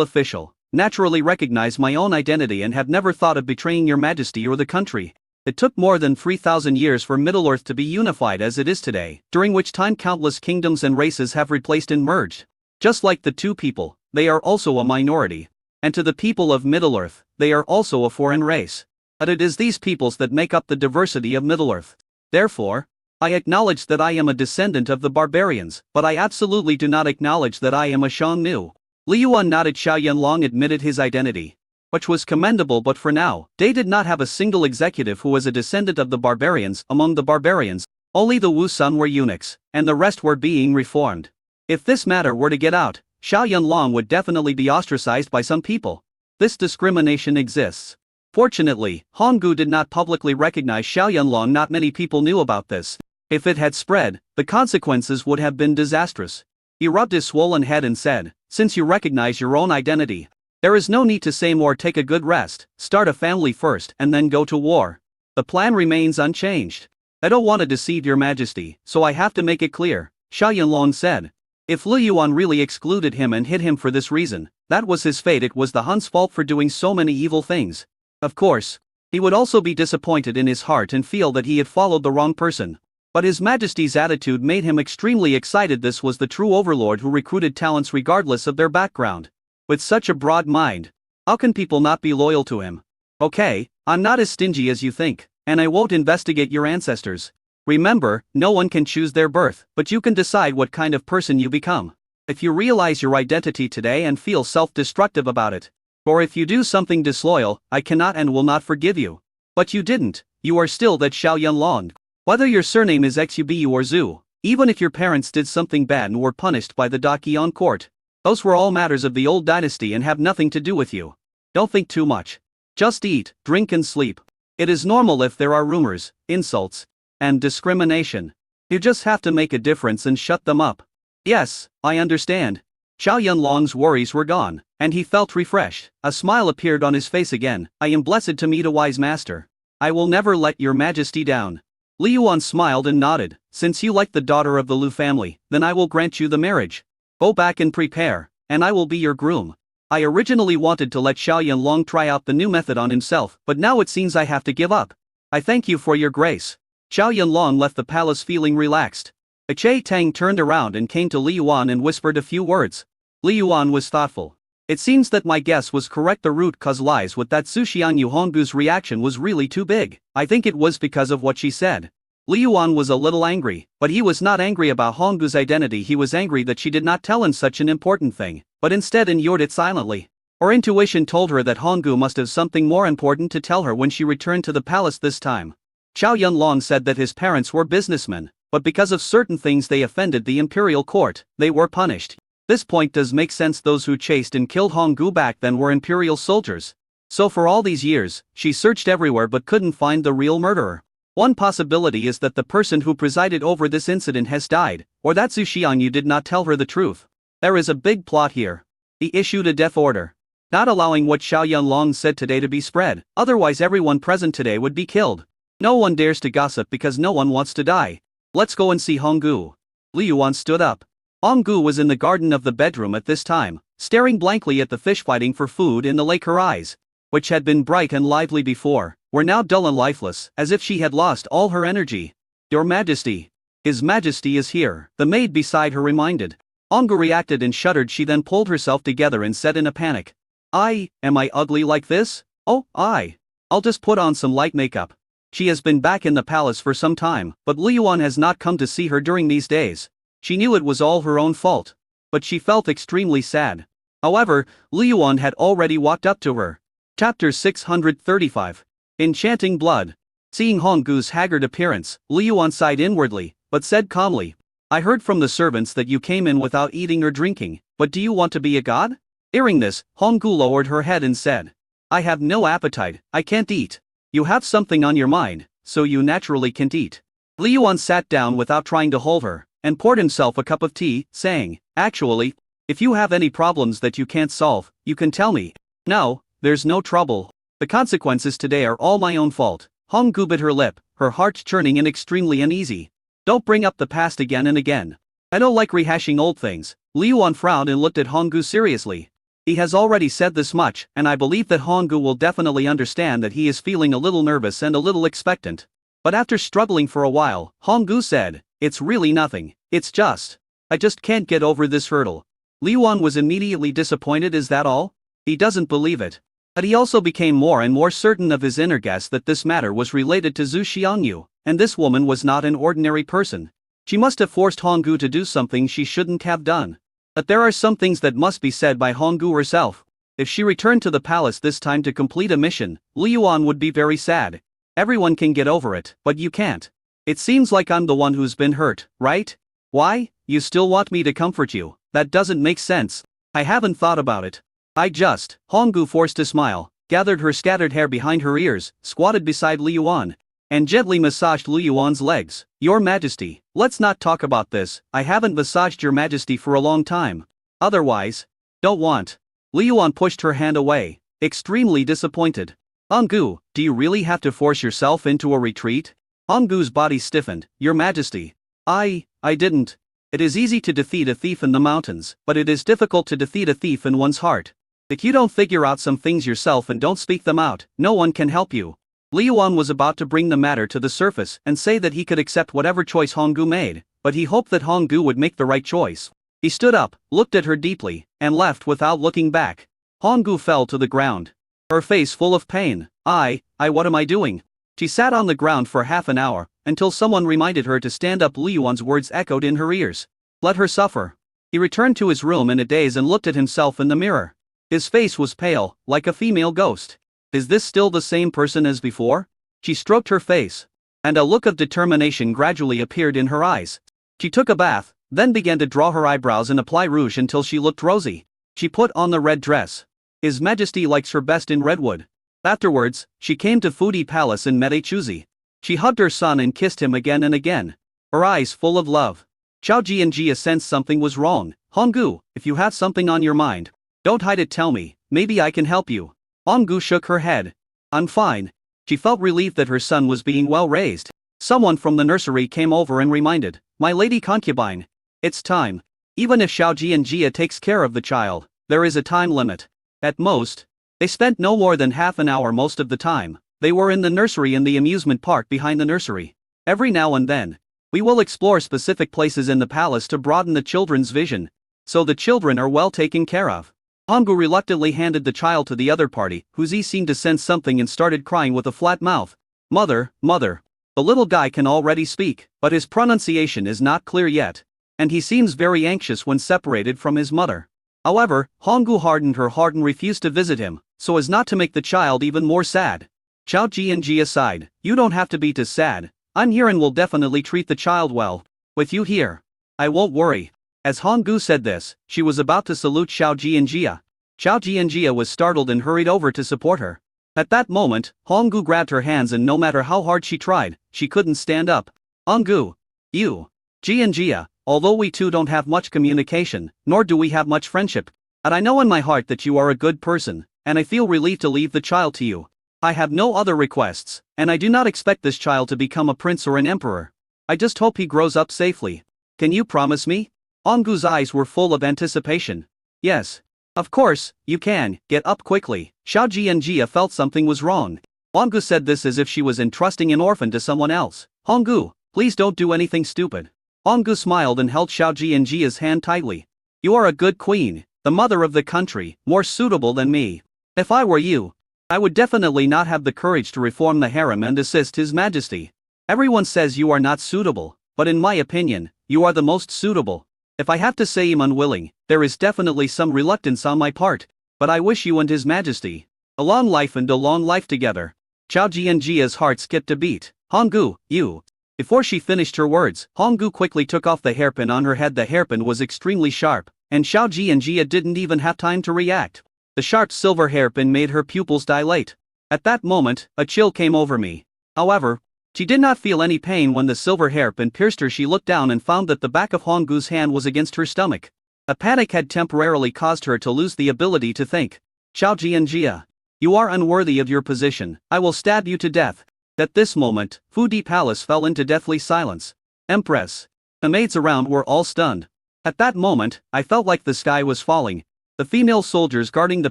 official, naturally recognize my own identity and have never thought of betraying your Majesty or the country. It took more than 3,000 years for Middle-earth to be unified as it is today, during which time countless kingdoms and races have replaced and merged. Just like the two people, they are also a minority. And to the people of Middle-earth, they are also a foreign race. But it is these peoples that make up the diversity of Middle-earth. Therefore, I acknowledge that I am a descendant of the barbarians, but I absolutely do not acknowledge that I am a Xiongnu. Li Yuan nodded. Xiao Yunlong admitted his identity, which was commendable, but for now, they did not have a single executive who was a descendant of the barbarians. Among the barbarians, only the Wu Sun were eunuchs, and the rest were being reformed. If this matter were to get out, Xiao Yunlong would definitely be ostracized by some people. This discrimination exists. Fortunately, Honggu did not publicly recognize Xiao Yunlong. Not many people knew about this. If it had spread, the consequences would have been disastrous. He rubbed his swollen head and said, since you recognize your own identity, there is no need to say more. Take a good rest, start a family first, and then go to war. The plan remains unchanged. I don't want to deceive your Majesty, so I have to make it clear, Xiao Yunlong said. If Li Yuan really excluded him and hid him for this reason, that was his fate. It was the Hun's fault for doing so many evil things. Of course, he would also be disappointed in his heart and feel that he had followed the wrong person. But His Majesty's attitude made him extremely excited. This was the true overlord who recruited talents regardless of their background. With such a broad mind, how can people not be loyal to him? Okay, I'm not as stingy as you think, and I won't investigate your ancestors. Remember, no one can choose their birth, but you can decide what kind of person you become. If you realize your identity today and feel self-destructive about it. Or if you do something disloyal, I cannot and will not forgive you. But you didn't, you are still that Xiao Yanlong. Whether your surname is Xubu or Zhu, even if your parents did something bad and were punished by the Daqian court, those were all matters of the old dynasty and have nothing to do with you. Don't think too much. Just eat, drink and sleep. It is normal if there are rumors, insults, and discrimination. You just have to make a difference and shut them up. Yes, I understand. Xiao Yanlong's worries were gone, and he felt refreshed. A smile appeared on his face again. I am blessed to meet a wise master. I will never let your majesty down. Li Yuan smiled and nodded. Since you like the daughter of the Lu family, then I will grant you the marriage. Go back and prepare, and I will be your groom. I originally wanted to let Xiao Yanlong try out the new method on himself, but now it seems I have to give up. I thank you for your grace. Xiao Yanlong left the palace feeling relaxed. Che Tang turned around and came to Li Yuan and whispered a few words. Li Yuan was thoughtful. It seems that my guess was correct. The root cause lies with that Sushianyu Honggu's reaction was really too big. I think it was because of what she said. Li Yuan was a little angry, but he was not angry about Honggu's identity. He was angry that she did not tell him such an important thing, but instead endured it silently. Her intuition told her that Honggu must have something more important to tell her when she returned to the palace this time. Xiao Yanlong said that his parents were businessmen, but because of certain things they offended the imperial court, they were punished. This point does make sense. Those who chased and killed Honggu back then were imperial soldiers. So for all these years, she searched everywhere but couldn't find the real murderer. One possibility is that the person who presided over this incident has died, or that Zhu Xiangyu did not tell her the truth. There is a big plot here. He issued a death order, not allowing what Xiao Yanlong said today to be spread, otherwise everyone present today would be killed. No one dares to gossip because no one wants to die. Let's go and see Honggu. Li Yuan stood up. Honggu was in the garden of the bedroom at this time, staring blankly at the fish fighting for food in the lake. Her eyes, which had been bright and lively before, were now dull and lifeless, as if she had lost all her energy. Your Majesty. His Majesty is here, the maid beside her reminded. Honggu reacted and shuddered. She then pulled herself together and said in a panic, Am I ugly like this? Oh, I'll just put on some light makeup. She has been back in the palace for some time, but Li Yuan has not come to see her during these days. She knew it was all her own fault, but she felt extremely sad. However, Li Yuan had already walked up to her. Chapter 635. Enchanting Blood. Seeing Honggu's haggard appearance, Li Yuan sighed inwardly, but said calmly, I heard from the servants that you came in without eating or drinking, but do you want to be a god? Hearing this, Honggu lowered her head and said, I have no appetite, I can't eat. You have something on your mind, so you naturally can't eat. Li Yuan sat down without trying to hold her, and poured himself a cup of tea, saying, Actually, if you have any problems that you can't solve, you can tell me. No, there's no trouble. The consequences today are all my own fault. Honggu bit her lip, her heart churning and extremely uneasy. Don't bring up the past again and again. I don't like rehashing old things. Li Yuan frowned and looked at Honggu seriously. He has already said this much, and I believe that Honggu will definitely understand that he is feeling a little nervous and a little expectant. But after struggling for a while, Honggu said, It's really nothing, I just can't get over this hurdle. Li Yuan was immediately disappointed. Is that all? He doesn't believe it. But he also became more and more certain of his inner guess that this matter was related to Zhu Xiangyu, and this woman was not an ordinary person. She must have forced Honggu to do something she shouldn't have done. But there are some things that must be said by Honggu herself. If she returned to the palace this time to complete a mission, Li Yuan would be very sad. Everyone can get over it, but you can't. It seems like I'm the one who's been hurt, right? Why? You still want me to comfort you? That doesn't make sense. I haven't thought about it. Honggu forced a smile, gathered her scattered hair behind her ears, squatted beside Li Yuan, and gently massaged Li Yuan's legs. Your Majesty, let's not talk about this. I haven't massaged your Majesty for a long time. Otherwise, don't want. Li Yuan pushed her hand away, extremely disappointed. Honggu, do you really have to force yourself into a retreat? Honggu's body stiffened. Your Majesty. I didn't. It is easy to defeat a thief in the mountains, but it is difficult to defeat a thief in one's heart. If you don't figure out some things yourself and don't speak them out, no one can help you. Li Yuan was about to bring the matter to the surface and say that he could accept whatever choice Honggu made, but he hoped that Honggu would make the right choice. He stood up, looked at her deeply, and left without looking back. Honggu fell to the ground, her face full of pain. What am I doing? She sat on the ground for half an hour, until someone reminded her to stand up. Li Yuan's words echoed in her ears. Let her suffer. He returned to his room in a daze and looked at himself in the mirror. His face was pale, like a female ghost. Is this still the same person as before? She stroked her face, and a look of determination gradually appeared in her eyes. She took a bath, then began to draw her eyebrows and apply rouge until she looked rosy. She put on the red dress. His Majesty likes her best in redwood. Afterwards, she came to Fuji Palace and met Chuzi. She hugged her son and kissed him again and again, her eyes full of love. Chao Ji and Jia sensed something was wrong. Honggu, if you have something on your mind, don't hide it, tell me, maybe I can help you. Honggu shook her head. I'm fine. She felt relieved that her son was being well raised. Someone from the nursery came over and reminded, my lady concubine, it's time. Even if Xiaoji and Jia takes care of the child, there is a time limit. At most, they spent no more than half an hour most of the time. They were in the nursery and the amusement park behind the nursery. Every now and then, we will explore specific places in the palace to broaden the children's vision, so the children are well taken care of. Honggu reluctantly handed the child to the other party, Huzi seemed to sense something and started crying with a flat mouth. Mother, mother. The little guy can already speak, but his pronunciation is not clear yet, and he seems very anxious when separated from his mother. However, Honggu hardened her heart and refused to visit him, so as not to make the child even more sad. Chao Ji and Jia sighed, you don't have to be too sad, I'm here and will definitely treat the child well. With you here, I won't worry. As Honggu said this, she was about to salute Xiao Ji and Jia. Xiao Ji and Jia was startled and hurried over to support her. At that moment, Honggu grabbed her hands and no matter how hard she tried, she couldn't stand up. Honggu, you, Ji and Jia, although we two don't have much communication, nor do we have much friendship, and I know in my heart that you are a good person, and I feel relieved to leave the child to you. I have no other requests, and I do not expect this child to become a prince or an emperor. I just hope he grows up safely. Can you promise me? Honggu's eyes were full of anticipation. Yes. Of course, you can, get up quickly. Xiaoji and Jia felt something was wrong. Honggu said this as if she was entrusting an orphan to someone else. Honggu, please don't do anything stupid. Honggu smiled and held Xiaoji and Jia's hand tightly. You are a good queen, the mother of the country, more suitable than me. If I were you, I would definitely not have the courage to reform the harem and assist His Majesty. Everyone says you are not suitable, but in my opinion, you are the most suitable. If I have to say I'm unwilling, there is definitely some reluctance on my part, but I wish you and His Majesty a long life and a long life together. Xiaoji and Jia's heart skipped a beat. Honggu, you. Before she finished her words, Honggu quickly took off the hairpin on her head. The hairpin was extremely sharp, and Xiaoji and Jia didn't even have time to react. The sharp silver hairpin made her pupils dilate. At that moment, a chill came over me. However, she did not feel any pain when the silver hairpin pierced her. She looked down and found that the back of Honggu's hand was against her stomach. A panic had temporarily caused her to lose the ability to think. Xiaoji and Jia, you are unworthy of your position, I will stab you to death. At this moment, Fuji Palace fell into deathly silence. Empress. The maids around were all stunned. At that moment, I felt like the sky was falling. The female soldiers guarding the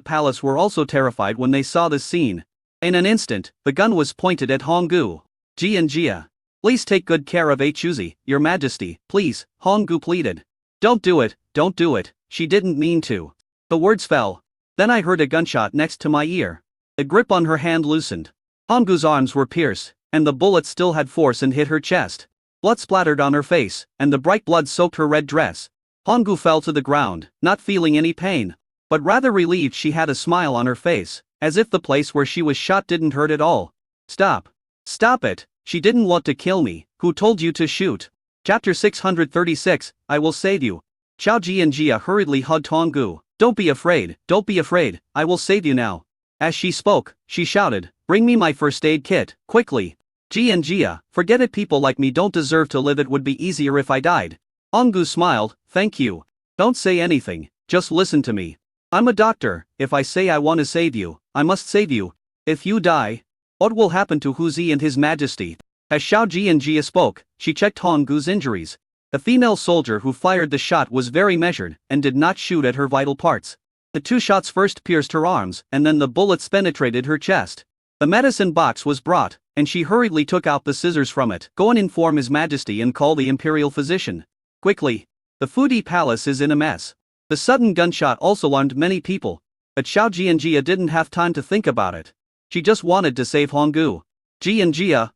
palace were also terrified when they saw this scene. In an instant, the gun was pointed at Honggu. Ji and Jia, please take good care of Chuzi, Your Majesty, please, Honggu pleaded. Don't do it, she didn't mean to. The words fell. Then I heard a gunshot next to my ear. The grip on her hand loosened. Honggu's arms were pierced, and the bullet still had force and hit her chest. Blood splattered on her face, and the bright blood soaked her red dress. Honggu fell to the ground, not feeling any pain, but rather relieved. She had a smile on her face, as if the place where she was shot didn't hurt at all. Stop. Stop it, she didn't want to kill me, who told you to shoot? Chapter 636, I will save you. Xiaoji and Jia hurriedly hugged Honggu. Don't be afraid, I will save you now. As she spoke, she shouted, bring me my first aid kit, quickly. Ji and Jia, forget it, people like me don't deserve to live, it would be easier if I died. Honggu smiled, thank you. Don't say anything, just listen to me. I'm a doctor, if I say I want to save you, I must save you. If you die, what will happen to Huzi and His Majesty? As Xiaoji and Jia spoke, she checked Honggu's injuries. The female soldier who fired the shot was very measured, and did not shoot at her vital parts. The two shots first pierced her arms, and then the bullets penetrated her chest. The medicine box was brought, and she hurriedly took out the scissors from it. Go and inform His Majesty and call the imperial physician. Quickly. The Fuji Palace is in a mess. The sudden gunshot also alarmed many people, but Xiaoji and Jia didn't have time to think about it. She just wanted to save Honggu. Ji and Jia,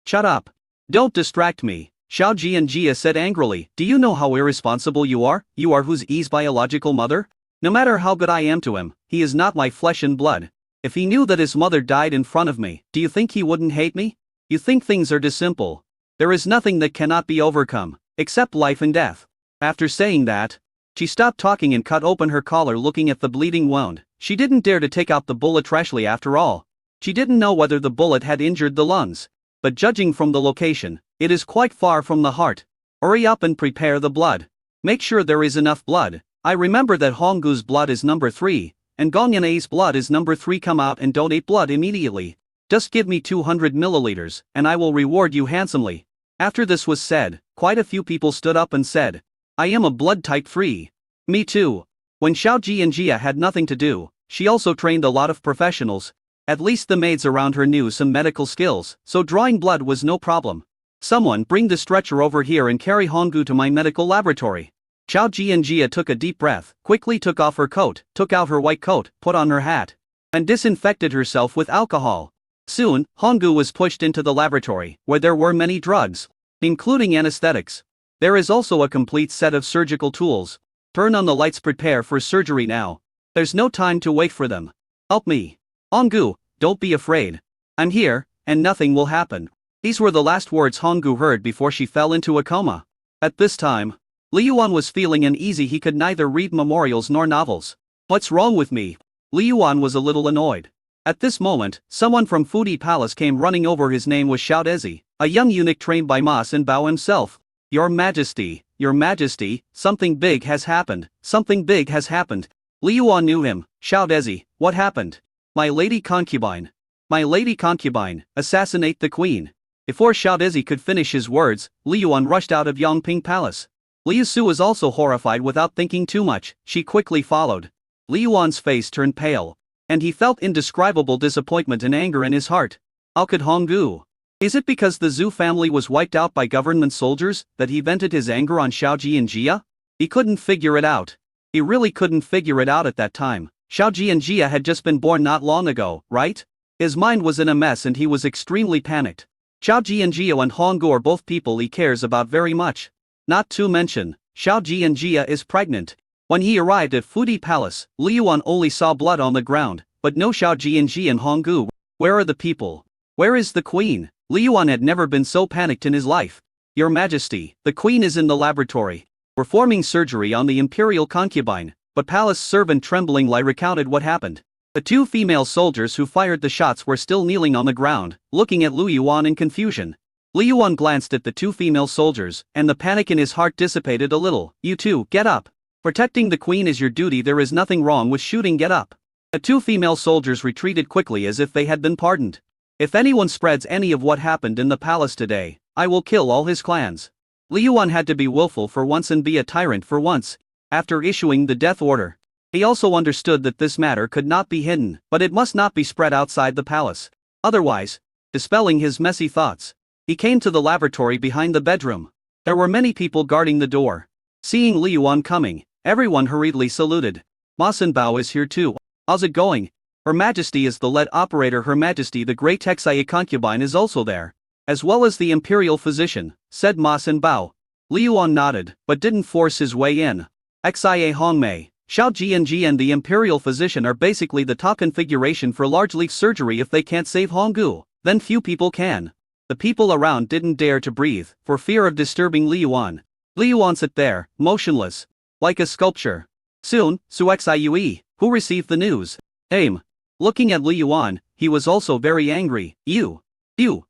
shut up. Don't distract me. Xiao Ji and Jia said angrily. Do you know how irresponsible you are? You are Hu's biological mother? No matter how good I am to him, he is not my flesh and blood. If he knew that his mother died in front of me, do you think he wouldn't hate me? You think things are this simple. There is nothing that cannot be overcome, except life and death. After saying that, she stopped talking and cut open her collar, looking at the bleeding wound. She didn't dare to take out the bullet rashly after all. She didn't know whether the bullet had injured the lungs. But judging from the location, it is quite far from the heart. Hurry up and prepare the blood. Make sure there is enough blood. I remember that Honggu's blood is number 3, and Gongyan's blood is number 3. Come out and donate blood immediately. Just give me 200 milliliters, and I will reward you handsomely. After this was said, quite a few people stood up and said, I am a blood type 3. Me too. When Xiao Ji and Jia had nothing to do, she also trained a lot of professionals. At least the maids around her knew some medical skills, so drawing blood was no problem. Someone bring the stretcher over here and carry Honggu to my medical laboratory. Xiao Ji and Jia took a deep breath, quickly took off her coat, took out her white coat, put on her hat, and disinfected herself with alcohol. Soon, Honggu was pushed into the laboratory, where there were many drugs, including anesthetics. There is also a complete set of surgical tools. Turn on the lights, prepare for surgery now. There's no time to wait for them. Help me. Honggu, don't be afraid. I'm here, and nothing will happen. These were the last words Honggu heard before she fell into a coma. At this time, Li Yuan was feeling uneasy. He could neither read memorials nor novels. What's wrong with me? Li Yuan was a little annoyed. At this moment, someone from Fudi Palace came running over. His name was Xiao Dezi, a young eunuch trained by Ma Sin Bao himself. Your Majesty, something big has happened, something big has happened. Li Yuan knew him. Xiao Dezi, what happened? My lady concubine, assassinate the queen. Before Xiao Dezi could finish his words, Li Yuan rushed out of Yongping Palace. Liu Su was also horrified. Without thinking too much, she quickly followed. Li Yuan's face turned pale, and he felt indescribable disappointment and anger in his heart. How could Honggu? Is it because the Zhu family was wiped out by government soldiers that he vented his anger on Xiao Ji and Jia? He couldn't figure it out. He really couldn't figure it out at that time. Xiao Ji and Jia had just been born not long ago, right? His mind was in a mess and he was extremely panicked. Xiao Ji and Jia and Honggu are both people he cares about very much. Not to mention, Xiao Ji and Jia is pregnant. When he arrived at Fudi Palace, Li Yuan only saw blood on the ground, but no Xiao Ji and Jia and Honggu. Where are the people? Where is the queen? Li Yuan had never been so panicked in his life. Your Majesty, the queen is in the laboratory, performing surgery on the imperial concubine. But palace servant tremblingly recounted what happened. The 2 female soldiers who fired the shots were still kneeling on the ground, looking at Li Yuan in confusion. Li Yuan glanced at the 2 female soldiers, and the panic in his heart dissipated a little. You two, get up. Protecting the queen is your duty. There is nothing wrong with shooting. Get up. The 2 female soldiers retreated quickly as if they had been pardoned. If anyone spreads any of what happened in the palace today, I will kill all his clans. Li Yuan had to be willful for once and be a tyrant for once. After issuing the death order, he also understood that this matter could not be hidden, but it must not be spread outside the palace. Otherwise, dispelling his messy thoughts, he came to the laboratory behind the bedroom. There were many people guarding the door. Seeing Li Yuan coming, everyone hurriedly saluted. Ma Sin Bao is here too. How's it going? Her Majesty is the lead operator. Her Majesty the Great Xia concubine is also there, as well as the imperial physician, said Ma Sin Bao. Li Yuan nodded, but didn't force his way in. Xia Hongmei, Xiao Ji and Ji and the imperial physician are basically the top configuration for large leaf surgery. If they can't save Honggu, then few people can. The people around didn't dare to breathe, for fear of disturbing Li Yuan. Li Yuan sat there, motionless, like a sculpture. Soon, Su Xiue, who received the news, came. Looking at Li Yuan, he was also very angry. You,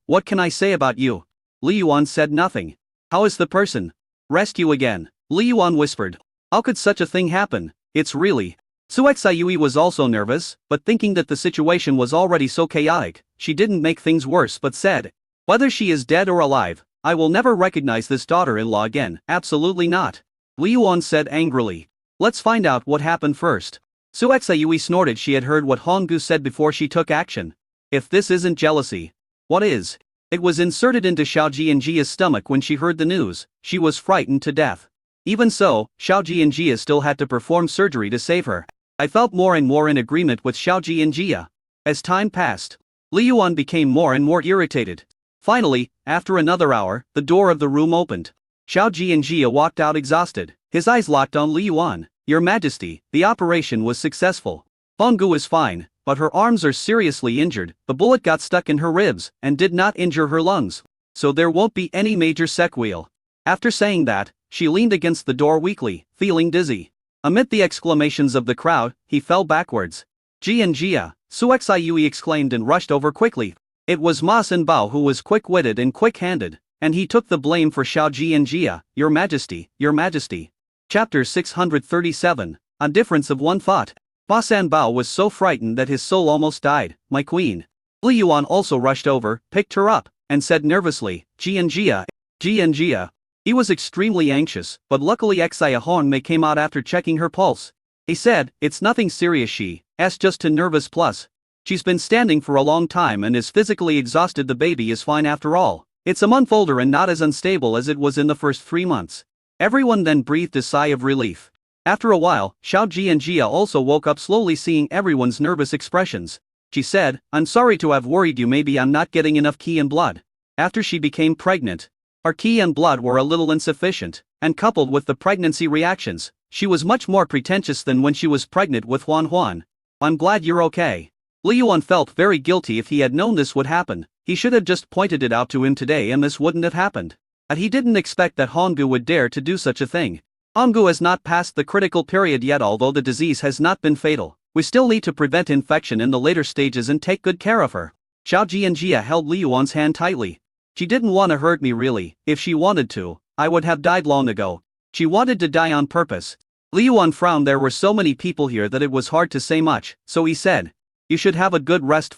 what can I say about you? Li Yuan said nothing. How is the person? Rescue again. Li Yuan whispered. How could such a thing happen? It's really. Su Xiue was also nervous, but thinking that the situation was already so chaotic, she didn't make things worse but said, whether she is dead or alive, I will never recognize this daughter-in-law again. Absolutely not. Li Yuan said angrily. Let's find out what happened first. Su Xiue snorted. She had heard what Honggu said before she took action. If this isn't jealousy, what is? It was inserted into Xiao Ji and Jia's stomach when she heard the news. She was frightened to death. Even so, Xiao Ji and Jia still had to perform surgery to save her. I felt more and more in agreement with Xiao Ji and Jia. As time passed, Li Yuan became more and more irritated. Finally, after another hour, the door of the room opened. Xiao Ji and Jia walked out exhausted. His eyes locked on Li Yuan. Your Majesty, the operation was successful. Honggu is fine, but her arms are seriously injured. The bullet got stuck in her ribs and did not injure her lungs. So there won't be any major sequelae. After saying that, she leaned against the door weakly, feeling dizzy. Amid the exclamations of the crowd, he fell backwards. Ji and Jia, Suxiui exclaimed and rushed over quickly. It was Ma Sin Bao who was quick-witted and quick-handed, and he took the blame for Xiao Ji and Jia. Your Majesty, Your Majesty. Chapter 637, A Difference of One Thought. Ma San Bao was so frightened that his soul almost died. My queen. Li Yuan also rushed over, picked her up, and said nervously, Ji and Jia. Ji and Jia. He was extremely anxious, but luckily Xia Hongmei came out after checking her pulse. He said, it's nothing serious, she's just too nervous plus. She's been standing for a long time and is physically exhausted. The baby is fine after all. It's a month older and not as unstable as it was in the first 3 months. Everyone then breathed a sigh of relief. After a while, Xiao Ji and Jia also woke up slowly, seeing everyone's nervous expressions. She said, I'm sorry to have worried you, maybe I'm not getting enough qi and blood. After she became pregnant, her qi and blood were a little insufficient, and coupled with the pregnancy reactions, she was much more pretentious than when she was pregnant with Huan Huan. I'm glad you're okay. Li Yuan felt very guilty. If he had known this would happen, he should have just pointed it out to him today and this wouldn't have happened. But he didn't expect that Honggu would dare to do such a thing. Honggu has not passed the critical period yet. Although the disease has not been fatal, we still need to prevent infection in the later stages and take good care of her. Xiao Ji and Jia held Li Yuan's hand tightly. She didn't want to hurt me really. If she wanted to, I would have died long ago. She wanted to die on purpose. Li Yuan frowned. There were so many people here that it was hard to say much, so he said, you should have a good rest.